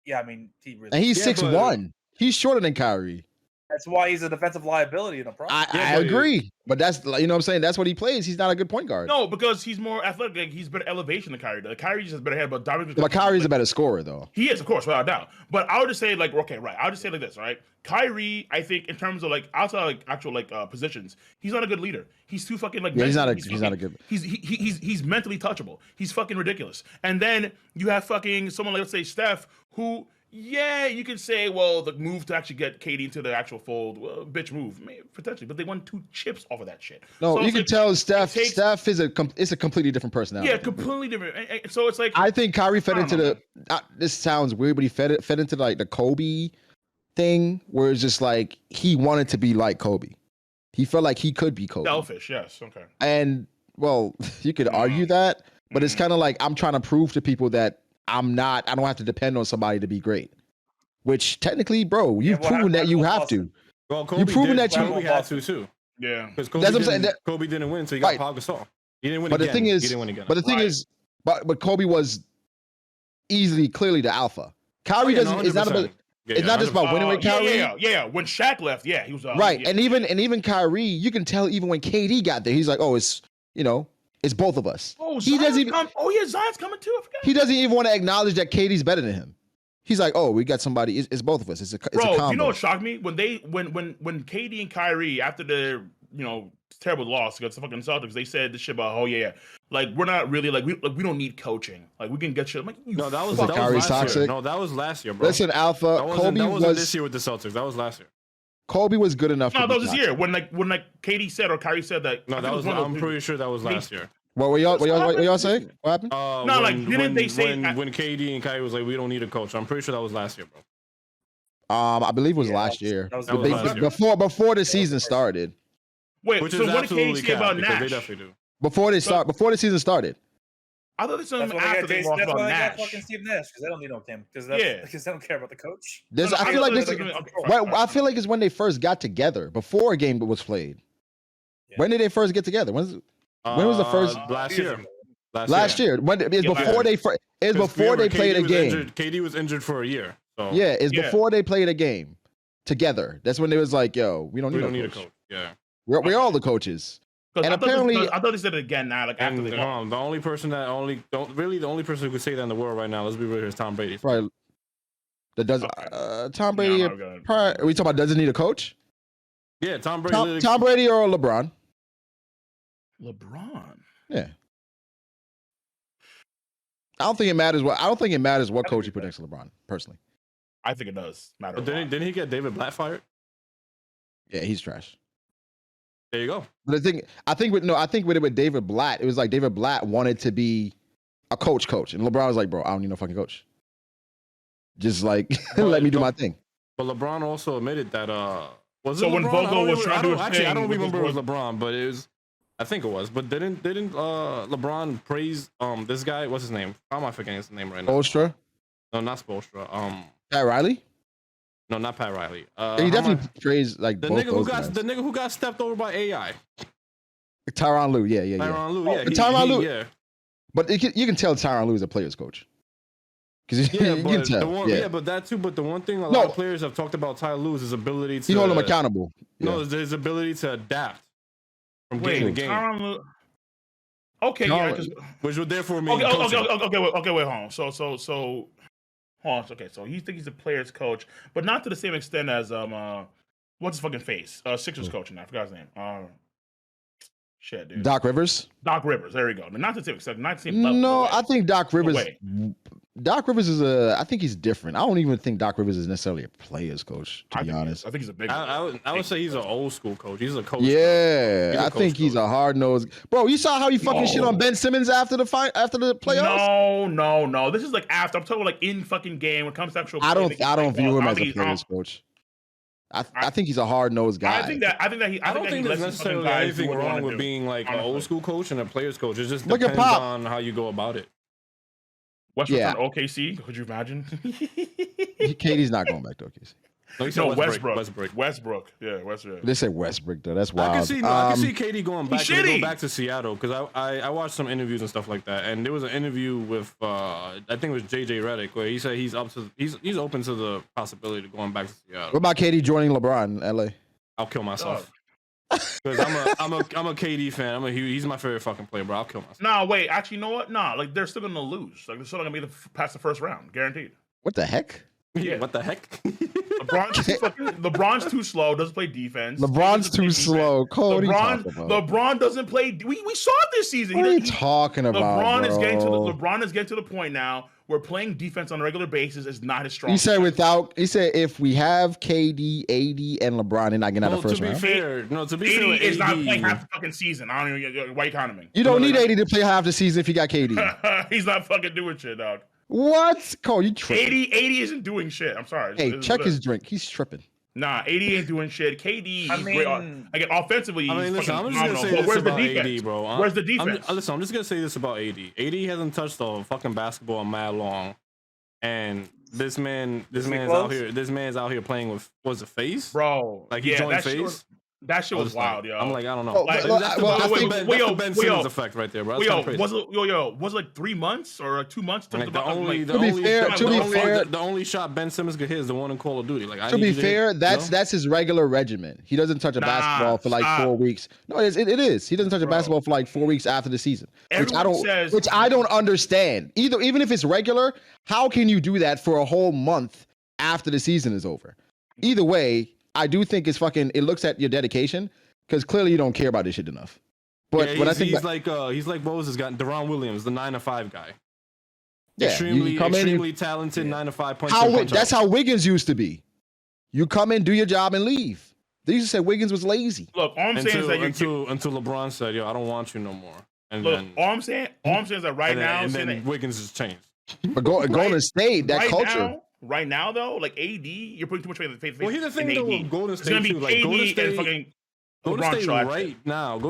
Yeah, I mean, and he's 6'1". He's shorter than Kyrie. That's why he's a defensive liability in a problem. I agree, but that's what I'm saying. That's what he plays. He's not a good point guard. No, because he's more athletic. Like, he's better elevation than Kyrie. Kyrie just has better head, but Donovan. But Kyrie's a better scorer, though. He is, of course, without a doubt. But I would just say, like, okay, right. I would just say like this, right? Kyrie, I think, in terms of like outside like actual like positions, he's not a good leader. He's too fucking like. Yeah, he's not a good. He's mentally touchable. He's fucking ridiculous. And then you have fucking someone like, let's say, Steph, who Yeah, you could say, well, the move to actually get KD into the actual fold, well, bitch move, maybe, potentially, but they won 2 chips off of that shit. No, So you it's can like, tell Steph. takes- Steph is it's a completely different personality. yeah, completely different. So it's like I think Kyrie fed I don't into know, the. This sounds weird, but he fed into like the Kobe thing, where it's just like he wanted to be like Kobe. He felt like he could be Kobe. selfish, yes, okay. And well, you could argue that, but it's kind of like I'm trying to prove to people that I'm not. I don't have to depend on somebody to be great. Which technically, bro, you've proven that you have to. Well, Kobe You've proven that you. Kobe had to too. Yeah, because Kobe, That's what I'm saying. Kobe didn't win, so he got Pau Gasol. He didn't win But again. the thing is, he didn't win again. But the thing is, but Kobe was easily, clearly the alpha. Kyrie no, doesn't. It's not about. Yeah, it's not just about winning with Kyrie. Yeah. When Shaq left, yeah, he was Right, yeah. and even Kyrie, you can tell even when KD got there, he's like, oh, it's it's both of us. Oh, he doesn't even. yeah, Zion's coming too. I forgot. He doesn't even want to acknowledge that KD's better than him. He's like, oh, we got somebody. It's both of us. It's a combo. You know what shocked me when KD and Kyrie after their terrible loss against the fucking Celtics, they said this shit about like we're not really like we don't need coaching, like we can get shit. I'm like, no, that was Kyrie's last toxic. year. No, that was last year, bro. Listen, Alpha. Kobe wasn't this year with the Celtics. That was last year. Kobe was good enough. No, that was this year when KD said or Kyrie said that. No, that was. I'm pretty sure that was last year. What were y'all saying? What happened? No, like didn't they say when KD and Kyrie was like, we don't need a coach? I'm pretty sure that was last year, bro. I believe it was last year. That was last year. Before the season started. Wait, which so is what did KD say about Nash? They definitely do. Before the season started. I thought this was after they lost about Nash. Fucking Steve Nash because they don't need no Kim because they don't care about the coach. I feel like this. I feel like it's when they first got together before a game was played. Yeah. When did they first get together? When was the first? Last year. Last year. When it's before they played a game. KD was injured for a year. So. Yeah, it's before they played a game together. That's when they was like, "Yo, we don't need a coach." Yeah, we're all the coaches. And apparently, I thought they said it again now. Like after the only person the only person who could say that in the world right now, let's be real, is Tom Brady. Right. That does Tom Brady? Are we talking about doesn't need a coach? Yeah, Tom Brady. Tom Brady or LeBron? LeBron. Yeah. I don't think it matters what coach you put next to LeBron. Personally, I think it does matter. But didn't he get David Blatt fired? Yeah, he's trash. There you go. But I think with David Blatt, it was like David Blatt wanted to be a coach, and LeBron was like, bro, I don't need no fucking coach. Just like let me do my thing. But LeBron also admitted that was so it when LeBron? Vogel was trying to actually I don't remember it was LeBron, but it was I think it was. But didn't LeBron praise this guy? What's his name? How am I forgetting his name right now? Spoelstra? No, not Spoelstra. Pat Riley? No, not Pat Riley. He definitely praised like the both nigga who got stepped over by AI. Tyronn Lue, yeah. Tyronn Lue, yeah. Tyronn Lue, yeah. But you can tell Tyronn Lue is a player's coach. Because you can tell. But that too. But the one thing a lot of players have talked about Tyronn Lue is his ability to. You hold him accountable. No, his ability to adapt from game to game. Okay, yeah. Which would therefore mean. Okay, wait, hold on. So. Hold on. Okay, so you think he's a player's coach, but not to the same extent as what's his fucking face? Sixers coach, and I forgot his name. Shit, dude. Doc Rivers. Doc Rivers. There we go. Not the same extent. Not the same level. No, I think Doc Rivers. Doc Rivers is I think he's different. I don't even think Doc Rivers is necessarily a player's coach. To be honest, I think he's a big. I would say he's an old school coach. He's a coach. Yeah, I think he's a hard nosed. Bro, you saw how he fucking shit on Ben Simmons after the playoffs? No. This is like after. I'm talking like in fucking game when it comes to actual. I don't view him as a player's coach. I think he's a hard nosed guy. I don't think there's necessarily anything wrong with being like an old school coach and a player's coach. It just depends on how you go about it. Westbrook on OKC? Could you imagine? KD's not going back to OKC. No, Westbrook. Yeah, Westbrook. They say Westbrook though. That's wild. I can see KD going back to Seattle because I watched some interviews and stuff like that, and there was an interview with I think it was JJ Redick where he said he's open to the possibility of going back to Seattle. What about KD joining LeBron in LA? I'll kill myself. Because I'm a KD fan. He's my favorite fucking player, bro. I'll kill myself. Nah, wait. Actually, you know what? Nah, like they're still gonna lose. Like they're still gonna be past the first round, guaranteed. What the heck? Yeah. What the heck? LeBron's too slow. Doesn't play defense. LeBron's too slow. Cole, what are you talking about? LeBron doesn't play. We saw it this season. What are you talking about, LeBron is getting to bro? LeBron is getting to the point now where playing defense on a regular basis is not his strong. He said if we have KD, AD, and LeBron, they're not getting out of the first round. To be fair, AD is not playing half the fucking season. I don't even get white economy. You don't need AD to play half the season if you got KD. He's not fucking doing shit, dog. What? Cole, you tripping. 80 isn't doing shit. I'm sorry. Hey, check his drink. He's tripping. Nah, 80 ain't doing shit. KD, again, offensively, listen, I'm just gonna say this about AD, bro. Where's the defense? Listen, I'm just gonna say this about AD. AD hasn't touched a fucking basketball in mad long, and this man's out here. This man's out here playing with FaZe, bro. Like he joined FaZe. That shit was wild, yo. I'm like, I don't know. That's the Ben Simmons effect right there, bro. Was it like 3 months or 2 months? To be fair, the only shot Ben Simmons could hit is the one in Call of Duty. Like, to be fair, that's his regular regimen. He doesn't touch a basketball for like 4 weeks. No, it is. He doesn't touch a basketball for like 4 weeks after the season, which I don't understand. Even if it's regular, how can you do that for a whole month after the season is over? Either way, I do think it's fucking. It looks at your dedication because clearly you don't care about this shit enough. But when I think he's like what was this guy? Deron Williams, the 9-to-5 guy. Yeah, extremely talented 9-to-5 punch. That's how Wiggins used to be. You come in, do your job, and leave. They used to say Wiggins was lazy. Look, all I'm saying is that until LeBron said, "Yo, I don't want you no more." And look, then, all I'm saying is that right now, and then Wiggins has changed. But Golden State, that culture. Right now, though, like AD, you're putting too much weight in the face. Well, here's the thing, though, with Golden State, too. Like, Golden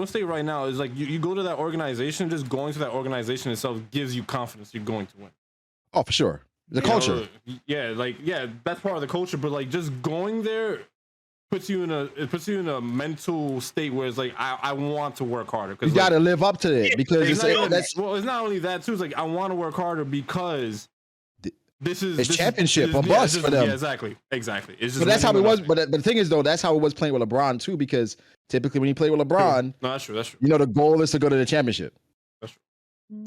State right now is like you go to that organization, just going to that organization itself gives you confidence you're going to win. Oh, for sure. The culture. That's part of the culture, but like just going there puts you in a mental state where it's like I want to work harder. You got to live up to it because it's not only that too. It's like I want to work harder because it's championship or bust for them. Yeah, exactly. It's just but that's how it was. But the thing is, though, that's how it was playing with LeBron too. Because typically, when you play with LeBron, no, that's true. You know, the goal is to go to the championship. That's true.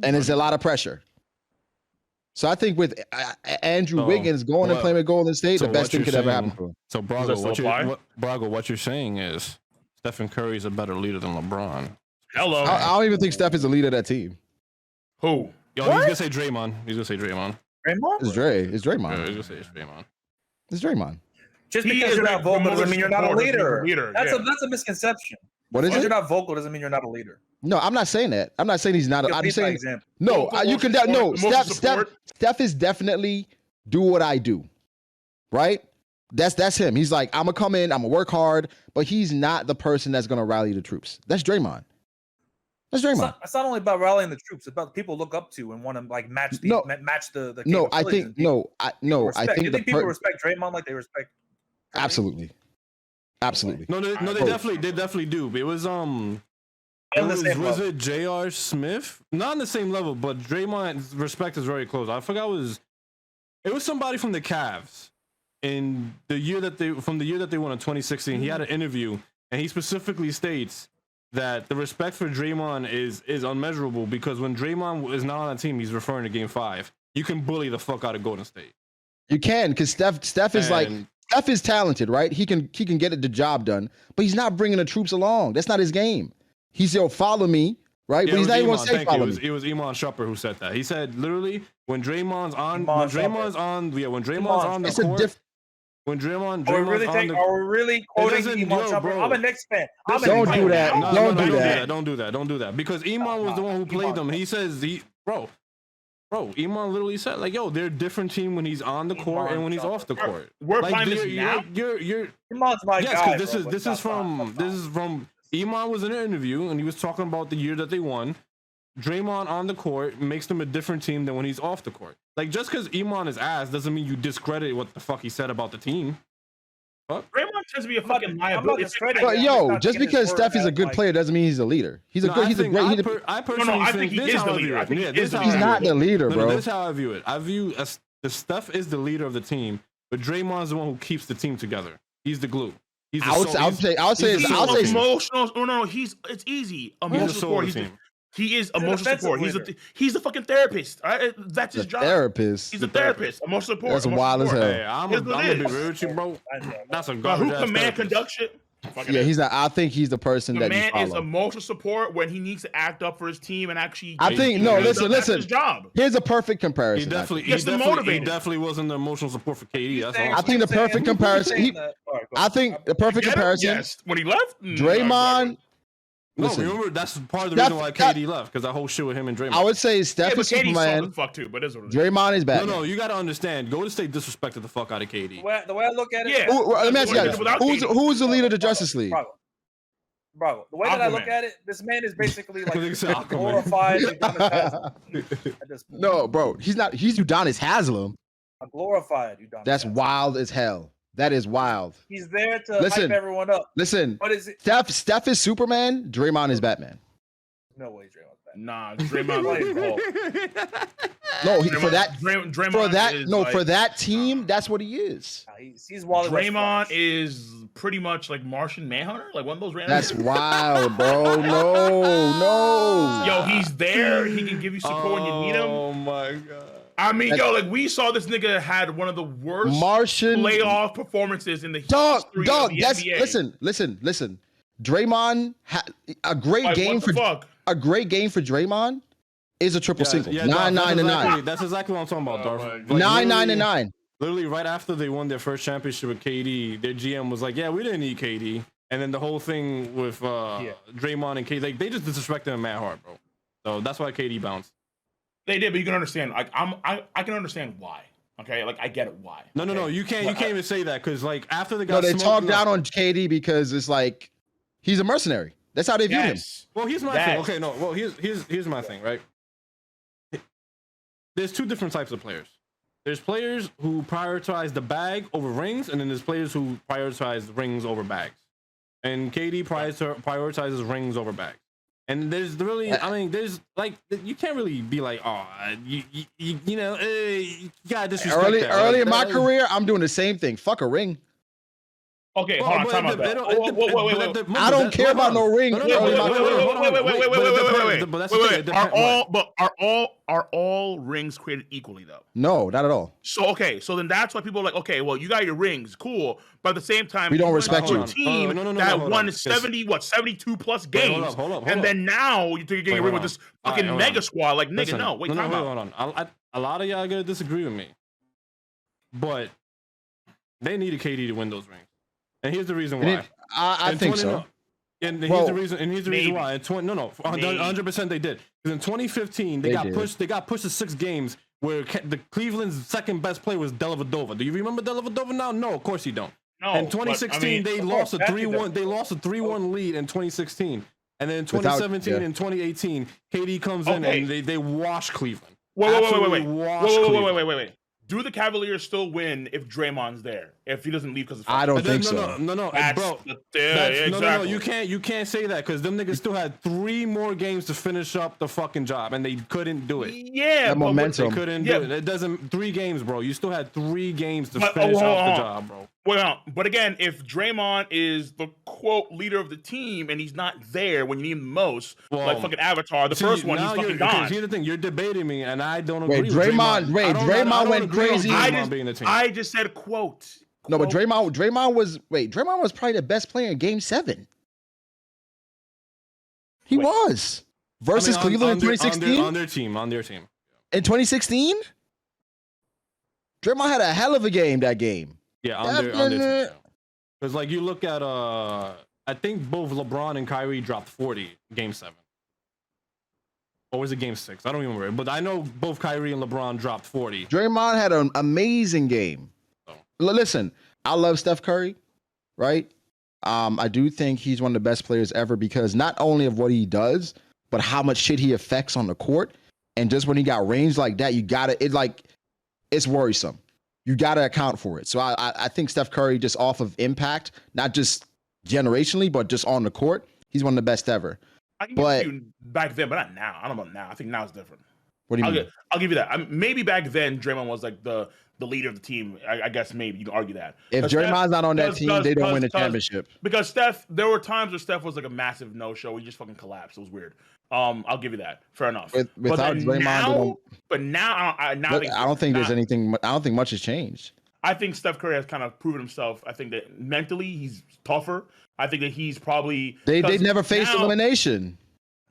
And it's a lot of pressure. So I think with Andrew Wiggins going and playing with Golden State, the best thing could ever happen for him. So Brago, what you're saying is Stephen Curry is a better leader than LeBron. Hello. I don't even think Steph is the leader of that team. Who? He's gonna say Draymond. It's Draymond. It's Draymond. Yeah, it's Draymond. It's Draymond. Just because you're not vocal doesn't mean you're not a leader. That's a misconception. What is it? You're not vocal doesn't mean you're not a leader. No, I'm not saying that. I'm not saying he's not. I'm just saying. Example. No, you can. No, Steph is definitely do what I do, right? That's him. He's like, I'm gonna come in, I'm gonna work hard, but he's not the person that's gonna rally the troops. That's Draymond. It's not only about rallying the troops; it's about people look up to and want to like match the. No, I think I think people respect Draymond like they respect. Absolutely. No, they definitely do. It was was it J.R. Smith? Not on the same level, but Draymond's respect is very close. I forgot it was somebody from the Cavs in the year that they won in 2016. He had an interview and he specifically states that the respect for Draymond is unmeasurable because when Draymond is not on the team, he's referring to Game 5. You can bully the fuck out of Golden State. You can, because Steph is talented, right? He can get the job done, but he's not bringing the troops along. That's not his game. He's follow me, right? Yeah, but he's not even going to say follow me. It was Iman Shumpert who said that. He said literally when Draymond's on the court. When Draymond are we really quoting Iman Shumpert? I'm a Knicks fan. Don't do that. Don't do that. Because Iman was the one who played them. He says bro, Iman literally said like, yo, they're a different team when he's on the court and when he's off the court. We're playing this now. You're Iman's my guy. This is from Iman was in an interview and he was talking about the year that they won. Draymond on the court makes them a different team than when he's off the court. Like, just because Iman is ass doesn't mean you discredit what the fuck he said about the team. Draymond tends to be a fucking liability. But just because Steph is a good player doesn't mean he's a leader. I personally think he is the leader. He's not the leader, bro. This is how I view it. I view the Steph is the leader of the team, but Draymond's the one who keeps the team together. He's the glue. It's easy. Emotional support. He is emotional defensive support. He's the fucking therapist. That's his job. Therapist. He's a therapist. Emotional support. That's emotional wild as support. hell. Hey, I'm gonna be real with you, bro. That's a But garbage who ass command therapist. conduct shit? Yeah, he's not. I think he's the person The that you man is follow. emotional support when he needs to act up for his team and actually. I think no. Listen. That's his job. Here's a perfect He comparison. definitely, He has to he motivate him. definitely wasn't the emotional support for KD. That's all. I think the perfect comparison. I think the perfect Get him? comparison. Yes. When he left, Draymond. No, Listen, remember that's part of the reason why Steph- KD left, because that whole shit with him and Draymond. I would say Yeah, Steph but is KD soft Superman. as fuck too. But that's what it is. Draymond is no, Batman. no, you got to understand. Golden State disrespected the fuck out of KD. The way I look at it, Yeah. Let me ask you Without guys: KD. who's the leader of the Justice League? Bro, the way that I look Aquaman. at it, this man is basically like Nigga said a Aquaman. glorified Udonis Haslam at this point. No, bro, he's not. He's Udonis Haslam. A glorified Udonis That's Haslam. wild as hell. That is wild. He's there to Listen. hype everyone up. Listen, What is it? Steph is Superman. Draymond is Batman. No way, Draymond's bad. Nah, Draymond. No, for that, Draymond for that, is no, like, for that team, that's what he is. Nah, he's Wally West Draymond Flash. is pretty much like Martian Manhunter, like one of those random. That's wild, bro. No. Yo, he's there. He can give you support when you need him. Oh my god. I mean, yo, like we saw this nigga had one of the worst Martian playoff performances in the dog. history of the That's NBA. listen. Draymond a great Like, game what for the fuck? a great game for Draymond is a triple single. Yeah, 9-9 and 9. That's exactly what I'm talking about, Darth. my Like, 9-9 and 9. Literally, right after they won their first championship with KD, their GM was like, "Yeah, we didn't need KD," and then the whole thing with Draymond and KD, like they just disrespected him mad hard, bro. So that's why KD bounced. They did, but you can understand. Like I can understand why. Okay, like I get it why. No, you can't even say that because like after they got No, they smoked, talk down on KD because it's like he's a mercenary. That's how they view him. Yes. Well, here's my Yes. thing. Okay, no, well here's my thing, right? There's two different types of players. There's players who prioritize the bag over rings, and then there's players who prioritize rings over bags. And KD prioritizes rings over bags. And there's really, I mean, there's like you can't really be like, oh, you know, you gotta disrespect that. Early Like, in my that- career, I'm doing the same thing. Fuck a ring. Okay, Well, hold on, but time it- out. they don't- it- Wait. I don't care about no ring. No, no, early no, in my no, career. no, no, Wait. But that's the thing, it depends- Are all rings created equally though? No, not at all. So okay, so then that's why people are like, okay, well, you got your rings, cool, but at the same time, We don't you went respect to you. a team No, that hold won on. 72 plus Wait, games, hold up. and then now you're getting a ring with this fucking Hold mega on. squad. Like, nigga, Listen, no, wait, time out. hold on. A lot of y'all are gonna disagree with me, but they needed KD to win those rings, and here's the reason why. I In think 20 so. And Well, here's the reason. And here's the reason maybe. why. In 100% they did. Because in 2015 they got did. pushed. They got pushed to 6 games where the Cleveland's second best player was Dellavedova. Do you remember Dellavedova now? No, of course you don't. No, In but, 2016 they of lost a course, 3-1. They lost a 3-1 lead in 2016. And then in 2017 yeah. and 2018, KD comes in Okay. and they wash Cleveland. Wait. Absolutely wash Cleveland. Wait. Do the Cavaliers still win if Draymond's there? If he doesn't leave because of I don't think No, so. no, That's bro. the, No, you can't say that because them niggas still had 3 more games to finish up the fucking job and they couldn't do it. Yeah, That but momentum. They couldn't Yeah. do it. It doesn't 3 games, bro. You still had 3 games to But- finish hold off the on. job, bro. Well, but again, if Draymond is the quote leader of the team and he's not there when you need him the most, Well, like fucking Avatar, the See, first one, he's now fucking you're- gone. Here's the thing: you're debating me, and I don't agree. Wait, with Draymond- wait, I don't Draymond went agree with crazy. Draymond being the team. I just said quote. No, but Quote. Draymond was probably the best player in Game 7. He Wait. was versus Cleveland in 2016. on their team. In 2016, Draymond had a hell of a game that game. Yeah, on their team. Because like you look at I think both LeBron and Kyrie dropped 40 Game 7. Or was it Game 6? I don't even remember. But I know both Kyrie and LeBron dropped 40. Draymond had an amazing game. Oh. Listen, I love Steph Curry, right? I do think he's one of the best players ever because not only of what he does, but how much shit he affects on the court. And just when he got range like that, it's worrisome. You gotta account for it. So I think Steph Curry, just off of impact, not just generationally, but just on the court, he's one of the best ever. I can But- give you back then, but not now. I don't know about now. I think now it's different. What do you mean? I'll give you that. Maybe back then Draymond was like the the leader of the team. I guess maybe you can argue that. If Draymond's not on that team, they don't win the championship. Because Steph, there were times where Steph was like a massive no-show. He just fucking collapsed. It was weird. I'll give you that. Fair enough. Without Draymond, I don't think there's anything. I don't think much has changed. I think Steph Curry has kind of proven himself. I think that mentally he's tougher. I think that he's probably they never faced elimination.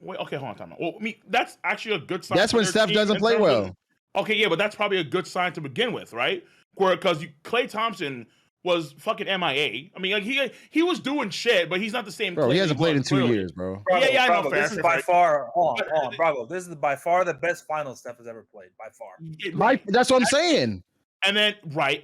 Wait, okay, hold on, time out. Well, I mean, that's actually a good sign. That's when Steph doesn't play well. Okay, yeah, but that's probably a good sign to begin with, right? Because Klay Thompson was fucking MIA. I mean, like he was doing shit, but he's not the same. Bro, he hasn't played in 2 years, bro. Yeah, I know. This is by far, Bravo. This is by far the best finals Steph has ever played, by far. That's what I'm saying. And then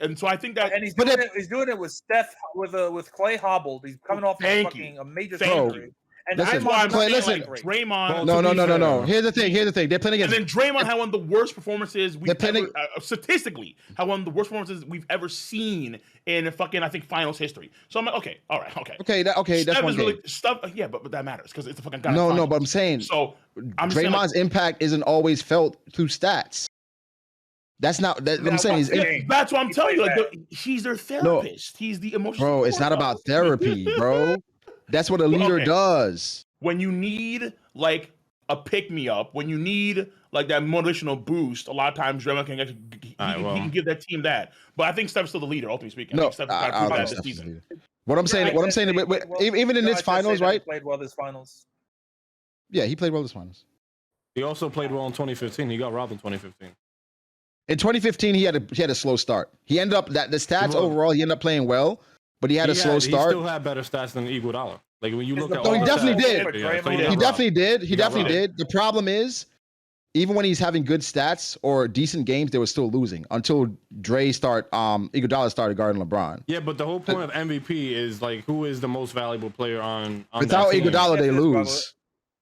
and so I think that, and he's doing it with Steph with Klay hobbled. He's coming off a major injury. And that's why I'm saying, listen, Draymond. No. Here's the thing. They're playing against. And then Draymond had one of the worst performances statistically, had one of the worst performances we've ever seen in fucking, I think, finals history. So I'm like, okay, all right, okay. That's one game. Yeah, but that matters because it's a fucking. No, but I'm saying. So Draymond's impact isn't always felt through stats. That's not. I'm saying that's what I'm telling you. Like, he's their therapist. He's the emotional. Bro, it's not about therapy, bro. That's what a leader does. When you need like a pick me up, when you need like that motivational boost, a lot of times Draymond he can give that team that. But I think Steph's still the leader, ultimately speaking. No, I think this season. What I'm saying, even in this finals, right? Played well this finals. Yeah, he played well this finals. He also played well in 2015. He got robbed in 2015. In 2015, he had a slow start. He ended up the stats overall. He ended up playing well, but he had a slow start. He still had better stats than Iguodala. Like when you look at, he definitely did. He definitely did. He definitely did. The problem is, even when he's having good stats or decent games, they were still losing until Iguodala started guarding LeBron. Yeah, but the whole point of MVP is like who is the most valuable player on without Iguodala, they lose.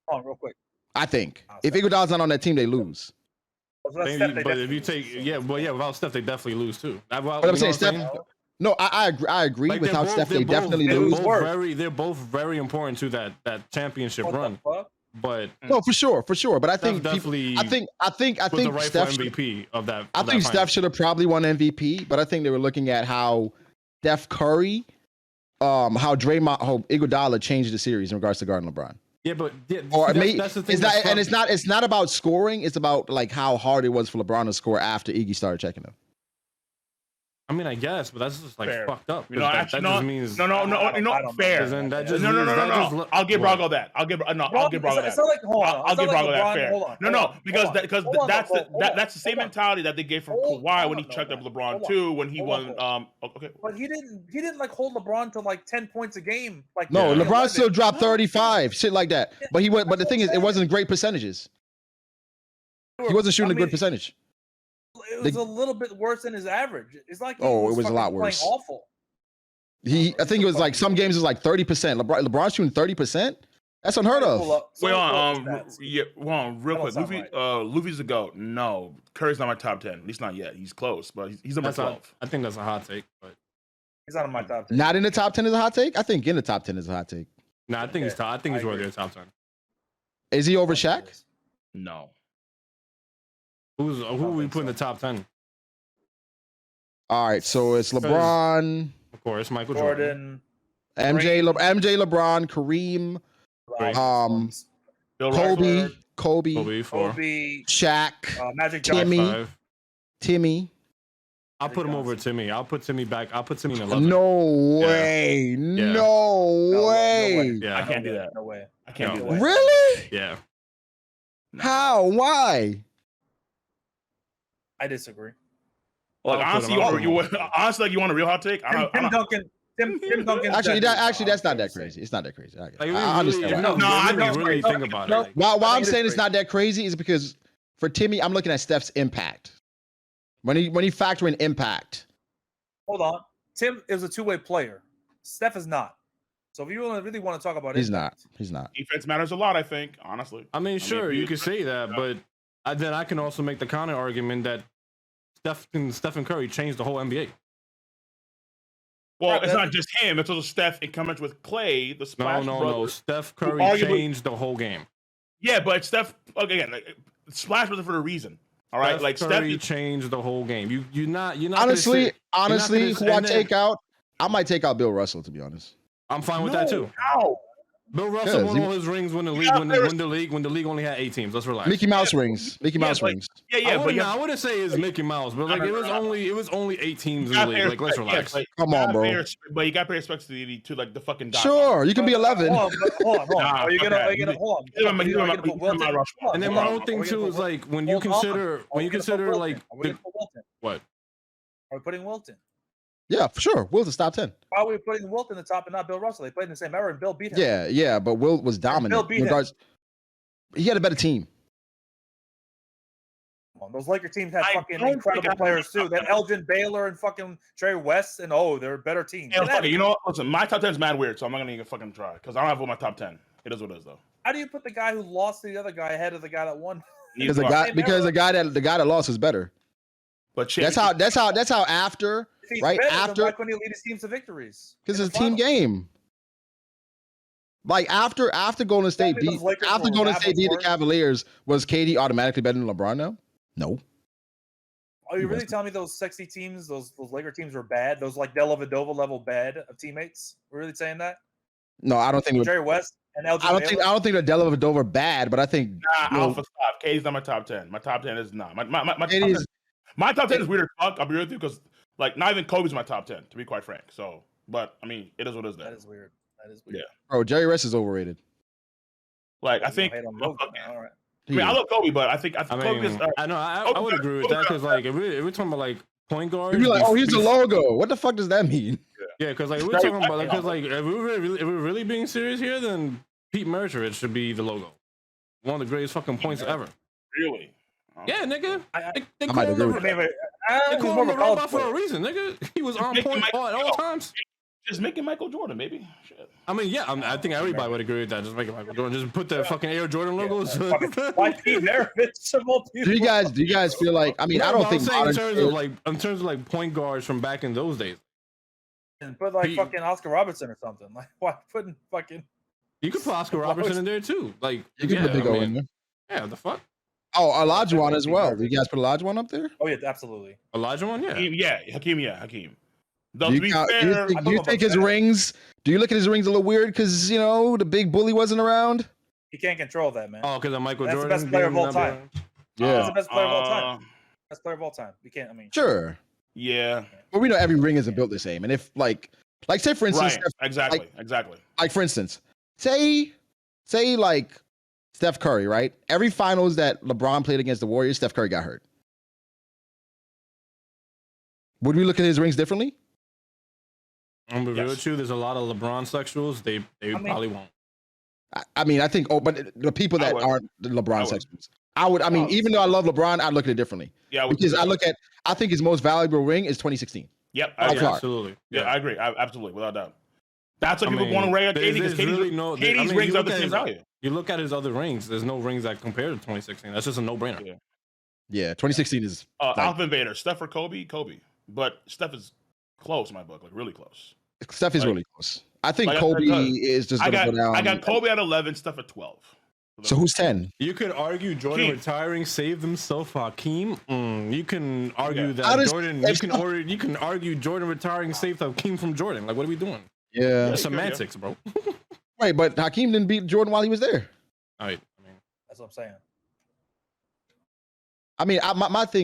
Hold on, real quick. I think if Iguodala's not on that team, they lose. But if you take without Steph, they definitely lose too. But I'm saying Steph. No, I agree. Like without Steph, they definitely lose. They're both very important to that championship run. But no, for sure. But I think definitely. I think the Steph MVP of that. I think Steph should have probably won MVP, but I think they were looking at how Steph Curry, how Iguodala changed the series in regards to guarding LeBron. Yeah, but that's the thing. It's not about scoring. It's about like how hard it was for LeBron to score after Iggy started checking him. I mean, I guess, but that's just like fucked up. You know, that just means fair. No. I'll give Brago that. I'll give Brago that. I'll give Brago that fair. Because that's the same mentality that they gave from Kawhi when he checked up LeBron too when he won. Okay, but he didn't like hold LeBron to like 10 points a game. Like no, LeBron still dropped 35, shit like that. But the thing is, it wasn't great percentages. He wasn't shooting a good percentage. It was a little bit worse than his average. It's like it was a lot worse. Awful. I think it was like some games it was like 30%. LeBron shooting 30%. That's unheard of. Wait on, real quick. Luffy's the GOAT. No, Curry's not my top 10. At least not yet. He's close, but he's number 12. I think that's a hot take, but he's not in my top 10. Not in the top 10 is a hot take. I think in the top 10 is a hot take. No, I think he's top. I think he's worthy of top 10. Is he over Shaq? No. Who are we put in the top 10? All right, so it's LeBron, of course, Michael Jordan, MJ, LeBron, Kareem, Kobe, Shaq, Magic Timmy. I'll put him over Timmy. I'll put Timmy back. I'll put Timmy in 11. No way. Yeah. No way. Yeah, I can't do that. No way. I can't do that. Really? Yeah. How? Why? I disagree. Like honestly, you want a real hot take? Tim Duncan. Actually, that's not that crazy. It's not that crazy. I understand. I don't really think about it. Why I'm saying it's not that crazy is because for Timmy, I'm looking at Steph's impact. When he factor in impact. Hold on. Tim is a two-way player. Steph is not. So if you really want to talk about He's not. Defense matters a lot, I think, honestly. I mean, you could say that, but then I can also make the counter argument that Stephen Curry changed the whole NBA. Well, it's not just him. It's also Steph in conjunction with Klay, the Splash Brothers. No. Steph Curry changed the whole game. Yeah, but Steph, again, Splash Brothers for a reason. All right, Steph like Curry Steph changed the whole game. You're not honestly, who I and then- take out? I might take out Bill Russell, to be honest. I'm fine with that too. No. Bill Russell won he- all his rings when the league got when there the league only had 8 teams. Let's relax. Mickey Mouse rings. Mickey Mouse like- rings. Yeah, but I wouldn't say it's Mickey Mouse, but like No, it was only 8 teams in the league. Like let's relax. Come on, bro. But you got to pay respect to like the fucking doc. Sure, you can be 11. Hold on. Nah, Are you fuck gonna that. hold on? He's on my- Are you he's on gonna my- put Wilton? he's on my rush. And then my whole thing too is like when you consider like Are we gonna put Wilton? what? Are we putting Wilton? Yeah, for sure. Will's a top 10. Why are we putting Wilton in the top and not Bill Russell? They played in the same era and Bill beat him. Yeah, but Will was dominant. beat him. He had a better team. Those Laker teams had I fucking don't incredible think I- players too. That Elgin Baylor and fucking Trey West, and they're a better team. Hey, fuck it, you know what? Listen, my top 10 is mad weird, so I'm not gonna even fucking try because I don't have one of my top 10. It is what it is, though. How do you put the guy who lost to the other guy ahead of the guy that won? Because the guy that lost is better. But shit, That's how after If he's right better, then after why couldn't he lead his teams to victories? because in it's a the team finals? game. Like after Golden State Maybe beat those Lakers after were Golden State beat the Mavericks. Cavaliers, was KD automatically better than LeBron now? No. Are you really telling me those sexy teams, those Laker teams were bad? Those like Dellavedova level bad of teammates? We're really saying that? No, I don't think. Jerry West and Elgin I don't Baylor? think the Dellavedova are bad, but I think Nah, Alpha stop. K's not my top 10. My top 10 is not. My top 10 KD is- my top 10 is weird as fuck. I'll be real with you because like not even Kobe's my top 10 to be quite frank. So, but I mean, it is what it is. That is weird. Yeah. bro, Jerry West is overrated. Like I You think. hate on Logan. All right. I mean, I love Kobe, but I think Kobe is. I know I would agree with that because like if we're talking about like point guards, You'd be like, oh, he's the logo. What the fuck does that mean? Yeah, because like we're talking about because like if we're really being serious here, then Pete Mercury should be the logo. One of the greatest fucking points ever. Really? Yeah, nigga. They I might call agree him with the- I mean, they he's call more him of the a college robot for player. a reason, nigga. He was on point at all times. Just making Michael Jordan, maybe. Shit. I mean, yeah, I think everybody would agree with that. Just make it Michael Jordan. Just put the fucking Air Jordan logos. Why Pete Maravich of all people? Do you guys feel like? I mean, I don't think in modern terms of like point guards from back in those days. And put like Pete- fucking Oscar Robertson or something. Like why putting fucking You could put Oscar Robertson in there too. Like, you can put Big O in there. Yeah, the fuck. Oh, Olajuwon as well. Do you guys put Olajuwon up there? Oh yeah, absolutely. Elijah one, yeah. Hakeem. Though, Do to be fair, do you think his rings? Do you look at his rings a little weird because the big bully wasn't around? He can't control that, man. Oh, because of Michael That's the Jordan. best player of being all number- time. Yeah, He's the best player of all time. Best player of all time. You can't. I mean, sure. Yeah. But we know every ring isn't built the same. And if like say for instance, Right. Exactly. like for instance, say like Steph Curry, right? Every finals that LeBron played against the Warriors, Steph Curry got hurt. Would we look at his rings differently? I'm gonna be real Yes. with you. There's a lot of LeBron sexuals. They probably won't. I mean, I think. Oh, but the people that would. aren't the LeBron I would. sexuals, I would. I mean, would. even though I love LeBron, I'd look at it differently Yeah. would because do. I think his most valuable ring is 2016. Yep. By I agree. far. Absolutely. Yeah, I agree. Absolutely, without doubt. That's why I people mean, want to rate there's- KD because there's really no- KD's I mean, rings you are look the at same his- value. You look at his other rings. There's no rings that compare to 2016. That's just a no-brainer. Yeah. Yeah, 2016 is. Alpha Invader, Steph or Kobe? Kobe. But Steph is close in my book, like really close. Steph is Like- really close. I think like, Kobe because is just I gonna got go down. I got Kobe at 11, Steph at 12. So who's 10? You could argue Jordan Hakeem. retiring saved himself for Hakeem. You can argue Yeah. that How does- Jordan. if- You can argue Jordan retiring saved Hakeem from Jordan. Like, what are we doing? Yeah, It's semantics, bro. right. But Hakeem didn't beat Jordan while he was there. All right. I mean, that's what I'm saying. I mean,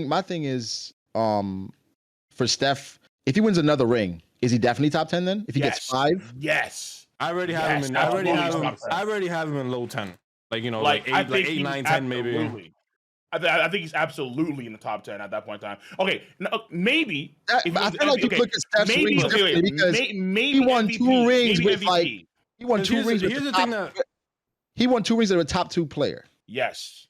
my thing is, for Steph, if he wins another ring, is he definitely top 10 then? If he gets 5, Yes. I already have Yes, him in. I already have him. absolutely. I already have him in low 10. Like like I 8, think 8, he's 9, 10 maybe. absolutely- I think he's absolutely in the top 10 at that point in time. Okay, maybe. I if feel he was- like you okay, look at Steph's maybe, rings okay, wait, differently because maybe he won MVP, 2 rings maybe with like MVP. he won 2 rings with Here's the the thing top, that he won 2 rings with a top 2 player. Yes.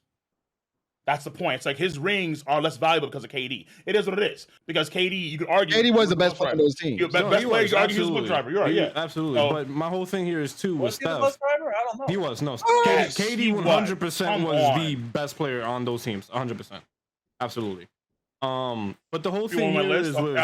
That's the point. It's like his rings are less valuable because of KD. It is what it is. Because KD, you could argue. KD was the best bus player on driver. those teams. Best No, player, he you was, could argue he was a bus absolutely. driver. You're right, He- yeah. absolutely. So- But my whole thing here is too with Was he the Steph. bus driver? I don't know. He was no. Yes, KD he was. 100% Come was on. the best player on those teams. 100%. Absolutely. But the whole You thing want my here list? is with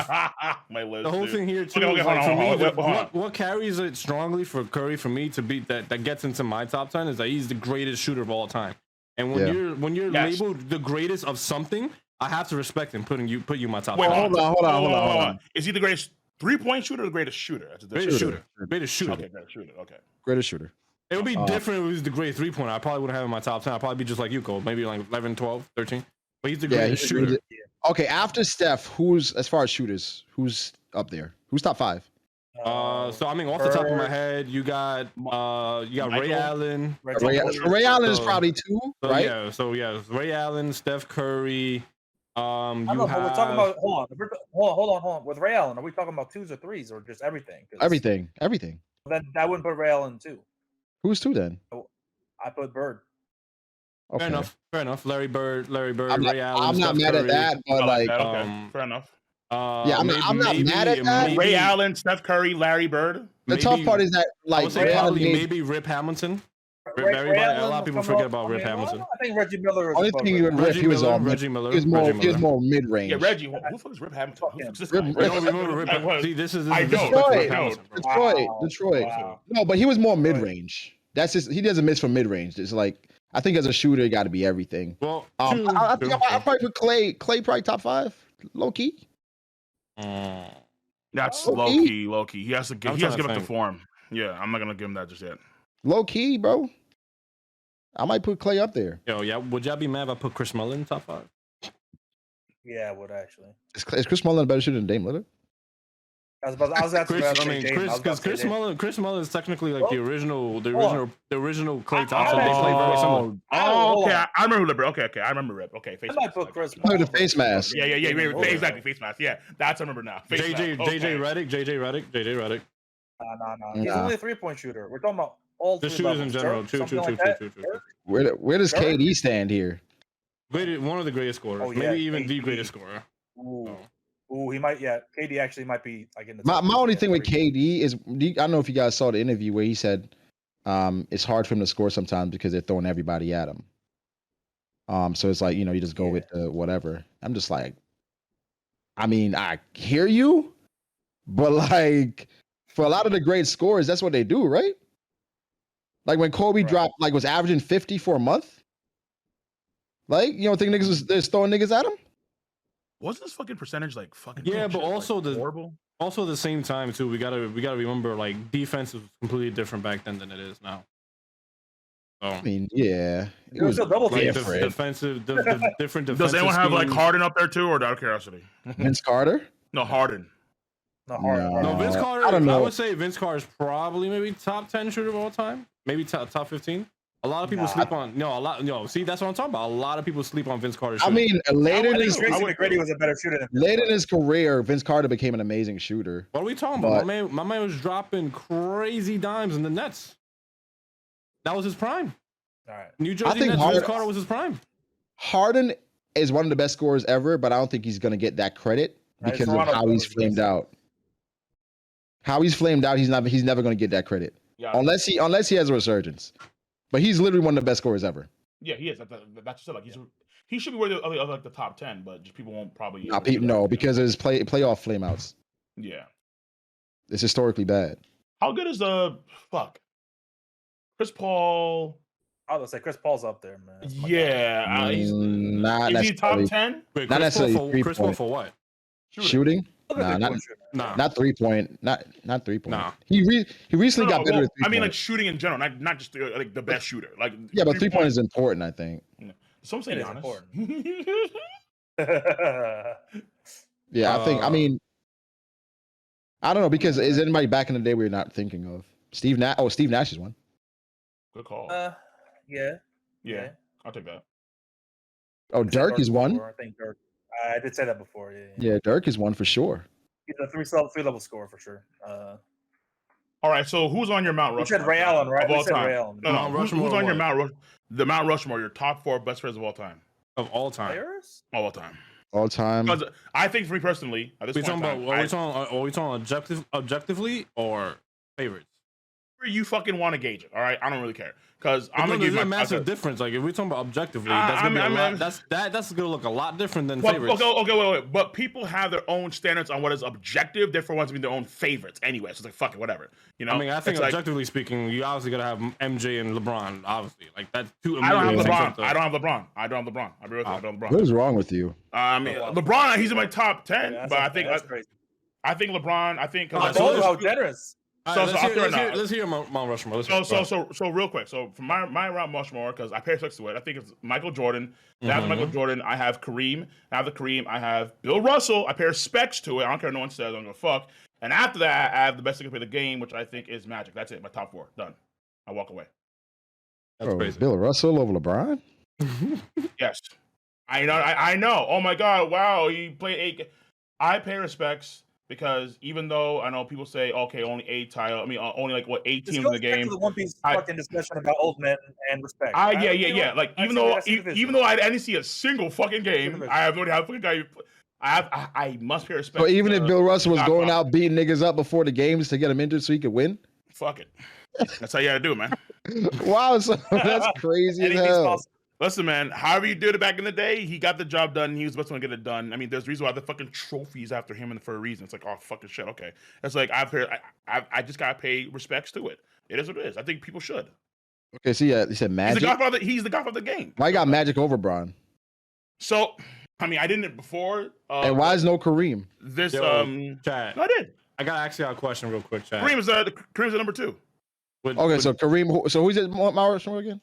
my list. the whole dude. thing here too. Okay, is hold like, on, for me, hold on. what carries it strongly for Curry for me to beat that gets into my top 10 is that he's the greatest shooter of all time. And when you're labeled the greatest of something, I have to respect and put you in my top. Wait, five. Hold on. Is he the greatest 3-point shooter or the greatest shooter? That's Greatest shooter. Greatest shooter. Okay, greatest shooter. Okay. Greatest shooter. It would be different if he was the greatest 3-pointer. I probably wouldn't have him in my top 10. I'd probably be just like you, Cole. Maybe like 11, 12, 13. But he's the greatest shooter. Okay, after Steph, who's as far as shooters? Who's up there? Who's top 5? So I mean, off the top of my head, you got Ray Allen. Ray Allen is probably 2, right? Yeah, Ray Allen, Steph Curry. I don't know, but we're talking about hold on. With Ray Allen, are we talking about 2s or 3s or just everything? Everything. Then I wouldn't put Ray Allen 2. Who's 2 then? I put Bird. Okay. Fair enough. Larry Bird, Ray Allen. I'm not mad at that, but like, fair enough. Yeah, I'm not mad at that. Ray Allen, Steph Curry, Larry Bird. The tough part is that like I would say maybe Rip Hamilton. A lot of people forget about Rip Hamilton. I think Reggie Miller. Only thing he was all Reggie Miller. He was more mid range. Yeah, Reggie. Who the fuck is Rip Hamilton? Who's this guy? I don't remember Rip Hamilton. See, this is Detroit. Wow. No, but he was more mid range. That's just he doesn't miss from mid range. It's like I think as a shooter, you got to be everything. Well, I think I probably put Clay probably top 5, low key. That's low key. He has to give up the form. Yeah, I'm not gonna give him that just yet. Low key, bro. I might put Clay up there. Yo, yeah. Would y'all be mad if I put Chris Mullin in top 5? Yeah, I would actually. Is Chris Mullin a better shooter than Dame Lillard? I was asking. Chris Mullin is technically like the original Clay Thompson. They play very similar. Okay. I remember Rip. Okay. I remember Rip. Okay, face mask. The face mask. Yeah. Exactly, face mask. Yeah, that's I remember now. JJ Redick. No. He's only a 3-point shooter. We're talking about all the three shooters levels. in general. Two. Where does KD stand here? One of the greatest scorers. Maybe even the greatest scorer. Ooh, he might. Yeah, KD actually might be like in the. My only thing with KD is I don't know if you guys saw the interview where he said it's hard for him to score sometimes because they're throwing everybody at him. So it's like, you just go with the whatever. I'm just like, I mean, I hear you, but like for a lot of the great scorers, that's what they do, right? Like when Kobe dropped, like was averaging 50 for a month. Like, you don't think niggas was throwing niggas at him? Wasn't this fucking percentage like fucking? Yeah, but also like, horrible. Also at the same time too, we gotta remember like defense was completely different back then than it is now. So, I mean, yeah, it was a double like defensive. Different defensive. Does anyone have like schemes. Harden up there too, or out of curiosity? Vince Carter? No, Harden. No, Vince Carter. I don't know. I would say Vince Carter is probably maybe top 10 shooter of all time. Maybe top 15. A lot of people sleep on. See, that's what I'm talking about. A lot of people sleep on Vince Carter. I mean, later in his McGrady was a better shooter than later in his career, Vince Carter became an amazing shooter. What are we talking about? My man was dropping crazy dimes in the Nets. That was his prime. All right. New Jersey Nets, Vince Carter was his prime. Harden is one of the best scorers ever, but I don't think he's going to get that credit because of how he's flamed out. How he's flamed out, he's never going to get that credit. Yeah. Unless he has a resurgence. But he's literally one of the best scorers ever. Yeah, he is. That's just like he should be worthy of like the top 10, but just people won't probably. No, because of his playoff flameouts. Yeah, it's historically bad. How good is Chris Paul? I was say Chris Paul's up there, man. Yeah, is he top 10? Not necessarily. Chris Paul for what? Shooting? Not 3-point. Not 3-point. Nah. He recently got better. I mean, like shooting in general, not just like the best shooter. Like yeah, but 3-point is important, I think. Some say it's important. Yeah, I think. I mean, I don't know because is anybody back in the day we're not thinking of? Steve Nash. Oh, Steve Nash is one. Good call. Yeah. I'll take that. Oh, Dirk is one. I think Dirk. I did say that before. Yeah, Dirk is one for sure. He's a three-level scorer for sure. All right, so who's on your Mount Rushmore? You said Ray Allen, right? Of all time. Ray Allen. No. Who's on your Mount Rushmore? Your top 4 best players of all time. Of all time. Players? All time. All time. Because I think for me personally, at this point are we talking objectively or favorites? you fucking want to gauge it. All right, I don't really care because I'm No, gonna give there's you my a massive difference. Like if we're talking about objectively, that's gonna be a lot. That's gonna look a lot different than favorites. Okay, wait. But people have their own standards on what is objective. Therefore, wants to be their own favorites anyway. So it's like fuck it, whatever. You know. I mean, I think it's objectively speaking, you obviously gotta have MJ and LeBron. Obviously, like that's two. I don't have LeBron. I don't have LeBron. I don't have LeBron. I agree with you. I don't have LeBron. What is wrong with you? I mean, LeBron. He's in my top 10, Yeah, but I think that's crazy. I think LeBron. I think. I told you how generous. Let's hear Mount Rushmore. So real quick. So for my Mount Rushmore, because I pay respects to it, I think it's Michael Jordan. After Michael Jordan, I have Kareem. After Kareem, I have Bill Russell. I pay respects to it. I don't care what no one says. I don't give a fuck. And after that, I have the best thing to play the game, which I think is Magic. That's it. My top 4 done. I walk away. That's crazy. Bill Russell over LeBron? Yes, I know. I know. Oh my god! Wow, he played 8. I pay respects. Because even though I know people say, okay, only 8 title, I mean, only like what 8 teams in the game. To the One Piece fucking discussion about ultimate and respect. Yeah. Like even though I didn't see a single fucking game, I have no idea how fucking guy. I must pay respect. So even if Bill Russell was going out beating niggas up before the games to get him injured so he could win? Fuck it. That's how you gotta do it, man. Wow, so that's crazy as hell. Possible. Listen, man, however you did it back in the day, he got the job done. He was the best one to get it done. I mean, there's a reason why the fucking trophies after him and for a reason. It's like, oh, fucking shit, okay. It's like, I just gotta pay respects to it. It is what it is. I think people should. Okay, so yeah, you said Magic. He's the godfather of the game. Why got Magic over Braun? So, I mean, I didn't before. And why is no Kareem? This, Chad. No, I did. I gotta ask you a question real quick, Chad. Kareem's the number 2. So Kareem, so who's it, Mount Rushmore again?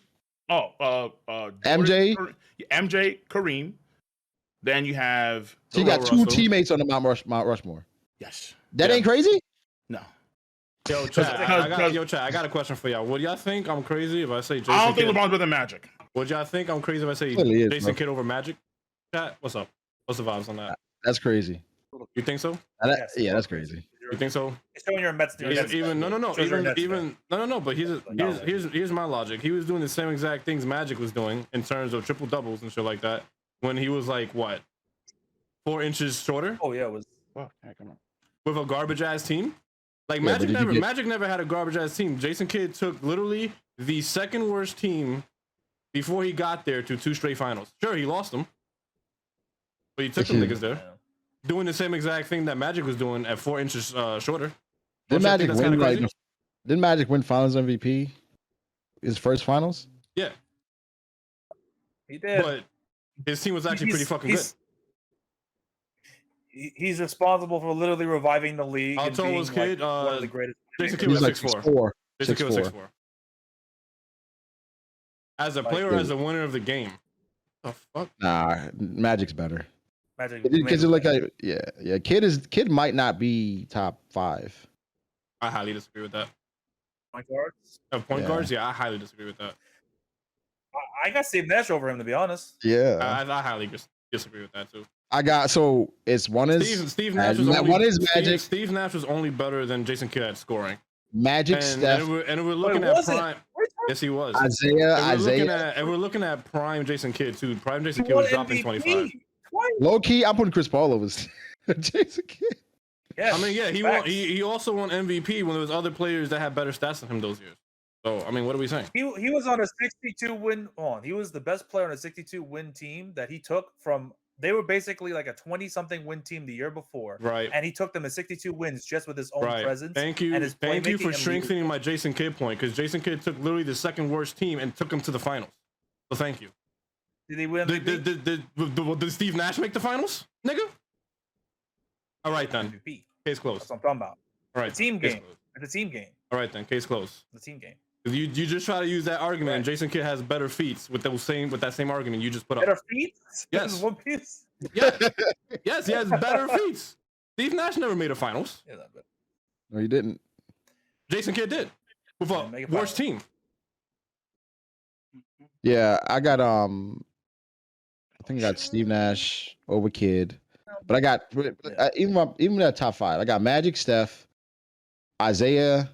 MJ, Kareem. Then you have. So you got 2 teammates on the Mount Rushmore. Yes. That ain't crazy. No. Yo, Chad, I got a question for y'all. Would y'all think I'm crazy if I say Jason? I don't think Kidd? LeBron's better than Magic. Would y'all think I'm crazy if I say Is, Jason Kidd over Magic? Chat, what's up? What's the vibes on that? That's crazy. You think so? Yeah, that's crazy. You think so? It's showing your Mets. No. But here's my logic. He was doing the same exact things Magic was doing in terms of triple doubles and shit like that when he was like what, 4 inches shorter? Oh yeah, it was. Wow, come on. With a garbage ass team. Like Magic never had a garbage ass team. Jason Kidd took literally the second worst team before he got there to 2 straight finals. Sure, he lost them, but he took them niggas there. Doing the same exact thing that Magic was doing at 4 inches shorter. Didn't Magic win Finals MVP? His first finals? Yeah. He did. But his team was actually pretty fucking good. He's responsible for literally reviving the league. How tall was Kidd? One of the greatest. Jason Kidd was 6'4". Jason Kidd was 6'4". As a player, as a winner of the game. The fuck? Nah, Magic's better. Magic. Kids are like Kidd might not be top 5. I highly disagree with that. Point guards? Point guards? Yeah, I highly disagree with that. I got Steve Nash over him, to be honest. Yeah. I highly disagree with that, too. Steve Nash was Magic. Steve Nash was only better than Jason Kidd at scoring. Magic, Steph. And we're looking at prime. Yes, he was. Isaiah. And we're looking at prime Jason Kidd, too. Prime Jason Kidd was dropping 25. Low key, I'm putting Chris Paul over Jason Kidd. Yeah, I mean, yeah, he also won MVP when there was other players that had better stats than him those years. So, I mean, what are we saying? He was on a 62 win. He was the best player on a 62 win team that he took from. They were basically like a 20-something win team the year before, right? And he took them to 62 wins just with his own presence. Thank you for strengthening my Jason Kidd point, because Jason Kidd took literally the second worst team and took them to the finals. So thank you. Did he win? Did Steve Nash make the finals, nigga? All right then. MVP. Case closed. That's what I'm talking about. All right. The team game. It's a team game. All right then. Case closed. The team game. You just try to use that argument, and Jason Kidd has better feats with that same argument you just put up. Better feats? Yes. One Piece. Yeah. Yes, he has better feats. Steve Nash never made a finals. Yeah, no, he didn't. Jason Kidd did with a worse team. Yeah, I got I think I got Steve Nash over Kidd, but I got even that top 5. I got Magic, Steph, Isaiah,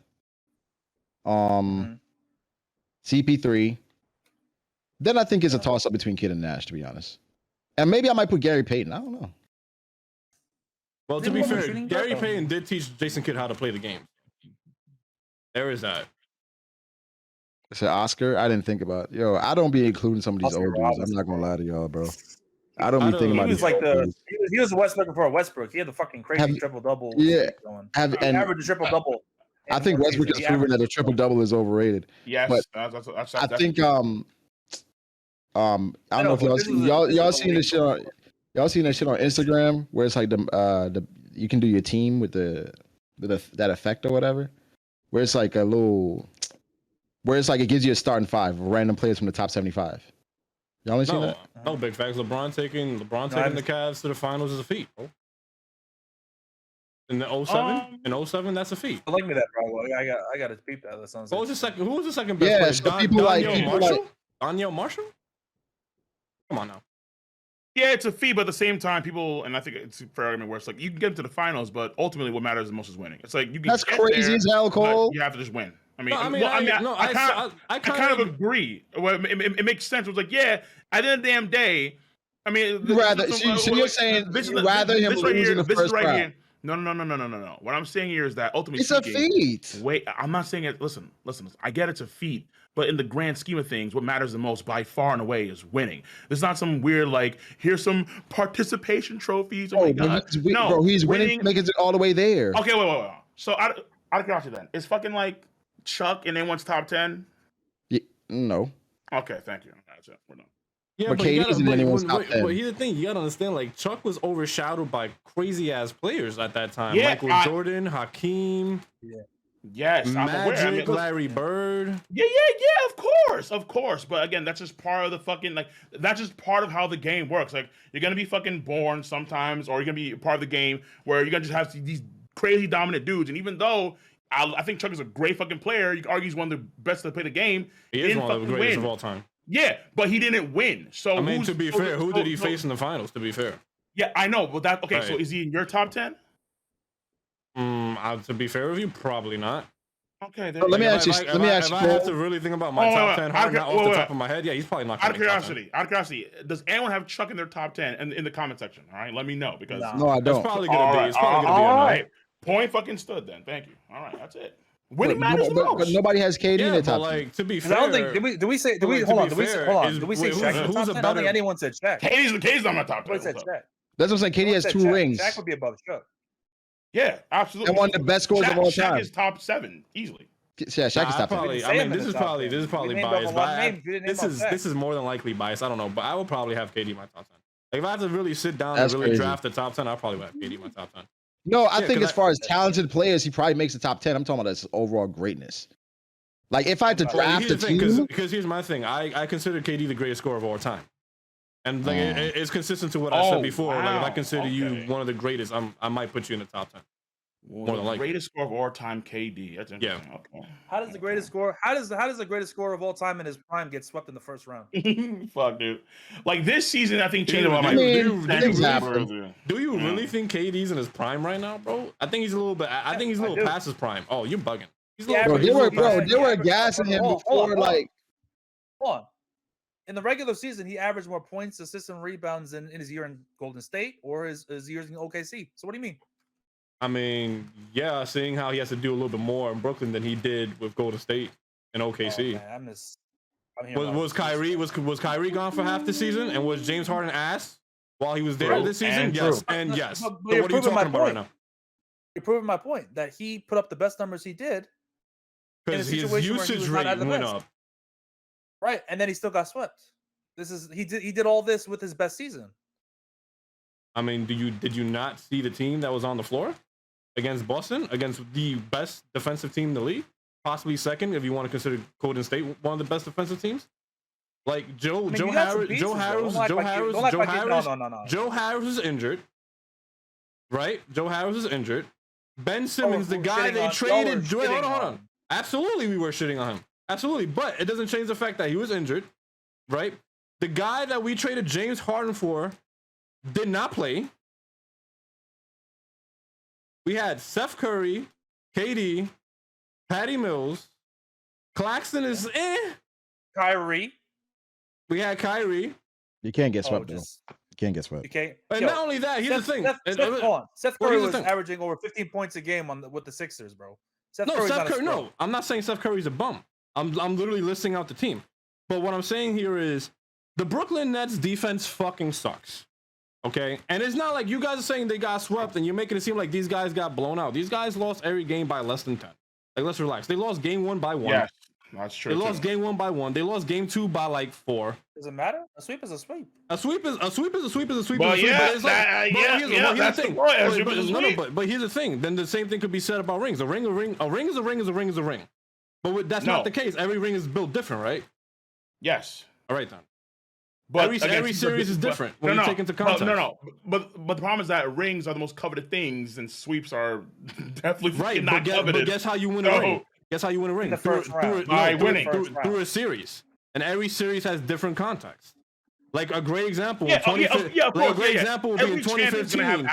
CP3. Then I think it's a toss up between Kidd and Nash, to be honest. And maybe I might put Gary Payton. I don't know. Well, to be fair, Gary Payton did teach Jason Kidd how to play the game. There is that. So Oscar, I didn't think about. Yo, I don't be including some of these Oscar old dudes. Robertson, I'm not gonna bro. lie to y'all, bro. I don't be thinking He about was these like old the dudes. he was a Westbrook before Westbrook. He had the fucking crazy Have- triple double. yeah, Going. Have He and averaged a triple double. I think Westbrook has proven that a triple double is overrated. Yes, But that's I think true. I don't know if y'all seen this shit on y'all seen that shit on Instagram where it's like the you can do your team with that effect or whatever, where it's like a little where it's like it gives you a starting five random players from the top 75. Y'all ain't seen that? No, big facts. LeBron taking the Cavs to the finals is a feat, bro. In the 07? In 07, that's a feat. I like me that, bro. I got to peep that. That sounds. Who was the second best Yeah, player? so people like Daniel Marshall? Come on now. Yeah, it's a feat, but at the same time, people, and I think it's a fair argument where it's like you can get into the finals, but ultimately what matters the most is winning. It's like you can That's get crazy there, as hell, Cole. but you have to just win. I mean, I kind of agree. Well, it makes sense. It was like, yeah, at the end of the damn day, I mean, So you're saying you'd rather him lose in the first round? No. What I'm saying here is that ultimately it's a feat. Wait, I'm not saying it. Listen. I get it's a feat, but in the grand scheme of things, what matters the most by far and away is winning. There's not some weird like here's some participation trophies. Oh my god, bro, he's winning to make it all the way there. Okay, wait. So out of curiosity, then is fucking like Chuck in anyone's top 10? Yeah, no. Okay, thank you. That's it. We're done. Yeah, but KD's in anyone's top 10. But here's the thing: you gotta understand. Like Chuck was overshadowed by crazy ass players at that time. Yeah, Michael Jordan, Hakeem. Yeah. Yes, Magic, I'm aware. I mean, Larry Bird. Yeah, of course. But again, that's just part of the fucking that's just part of how the game works. Like you're gonna be fucking born sometimes, or you're gonna be part of the game where you're gonna just have these crazy dominant dudes. And even though I think Chuck is a great fucking player, you can argue he's one of the best to play the game. He is one of the greatest of all time. Yeah, but he didn't win. So I mean, to be fair, who did he face in the finals? To be fair. Yeah, I know, but that okay. Right. So is he in your top 10? To be fair with you, probably not. Okay, so let me ask you. If I have to really think about my top 10 hard, not off the top of my head, yeah, he's probably not. Out of curiosity, does anyone have Chuck in their top 10 in the comment section? All right, let me know because no, I don't. It's probably gonna be. It's probably gonna be all right. Point fucking stood then. Thank you. All right, that's it. Winning matters the most. But nobody has KD in their top 10. Like to be fair, I don't think did we say Shaq? I don't think anyone said Shaq. KD's on my top 10. Said Shaq. That's what I'm saying. KD has 2 rings. Shaq would be above Chuck. Yeah, absolutely. And one of the best scorers of all time. Shaq is top 7 easily. Yeah, Shaq is top 10. I mean, this is probably biased. But this is more than likely biased. I don't know, but I would probably have KD in my top 10. Like if I have to really sit down and really draft the top 10, I'll probably have KD in my top 10. No, I think as far as talented players, he probably makes the top 10. I'm talking about his overall greatness. Like if I had to draft a team, because here's my thing. I consider KD the greatest scorer of all time, and like it's consistent to what I said before. Like if I consider you one of the greatest, I might put you in the top 10. More than likely. Greatest scorer of all time, KD. That's interesting. Yeah. Okay. How does the greatest scorer? How does the greatest scorer of all time in his prime get swept in the first round? Fuck, dude. Like this season, I think changed my mind. Do you really think KD's in his prime right now, bro? I think he's a little bit. I think he's a little past his prime. Oh, you're bugging. They were gassing him before. Like, hold on. In the regular season, he averaged more points, assists, and rebounds in his year in Golden State or his years in OKC. So what do you mean? I mean, yeah, seeing how he has to do a little bit more in Brooklyn than he did with Golden State and OKC. Oh, man, was Kyrie gone for half the season, and was James Harden ass while he was there this season? Yes, and yes. So what are you talking about right now? You're proving my point that he put up the best numbers he did because his usage rate went up. Right, and then he still got swept. He did all this with his best season. I mean, did you not see the team that was on the floor against Boston, against the best defensive team in the league, possibly second if you want to consider Golden State one of the best defensive teams? Like Joe Harris is injured, right? Joe Harris is injured. Ben Simmons, the guy they traded. Hold on. Absolutely, we were shitting on him. Absolutely, but it doesn't change the fact that he was injured, right? The guy that we traded James Harden for did not play. We had Steph Curry, KD, Patty Mills, Claxton is Kyrie. We had Kyrie. You can't get swept, though. You can't get swept. You can't. And not only that, here's the thing. Steph Curry was averaging over 15 points a game with the Sixers, bro. No, I'm not saying Steph Curry's a bum. I'm literally listing out the team. But what I'm saying here is the Brooklyn Nets defense fucking sucks. Okay? And it's not like you guys are saying they got swept and you're making it seem like these guys got blown out. These guys lost every game by less than 10. Like, let's relax. They lost game 1 by 1. Yes, that's true. They lost game 1 by 1. They lost game 2 by like 4. Does it matter? A sweep is a sweep. A sweep is a sweep is a sweep is a sweep. Well, is a sweep. yeah, But it's like, that's the point. A sweep is a sweep. But here's the thing. Then the same thing could be said about rings. A ring is a ring is a ring is a ring. But that's not the case. Every ring is built different, right? Yes. All right then. But every series is different when you take into context. But the problem is that rings are the most coveted things, and sweeps are definitely right. not coveted. But guess how you win a ring? Guess how you win a ring? Through a series, and every series has different context. Like a great example in 2015. Example would be in 2015.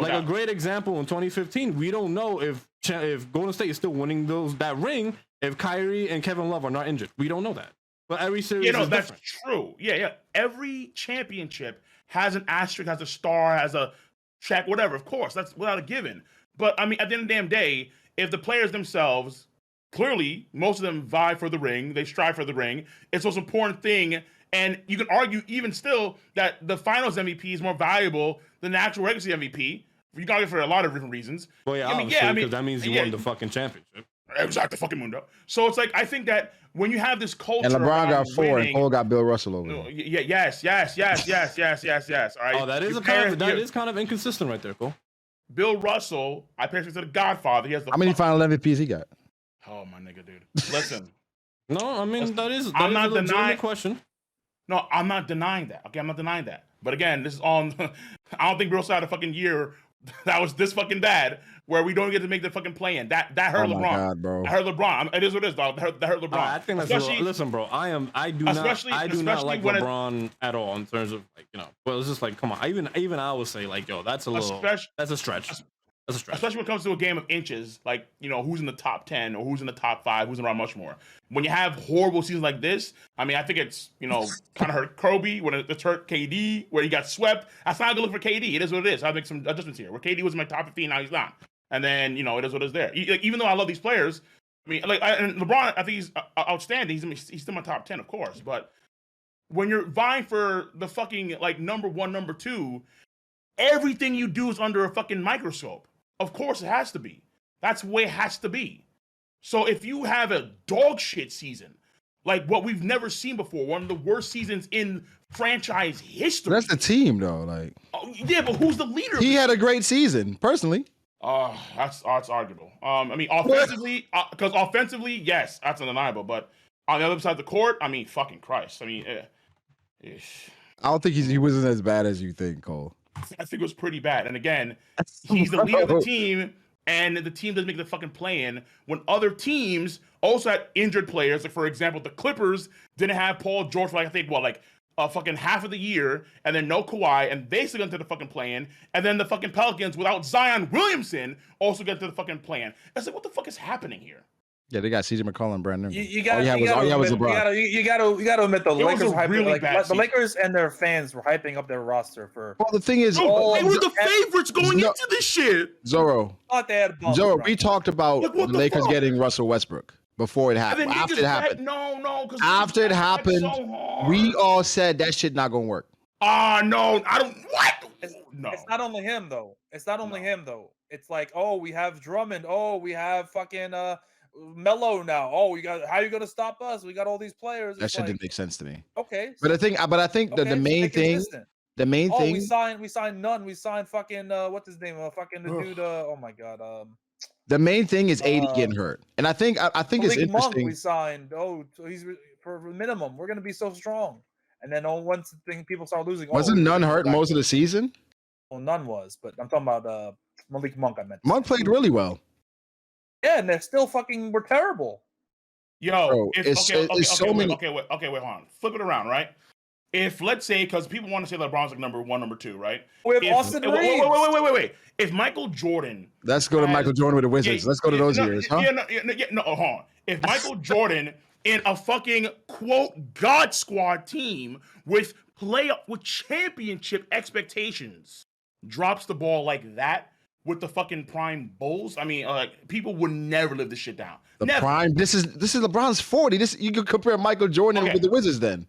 A great example in 2015. We don't know if Golden State is still winning that ring if Kyrie and Kevin Love are not injured. We don't know that. But every series is that's different. true. Yeah. Every championship has an asterisk, has a star, has a check, whatever. Of course, that's without a given. But I mean, at the end of the damn day, if the players themselves, clearly, most of them vie for the ring, they strive for the ring. It's the most important thing. And you can argue even still that the finals MVP is more valuable than the actual regular season MVP. You can argue for a lot of different reasons. Well, yeah, because that means you won the fucking championship. Exactly, fucking mundo. So it's like, I think that when you have this culture, and LeBron got 4, winning, and Cole got Bill Russell over there. Yes. All right. Oh, that is kind of inconsistent right there, Cole. Bill Russell, I pay attention to the Godfather. He has the. How many final MVPs he got? Oh my nigga, dude. Listen. No, I mean that is I'm not a legitimate denying question. No, I'm not denying that. Okay, I'm not denying that. But again, this is on. I don't think Bill Russell had a fucking year that was this fucking bad, where we don't get to make the fucking play in. That hurt LeBron. God, bro. That hurt LeBron. It is what it is, dog. That hurt LeBron. I think that's listen, bro. I do not like LeBron at all in terms of like, you know. Well, it's just like, come on. Even I would say like, yo, that's a stretch. That's a stretch. Especially when it comes to a game of inches, like, you know, who's in the top 10 or who's in the top 5, who's around much more. When you have horrible seasons like this, I mean, I think it's, you know, kind of hurt Kobe when it's hurt KD, where he got swept. That's not a good look for KD. It is what it is. I make some adjustments here. Where KD was in my top 15, now he's not. And then, you know, it is what it is there. Even though I love these players, I mean, and LeBron, I think he's outstanding. He's still in my top 10, of course. But when you're vying for the fucking, like, number 1, number 2, everything you do is under a fucking microscope. Of course it has to be. That's the way it has to be. So if you have a dog shit season, like what we've never seen before, one of the worst seasons in franchise history. That's the team, though. Like, yeah, but who's the leader? He had a great season, personally. That's arguable. I mean, offensively, because offensively, yes, that's undeniable. But on the other side of the court, I mean, fucking Christ. I mean, I don't think he wasn't as bad as you think, Cole. I think it was pretty bad. And again, he's the leader of the team, and the team doesn't make the fucking play-in when other teams also had injured players. Like, for example, the Clippers didn't have Paul George for, like, I think, fucking half of the year, and then no Kawhi, and they still got into the fucking play-in. And then the fucking Pelicans, without Zion Williamson, also got into the fucking play-in. It's like, what the fuck is happening here? Yeah, they got CJ McCollum and Brandon. You gotta admit the Lakers the Lakers and their fans were hyping up their roster for. Well, the thing is, they were the favorites going into this shit. Zorro, we talked about the Lakers getting Russell Westbrook before it happened. After it happened, after it happened, we all said that shit not gonna work. No, I don't. What? No, it's not only him though. It's like, oh, we have Drummond. Oh, we have fucking Melo now. Oh, how are you gonna stop us? We got all these players. That shit didn't make sense to me. Okay, but I think the main thing, we signed Nunn. We signed fucking what's his name? Fucking the dude. Oh my god. The main thing is AD getting hurt, and I think it's interesting. Monk we signed. Oh, so he's for minimum. We're gonna be so strong, and then once people start losing. Wasn't Nunn hurt most of the season? Well, Nunn was, but I'm talking about Malik Monk. I meant Monk played really well. Yeah, and they're still we're terrible. Yo, wait, hold on. Flip it around, right? If, let's say, because people want to say LeBron's like number 1, number 2, right? We have Austin Reeves. Wait. If Michael Jordan... Let's go to Michael Jordan with the Wizards. Let's go to those years, huh? Hold on. If Michael Jordan in a fucking, quote, God Squad team with championship expectations drops the ball like that, with the fucking prime Bulls, I mean, like people would never live this shit down. The Never. prime. This is LeBron's 40. This you could compare Michael Jordan with the Wizards then.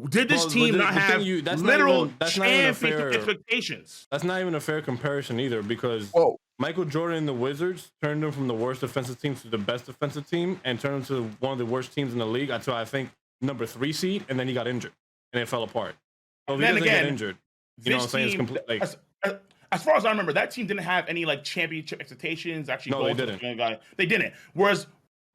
Did this team not have literal championship expectations? That's not even a fair comparison either, because Michael Jordan and the Wizards turned them from the worst defensive team to the best defensive team, and turned them to one of the worst teams in the league until I think number 3 seed, and then he got injured and it fell apart. So if he doesn't get injured, you know what I'm saying? It's complete, like, as far as I remember, that team didn't have any like championship expectations. Actually, no, they didn't. They didn't. Whereas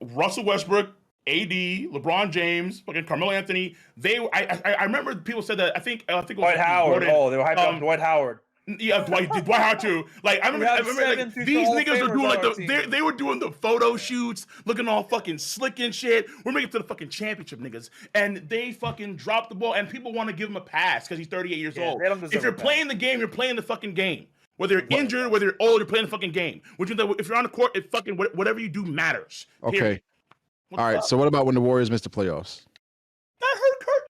Russell Westbrook, AD, LeBron James, fucking Carmelo Anthony, I remember people said that. I think it was Dwight Howard. Jordan, they were hyped up Dwight Howard. Yeah, Dwight Howard too. Like I remember like, these niggas were doing like they were doing the photo shoots, looking all fucking slick and shit. We're making it to the fucking championship, niggas, and they fucking dropped the ball. And people want to give him a pass because he's 38 years old. If you're playing the game, you're playing the fucking game. Whether you're injured, whether you're old, you're playing the fucking game. Which means that if you're on the court, it fucking whatever you do matters. Okay. All right. So what about when the Warriors missed the playoffs?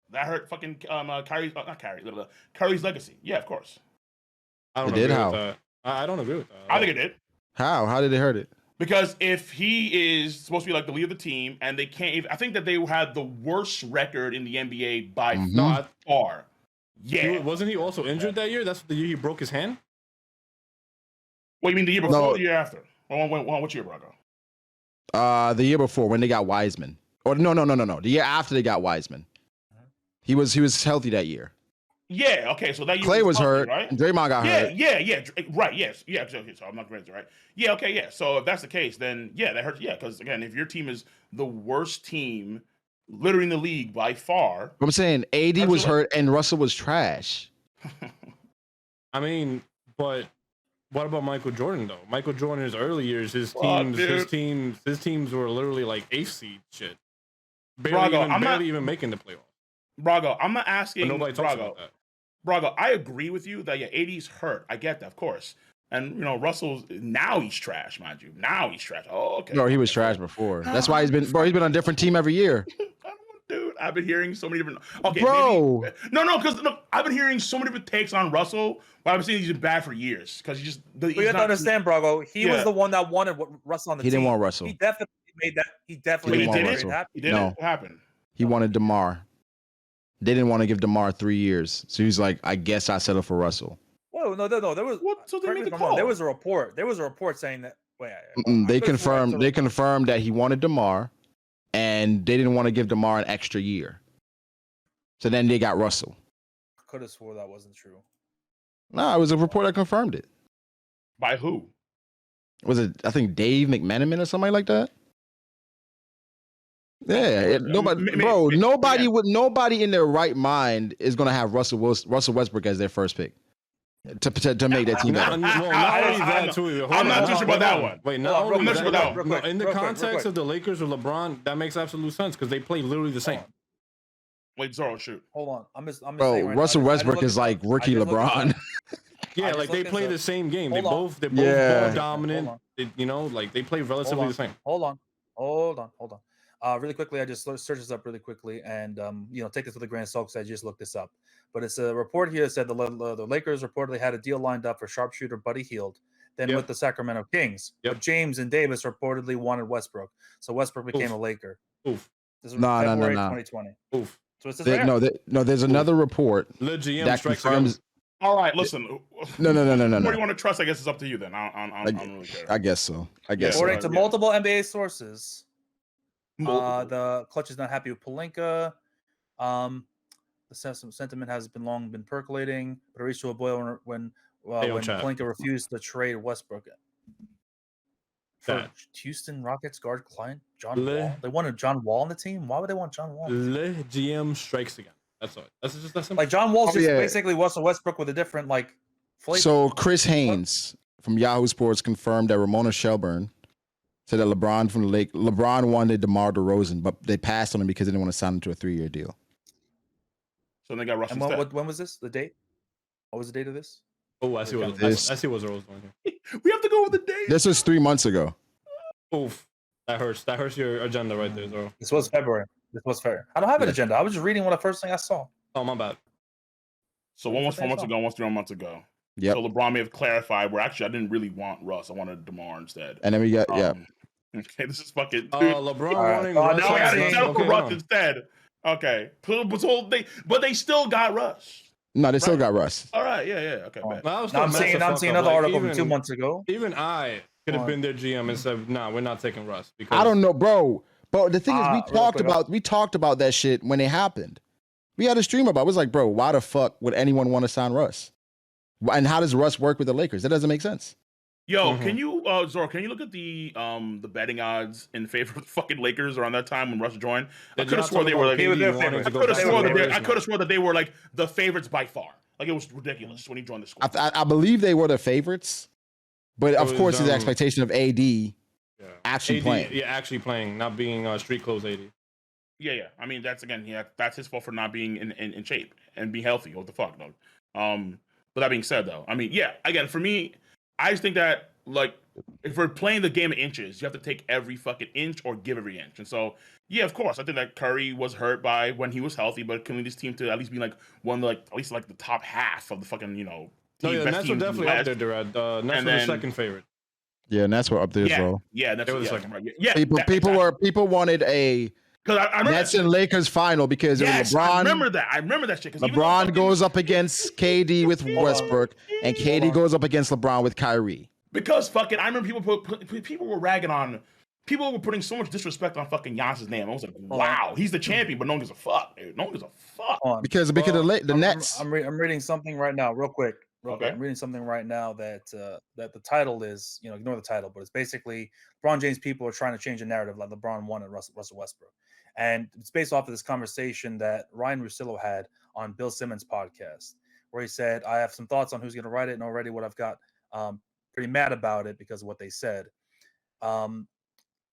That hurt fucking Curry's legacy. Yeah, of course. I don't agree with that. I don't agree with that. I think it did. How did it hurt it? Because if he is supposed to be like the leader of the team, and they can't even, I think that they had the worst record in the NBA by far. Yeah. Wasn't he also injured that year? That's the year he broke his hand? What, you mean the year before or the year after? What year, Brago? The year before, when they got Wiseman. Or no. The year after they got Wiseman. He was healthy that year. Yeah, okay, so that year Clay was hurt, right? and Draymond got hurt. Yeah, right, yes. Yeah, so I'm not crazy, right? Yeah, okay, yeah. So if that's the case, then yeah, that hurts. Yeah, because again, if your team is the worst team literally in the league by far. I'm saying AD was hurt and Russell was trash. I mean, but what about Michael Jordan though? Michael Jordan in his early years, his teams were literally like 8th seed shit. Barely even making the playoffs. Brago, I'm not asking. But nobody talks about that. Brago, I agree with you that AD's hurt. I get that, of course. And Russell's now he's trash, mind you. Now he's trash. Oh, okay. No, he was trash before. That's why he's been on a different team every year. Dude, I've been hearing so many different. Okay, bro. Because I've been hearing so many different takes on Russell, but I've been saying he's been bad for years because you have to understand, Brago. He was the one that wanted Russell on the team. He didn't want Russell. He definitely made that. He definitely didn't. He didn't. What happened? He wanted DeMar. They didn't want to give DeMar 3 years, so he's like, I guess I settle for Russell. Whoa, no. There was so they made the call. There was a report. saying that. They confirmed that he wanted DeMar, and they didn't want to give DeMar an extra year. So then they got Russell. Could have swore that wasn't true. No, it was a report that confirmed it. By who? Was it? I think Dave McMenamin or somebody like that. Yeah, nobody in their right mind is gonna have Russell Westbrook as their first pick to make that team better. I'm not too sure about that one. Wait, not only that. In the context of the Lakers or LeBron, that makes absolute sense because they play literally the same. Wait, Zoro, shoot. Hold on, I'm bro. Russell Westbrook is like rookie LeBron. Yeah, like they play the same game. They're both ball dominant. They play relatively the same. Hold on. Really quickly, I just searched this up really quickly, and take this with a grain of salt because I just looked this up. But it's a report here that said the Lakers reportedly had a deal lined up for sharpshooter Buddy Hield, then with the Sacramento Kings. But James and Davis reportedly wanted Westbrook, so Westbrook became a Laker. Oof. This was February 2020. Oof. So it's no. There's another report the GM that confirms. All right, listen. No. What do you want to trust? I guess it's up to you then. I don't really care. I guess so. According to multiple NBA sources. The clutch is not happy with Pelinka. The sentiment has long been percolating, but it reached to a boil when Pelinka refused to trade Westbrook for Houston Rockets guard client John Wall. They wanted John Wall on the team. Why would they want John Wall? The GM strikes again. That's all. That's simple. Like John Wall's basically Russell Westbrook with a different flavor. So Chris Haynes from Yahoo Sports confirmed that Ramona Shelburne said that LeBron wanted DeMar DeRozan, but they passed on him because they didn't want to sign him to a 3-year deal. So they got Russell. And when was this? The date? What was the date of this? Oh, I see what Rose doing here. We have to go with the date. This was 3 months ago. Oof. That hurts. That hurts your agenda right there, Zoro. This was February. I don't have an agenda. I was just reading what the first thing I saw. Oh, my bad. So one was 4 months ago, one was 3 months ago. Yep. So LeBron may have clarified where actually I didn't really want Russ. I wanted DeMar instead. And then we got Okay, this is fucking. Dude. LeBron wanting Russ. Now I got to Russ- settle for okay, Russ no. instead. Okay, but they still got Russ. No, they still got Russ. All right, yeah. Okay, bet. Well, I was Now I'm still seeing messed the fuck another up. article Like, from 2 months ago. Even I could have been their GM and said, "Nah, we're not taking Russ." Because I don't know, bro. But the thing is, real we talked about that shit when it happened. We had a stream about it. It was like, bro, why the fuck would anyone want to sign Russ? And how does Russ work with the Lakers? That doesn't make sense. Yo, can you, Zoro? Can you look at the betting odds in favor of the fucking Lakers around that time when Russ joined? I could have swore they were like. I could have swore that they were like the favorites by far. Like it was ridiculous when he joined the squad. I believe they were the favorites, but of course, there's the expectation of AD actually playing. Yeah, actually playing, not being street clothes AD. Yeah. I mean, that's his fault for not being in shape and being healthy. What the fuck, dog? But that being said, though, I mean, yeah, again, for me, I just think that, like, if we're playing the game of inches, you have to take every fucking inch or give every inch. And so, yeah, of course, I think that Curry was hurt by when he was healthy, but can we this team to at least be, like, one of, like, at least, like, the top half of the fucking, you know, No, yeah, Nets were definitely up there, Durad. Nets were the second favorite. Yeah, and that's what up there as well. Yeah, that's the second. Right. Yeah, people wanted a Nets and Lakers final because it was LeBron. I remember that shit. LeBron goes up against KD with Westbrook, and KD goes up against LeBron with Kyrie. Because fucking, I remember people were ragging on. People were putting so much disrespect on fucking Giannis's name. I was like, wow, he's the champion, but no one gives a fuck, dude. No one gives a fuck. Because the Nets. I'm reading something right now, real quick. Okay. I'm reading something right now that the title is, ignore the title, but it's basically LeBron James people are trying to change the narrative like LeBron won and Russell Westbrook. And it's based off of this conversation that Ryan Russillo had on Bill Simmons' podcast, where he said, I have some thoughts on who's going to write it, and already what I've got pretty mad about it because of what they said.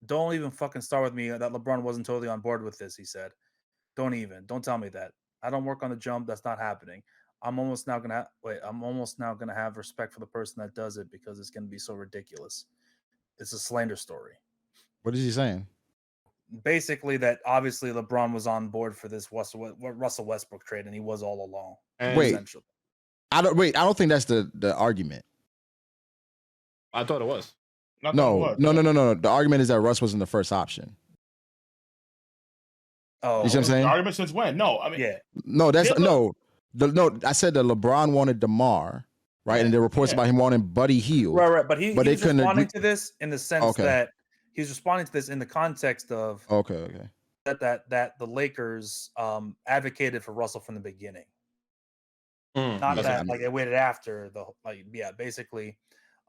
Don't even fucking start with me that LeBron wasn't totally on board with this, he said. Don't tell me that. I don't work on the jump. That's not happening. I'm almost now gonna have respect for the person that does it because it's gonna be so ridiculous. It's a slander story. What is he saying? Basically, that obviously LeBron was on board for this Russell Westbrook trade, and he was all along. I don't think that's the argument. I thought it was. No. The argument is that Russ wasn't the first option. Oh, you see what I'm saying? The argument since when? No, I mean, yeah. No, I said that LeBron wanted DeMar, right? And there were reports about him wanting Buddy Hield. Right. But he was responding to this in the sense that he's responding to this in the context of that the Lakers advocated for Russell from the beginning. Not that like they waited after basically.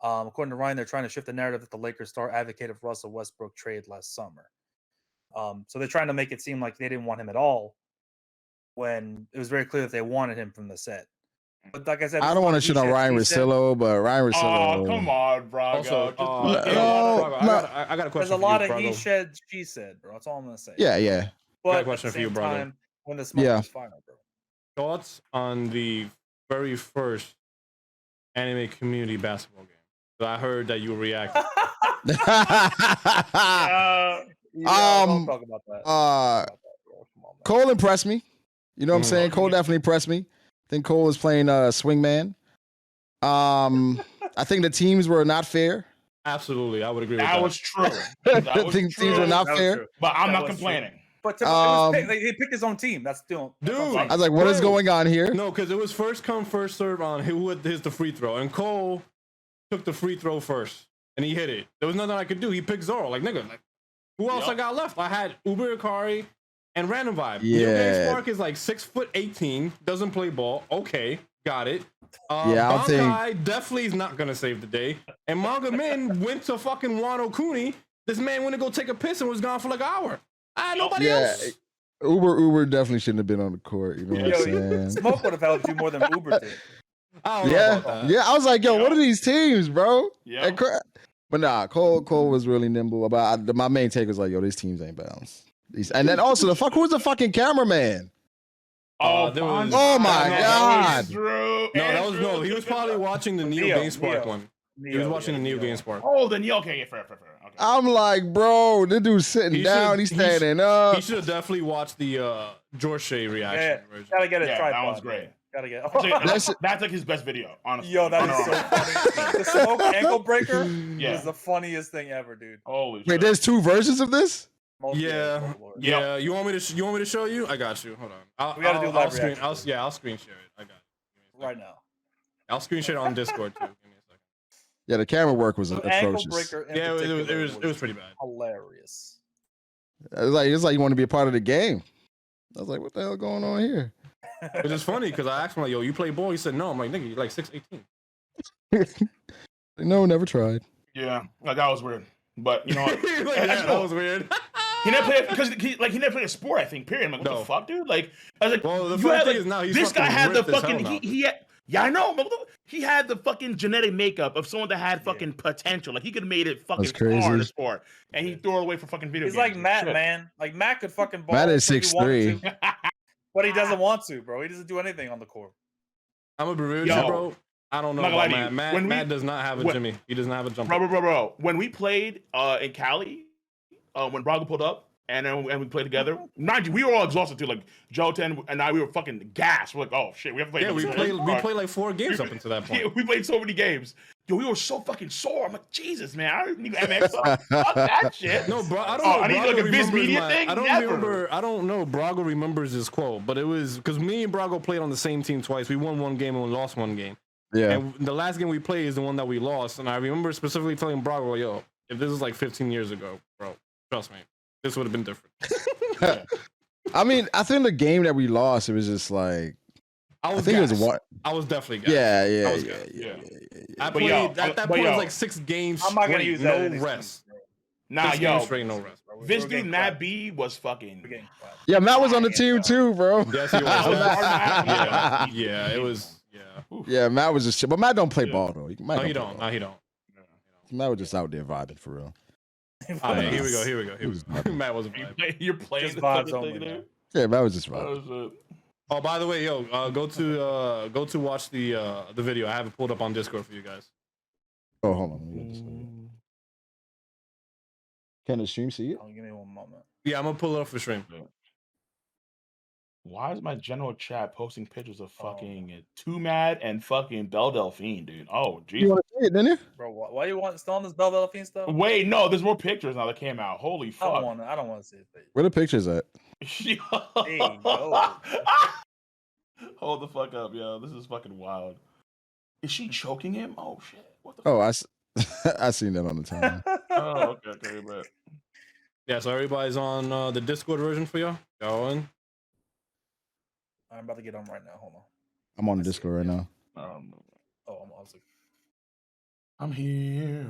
According to Ryan, they're trying to shift the narrative that the Lakers star advocated for Russell Westbrook trade last summer. So they're trying to make it seem like they didn't want him at all, when it was very clear that they wanted him from the set. But like I said, I don't want to shit on Ryan Russillo, but Ryan Russillo. Oh, come on, bro. Also, I got a question. There's a lot of he said, she said, bro. That's all I'm gonna say. Yeah. But I got a question for you, brother. When the smoke is final, bro. Thoughts on the very first anime community basketball game? So I heard that you reacted. Don't talk about that. Cole impressed me. You know what I'm saying? Cole definitely impressed me. I think Cole was playing swingman. I think the teams were not fair. Absolutely, I would agree with that. That was true. I think teams were not fair. But I'm not complaining. But he picked his own team. That's still dude. I was like, what is going on here? No, because it was first come, first serve on who hits the free throw, and Cole took the free throw first, and he hit it. There was nothing I could do. He picked Zoro. Like, nigga, like, who else I got left? I had Uber Akari and Random Vibe. Yeah. Spark is like 6'18", doesn't play ball. Okay, got it. I think Bankai definitely is not gonna save the day. And Manga Min went to fucking Wano Kuni. This man went to go take a piss and was gone for like an hour. I had nobody else. Uber definitely shouldn't have been on the court. You know what I'm saying? Smoke would have helped you more than Uber did. Yeah. I was like, what are these teams, bro? Yeah. But nah, Cole was really nimble. But my main take was like, yo, these teams ain't balanced. And then also who's the fucking cameraman? Oh my God. He was probably watching the Neo GameSpark one. He was watching the Neo GameSpark. Oh, then okay, fair. Okay. I'm like, bro, this dude's sitting down, he's standing up. He should have definitely watched the George reaction. Gotta get a tripod. That was great. Gotta get. That's like his best video, honestly. Yo, that is so funny. The smoke ankle breaker is the funniest thing ever, dude. Holy shit. Wait, there's 2 versions of this? Yeah. You want me to show you? I got you. Hold on. We gotta do live screen. reaction. I'll screen share it. I got it. Right now. I'll screen share it on Discord too. Give me a second. Yeah, the camera work was Ankle atrocious. breaker. Yeah, it was pretty bad. Hilarious. It's like you want to be a part of the game. I was like, what the hell going on here? Which is funny because I asked him like, "Yo, you play ball?" He said, "No." I'm like, "Nigga, you're like 6'18". No, never tried. Yeah, like that was weird. But you know what? Like, yeah, that was weird. He never played because he never played a sport. I think. Period. I'm like, what the fuck, dude? Like, I was like, well, the funny thing is now he's this guy had the fucking I know. He had the fucking genetic makeup of someone that had fucking potential. Like he could have made it fucking far in the sport, and he threw it away for fucking video games. He's like Matt, man. Like Matt could fucking ball. Matt is 6'3", but he doesn't want to, bro. He doesn't do anything on the court. I'm gonna be real with you, bro. I don't know about Matt. Matt does not have a Jimmy. He does not have a jumper. Bro. When we played in Cali, when Braga pulled up, and we played together. Mind you, we were all exhausted too. Like Joten and I, we were fucking gassed. We're like, oh shit, we have to play. Yeah, we played like 4 games up until that point. Yeah, we played so many games. Yo, we were so fucking sore. I'm like, Jesus, man, I don't even MX. Fuck that shit. No, bro, I don't know. I need like a Viz Media thing. I don't know. Brago remembers his quote, but it was because me and Brago played on the same team twice. We won 1 game and we lost 1 game. Yeah. And the last game we played is the one that we lost. And I remember specifically telling Brago, yo, if this is like 15 years ago, bro, trust me, this would have been different. I mean, I think the game that we lost, it was just like I was definitely gassed. Yeah. I played at that point. It was like 6 games. I'm not gonna use that. No rest. Nah, straight, no rest. This dude Matt B was fucking. Yeah, Matt was on the team too, bro. Yes, he was. Yeah, it was. Yeah, Matt was just, but Matt don't play ball though. No, he don't. Matt was just out there vibing for real. All right, here we go. Matt was vibing. You're playing just vibes only. Yeah, Matt was just vibing. Oh, by the way, yo, go to watch the video. I have it pulled up on Discord for you guys. Oh, hold on. Let me get this video. Can the stream see it? Oh, give me 1 moment. Yeah, I'm gonna pull it up for stream. Why is my general chat posting pictures of fucking Too Mad and fucking Belle Delphine, dude? Oh, jeez. You want to see it, didn't you? Bro, why you want still on this Belle Delphine stuff? Wait, no, there's more pictures now that came out. Holy fuck! I don't want to see it. Where the pictures at? Hold the fuck up, yo. This is fucking wild. Is she choking him? Oh shit! What the? Oh, I seen that on the time. Oh, okay, but yeah. So everybody's on the Discord version for y'all. Go in. I'm about to get on right now. Hold on. I'm on the Discord right now. I'm here.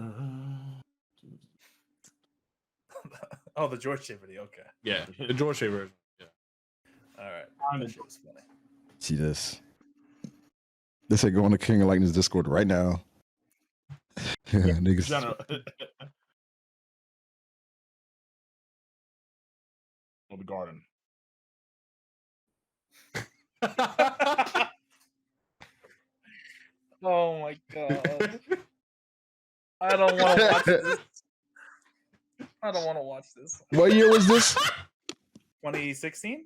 Oh, the George Shea video. Okay. Yeah, the George Shea version. Yeah. All right. That shit was funny. See this? They say go on the King of Lightning's Discord right now. Niggas. The garden. Oh my god. I don't want to watch this. I don't want to watch this. What year was this? 2016?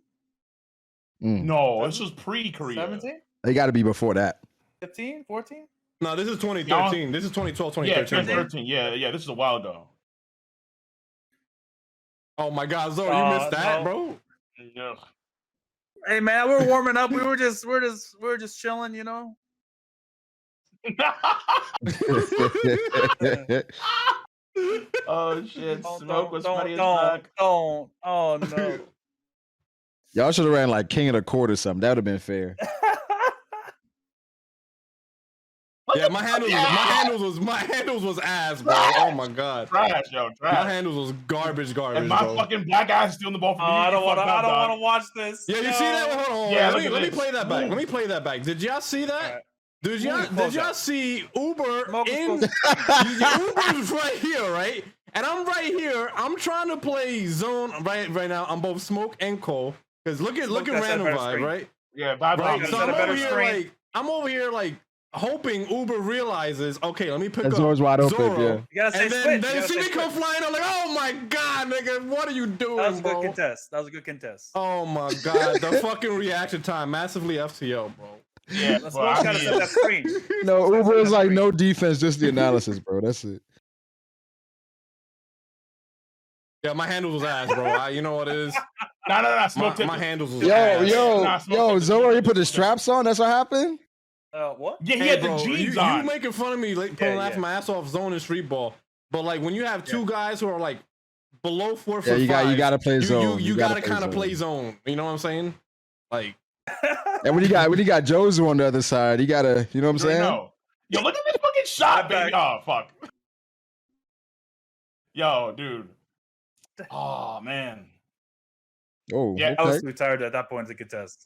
No, this was pre-Korea. 17? They got to be before that. 15? 14? No, this is 2013. This is 2012, 2013. Yeah, 2013. Yeah, this is a while ago. Oh my god, Zo, you missed that, bro? Yeah. Hey man, we're warming up. We're just chilling, you know. Oh shit! Smoke was funny as fuck. Don't. Oh no. Y'all should have ran like King of the Court or something. That would have been fair. Yeah, my handles was ass, bro. Oh my god. Trash, yo, trash. My handles was garbage, and my bro. Fucking black ass stealing the ball from me. I don't want to watch this. Yeah, you see that? Hold on. Yeah, let me play that back. Let me play that back. Did y'all see that? Right. Did y'all see Uber in? Uber's right here, right? And I'm right here. I'm trying to play zone right now. I'm both Smoke and Cole. Because look at random vibe, right? Yeah, vibe. So I'm over here like hoping Uber realizes, okay, let me pick up Zora's wide open, Zoro. yeah. You gotta say and then see me come flying. I'm like, oh my god, nigga, what are you doing, That was a good bro? contest. Oh my god, the fucking reaction time, massively FTO, bro. Yeah, Let's well, gotta set that screen. No, Uber is like no defense, just the analysis, bro. That's it. Yeah, my handles was ass, bro. You know what it is? No. Smoke My handles was Yo, ass. Zoro, you put the straps on? That's what happened? What? Yeah, he Hey, had bro, the jeans you on. making fun of me, like pulling laughing my ass off zone and street ball. But like when you have two guys who are like below 4 foot, you gotta play zone. You gotta kind of play zone. You know what I'm saying? Like, and when you got Jozu on the other side, you gotta, you know what I'm saying? No. Yo, look at this fucking shot, baby. Oh fuck. Yo, dude. Oh man. Oh, yeah. Okay. I was too tired at that point to contest.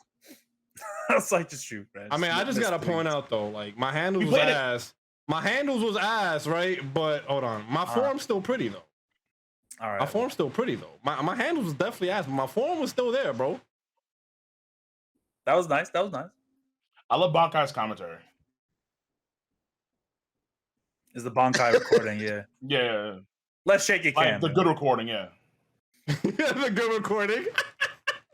I was like, just shoot, man. I mean, I just gotta point out though, like my handles was ass. My handles was ass, right? But hold on, my form's still pretty though. All right, my form's still pretty though. My handles was definitely ass, but my form was still there, bro. That was nice. That was nice. I love Bankai's commentary. Is the Bankai recording? Yeah. Yeah. Let's shake your cam. The good recording, yeah. The good recording.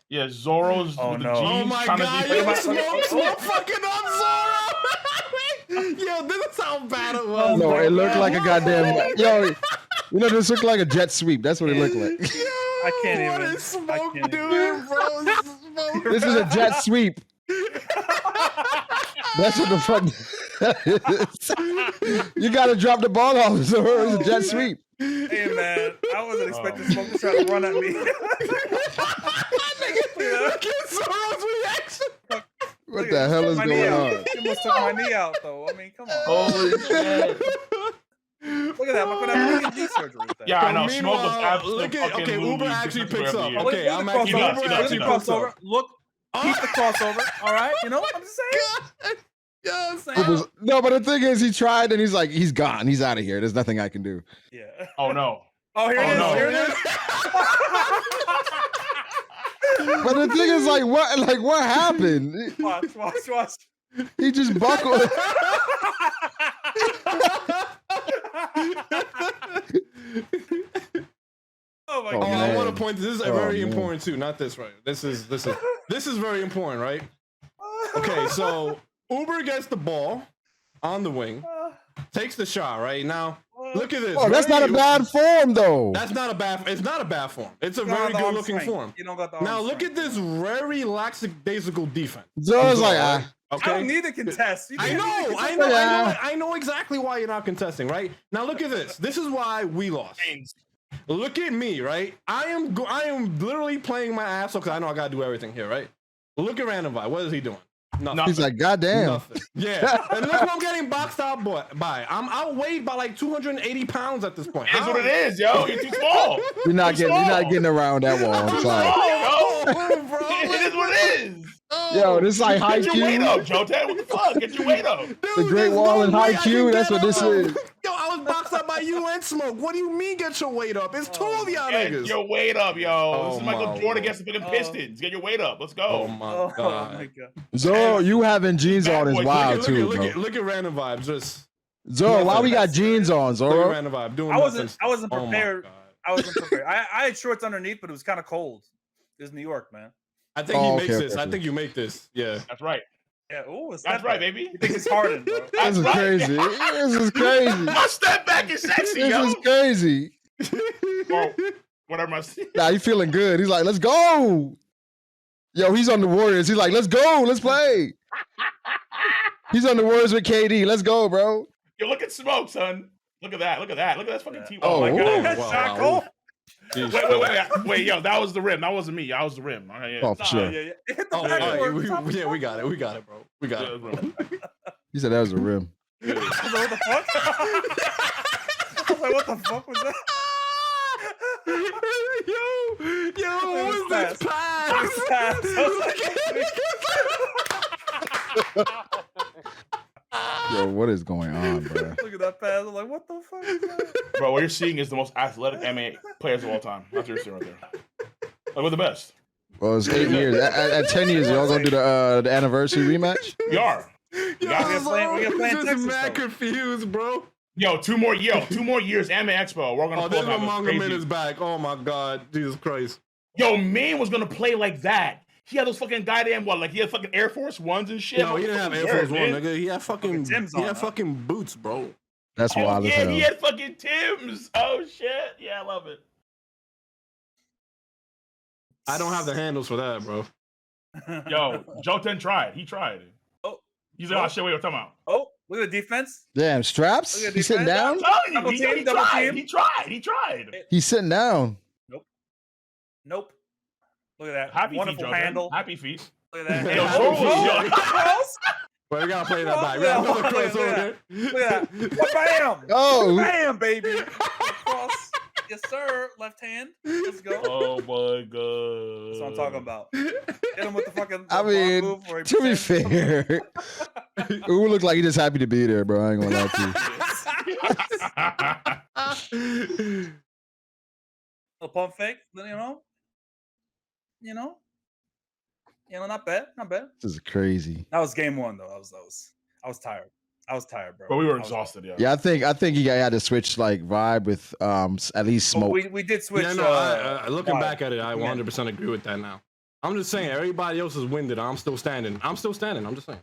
Yeah, Zoro's with the jeans. Oh my god, yo, smoke fucking up Zoro. Yo, this is how bad it was. No, it looked like a goddamn this looked like a jet sweep. That's what it looked like. Yo, I can't what even. is smoke doing, bro? This is a jet sweep. That's what the fuck you gotta drop the ball off, Zoro. It's a jet sweep. Hey man, I wasn't expecting Smoke to try to run at me. Look at Zoro's reaction. What the hell is going on? You almost took my knee out, though. I mean, come on. Holy shit. Look at that. I'm gonna have knee surgery with that. Yeah, I know. Smoke was absolutely look at Uber actually picks up. Oh, Okay, I'm actually crossover. Look, keep the crossover. All right, you know what I'm saying? Yes. No, but the thing is, he tried and he's like, he's gone. He's out of here. There's nothing I can do. Yeah. Oh no. Oh, here it is. No. Here it is. But the thing is, what happened? Watch. He just buckled. Oh my Oh, god. I want to point. This is very important too. Not this, right? This is very important, right? Okay, so Uber gets the ball on the wing, takes the shot. Right now, look at this. Oh, that's not a bad form, though. That's not a bad. It's not a bad form. It's a very good looking form. You don't got the Now look at this very lackadaisical defense. Zo's like, okay. I don't need to contest. I know exactly why you're not contesting, right? Now look at this. This is why we lost. Look at me, right? I am literally playing my ass off because I know I gotta do everything here, right? Look at Random Vibe. What is he doing? Nothing. He's like, goddamn. Nothing. Yeah. And look what I'm getting boxed out by. I'm outweighed by like 280 pounds at this point. That's what it is, yo. You're too small. You're not getting around that wall. I'm sorry. Bro. It is what it is. Yo, this is like high Get your weight Q. up, Joe Ted. What the fuck? Get your weight up. Dude, The Great Wall in high Q. That's what this is. Yo, I was boxed up by you and Smoke. What do you mean get your weight up? It's two of y'all Get niggas. your weight up, yo. This is Michael my Jordan against the fucking Pistons. Get your weight up. Let's go. Oh my god. Zo, you having jeans on is wild too, bro. Look at Random Vibes. Just Zo, why we got jeans on, look at Zoro? Random Vibe doing I wasn't nothing. Oh my prepared. God. I wasn't prepared. I had shorts underneath, but it was kind of cold. It was New York, man. I think he makes this. I think you make this. Yeah. That's right. Yeah. Oh, That's right, baby. You think it's hardened, bro? This is crazy. This is crazy. My step back is sexy, This yo. is crazy. Or whatever my Nah, he feeling good. He's like, let's go. Yo, he's on the Warriors. He's like, let's go. Let's play. He's on the Warriors with KD. Let's go, bro. Yo, look at Smoke, son. Look at that. Look at that. Look at that fucking team. Oh, my god. wow. Wait, yo, that was the rim. That wasn't me. I was the rim. All right, yeah. Oh, for sure. Yeah. Hit the Oh, backboard. we got it. We got it, bro. We got it. He said that was a rim. I was like, what the fuck? I was like, what the fuck was that? Yo, what was this pass? Yo, what is going on, bro? Look at that pass. I'm like, what the fuck is that? Bro, what you're seeing is the most athletic MMA players of all time. That's what you're seeing right there. Like, we're the best. Well, it's 8 years. At 10 years, y'all gonna do the anniversary rematch? We are. Yo, we're playing just Texas, mad though. confused, bro. Yo, 2 more years, Anime Expo. We're gonna Oh, pull this up is a Manga crazy- Min is back. Oh my god, Jesus Christ. Yo, Main was gonna play like that. he had those fucking goddamn like he had fucking Air Force Ones and shit. No, he didn't have Air Force One, nigga. He had fucking fucking boots, bro. That's wild as hell. He had fucking Timbs. Oh shit. Yeah, I love it. I don't have the handles for that, bro. Yo, Joten tried. He tried. Oh, he's like, oh shit, wait, what talking about? Oh, look at the defense. Damn, straps. He's sitting down. I'm telling you, he tried. He tried. He's sitting down. Nope. Look at that. Happy wonderful feet, handle. Happy feet. Look at that. Yo, Well, we gotta play that back. We gotta play the cross over there. Look at that. Bam! Oh, bam, baby. Cross. Yes, sir. Left hand. Let's go. Oh my god. That's what I'm talking about. Hit him with the fucking. I mean, to be fair, Ooh looked like he just happy to be there, bro. I ain't gonna lie to you. A pump fake, not bad, not bad. This is crazy. That was game one though. I was tired. I was tired, bro. But we were exhausted, yeah. Yeah, I think he had to switch like vibe with at least smoke. Well, we did switch. Yeah, no, looking back at it, I 100% agree with that now. I'm just saying, everybody else is winded. I'm still standing. I'm just saying.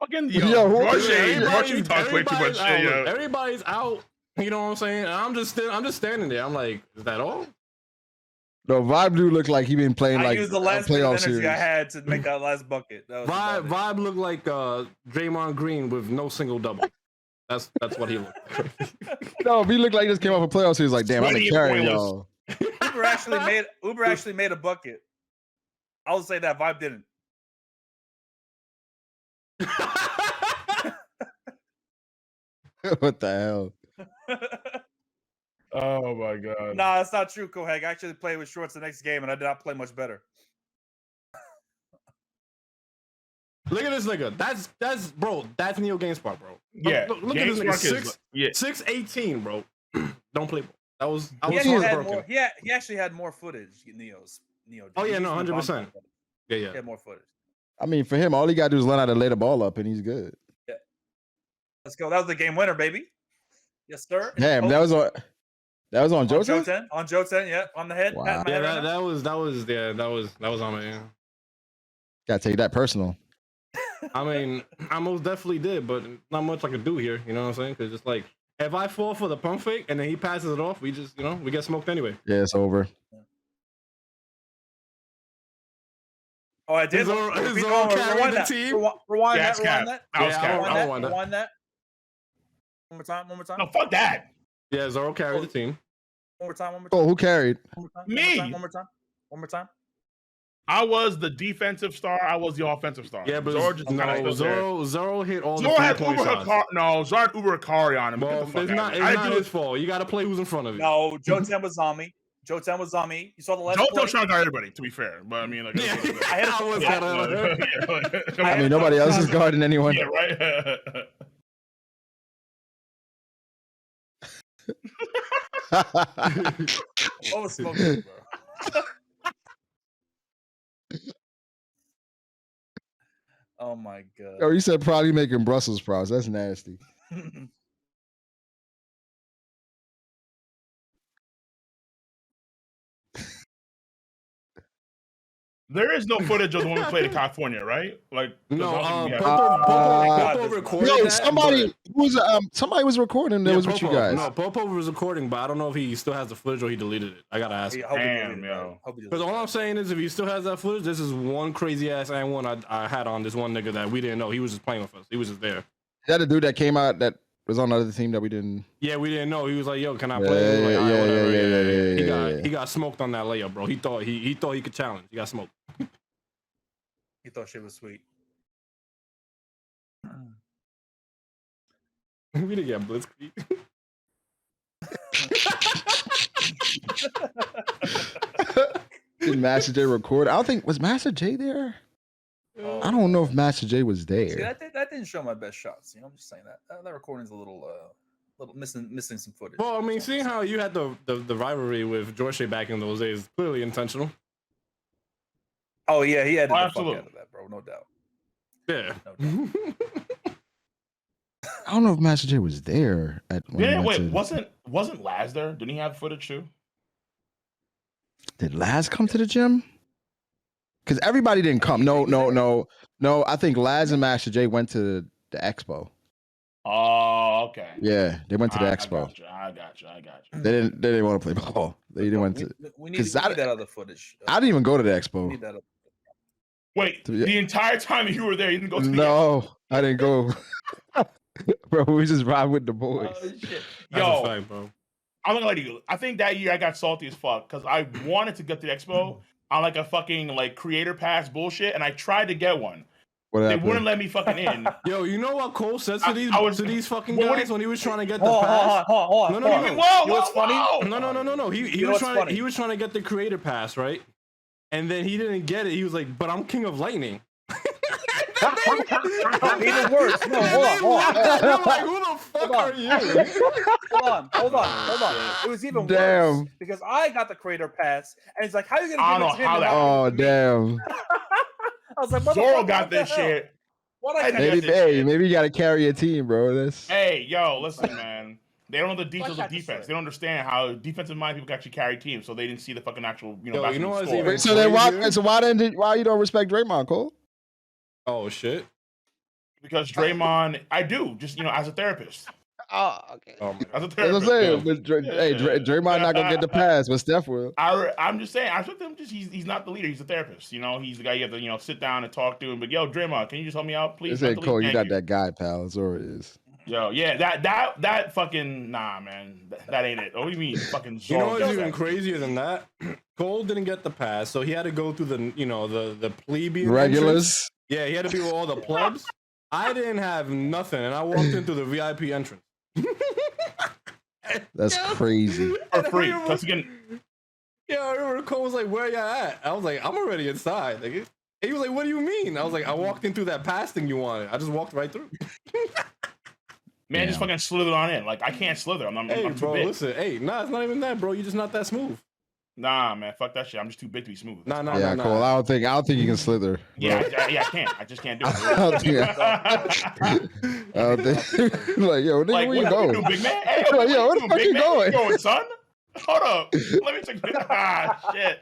Fucking everybody's talks way too much shit, yo. Everybody's out. You know what I'm saying? I'm just standing there. I'm like, is that all? No, Vibe do look like he been playing like I used the last bit of playoff energy series. I had to make that last bucket. That was Vibe looked like Draymond Green with no single double. That's what he looked like. No, he looked like he just came off a playoff series. Like, damn, I'm gonna carry y'all. Uber actually made a bucket. I would say that Vibe didn't. What the hell? Oh my god. Nah, that's not true, Kohag. I actually played with shorts the next game, and I did not play much better. Look at this nigga. That's bro. That's Neo GameSpot, bro. Yeah. Look at this nigga. 6'18", bro. Don't play. That was heartbroken. He actually had more footage. Neo. Oh yeah, no, 100%. Yeah. He had more footage. I mean, for him, all he gotta do is learn how to lay the ball up, and he's good. Yeah. Let's go. That was the game winner, baby. Yes, sir. Damn, that was on Joten? On Joten, yeah, on the head. Wow. Yeah, that was on me. Yeah. Gotta take that personal. I mean, I most definitely did, but not much I could do here. You know what I'm saying? Because it's like, if I fall for the pump fake and then he passes it off, we just, we get smoked anyway. Yeah, it's over. Oh, I did. Rewind that. Rewind that. Rewind that. One more time. No, fuck that. Yeah, Zoro carried the team. One more time. Oh, who carried? Me. One more time. I was the defensive star. I was the offensive star. Yeah, but Zoro hit all Zoro the had three-point shots. Zoro had Uber Akari on him. Well, it's not his fault. You got to play who's in front of you. No, Joten was on me. You saw the last play? Joten trying to guard everybody, to be fair. But I mean, like, I mean, nobody else is guarding anyone. Yeah, right. What was smoking, bro? Oh my god. Oh, you said probably making Brussels sprouts. That's nasty. There is no footage of the one we played in California, right? Like, no, Popo recorded. No, that, somebody was recording. That was with you guys. No, Popo was recording, but I don't know if he still has the footage or he deleted it. I gotta ask. Damn, yo. Because all I'm saying is, if he still has that footage, this is one crazy ass and one I had on this one nigga that we didn't know. He was just playing with us. He was just there. Is that a dude that came out that was on another team that we didn't? Yeah, we didn't know. He was like, "Yo, can I play?" Yeah. He got smoked on that layup, bro. He thought he could challenge. He got smoked. He thought shit was sweet. We didn't get blitzkrieg. Did Master J record? I don't think was Master J there. I don't know if Master J was there. See, that didn't show my best shots. I'm just saying that recording's a little missing some footage. Well, I mean, seeing how you had the rivalry with George back in those days, clearly intentional. Oh yeah, he had the fuck out of that, bro. No doubt. Yeah. No doubt. I don't know if Master J was there at. Yeah, wait, wasn't Laz there? Didn't he have footage too? Did Laz come to the gym? Because everybody didn't come. No. I think Laz and Master J went to the expo. Oh, okay. Yeah, they went to the expo. I got you. They didn't want to play ball. They didn't want to. We need that other footage. I didn't even go to the expo. We need that other. Wait, the entire time you were there, you didn't go to the No, I didn't go. Bro, we just ride with the boys. Oh, shit. That's Yo, a fact, bro. I'm not gonna lie to you. I think that year I got salty as fuck because I wanted to get to the expo on like a fucking like creator pass bullshit, and I tried to get one. They wouldn't let me fucking in. Yo, you know what Cole said to these fucking guys when he was trying to get the pass? No. You know what's funny? No. He was trying to get the creator pass, right? And then he didn't get it. He was like, "But I'm King of Lightning." Even worse. No, hold on. I'm like, who the fuck are you? Hold on. It was even worse because I got the creator pass, and it's like, how are you gonna give it to him? Oh, damn. I was like, Zoro got this shit. Maybe you gotta carry a team, bro. Hey, yo, listen, man. They don't know the details of defense. They don't understand how defensive minded people can actually carry teams, so they didn't see the fucking actual, you know what's score. even So then why you don't respect Draymond, Cole? Oh shit. Because Draymond, I do, just as a therapist. Oh, okay. Oh, as a therapist. Draymond not gonna get the pass, but Steph will. I'm just saying, I respect him. Just he's not the leader. He's a therapist. He's the guy you have to sit down and talk to him. But yo, Draymond, can you just help me out, please? They say, Cole, you got that guy, pal. Zoro is. Yo, yeah, that fucking man, that ain't it. What do you mean, fucking Zoro? You know what's even crazier than that? Cole didn't get the pass, so he had to go through the plebeian regulars. Entrance. Yeah, he had to be with all the plebs. I didn't have nothing, and I walked into the VIP entrance. That's crazy. For free. Once again. Yeah, I remember Cole was like, "Where you at?" I was like, "I'm already inside." Like, he was like, "What do you mean?" I was like, "I walked in through that pass thing you wanted. I just walked right through." Man, just fucking slither on in. Like, I can't slither. I'm too bro, big. Listen, it's not even that, bro. You're just not that smooth. Nah, man, fuck that shit. I'm just too big to be smooth. Nah. Cole, I don't think you can slither. Yeah, I can't. I just can't do it. I don't think. Like, yo, nigga, where you going? Big man? Hey, where the fuck you going? Going, son? Hold up. Let me take shit.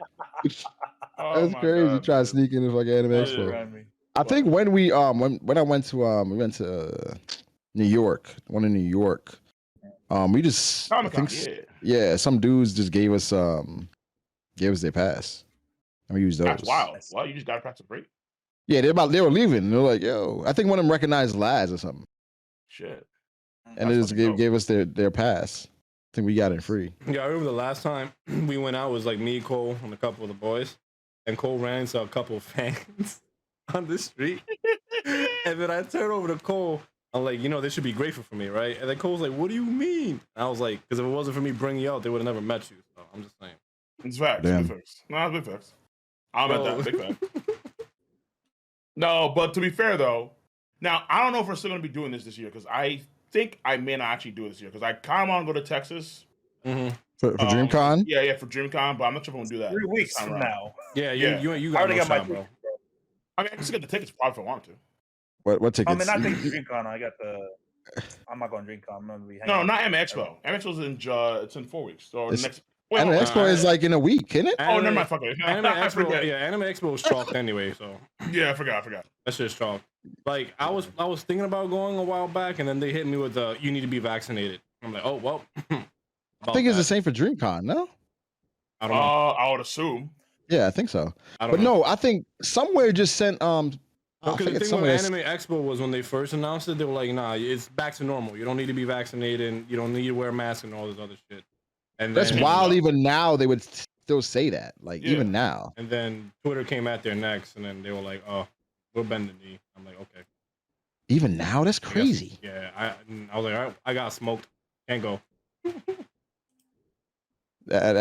Oh, that's crazy. God, try to sneak in the fucking anime expo. I think when we went to New York, one in New York. We just some dudes just gave us their pass, and we used those. That's wild. Well, you just got to pass a break. Yeah, they were leaving. And they're like, yo, I think one of them recognized Laz or something. Shit. And they just gave us their pass. I think we got it free. Yeah, I remember the last time we went out was like me, Cole, and a couple of the boys, and Cole ran into a couple of fans on the street, and then I turned over to Cole. I'm like, they should be grateful for me, right? And then Cole's like, "What do you mean?" And I was like, "Because if it wasn't for me bringing you out, they would have never met you." So I'm just saying. It's facts. Big facts. No, it's big facts. I'm at that. Big fact. No, but to be fair though, now I don't know if we're still gonna be doing this year because I think I may not actually do it this year because I kind of want to go to Texas. Mm-hmm. For DreamCon? Yeah, for DreamCon, but I'm not sure if I'm gonna do that. 3 weeks from now. Yeah, you got no shot, bro. I mean, I can just get the tickets probably if I want to. What tickets? I mean, not taking DreamCon. I'm not going to DreamCon. I'm gonna be hanging not Anime Expo. Anime Expo's it's in 4 weeks. So next. Anime Expo is like in a week, isn't it? Oh, never mind. Fuck it. Anime Expo. Yeah, Anime Expo was chalked anyway. So yeah, I forgot. That's just chalked. Like I was thinking about going a while back, and then they hit me with you need to be vaccinated. I'm like, oh well. I think it's the same for DreamCon, no? I don't know. I would assume. Yeah, I think so. But no, I think somewhere just sent because the thing with Anime Expo was when they first announced it, they were like, nah, it's back to normal. You don't need to be vaccinated. You don't need to wear a mask and all this other shit. And that's wild. Even now, they would still say that. Like, even now. And then Twitter came at their necks, and then they were like, oh, we're bending the knee. I'm like, okay. Even now? That's crazy. Yeah. I was like, all right, I got smoked. Can't go.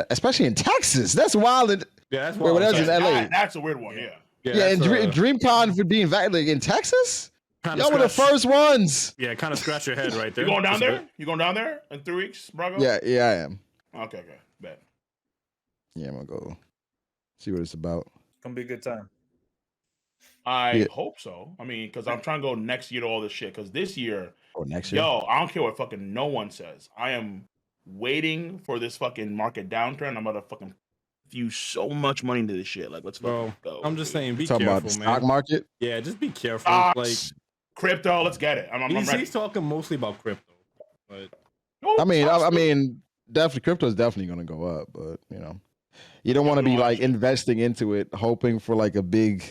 Especially in Texas. That's wild. Yeah, that's wild. That's in LA. That's a weird one, yeah. Yeah, and DreamCon for being like in Texas? Y'all were the first ones. Yeah, kind of scratch your head right there. You going down there? You going down there in 3 weeks, Brago? Yeah, I am. Okay, bet. Yeah, I'm gonna go see what it's about. It's gonna be a good time. I hope so. I mean, because I'm trying to go next year to all this shit. Because this year, next year, I don't care what fucking no one says. I am waiting for this fucking market downturn. I'm about to fucking infuse so much money into this shit. Like, let's Bro, go. I'm just saying, be Talking careful, about the man. stock market. Yeah, just be careful. Stocks, Like crypto, let's get it. I'm ready. he's talking mostly about crypto, but I mean, definitely crypto is definitely going to go up, but you don't want to be like investing into it, hoping for like a big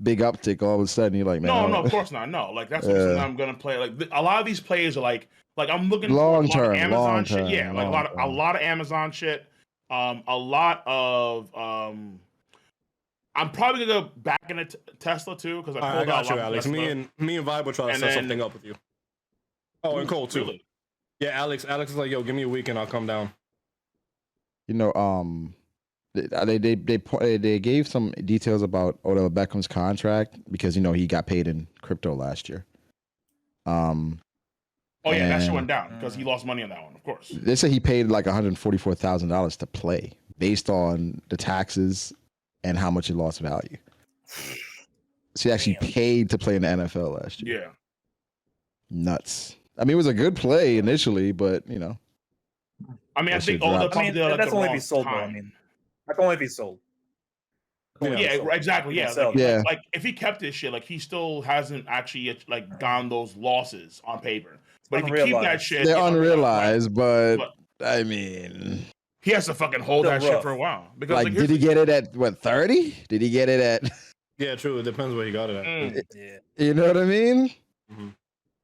uptick. All of a sudden, you're like, man, no, of course not. No, like that's what I'm gonna play. Like a lot of these plays are like I'm looking long for a lot term, of Amazon long shit. term, Yeah, like a lot of Amazon shit. A lot of I'm probably gonna go back into Tesla too because I got you, Alex. Me and Vibe will try to set something up with you. Oh, and Cole too. Really? Yeah, Alex is like, yo, give me a week and I'll come down. They gave some details about Odell Beckham's contract because he got paid in crypto last year. Oh yeah, that shit went down because he lost money on that one, of course. They said he paid like $144,000 to play based on the taxes and how much it lost value. So he actually paid to play in the NFL last year. Yeah. Nuts. I mean, it was a good play initially, but I mean, I think that's only be sold though. I mean, that can only be sold. Yeah, exactly. Yeah, like if he kept this shit, like he still hasn't actually like gone those losses on paper. But if you keep that shit, they're unrealized. But I mean, he has to fucking hold that shit for a while because did he get it at what 30? Did he get it at? Yeah, true. It depends where he got it at. Yeah. You know what I mean? Mm-hmm.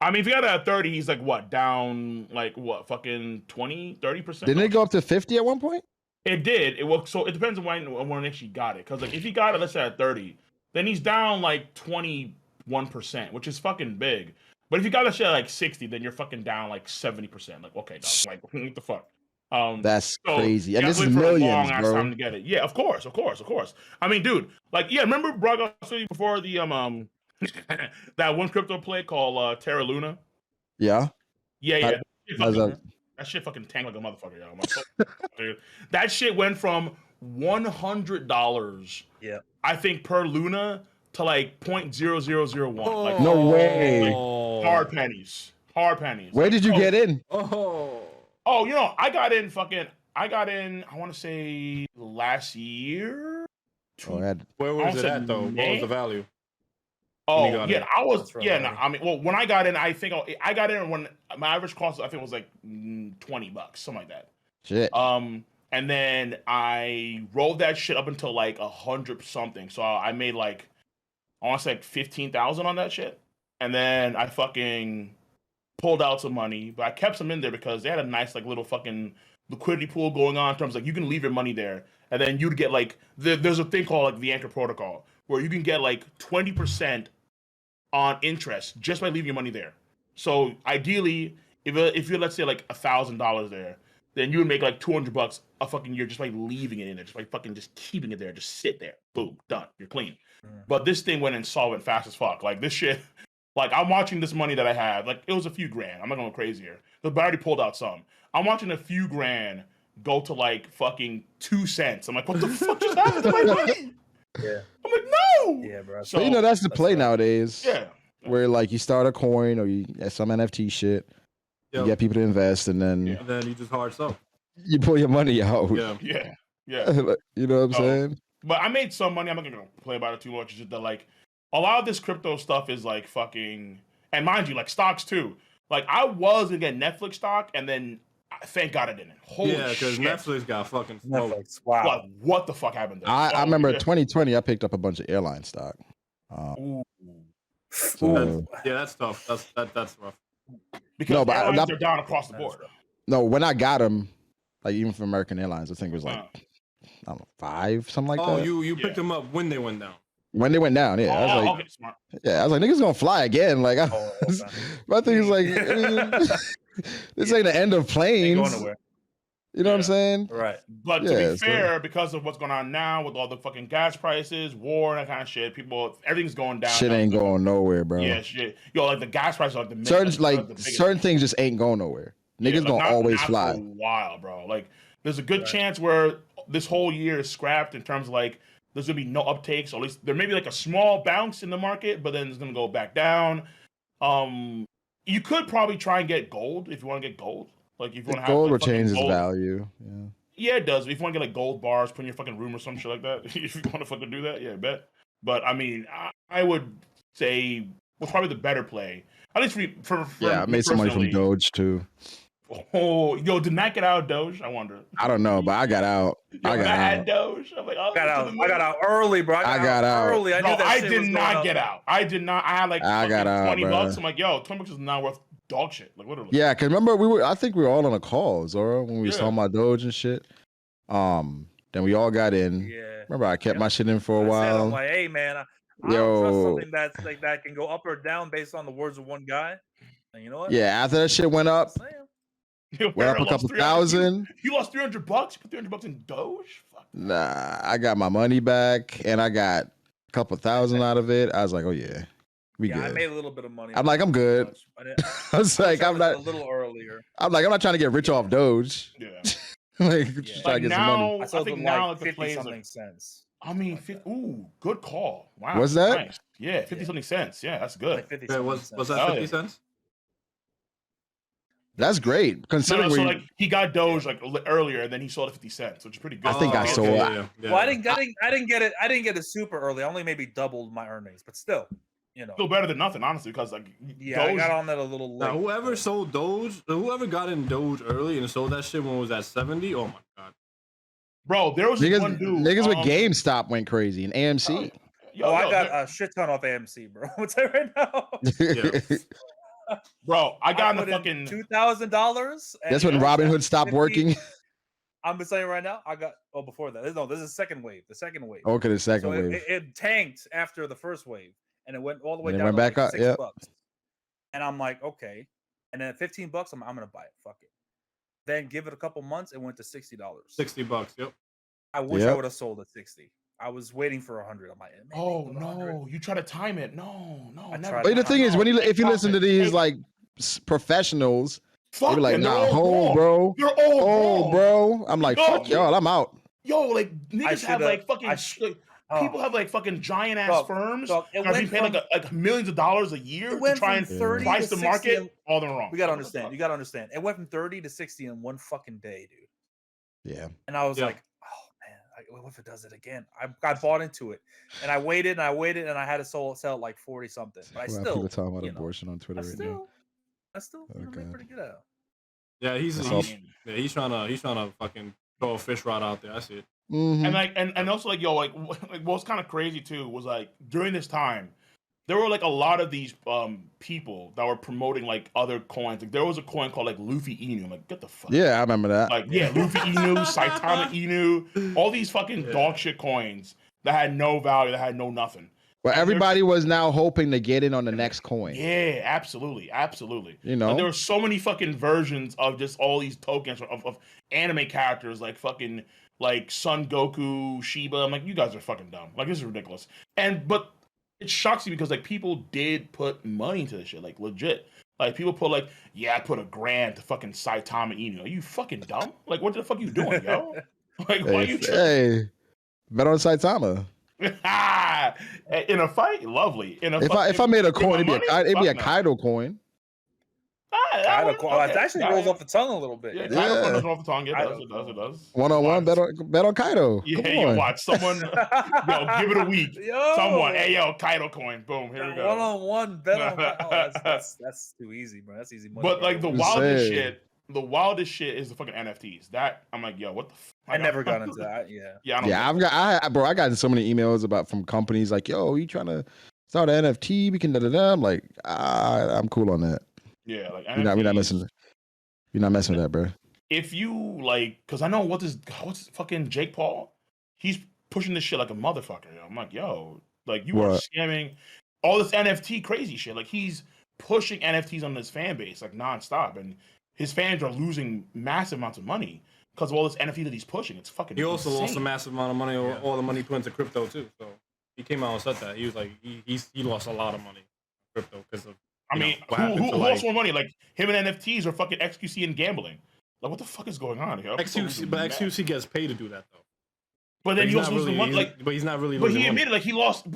I mean, if he got it at 30, he's like what down like what fucking 20-30%. Didn't it go up to 50 at one point? It did. It was so. It depends on when he actually got it. Because like if he got it, let's say at 30, then he's down like 21%, which is fucking big. But if you got that shit at like 60, then you're fucking down like 70%. Like okay, dog, like what the fuck? That's crazy. And this is millions, bro. Time to get it. Yeah, of course. I mean, dude, like yeah, remember Braga before the that one crypto play called Terra Luna? Yeah. Yeah. That shit fucking tanked like a motherfucker, yo. Dude. That shit went from $100, I think, per Luna to like 0.0001. Like, no way. Like, hard pennies. Where did you get in? Oh, I got in, I want to say last year. Where was it at, though? What was the value? Oh, yeah, I mean, well, when I got in, I think I got in when my average cost, I think, was like $20, something like that. Shit. And then I rolled that shit up until like 100 something. So I made like, I want to say like 15,000 on that shit. And then I fucking pulled out some money, but I kept some in there because they had a nice like little fucking liquidity pool going on in terms of like you can leave your money there. And then you'd get like, there's a thing called like the Anchor Protocol where you can get like 20% on interest just by leaving your money there. So ideally, if you're let's say like $1,000 there, then you would make like $200 a fucking year just by leaving it in there, just by fucking just keeping it there, just sit there, boom, done, you're clean. But this thing went insolvent fast as fuck. Like this shit, like I'm watching this money that I have, like it was a few grand. I'm not going crazy here, but I already pulled out some. I'm watching a few grand go to like fucking 2 cents. I'm like, what the fuck just happened to my money? Yeah. I'm like, no. Yeah, bro. So that's the play nowadays. Yeah. Where like you start a coin or you some NFT shit, you get people to invest, and then you just hard sell. You pull your money out. Yeah. You know what I'm saying? But I made some money. I'm not gonna play about it too much. It's just that like a lot of this crypto stuff is like fucking, and mind you, like stocks too. Like I was gonna get Netflix stock, and then thank God I didn't. Holy shit. Because Netflix got fucking smoked. Wow. What the fuck happened there? I remember 2020, I picked up a bunch of airline stock. That's tough. That's rough. Because airlines are down across the board. No, when I got them, like even for American Airlines, I think it was like, I don't know, 5, something like that. Oh, you picked them up when they went down. When they went down, yeah. I was like, okay, smart. Yeah, I was like, niggas gonna fly again. Like, my thing is like, this ain't the end of planes. Ain't going nowhere. You know what I'm saying? Right. But to be fair, because of what's going on now with all the fucking gas prices, war, and that kind of shit, everything's going down. Shit ain't going nowhere, bro. Yeah, shit. Yo, like the gas prices are like certain things just ain't going nowhere. Niggas gonna always fly. For a while, bro. Like, there's a good chance where this whole year is scrapped in terms of like there's gonna be no uptake. So at least there may be like a small bounce in the market, but then it's gonna go back down. You could probably try and get gold if you want to get gold. Like if you want to have gold like, will change its gold. value. Yeah, it does. If you want to get like gold bars, put in your fucking room or some shit like that, if you want to fucking do that, yeah, bet. But I mean, I would say was probably the better play. At least for Yeah, I me made some money from personally. Doge too. Oh, yo, did Matt get out of Doge? I wonder. I don't know, but I got out. Yo, I got Matt out. had Doge. I'm like, oh, I got out early, bro. I got out. early. I Bro, knew that I shit did was going not up. get out. I did not. I had like I got out, 20 bro. bucks. I'm like, yo, 20 bucks is not worth dog shit. Like, literally. Yeah, cause remember I think we were all on a call, Zora, when we was Yeah. talking about Doge and shit. Then we all got in. Yeah. Remember, I kept my shit in for a I said, while. I'm like, hey man, I don't trust something that's like that can go up or down based on the words of one guy. And you know what? Yeah, after that shit went up, Yo, went up a lost couple 300 thousand. You lost $300. You put $300 in Doge. Fuck. Nah, I got my money back and I got a couple thousand out of it. I was like, oh yeah, we Yeah, I good. made a little bit of money. I'm like, I'm good. I was like, I'm not a little earlier. I'm like, I'm not trying to get rich off Doge. Yeah. Like, just trying to get some money. I sold think them now like the 50 plays something are- cents. I mean, ooh, good call. Wow. What's that? Nice. Yeah, 50 something cents. Yeah, that's good. Like 50 Okay, something was cents. that Oh, 50 yeah. cents? That's great. No, Considering so we, like he got Doge like earlier, and then he sold it 50 cents, which is pretty good. I think I Oh, sold- yeah. Well, I didn't get it. I didn't get it super early. I only maybe doubled my earnings, but still, you know. Still better than nothing, honestly, because like Yeah, I Doge, got on that a little late. Now, whoever sold Doge, whoever got in Doge early and sold that shit when it was at 70, oh my god. bro, there was one dude. niggas with GameStop went crazy and AMC. Yo, I got there- a shit ton off AMC, bro. What's that right now? bro, I got in the put fucking $2,000. That's when Robin Hood stopped working. I'm just saying right now, I got before that. No, this is the second wave. The second wave. Okay, the second So wave. it tanked after the first wave, and it went all the way And it down went to back like up, $6. And I'm like, okay. And then at $15, I'm gonna buy it. Fuck it. Then give it a couple months, it went to $60. $60, yep. I wish I Yep. would have sold at 60. I was waiting for 100. I'm like, man, oh go to 100. no, you try to time it. No, I never. tried But the thing is, when if you listen to these Hey, like professionals, fuck they be like, them, they're nah, all hold, wrong. bro. You're all Oh, wrong. bro. I'm like, Yo, fuck y'all, I'm out. Yo, like niggas have should've- like fucking I sh- like, Oh. people have like fucking giant ass Dog, firms dog, it that are being went paid like millions of dollars a year It to went try from and 30 price to the 60 market. and- All they're wrong. We gotta What the understand. fuck? You gotta understand. It went from 30 to 60 in one fucking day, dude. Yeah. And I was Yeah. like, oh man, what if it does it again? I bought into it, and I waited and I waited, and I had to sell at like 40 something. But I Well, still, people talking about you know, abortion on Twitter I right now. still you know, Okay. made pretty good out. Yeah, he's That's he's trying to fucking throw a fish rod out there. I see it. Mhm. And like and also like yo like what's kind of crazy too was like during this time there were like a lot of these people that were promoting like other coins. Like there was a coin called like Luffy Inu. I'm like, get the fuck. Yeah, I remember that. Like yeah, Luffy Inu, Saitama Inu, all these fucking dog shit coins that had no value, that had no nothing. But and everybody was now hoping to get in on the next coin. Yeah, absolutely. You know? Like, there were so many fucking versions of just all these tokens of anime characters like fucking like Son Goku, Shiba. I'm like, you guys are fucking dumb. Like this is ridiculous. But it shocks me because like people did put money into this shit, like legit. Like people put like, yeah, I put $1,000 to fucking Saitama Inu. Are you fucking dumb? Like what the fuck you doing, yo? Like why you Hey, bet on Saitama. in a fight? Lovely. If I made a coin, it'd be a Fuck no. Kaido coin. Kaido coin. It actually rolls off the tongue a little bit. Yeah, you Kaido know? coin doesn't roll off the tongue. It Kaido does. It does. 1-on-1, bet on Kaido. Yeah, Come you on. watch someone. Yo, give it a week. Yo. Someone. Hey, yo, Kaido coin. Boom. Here we go. 1-on-1 bet on. Oh, that's too easy, bro. That's easy money. But bro. like the Just wildest saying. shit. The wildest shit is the fucking NFTs. That I'm like, yo, what the? I never got into that. Yeah. Yeah, I don't Yeah, I got so many emails from companies like, yo, you trying to start an NFT? We can da-da-da. I'm like, I'm cool on that. Yeah, like We're not NFTs, messing. You're not messing with that, bro. If you like, because I know what's fucking Jake Paul. He's pushing this shit like a motherfucker. Yo. I'm like, yo, like you are What? scamming all this NFT crazy shit. Like he's pushing NFTs on his fan base like nonstop, and his fans are losing massive amounts of money because of all this NFT that he's pushing. It's fucking. He also insane. lost a massive amount of money, all the money he put into crypto too. So he came out and said that he was like he lost a lot of money in crypto because of. I mean, who lost more money? Like him and NFTs or fucking XQC and gambling? Like what the fuck is going on here? XQC gets paid to do that though. But then But he he's also not loses really- money. he's- Like, but he's not really But losing he money. admitted like he lost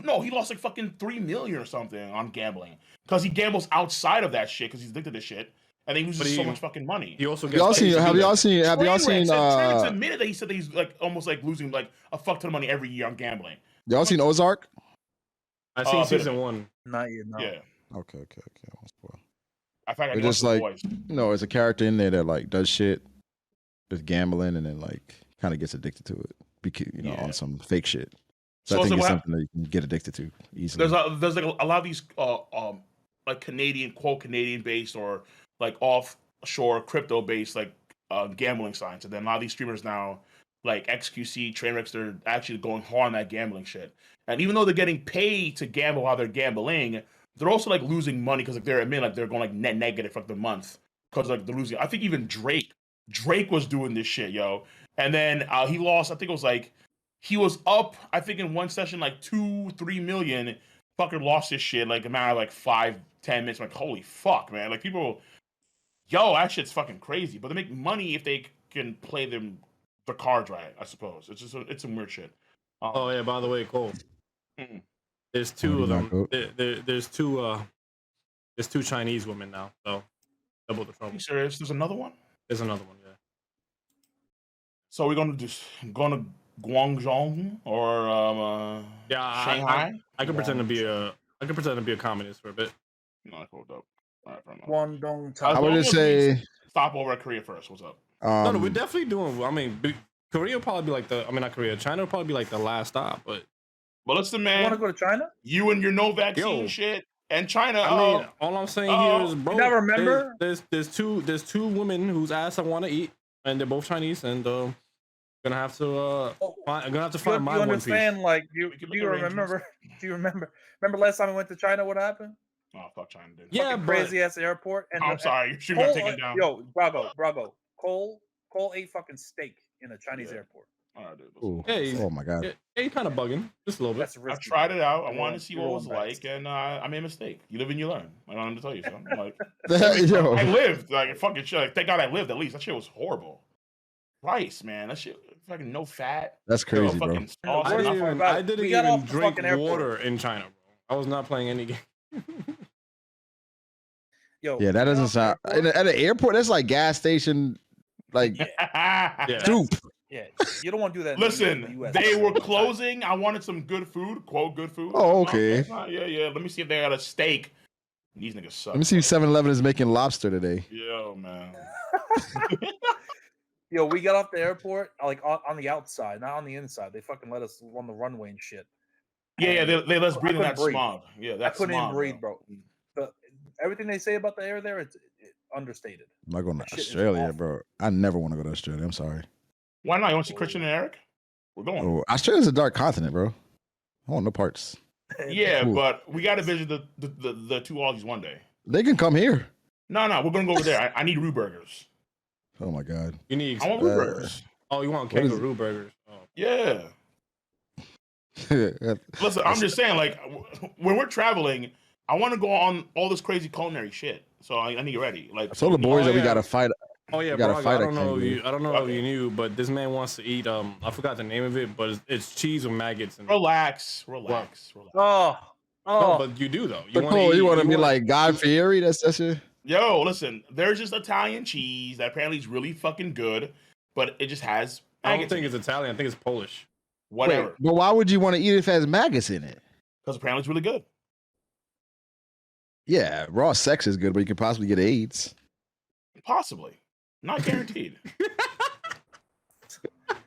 like fucking $3 million or something on gambling because he gambles outside of that shit because he's addicted to shit. and he loses so much fucking money. He also Have y'all seen? Have y'all seen? Trainwreck admitted that he said that he's like almost like losing like a fuck ton of money every year on gambling. Y'all seen Ozark? I seen season 1. Not yet. No. Yeah. Okay. Won't spoil. I think I It's just like it's a character in there that like does shit, just gambling, and then like kind of gets addicted to it, because on some fake shit. So I think it's something that you can get addicted to easily. There's like a lot of these like Canadian based or like offshore crypto based like gambling sites, and then a lot of these streamers now like XQC, Trainwrecks, they're actually going hard on that gambling shit. And even though they're getting paid to gamble while they're gambling, they're also like losing money because like they're going like net negative for the month because like they're losing. I think even Drake was doing this shit, yo. And then he lost. I think it was like he was up. I think in one session like 2-3 million. Fucker lost his shit like a matter of like 5-10 minutes. I'm like, holy fuck, man! Like people, that shit's fucking crazy. But they make money if they can play the cards right. I suppose it's some weird shit. Oh yeah, by the way, Cole. There's 2 of them. There's two Chinese women now, so double the trouble. Are you serious? There's another one? There's another one, yeah. So we're gonna Guangzhou or Shanghai? I could pretend to be a communist for a bit. No, I hold up. All right, Guangdong. I would just say stop over at Korea first. What's up? No, we're definitely doing. I mean, Korea will probably be like not Korea. China will probably be like the last stop, but. Well, listen, man. You want to go to China? You and your no vaccine shit, and China. I mean, all I'm saying here is, bro. You gotta remember, there's two women whose ass I want to eat, and they're both Chinese, and gonna have to find my one piece. You understand? Like, do you remember? Remember last time we went to China? What happened? Oh, fuck China, dude. Yeah, crazy ass airport. And I'm sorry, you should have taken down. Yo, Brago. Cole ate fucking steak in a Chinese airport. All right, dude. Hey, oh my god. Yeah, you kind of bugging just a little bit. I tried it out. I wanted to see what it was like, and I made a mistake. You live and you learn. I don't have to tell you something. Like, I lived. Like, fucking shit. Like, thank God I lived at least. That shit was horrible. Rice, man. That shit, fucking no fat. That's crazy, bro. I didn't even drink water in China, bro. I was not playing any game. Yo, yeah, that doesn't sound. At an airport, that's like gas station, like soup. Yeah, you don't want to do that. Listen, they were closing. I wanted some good food. Quote, good food. Oh, okay. Yeah. Let me see if they got a steak. These niggas suck. Let me see if 7-Eleven is making lobster today. Yo, man. Yo, we got off the airport like on the outside, not on the inside. They fucking let us on the runway and shit. Yeah, they let us breathe in that smog. Yeah, that's I couldn't even breathe, bro. Everything they say about the air there, it's understated. I'm not going to Australia, bro. I never want to go to Australia. I'm sorry. Why not? You want to see Christian and Eric? We're going. Oh, Australia's a dark continent, bro. I want no parts. Yeah, but we got to visit the two Aussies one day. They can come here. No, we're going to go over there. I need Roo burgers. Oh, my God. You need... I want Roo burgers. Oh, you want kangaroo burgers? Oh. Yeah. Listen, I'm just saying, like, when we're traveling, I want to go on all this crazy culinary shit. So I need to get ready. Like, I told the boys that we got to fight. Oh yeah, bro, I don't know if you knew, but this man wants to eat. I forgot the name of it, but it's cheese with maggots. And relax. Oh, no, but you do though. You want to be like Guy Fieri? That's it. Yo, listen, there's just Italian cheese that apparently is really fucking good, but it just has maggots. I don't think it's Italian. I think it's Polish. Whatever. Wait, but why would you want to eat it if it has maggots in it? Because apparently it's really good. Yeah, raw sex is good, but you could possibly get AIDS. Possibly. Not guaranteed.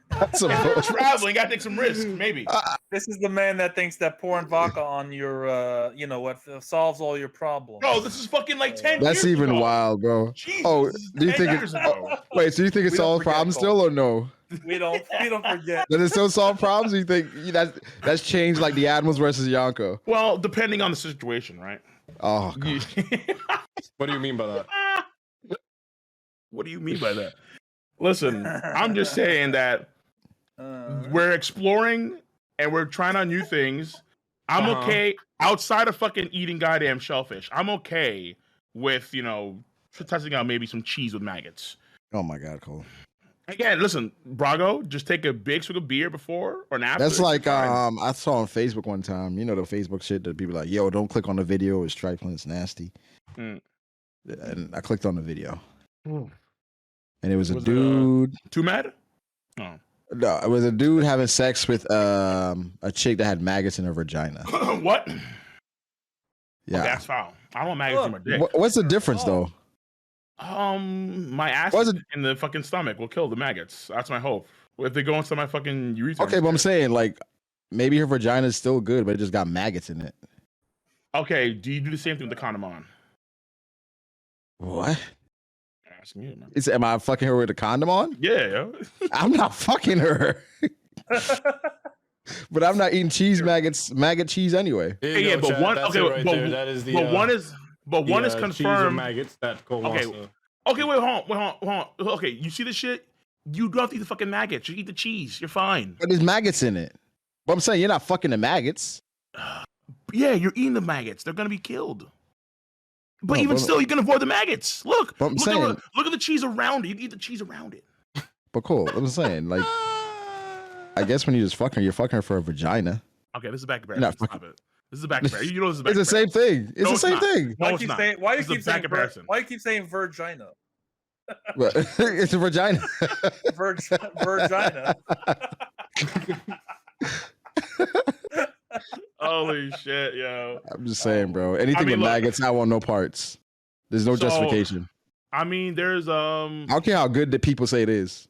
Traveling, gotta take some risks, maybe. This is the man that thinks that pouring vodka on your, solves all your problems. Bro, this is fucking like 10 That's years even ago. wild, bro. Jesus, oh, do you think it? Wait, so you think it solves problems still, or no? We don't forget. Does it still solve problems? Or you think that's changed like the Admirals versus Yonko? Well, depending on the situation, right? Oh, God. What do you mean by that? What do you mean by that? Listen, I'm just saying that we're exploring and we're trying out new things. I'm okay outside of fucking eating goddamn shellfish. I'm okay with, testing out maybe some cheese with maggots. Oh my God, Cole. Again, listen, Brago, just take a big swig of beer before or after. That's like I saw on Facebook one time. You know the Facebook shit that people are like, yo, don't click on the video. It's trifling. It's nasty. and I clicked on the video, Hmm. and it was a Was it, dude. Too mad? Oh. No, it was a dude having sex with a chick that had maggots in her vagina. What? Yeah, Okay, that's foul. I don't want maggots in my dick. What's the difference though? My ass Was it- in the fucking stomach will kill the maggots. That's my hope. If they go into my fucking urethra. Okay, but I'm saying like maybe her vagina is still good, but it just got maggots in it. Okay, do you do the same thing with the condom on? What? I'm asking you, man. Am I fucking her with a condom on? Yeah, yo. I'm not fucking her. But I'm not eating maggot cheese anyway. Yeah, but one. Okay, that is the. But one is confirmed. Maggots that Cole Okay. wants to- Okay, wait, hold on. Okay, you see this shit? You don't have to eat the fucking maggots. You eat the cheese. You're fine. But there's maggots in it. But I'm saying you're not fucking the maggots. Yeah, you're eating the maggots. They're gonna be killed. But No, even but- still, you can avoid the maggots. Look, But I'm look saying- at the cheese around it. You can eat the cheese around it. But cool. I'm saying like, I guess when you just fucking her, you're fucking her for a vagina. Okay, this is back comparison. You're not Stop fucking- it. This is a back comparison. You know this is a back It's the same comparison. thing. It's No, the it's same not. thing. No, Why it's you not. keep saying? Why you This is a keep saying? back comparison. Why you keep saying virgina? But it's a vagina. Virgina. Holy shit, yo. I'm just saying, bro. Anything mean, with look- maggots, I want no parts. There's no So- justification. I mean, there's I don't care how good the people say it is.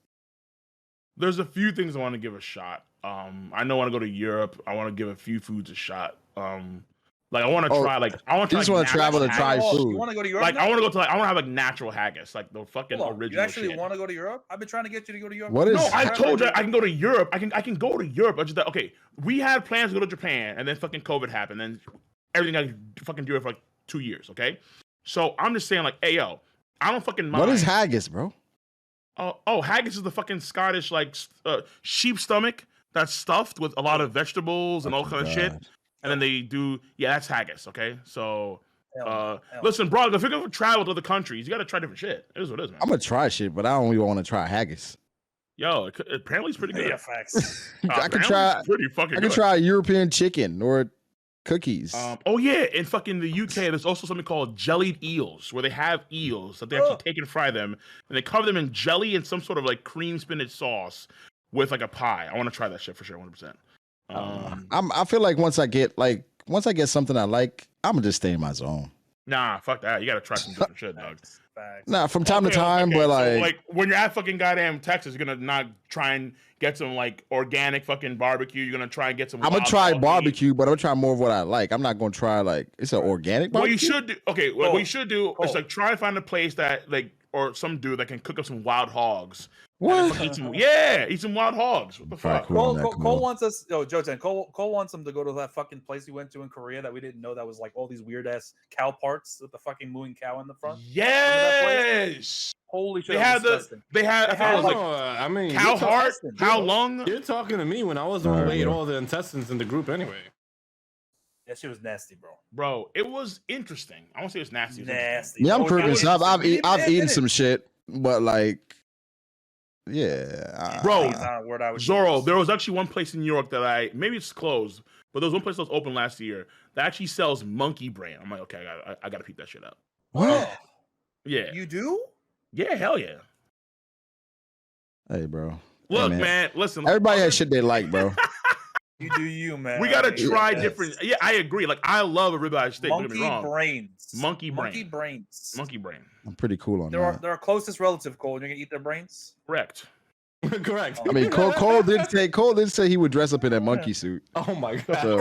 a few things I want to give a shot. I know I want to go to Europe. I want to give a few foods a shot. Like I want to Oh, try like I want to You just want to travel to try haggis. food. You want to go to Europe? Like now? I want to go to I want to have like natural haggis, like the fucking Hold on, original. You actually shit. want to go to Europe? I've been trying to get you to go to Europe. What is- No, I told you I can go to Europe. I can go to Europe. I just that okay. We had plans to go to Japan, and then fucking COVID happened, and everything got fucking do it for like 2 years. Okay, so I'm just saying like, hey yo, I don't fucking mind. What is haggis, bro? Oh, haggis is the fucking Scottish like sheep stomach that's stuffed with a lot of vegetables and all kind of shit. God. And then they do, yeah, that's haggis. Okay, so Hell. listen, bro, if you're gonna travel to other countries, you gotta try different shit. It is what it is, man. I'm gonna try shit, but I don't even want to try haggis. Yo, apparently it's pretty good. Yeah, facts. I could Apparently try. it's pretty fucking I good. could try European chicken or cookies. Oh yeah, in fucking the UK, there's also something called jellied eels, where they have eels that they actually take and fry them, and they cover them in jelly and some sort of like cream spinach sauce with like a pie. I want to try that shit for sure, 100%. I feel like once I get something I like, I'm gonna just stay in my zone. Nah, fuck that. You gotta try some different shit, dog. Facts. Nah, from time to Okay, time, okay, but so, like, when you're at fucking goddamn Texas, you're gonna not try and get some like organic fucking barbecue. You're gonna try and get some. I'm gonna wild try dog meat. barbecue, but I'm gonna try more of what I like. I'm not gonna try like it's an organic What barbecue. you should do, okay, what Cole, you should do is Cole. like try and find a place that like or some dude that can cook up some wild hogs. What? Eat some wild hogs. What the Alright, fuck? cool. Cole, on that, Cole, cool. Cole wants us. Yo, Joten, Cole wants him to go to that fucking place we went to in Korea that we didn't know that was like all these weird ass cow parts with the fucking mooing cow in the front. Yes. Holy shit! They that had was the disgusting. they had I think it was like I mean, cow you're, heart, disgusting, cow dude. lung. you're talking to me when I was the one who ate all the intestines in the group anyway. That shit was nasty, bro. Bro, it was interesting. I won't say it's nasty. It was Nasty. Yeah, I'm bro. Caribbean, so I've Admit eaten it. some shit, but like, yeah, Bro, It's not a word I would Zorro, use. there was actually one place in New York that maybe it's closed, but there was one place that was open last year that actually sells monkey brain. I'm like, okay, I gotta peep that shit out. what? Oh, Yeah, you do? yeah, hell yeah. Hey, bro. Look, Hey, man, listen. Everybody has shit they like, bro. You do you, man. We gotta try Yes. different. Yeah, I agree. Like I love a ribeye steak. Don't get me Monkey wrong. brains. Monkey Monkey brain. brains. Monkey brain. I'm pretty cool on They're our, that. they're our closest relative, Cole. You're gonna eat their brains? Correct. Correct. I mean, Cole did say he would dress up in that monkey suit. Oh my god. So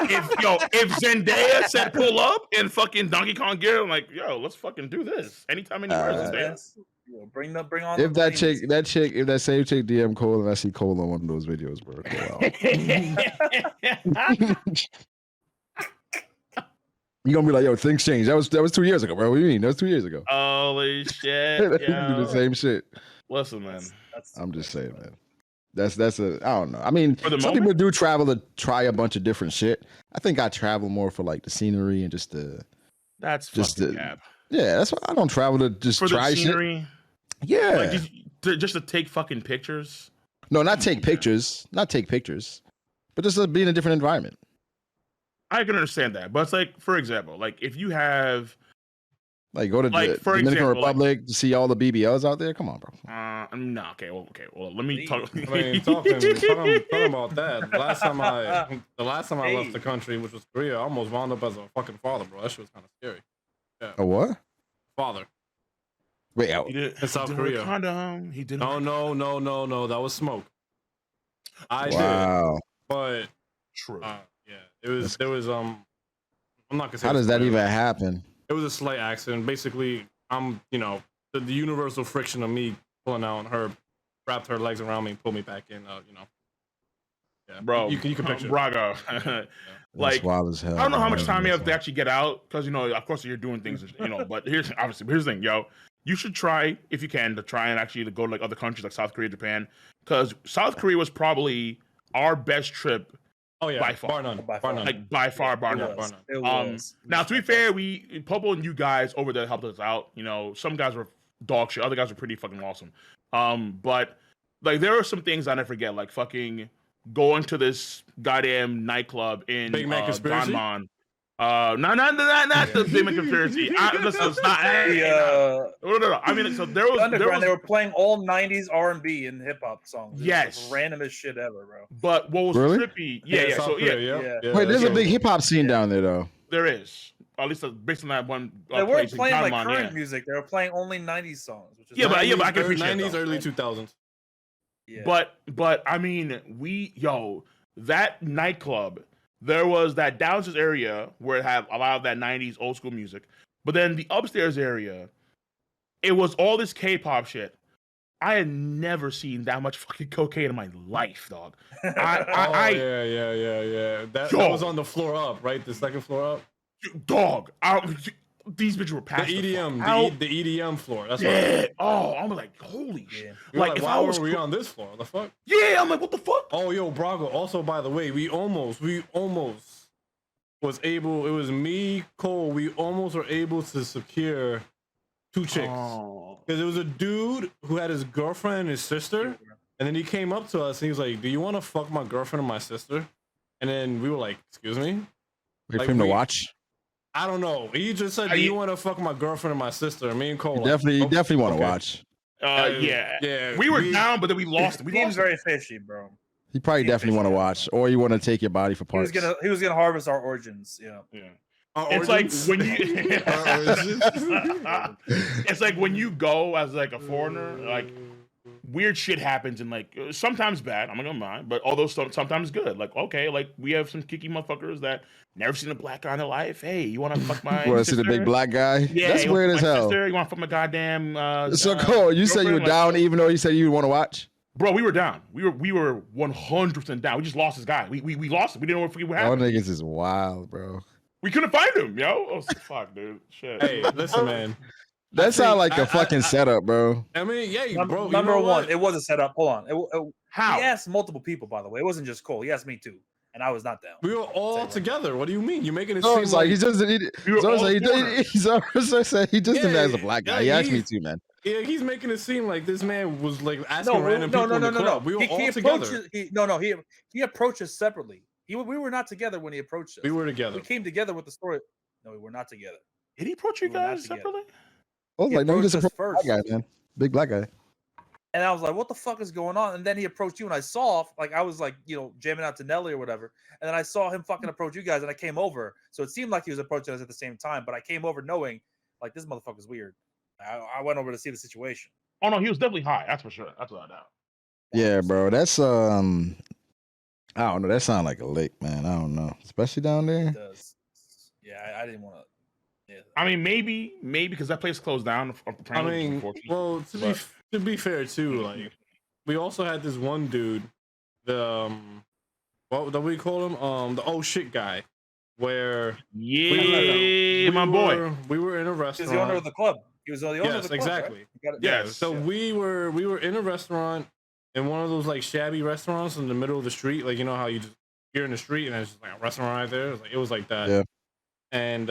If Zendaya said pull up in fucking Donkey Kong gear, I'm like, yo, let's fucking do this. Anytime, anywhere, Zendaya. Yes. Yo, bring on. if the that brains. if that same chick DM Cole and I see Cole on one of those videos, bro. You gonna be like, yo, things changed. That was 2 years ago, bro. What do you mean? That was 2 years ago. Holy shit. You do yo. the same shit. Listen, man. That's I'm just saying, man. That's I don't know. I mean, For the some moment? people do travel to try a bunch of different shit. I think I travel more for like the scenery and just the That's Just fucking the- cap. yeah. That's why I don't travel to just For the try shit. scenery, Yeah. like just to take fucking pictures. No, not take pictures. Not take pictures. But just be in a different environment. I can understand that, but it's like, for example, like if you have Like go to Like, the for Dominican example, like- Republic to see all the BBLs out there. Come on, bro. No, okay. Well, let me talk. I mean, talking about that. The last time I left the country, which was Korea, I almost wound up as a fucking father, bro. That shit was kind of scary. Yeah. A what? Father. Wait, He did, in South he Korea. Condom. He didn't. No. That was smoke. I wow. did, but True. yeah, it was. There was I'm not gonna say. How does that spoiler. even happen? It was a slight accident. Basically, I'm the universal friction of me pulling out, and her wrapped her legs around me and pulled me back in. Yeah, Bro, you can picture. Braga. That's wild as hell. I don't know how much time you have to actually get out because of course you're doing things, But here's the thing, yo. You should try if you can to try and actually go to like other countries like South Korea, Japan, because South Korea was probably our best trip. Oh yeah, by far, bar none. Like by far, bar none. Now to be fair, Popo and you guys over there helped us out. Some guys were dog shit, other guys were pretty fucking awesome. But like there are some things I never forget, like fucking going to this goddamn nightclub in Big Man Conspiracy. Ganmon. Not the Big Man Conspiracy. Listen, it's not. No. I mean, so there was Underground. They were playing all '90s R&B and hip hop songs. Yes, randomest shit ever, bro. But what was trippy? Yeah. So yeah. Wait, there's a big hip hop scene down there, though. There is. At least based on that one. They weren't playing like current music. They were playing only '90s songs. Which is but I can appreciate '90s, early 2000s. Yeah. But I mean, that nightclub. There was that downstairs area where it had a lot of that 90s old school music. But then the upstairs area, it was all this K-pop shit. I had never seen that much fucking cocaine in my life, dog. Yeah. That was on the floor up, right? The second floor up? Dog. These bitches were past the EDM floor. That's right. Oh, I'm like, holy shit. Like, why were we on this floor? The fuck? Yeah, I'm like, what the fuck? Oh, yo, Brago. Also, by the way, we almost was able. It was me, Cole. We almost were able to secure 2 chicks because it was a dude who had his girlfriend and his sister, and then he came up to us and he was like, "Do you want to fuck my girlfriend and my sister?" And then we were like, "Excuse me." Wait for him to watch. I don't know. He just said, "Do you want to fuck my girlfriend and my sister?" Me and Cole. You definitely want to watch. Yeah. We were down, but then we lost it. We seems very fishy, bro. He probably definitely want to watch, or you want to take your body for parts. He was gonna harvest our origins. Yeah. It's like when you. It's like when you go as like a foreigner, like weird shit happens, and like sometimes bad. I'm not gonna lie, but although sometimes good. Like okay, like we have some kicky motherfuckers that never seen a black guy in their life. Hey, you want to fuck my? You want to see the big black guy? Yeah, that's weird as hell. Sister? You want to fuck my goddamn? So Cole, you said you were down, even though you said you want to watch. Bro, we were down. We were 100% down. We just lost this guy. We lost him. We didn't know what happened. All niggas is wild, bro. We couldn't find him, yo. Oh, fuck, dude. Shit. Hey, listen, man. That sounds like a fucking setup, bro. I mean, yeah, bro. Number one, it was a setup. Hold on. How? He asked multiple people, by the way. It wasn't just Cole. He asked me too, and I was not down. We were all together. What do you mean? You're making it seem like he just didn't as a black guy. He asked me too, man. Yeah, he's making it seem like this man was like asking random people in the club. We were all together. He approached us separately. We were not together when he approached us. We were together. We came together with the story. No, we were not together. Did he approach you guys separately? I was like, no, he just approached black guy, man. Big black guy. And I was like, what the fuck is going on? And then he approached you, and I saw, like, I was like, jamming out to Nelly or whatever. And then I saw him fucking approach you guys, and I came over. So it seemed like he was approaching us at the same time, but I came over knowing, like, this motherfucker's weird. I went over to see the situation. Oh no, he was definitely high. That's for sure. That's what I know. Yeah, bro. That's I don't know. That sounds like a lick, man. I don't know, especially down there. It does. Yeah, I didn't want to. Yeah. I mean, maybe because that place closed down. I mean, well, to be fair too, like we also had this one dude, what do we call him? The oh shit guy, where my boy. We were in a restaurant. He's the owner of the club. He was the owner of the club. Exactly. Right? Yeah. So we were in a restaurant, in one of those like shabby restaurants in the middle of the street, like you know how you're in the street and there's just like a restaurant right there. It was like that. Yeah. And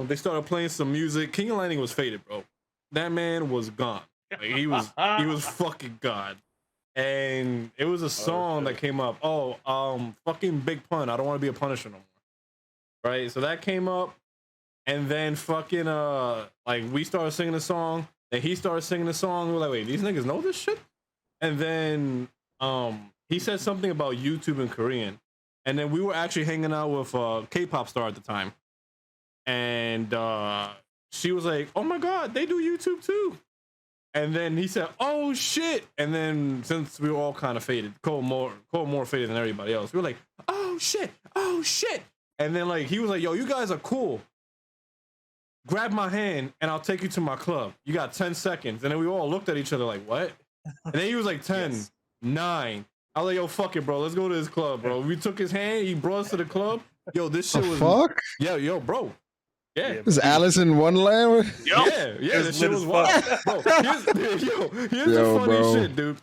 they started playing some music. King of Lightning was faded, bro. That man was gone. Like, he was fucking gone. And it was a song that came up. Fucking Big Pun. I don't want to be a Punisher no more. Right. So that came up. And then fucking like we started singing the song, and he started singing the song. We're like, wait, these niggas know this shit? And then he said something about YouTube in Korean. And then we were actually hanging out with a K-pop star at the time. And she was like, oh my God, they do YouTube too. And then he said, oh shit. And then since we were all kind of faded, Cole more faded than everybody else, we were like, oh shit. And then like he was like, yo, you guys are cool. Grab my hand and I'll take you to my club. You got 10 seconds. And then we all looked at each other like, what? And then he was like 10, 9. I was like, yo, fuck it, bro. Let's go to this club, bro. We took his hand. He brought us to the club. Yo, this shit was... Fuck? Yo, bro. Yeah. Is Alice in Wonderland? Yeah, this shit was wild. Bro, here's the funny shit, dude.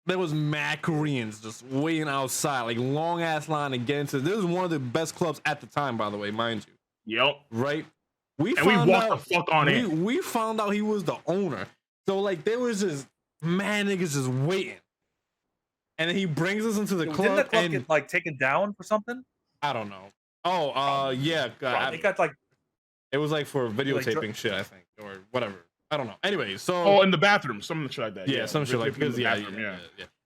There was mad Koreans just waiting outside, like long-ass line to get into. This was one of the best clubs at the time, by the way, mind you. Yep. Right? We walked the fuck on in. We found out he was the owner. So, like, there was just mad niggas just waiting. And then he brings us into the club. Didn't the club get like taken down for something? I don't know. Oh, yeah. They got like it was like for videotaping shit, I think, or whatever. I don't know. Anyway, so in the bathroom, some shit like that. Yeah, some shit like because yeah.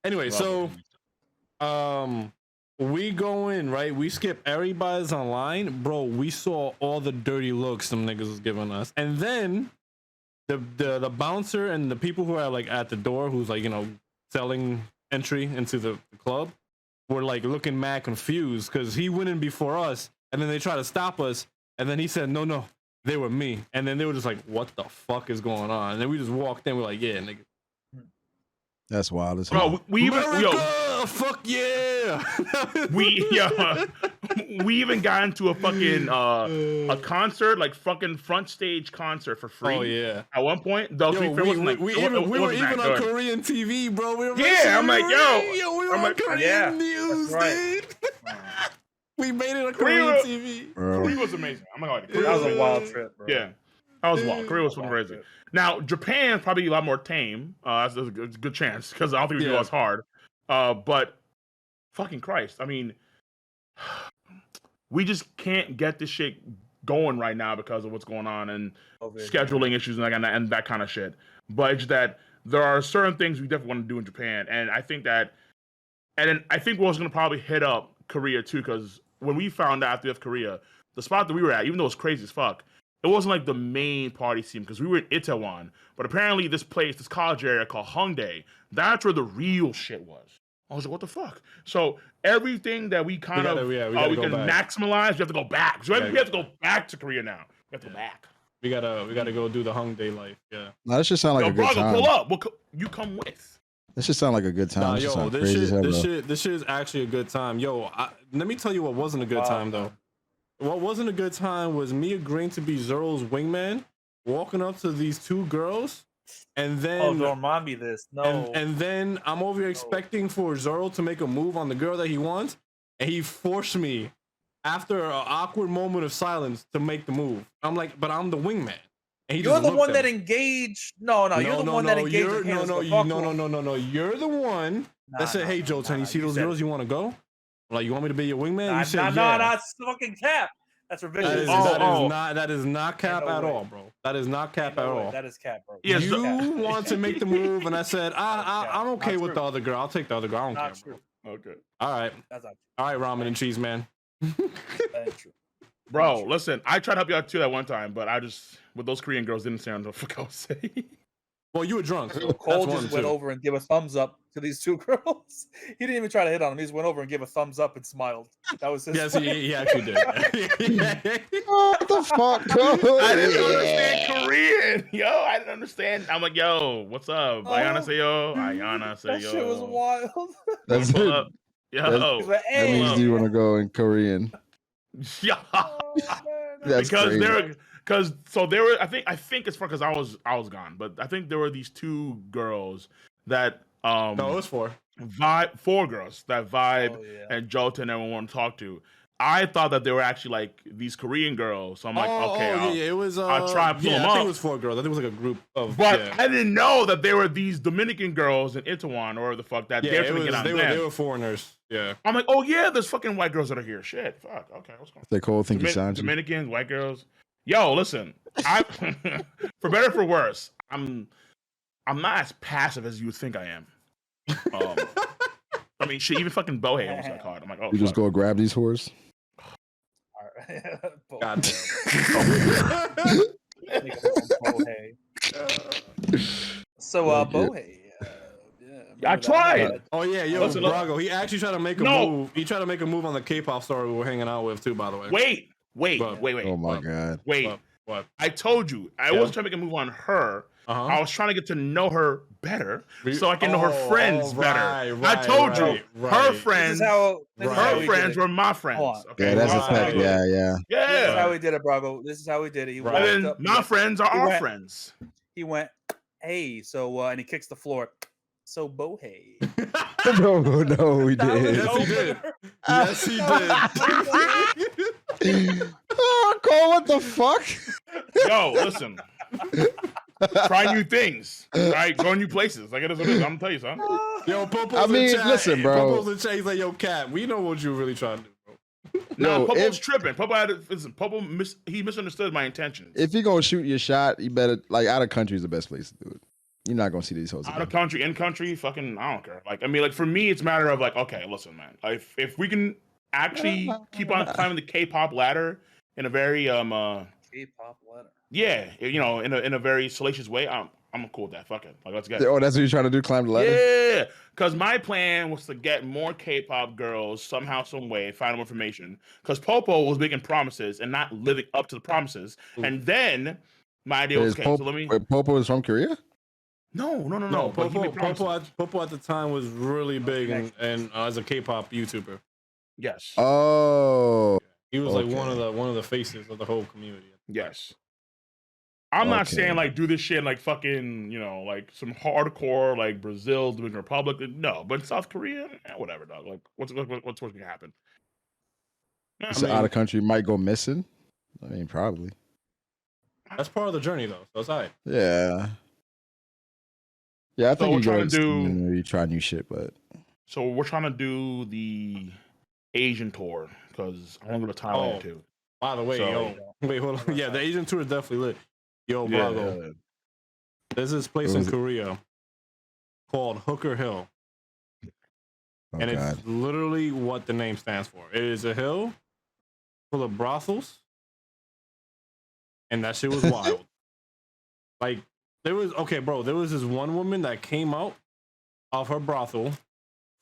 Anyway, so we go in, right? We skip everybody's online, bro. We saw all the dirty looks some niggas was giving us, and then the bouncer and the people who are like at the door, who's like selling entry into the club, were like looking mad confused because he went in before us, and then they tried to stop us, and then he said no, they were me, and then they were just like, what the fuck is going on? And then we just walked in, we're like, yeah, nigga. That's wild as hell. Bro, we even fuck yeah. we even got into a fucking a concert, like fucking front stage concert for free. Oh yeah. At one point, we were even on Korean TV, bro. I'm like, yo, I'm like, Korean news, dude. We made it on Korean TV. Korea was amazing. I'm not gonna lie. That was a wild trip, bro. Yeah, that was wild. Korea was fucking crazy. Now Japan probably a lot more tame. That's a good chance because I don't think we do as hard. But fucking Christ, I mean, we just can't get this shit going right now because of what's going on and scheduling issues and that kind of shit. But it's that there are certain things we definitely want to do in Japan, and I think that, and then I think we're also gonna probably hit up Korea too, because when we found out after we left Korea, the spot that we were at, even though it was crazy as fuck, it wasn't like the main party scene because we were in Itaewon, but apparently this college area called Hongdae, that's where the real shit was. I was like, what the fuck? So everything that we can maximize, we have to go back. So we have to go back to Korea now. We have to go back. We gotta go do the Hongdae life. Yeah. No, that should sound like a good time. Pull up. You come with. This should sound like a good time. This shit is actually a good time. Yo, let me tell you what wasn't a good time though. What wasn't a good time was me agreeing to be Zero's wingman, walking up to these two girls, and then don't remind me this. No. And then I'm over here expecting for Zoro to make a move on the girl that he wants, and he forced me after an awkward moment of silence to make the move. I'm like, but I'm the wingman. And he you're the one that engaged. No, you're the one that engaged. No. You're the one that said, "Hey, Joten, you see those girls? You want to go? Like, you want me to be your wingman?" You said, "Yeah." That's fucking cap. That's ridiculous. That is not cap at all, bro. That is not cap at all. That is cap, bro. Yes, you want to make the move, and I said, I'm okay with the other girl. I'll take the other girl. I don't care, bro. Okay. All right. All right, ramen and cheese, man. That ain't true. Bro, listen, I tried to help you out too that one time, but I just, with those Korean girls, didn't say what the fuck I was saying. Well, you were drunk. So Cole just went over and gave a thumbs up to these two girls. He didn't even try to hit on them. He just went over and gave a thumbs up and smiled. That was his. Yes, he actually did. What the fuck, bro? I didn't understand Korean. Yo, I didn't understand. I'm like, yo, what's up? Ayana say yo. Ayana say yo. That shit was wild. That's it. Yo. Like, that means you want to go in Korean. Yeah. That's crazy. There were, I think it's because I was gone, but I think there were these two girls that no, it was four girls that Vibe and Jota and everyone wanted to talk to. I thought that they were actually like these Korean girls, so I'm like, it was. I'll try to pull them up. I think it was four girls. I think it was like a group of. But I didn't know that they were these Dominican girls in Itaewon or the fuck that. Yeah, they were foreigners. Yeah. I'm like, oh yeah, there's fucking white girls that are here. Shit, fuck. Okay, what's going on? They cool. Think you Sanji. Dominicans, white girls. Yo, listen, I for better or for worse, I'm not as passive as you would think I am. I mean, shit, even fucking Bohei almost got caught. I'm like, oh, You just fuck. go grab these whores. God Bohei. So, Bohei. I tried. Oh yeah, yo, Listen, look. Brago. He actually tried to make a move. He tried to make a move on the K-pop star we were hanging out with too. By the way. Wait. Oh my god. Wait. What? I told you I wasn't trying to make a move on her. I was trying to get to know her better, so I can know her friends better. I told you, her friends. Her friends were my friends. Okay, Yeah, that's a fact. Yeah. This is how we did it, Brago. This is how we did it. He walked and then up, my friends are our friends. He went, hey, so and he kicks the floor. So Bohei. No, he did. Yes, he did. Oh, Cole, what the fuck? Yo, listen. Try new things. Right? Go new places. Like it is what it is. I'm gonna tell you, son. Yo, Popo's I mean, in chat. listen, bro. Popo's in chat. He's like, yo, Cat, we know what you're really trying to do, bro. Nah, Popo's tripping. Popo he misunderstood my intentions. If you're gonna shoot your shot, you better out of country is the best place to do it. You're not gonna see these hoes. Out of country, in country, fucking, I don't care. Like, I mean, like for me, it's a matter of like, okay, listen, man. If we can actually keep on climbing the K-pop ladder in a very K-pop ladder. Yeah, you know, in a very salacious way, I'm cool with that. Fuck it. Like, let's get it. Oh, that's what you're trying to do, climb the ladder? Yeah, because my plan was to get more K-pop girls somehow, some way, find more information. Because Popo was making promises and not living up to the promises. And then my idea was, okay, so let me. Wait, Popo is from Korea? No. Popo at the time was really big and as a K-pop YouTuber. Yes. Oh. He was like one of the faces of the whole community. Yes. I'm not saying like do this shit like fucking, you know, like some hardcore like Brazil, Dominican Republic. No, but South Korea, whatever, dog. Like what's gonna happen? So out of country might go missing. I mean, probably. That's part of the journey, though. So it's alright. Yeah. Yeah, I think you try new shit, but. So we're trying to do the Asian tour because I want to go to Thailand too. By the way, wait, hold on. Yeah, the Asian tour is definitely lit. Yo, Brago. There's this place in Korea called Hooker Hill. And it's literally what the name stands for. It is a hill full of brothels. And that shit was wild. Like, there was this one woman that came out of her brothel,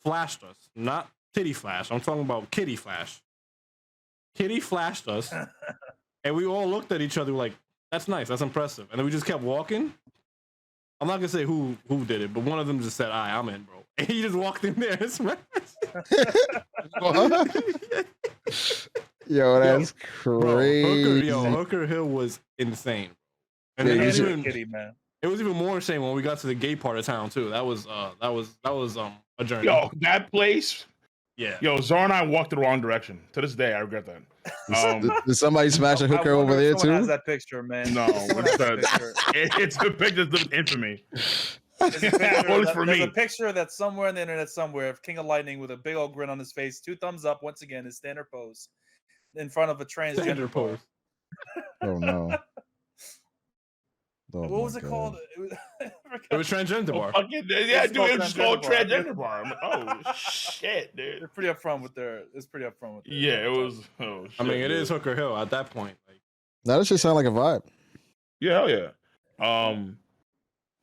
flashed us. Not titty flash. I'm talking about kitty flash. Kitty flashed us. And we all looked at each other like, that's nice, that's impressive. And then we just kept walking. I'm not gonna say who did it, but one of them just said, I'm in, bro. And he just walked in there and smashed. Yo, that's crazy. Bro, Hooker Hill was insane. And it was even more insane when we got to the gay part of town too. That was a journey. Yo, that place. Yeah. Yo, Zara and I walked the wrong direction. To this day, I regret that. Did somebody smash a hooker over there too? Has that picture, man. No, it's a picture of infamy. There's a picture that's somewhere on the internet somewhere of King of Lightning with a big old grin on his face, 2 thumbs up, once again, his standard pose, in front of a transgender pose. Oh no. What was it called? It was transgender bar. Dude, it was called transgender bar. I'm like, oh shit, dude. They're pretty upfront with their. Yeah, it was. Oh shit. I mean, it is Hooker Hill at that point. Like, now that just sound like a vibe. Yeah, hell yeah.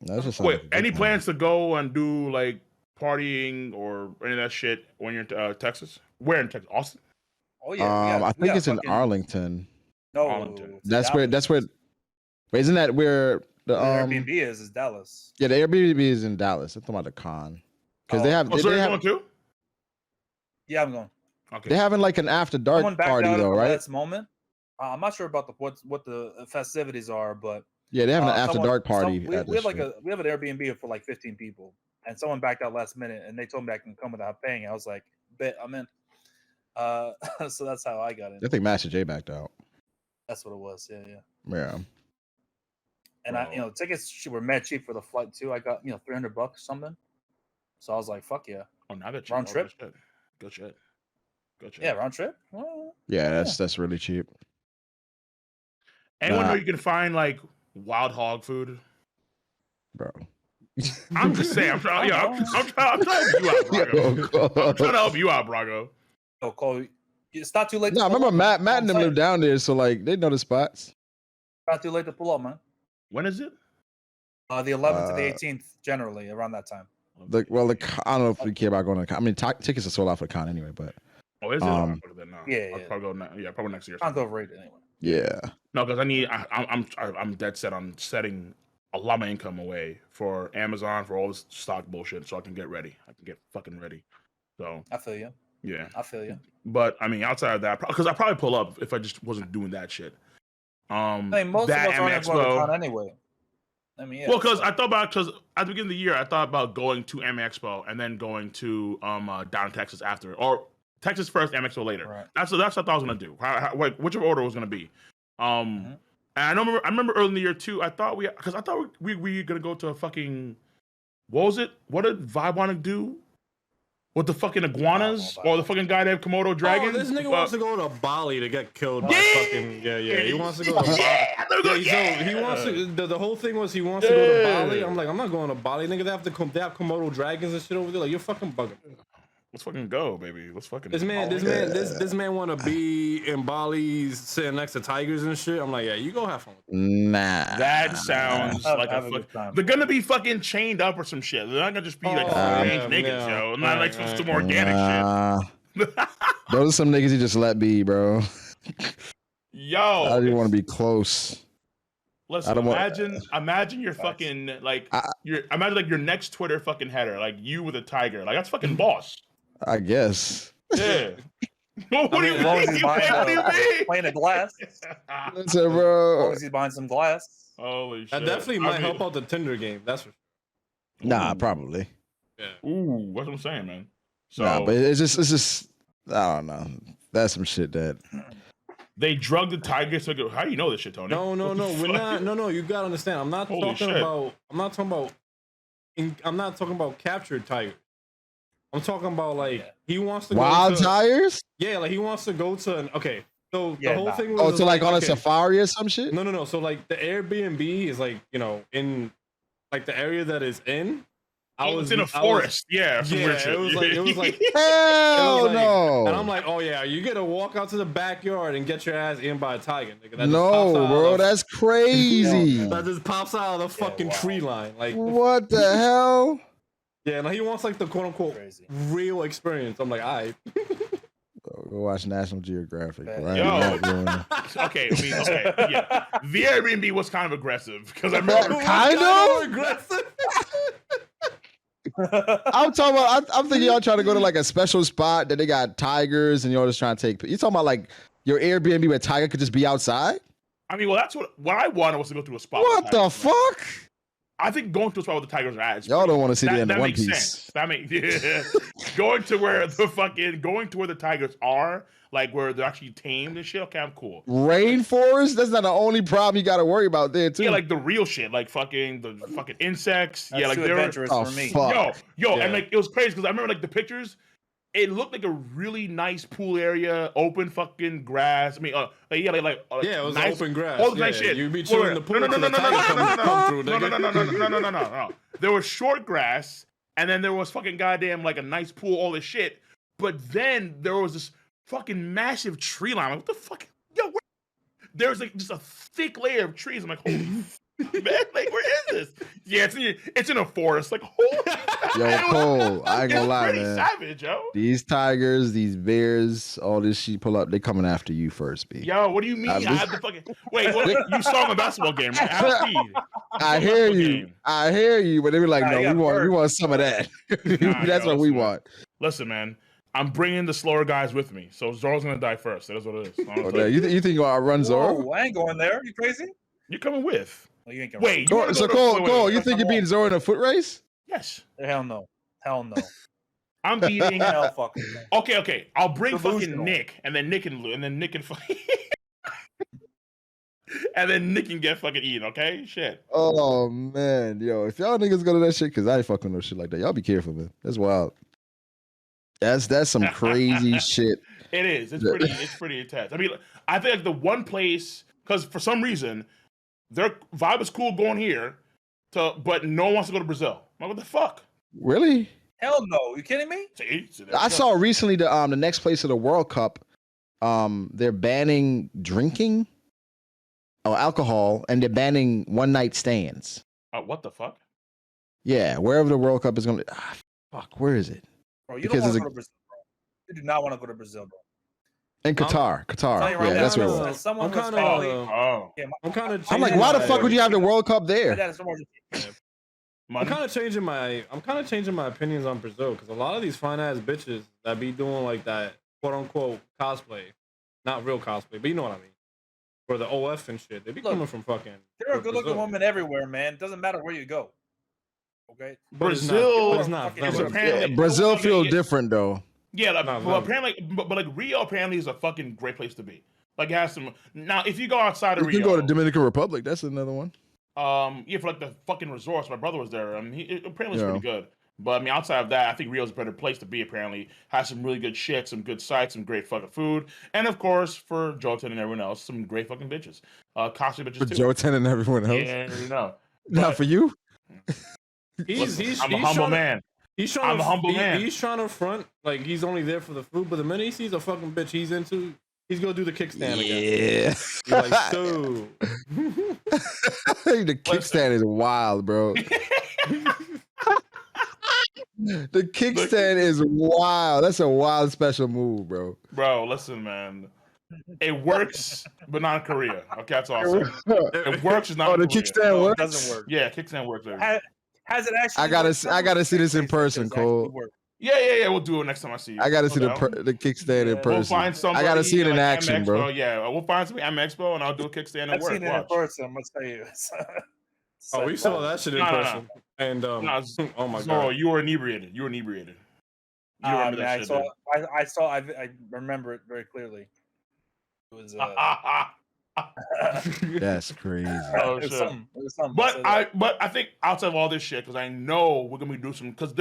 That just wait, any plans to go and do like partying or any of that shit when you're in Texas? Where in Texas? Austin? Oh yeah. I think it's in Arlington. No, Arlington. That's where. Wait, isn't that where the Airbnb is Dallas? Yeah, the Airbnb is in Dallas. I'm talking about the con because they have. So you're going too? Yeah, I'm going. Okay. They're having like an after dark party though, right? Last moment. I'm not sure about what the festivities are, but yeah, they have an after dark party. We have an Airbnb for like 15 people, and someone backed out last minute, and they told me I can come without paying. I was like, bet I'm in. So that's how I got in. I think Master J backed out. That's what it was. Yeah. Yeah. And tickets were mad cheap for the flight too. I got $300 or something. So I was like, fuck yeah. Oh, now that round trip. Good shit. Yeah, round trip. Well, yeah, that's really cheap. Anyone know you can find like wild hog food? bro. I'm just saying. I'm trying to help you out, Brago. I'm trying to help you out, Brago. Oh, Cole, it's not too late. No, to pull remember up, Matt and them live down there, so like they know the spots. Not too late to pull up, man. When is it? The 11th to the 18th, generally around that time. I don't know if we care about going to the con. I mean, tickets are sold out for the con anyway, but Oh, is it? I'll go to that now. Yeah, I'll yeah. probably next year. Can't overrated anyway. yeah. No, because I'm dead set on setting a lot of my income away for Amazon for all this stock bullshit, so I can get ready. I can get fucking ready. So I feel you. yeah, I feel you. but I mean, outside of that, because I probably pull up if I just wasn't doing that shit. I mean, most of that us aren't M going to Expo. con anyway. I mean, yeah. Well, because at the beginning of the year, I thought about going to M Expo and then going to down in Texas after, or Texas first, M Expo later. Right. That's what I thought I was gonna do. Whichever order it was gonna be. And I remember early in the year too. I thought we were gonna go to a fucking, what was it? What did Vibe want to do with the fucking iguanas or the fucking goddamn Komodo dragons? Oh, this nigga wants to go to Bali to get killed by fucking He wants to go to Bali. So he wants to. The whole thing was he wants to go to Bali. I'm like, I'm not going to Bali, nigga. They have Komodo dragons and shit over there. Like, you're fucking bugging. Let's fucking go, baby. Let's fucking. This man want to be in Bali sitting next to tigers and shit. I'm like, yeah, you go have fun. Nah. That sounds like a fuck. They're gonna be fucking chained up or some shit. They're not gonna just be like niggas, yo. Not like some organic shit. Those are some niggas you just let be, bro. Yo, I didn't want to be close. Listen, imagine your fucking imagine like your next Twitter fucking header, like you with a tiger. Like that's fucking boss. I guess. Yeah. What do you mean? Playing a glass. Listen, bro. As long as he's buying some glass. Holy shit. That definitely might help out the Tinder game. That's for sure. Nah, probably. Yeah. Ooh, that's what I'm saying, man. So, nah, but it's just I don't know. That's some shit that they drugged the tigers to go. How do you know this shit, Tony? No, we're not. No, you gotta understand. I'm not talking about captured tigers. I'm talking about like he wants to wild go to, tigers. Yeah, like he wants to go to. So the whole thing was. Oh, to like on a safari or some shit. No. So like the Airbnb is like in like the area that is in. It's in a forest. It was like hell no. And I'm like, oh yeah, you gotta walk out to the backyard and get your ass in by a tiger. Nigga. No, bro, that's crazy. That just pops out of the fucking tree line. Like what the hell? Yeah, and he wants like the quote unquote real experience. I'm like, all right. Go watch National Geographic. Right? Okay, yeah. The Airbnb was kind of aggressive because I remember kind of aggressive. I'm talking about. I'm thinking y'all trying to go to like a special spot that they got tigers and y'all just trying to take. You talking about like your Airbnb where tiger could just be outside? I mean, well, that's what I wanted was to go to a spot. What the fuck? I think going to a spot with the tigers are ads. Y'all don't want to see the end of One makes Piece. Sense. That makes going to where the tigers are, like where they're actually tamed and shit. Okay, I'm cool. Rainforest? That's not the only problem you got to worry about there too. Yeah, like the real shit, like the fucking insects. That's yeah, like too adventurous for me. Fuck. Yo, and like it was crazy because I remember like the pictures. It looked like a really nice pool area, open fucking grass. I mean, it was nice, open grass. All the nice shit. You'd be chilling in the pool. No. There was short grass, and then there was fucking goddamn like a nice pool, all this shit. But then there was this fucking massive tree line. Like, what the fuck? Yo, there was like just a thick layer of trees. I'm like, holy man, like where is this? Yeah, it's in a forest. Like, holy. Yo, Cole, I ain't gonna lie, man. Savage, yo. These tigers, these bears, all this shit pull up. They coming after you first, B. Yo, what do you mean? I have the fucking wait. You saw the basketball game, right? I hear you. I hear you, but they were like, no, we want some of that. That's what we want. Listen, man. I'm bringing the slower guys with me, so Zoro's gonna die first. That's what it is. Okay, you think I'll run Zoro? Whoa, I ain't going there. You crazy? You're coming with. No, you ain't going. Wait, Cole, you think you're beating Zoro in a foot race? Yes. Hell no. I'm beating. Hell fucking. Okay. I'll bring fucking Nick, and then Nick can fucking. And then Nick can get fucking eaten, okay? Shit. Oh man, yo, if y'all niggas go to that shit, cause I ain't fucking no shit like that. Y'all be careful, man. That's wild. That's some crazy shit. It is. It's pretty intense. I mean, I think like the one place because for some reason their vibe is cool going here, but no one wants to go to Brazil. Like, what the fuck? Really? Hell no! You kidding me? I saw recently the next place of the World Cup, they're banning drinking or alcohol, and they're banning one night stands. What the fuck? Yeah, wherever the World Cup is going to. Fuck, where is it? Bro, you don't want to go to Brazil, bro. You do not want to go to Brazil, bro. In Qatar. Right Yeah, that's where it now, was. someone I'm like, why the fuck would you have the World Cup there? I'm kind of changing my opinions on Brazil because a lot of these fine ass bitches that be doing like that quote unquote cosplay, not real cosplay, but you know what I mean, for the OF and shit. They be coming from fucking. There are good looking women everywhere, man. It doesn't matter where you go. Okay, Brazil is not. Brazil feels different though. Yeah, like, well, apparently, but like Rio apparently is a fucking great place to be. Like it has some. Now, if you go outside of Rio, you can go to Dominican Republic. That's another one. Yeah, for like the fucking resorts. My brother was there. I mean, it apparently it's pretty good. But I mean, outside of that, I think Rio's a better place to be. Apparently, has some really good shit, some good sights, some great fucking food, and of course, for Joten and everyone else, some great fucking bitches. Costly bitches for too. Joten and everyone else. Yeah, you know. Not for you. I'm a humble man. I'm a humble man. He's trying to front like he's only there for the food, but the minute he sees a fucking bitch, he's gonna do the kickstand again. You're like, so the kickstand is wild, bro. The kickstand is wild. That's a wild special move, bro. Bro, listen, man. It works, but not in Korea. Okay, that's all I'm saying. It works, is not. Oh, the Korea. kickstand works. It doesn't work. Yeah, kickstand works. Has it actually? I gotta see this in person, Cole. Yeah. We'll do it next time I see you. I gotta see the kickstand in person. We'll find somebody. I gotta see it in action, Expo. bro. Yeah, we'll find somebody at Expo and I'll do a kickstand at work. I've seen it in person. I'm gonna tell you. Oh, we saw that shit in person. And oh my god, you were inebriated. You remember that shit? I remember it very clearly. It was. That's crazy. Oh shit! But I think outside of all this shit, because I know we're gonna be doing some. Because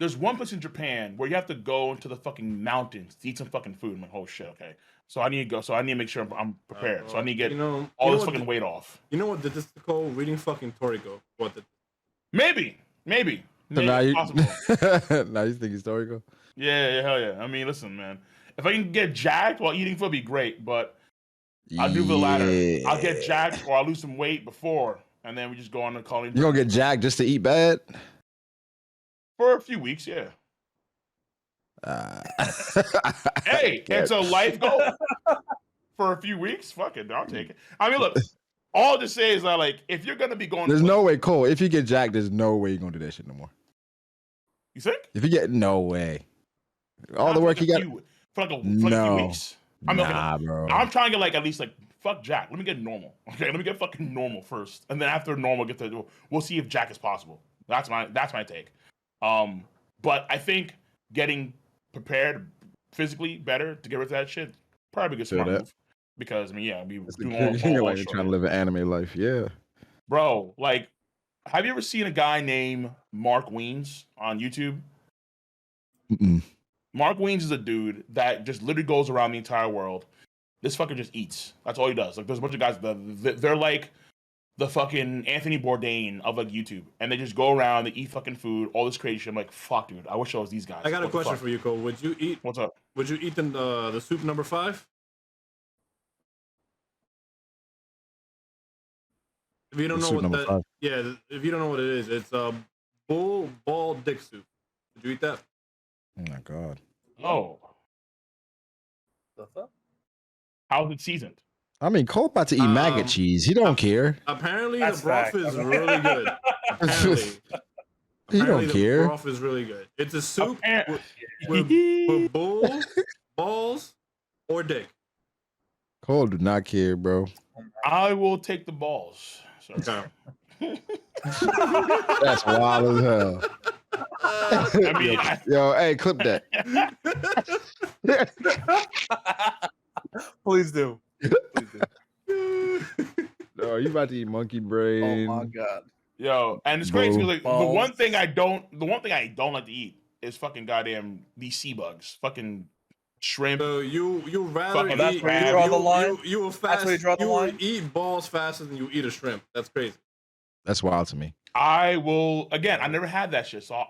there's one place in Japan where you have to go into the fucking mountains to eat some fucking food. I'm like, oh shit, okay. So I need to go. So I need to make sure I'm prepared. So I need to get all this fucking weight off. You know what did this call reading fucking Toriko? What did? Maybe. So now you possible. now you think historical? Yeah, hell yeah. I mean, listen, man. If I can get jacked while eating food, it'd be great. But I'll do the latter. I'll get jacked or I'll lose some weight before, and then we just go on and call. You gonna get jacked just to eat bad? For a few weeks, yeah. Hey, it's a life goal. For a few weeks, fuck it, I'll take it. I mean, look, all to say is that, like, if you're gonna be going, there's no way, Cole. If you get jacked, there's no way you're gonna do that shit no more. You think? If you get no way, all the work you got for a few weeks. Bro. I'm trying to get like at least like fuck Jack. Let me get normal. Okay, let me get fucking normal first, and then after normal, we'll see if Jack is possible. That's my take. But I think getting prepared physically better to get rid of that shit probably a good smart move. Because I mean, yeah, we doing all like trying to live an anime life, yeah. Bro, like, have you ever seen a guy named Mark Weens on YouTube? Mm-mm. Mark Weens is a dude that just literally goes around the entire world. This fucker just eats. That's all he does. Like, there's a bunch of guys that they're like the fucking Anthony Bourdain of like YouTube, and they just go around, they eat fucking food, all this crazy shit. I'm like, fuck, dude. I wish I was these guys. I got a question for you, Cole. Would you eat? What's up? Would you eat the soup number 5? If you don't know what that, if you don't know what it is, it's bull ball dick soup. Did you eat that? Oh my god. Oh. The fuck? How's it seasoned? I mean, Cole about to eat maggot cheese. He don't care. Apparently, the broth is really good. Apparently, he don't care. The broth is really good. It's a soup with bull, balls, or dick. Cole do not care, bro. I will take the balls. Okay. That's wild as hell. I mean, yo, hey, clip that. Please do. No, you about to eat monkey brain? Oh my god. Yo, and it's crazy. Like, the one thing I don't like to eat is fucking goddamn these sea bugs. Fucking shrimp. So you rather Fucking that's eat, where you draw the line? you will That's fast. where you draw the will line? eat balls faster than you eat a shrimp. That's crazy. That's wild to me. I will again. I never had that shit, so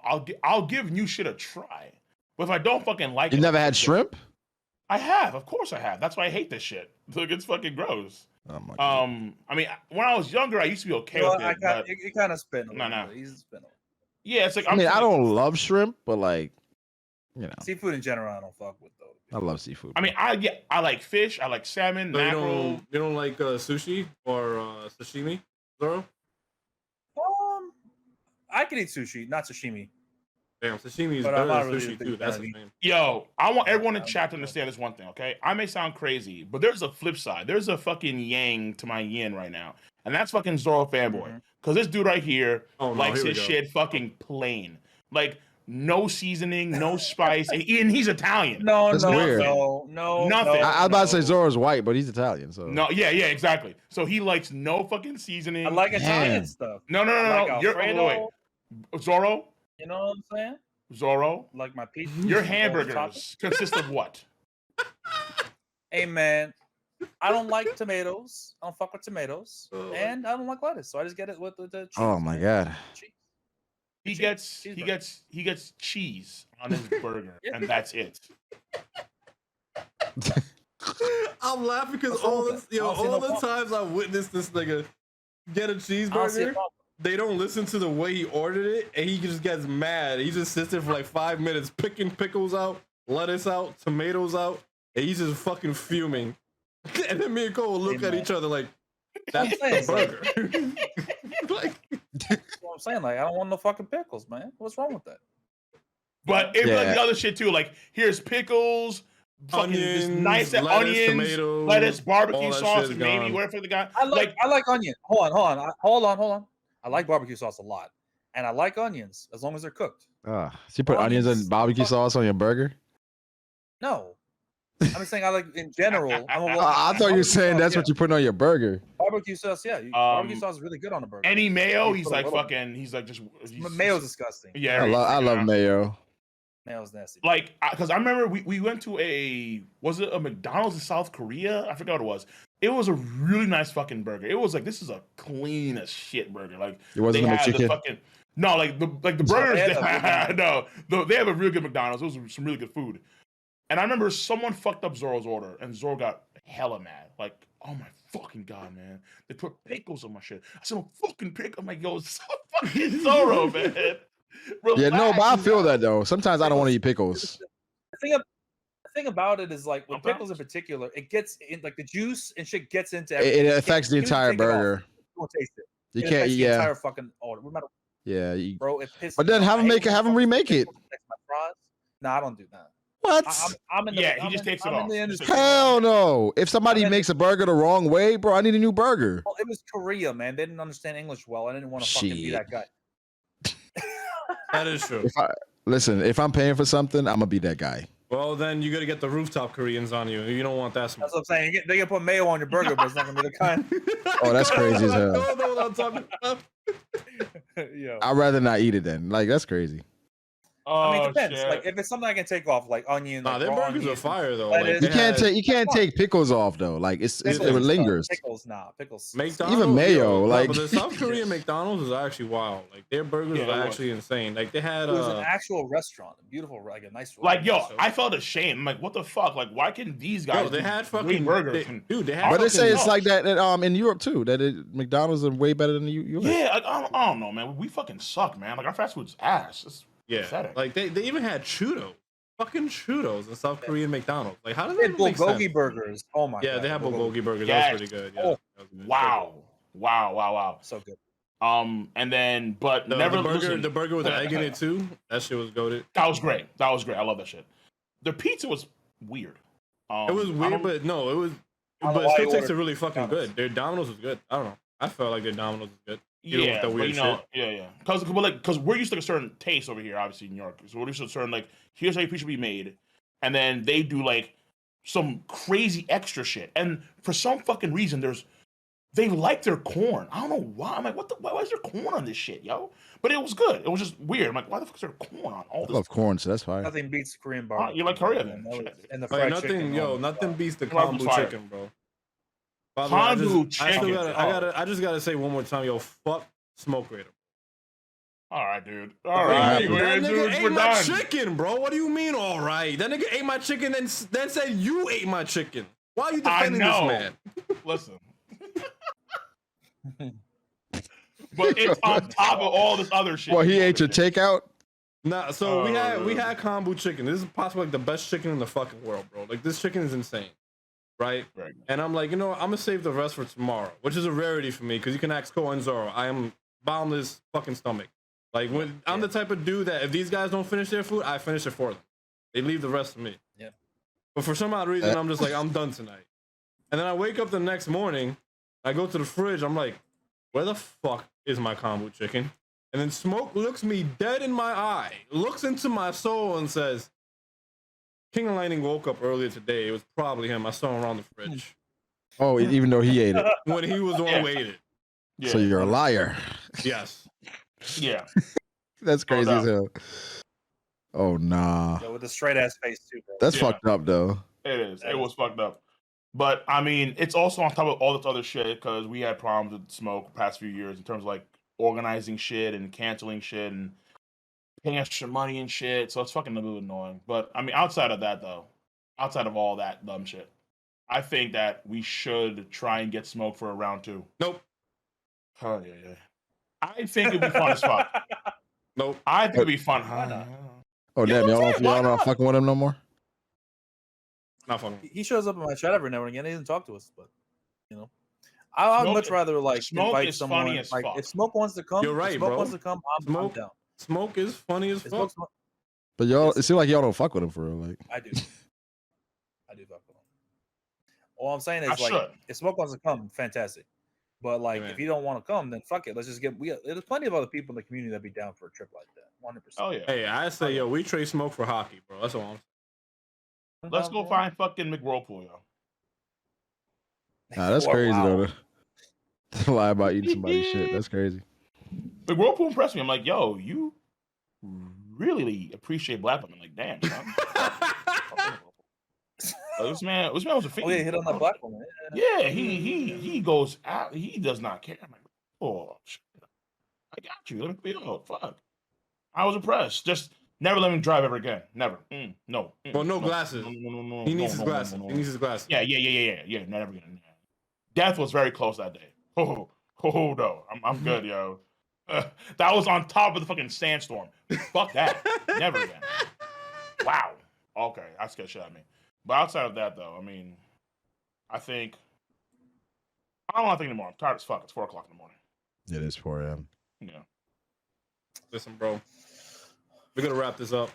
I'll give new shit a try. But if I don't fucking like You it, never I'll had quit. shrimp? I have, of course I have. That's why I hate this shit. Look, it's fucking gross. Oh my god. I mean, when I was younger, I used to be okay You know, with it, but it kind of spin a No, little no. bit. He's spin. yeah, it's like I mean, I saying, don't love shrimp, but like, you know, Seafood in general, I don't fuck with though. I love seafood. I mean, I like fish, I like salmon, So mackerel. you don't like sushi or sashimi, Zoro? I can eat sushi, not sashimi. Damn, sashimi is But better I'm not than really a sushi big too. That's fan the of thing. Yo, I want everyone in chat to understand this one thing, okay? I may sound crazy, but there's a flip side. There's a fucking yang to my yin right now, and that's fucking Zoro fanboy. Because this dude right here likes here we his go. shit fucking plain, like no seasoning, no spice, and he's Italian. No, That's no, weird. no. Nothing. I was about to say no. Zoro's white, but he's Italian, so No, yeah, exactly. So he likes no fucking seasoning. I like Man. Italian stuff. No. I like You're Alfredo. wait. Zoro, You know what I'm saying? Zoro, Like my pizza. your topping. hamburgers consist of what? Hey man, I don't like tomatoes. I don't fuck with tomatoes, Oh. and I don't like lettuce, so I just get it with the cheese. oh my god. Cheese. He gets cheese on his burger, Yeah. and that's it. I'm laughing because What's wrong all with this, that? I don't see all no the problem. times I witnessed this nigga get a I don't see a cheeseburger, problem. they don't listen to the way he ordered it, and he just gets mad. He just sits there for like 5 minutes, picking pickles out, lettuce out, tomatoes out, and he's just fucking fuming. And then me and Cole will look Hey, at man. each other like, That's that's what I'm the saying. burger. Like, That's what I'm saying. Like, I don't want no fucking pickles, man. What's wrong with that? But it like Yeah. the other shit too. Like here's pickles, fucking this onions, nice lettuce, onions, tomatoes, lettuce, all barbecue that sauce, shit's maybe gone. whatever the guy. I like onion. Hold on. I like barbecue sauce a lot, and I like onions as long as they're cooked. So you put onions and Onions, barbecue fuck. sauce on your burger? No, I'm just saying I like in general. I thought you were saying that's what you put on your burger. Barbecue sauce. Yeah, barbecue sauce is really good on a burger. Any mayo, You he's put a like little- fucking. He's like just. He's, Mayo's disgusting. Yeah, I love mayo. Mayo's nasty. Like, because I remember we went to was it a McDonald's in South Korea? I forgot what it was. It was a really nice fucking burger. It was like, this is a clean as shit burger. Like, It wasn't they a had the McChicken? fucking no, like the burgers. they had They have a real good McDonald's. It was some really good food. And I remember someone fucked up Zoro's order, and Zoro got hella mad. Like, oh my fucking god, man! They put pickles on my shit. I said, fucking pickle. I'm like, yo, it's so fucking Zoro, man. Yeah, no, but I Relax, feel man. that though. Sometimes I don't want to eat pickles. The thing about it is like with Okay. pickles in particular, it gets in like the juice and shit gets into It everything. affects the Even if you entire take it off, burger. you won't taste it. You It can't affects eat, the yeah, entire fucking order. yeah. Bro, it pisses. But then me off. have I him hate make it. when Have him fucking remake it. pickles affect my fries. No, I don't do that. What? I'm in the. Yeah, he I'm just in, takes it I'm in off. the He just industry. Hell no! If somebody I'm in- makes a burger the wrong way, bro, I need a new burger. Well, it was Korea, man. They didn't understand English well. I didn't want to fucking be Shit. that guy. that is true. Listen, if I'm paying for something, I'm gonna be that guy. Well, then you gotta get the rooftop Koreans on you. You don't want that smoke. That's what I'm saying. They can put mayo on your burger, but it's not gonna be the kind. Oh, that's crazy as hell. No, no, no, I'm talking about. Yo. I'd rather not eat it then. Like that's crazy. I mean, Oh, it depends. shit. Like if it's something I can take off, like onion. Nah, like their raw burgers are onions, fire though. lettuce. Like, You can't take pickles off though. Like it Pickles, lingers. Pickles, nah, pickles. McDonald's, Even mayo, yo, like- but the South Korean McDonald's is actually wild. Like their burgers Yeah, it are was. actually insane. Like they had It was an actual restaurant, a beautiful, like a nice. Like, yo, restaurant. I felt ashamed. I'm like, what the fuck? Like, why can these guys? yo, they do had great fucking burgers. dude. They had. But they say it's fucking- like that in Europe too. That McDonald's are way better than the U.S. Yeah, like, I don't know, man. We fucking suck, man. Like our fast food's ass. It's Yeah, pathetic. like they even had Chudo, fucking Chudos in South Korean McDonald's. Like how does They that had make sense? bulgogi burgers. Oh my Yeah, god. they have bulgogi burgers. Yes. That was pretty good. Yeah, Oh, that was good. wow. So good. And then, but The, never the burger, listen, the burger with the egg in it too. That shit was goated. That was great. I love that shit. The pizza was weird. It was I weird, don't- but no, it was. I don't know But it why still you tasted ordered really fucking Domino's. good. Their Domino's was good. I don't know. I felt like their Domino's was good. You know, with yeah, the but weird you know, shit. yeah. Because we're used to a certain taste over here, obviously in New York. So we're used to a certain like, here's how your pizza should be made, and then they do like some crazy extra shit. And for some fucking reason, there's they like their corn. I don't know why. I'm like, why is there corn on this shit, yo? But it was good. It was just weird. I'm like, why the fuck is there corn on all I this? love corn, so that's fine. Nothing beats Korean barbecue. You like Korea then? And the Hey, fried nothing, chicken. yo, nothing beats the kombu fire. chicken, bro. By the way, Kombu chicken. I just gotta say one more time, yo, fuck Smoke Raider. All right, dude. All right, That nigga dude, ate we're my done. chicken, bro. What do you mean, all right? That nigga ate my chicken, then said you ate my chicken. Why are you defending this man? Listen. But it's on top of all this other shit. Well, he ate your takeout. Nah, so we had kombu chicken. This is possibly like the best chicken in the fucking world, bro. Like this chicken is insane, right? And I'm like, you know what? I'm gonna save the rest for tomorrow, which is a rarity for me because you can ask Ko and Zoro. I am boundless fucking stomach. Like when I'm the type of dude that if these guys don't finish their food, I finish it for them. They leave the rest to me. Yeah. But for some odd reason, I'm just like, I'm done tonight. And then I wake up the next morning, I go to the fridge, I'm like, where the fuck is my kombu chicken? And then Smoke looks me dead in my eye, looks into my soul and says, King of Lightning woke up earlier today. It was probably him. I saw him around the fridge. Oh, even though he ate it. When he was the one who ate it. Yeah. So you're a liar. Yes. Yeah. That's crazy as hell. Oh, nah. Yeah, with a straight ass face, too, bro. That's fucked up, though. It is. It was fucked up. But, I mean, it's also on top of all this other shit because we had problems with Smoke the past few years in terms of, like, organizing shit and canceling shit and paying extra money and shit. So it's fucking a little annoying. But, I mean, outside of that, though, outside of all that dumb shit, I think that we should try and get Smoke for a round 2. Nope. Oh, yeah. I think it'd be fun as fuck. Nope. I think it'd be fun. Oh, damn. Y'all not fucking with him no more? Not fucking. He shows up in my chat every now and again. He doesn't talk to us, but, you know. I'd much rather, like, invite someone. Funny as like, fuck. if Smoke wants to come, You're right, Smoke bro. wants to come, I'm down. Smoke is funny as fuck. But y'all, it seems like y'all don't fuck with him for real. Like, I do. I do fuck with him. All I'm saying is, like, if Smoke wants to come, fantastic. But, like, if you don't want to come, then fuck it. Let's just get. There's plenty of other people in the community that'd be down for a trip like that. 100%. Oh yeah. Hey, I say, yo, we trade Smoke for hockey, bro. That's all I'm saying. Let's go find fucking McWhirlpool, yo. Nah, that's crazy though. To lie about eating somebody's shit. That's crazy. McWhirlpool impressed me. I'm like, yo, you really appreciate black women. Like, damn, son. This man was a fiend. Oh yeah, hit on that black woman. Yeah, he goes out. He does not care. I'm like, oh, shit. I got you. Let me feel. Fuck. I was impressed. Just never let him drive ever again. Never. No. Well, no glasses. No. He needs his glasses. He needs his glasses. Yeah. Never again. Death was very close that day. Oh no. I'm good, yo. That was on top of the fucking sandstorm. Fuck that. Never again. Wow. Okay, that scared shit out of me. But outside of that, though, I mean, I don't want to think anymore. I'm tired as fuck. It's 4 o'clock in the morning. It is 4 a.m. Yeah. Listen, bro. We're gonna wrap this up.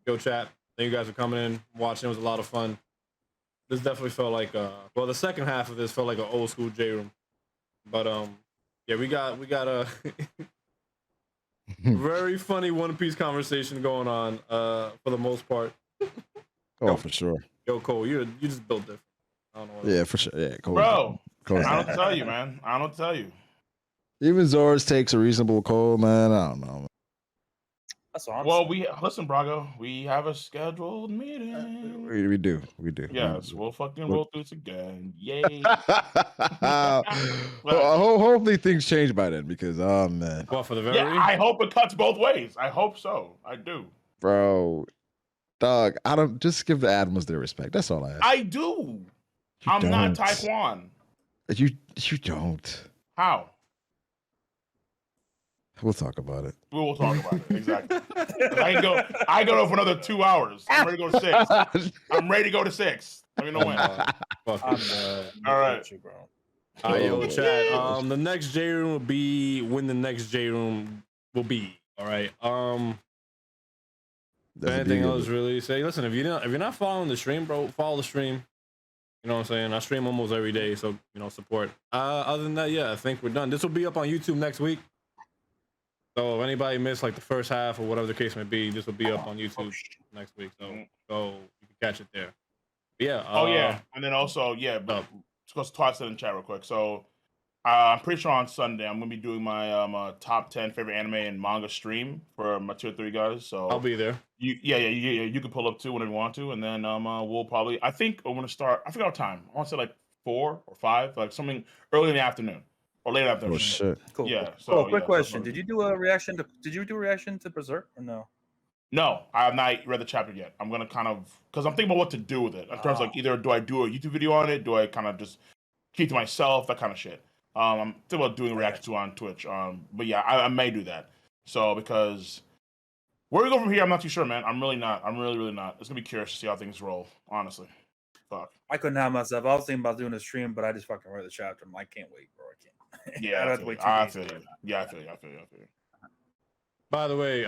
Go chat. Thank you guys for coming in, watching. It was a lot of fun. This definitely felt like the second half of this felt like an old school J room. But yeah, we got a very funny One Piece conversation going on for the most part. Oh, for sure. Yo, Cole, you just built different. I don't know. Yeah, for sure. Yeah, Cole. Bro, Cole's I don't tell you, man. I don't tell you. Even Zora's takes a reasonable Cole, man. I don't know. Man. That's all I'm saying. Listen, Brago, we have a scheduled meeting. We do. Yes, we'll fucking roll through this again. Yay. Hopefully things change by then because, oh, man. Well, for the very I hope it cuts both ways. I hope so. I do. Bro, dog, I don't just give the Admirals their respect. That's all I ask. I do. I'm not Taekwon. You don't. How? We'll talk about it. We will talk about it. Exactly. I go for another 2 hours. I'm ready to go to 6. I'm ready to go to 6. Let me know when. All right. Yo, chat. The next J room will be when the next J room will be. All right. Anything else really say? Listen, if you're not following the stream, bro, follow the stream. You know what I'm saying? I stream almost every day, so support. Other than that, yeah, I think we're done. This will be up on YouTube next week. So if anybody missed like the first half or whatever the case may be, this will be up on YouTube next week. So you can catch it there. But yeah. And then also, but because toss it in chat real quick. So I'm pretty sure on Sunday I'm gonna be doing my top 10 favorite anime and manga stream for my tier 3 guys. So I'll be there. You can pull up too whenever you want to, and then we'll probably. I think I'm gonna start. I forgot what time. I want to say like 4 or 5, like something early in the afternoon or late afternoon. Oh shit. Cool. Yeah. So, So quick yeah, question: Did you do a reaction to? Did you do a reaction to Berserk or no? No, I have not read the chapter yet. I'm gonna kind of because I'm thinking about what to do with it in terms of like either do I do a YouTube video on it, do I kind of just keep to myself, that kind of shit. I'm thinking about doing a reaction to on Twitch. But yeah, I may do that. So because where we go from here, I'm not too sure, man. I'm really not. I'm really not. It's gonna be curious to see how things roll, honestly. Fuck. I couldn't have myself. I was thinking about doing a stream, but I just fucking read the chapter. I can't wait, bro. I can't. Yeah, I'd I have to feel wait you. 2 I days feel for you. it. Yeah, I feel you. By the way,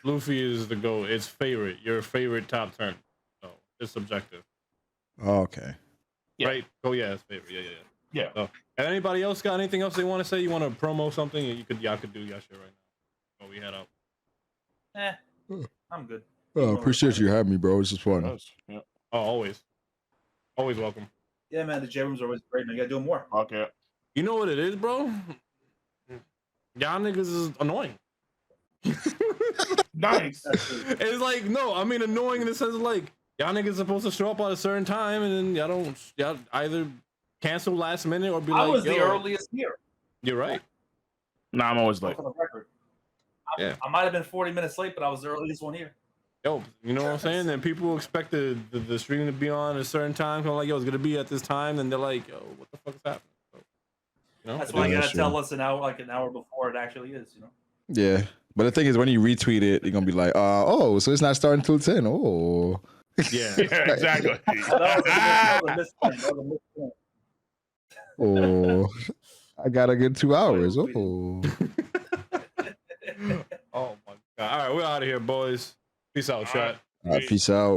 Luffy is the GOAT. It's favorite. Your favorite top 10. So it's subjective. Oh, okay. Yeah. Right? Oh yeah, it's favorite. Yeah. Yeah. So, and anybody else got anything else they want to say? You want to promo something? Y'all could do your shit right now. Oh, we head out. I'm good. Oh, appreciate you having me, bro. It's just fun. Yeah. Oh, always welcome. Yeah, man. The J rooms are always great, man. You gotta do more. Okay. You know what it is, bro? Y'all niggas is annoying. Nice. It's like, no, I mean annoying in the sense of like, y'all niggas supposed to show up at a certain time and then y'all either cancel last minute or be like, I was the yo, earliest here. You're right. Nah, I'm always late. For the record. Yeah. I might have been 40 minutes late, but I was the earliest one here. Yo, you know what I'm saying? Then people expect the stream to be on at a certain time. So I'm like, yo, it's gonna be at this time, and they're like, yo, what the fuck is happening? So, you know? That's why you Yeah, gotta sure. tell us an hour before it actually is, you know. Yeah. But the thing is, when you retweet it, you're gonna be like, oh, so it's not starting till 10. Oh. Yeah. Yeah, exactly. That was a misprint. Oh. I got a good 2 hours. Oh. Oh my god. All right, we're out of here, boys. Peace out, chat. All right, peace out.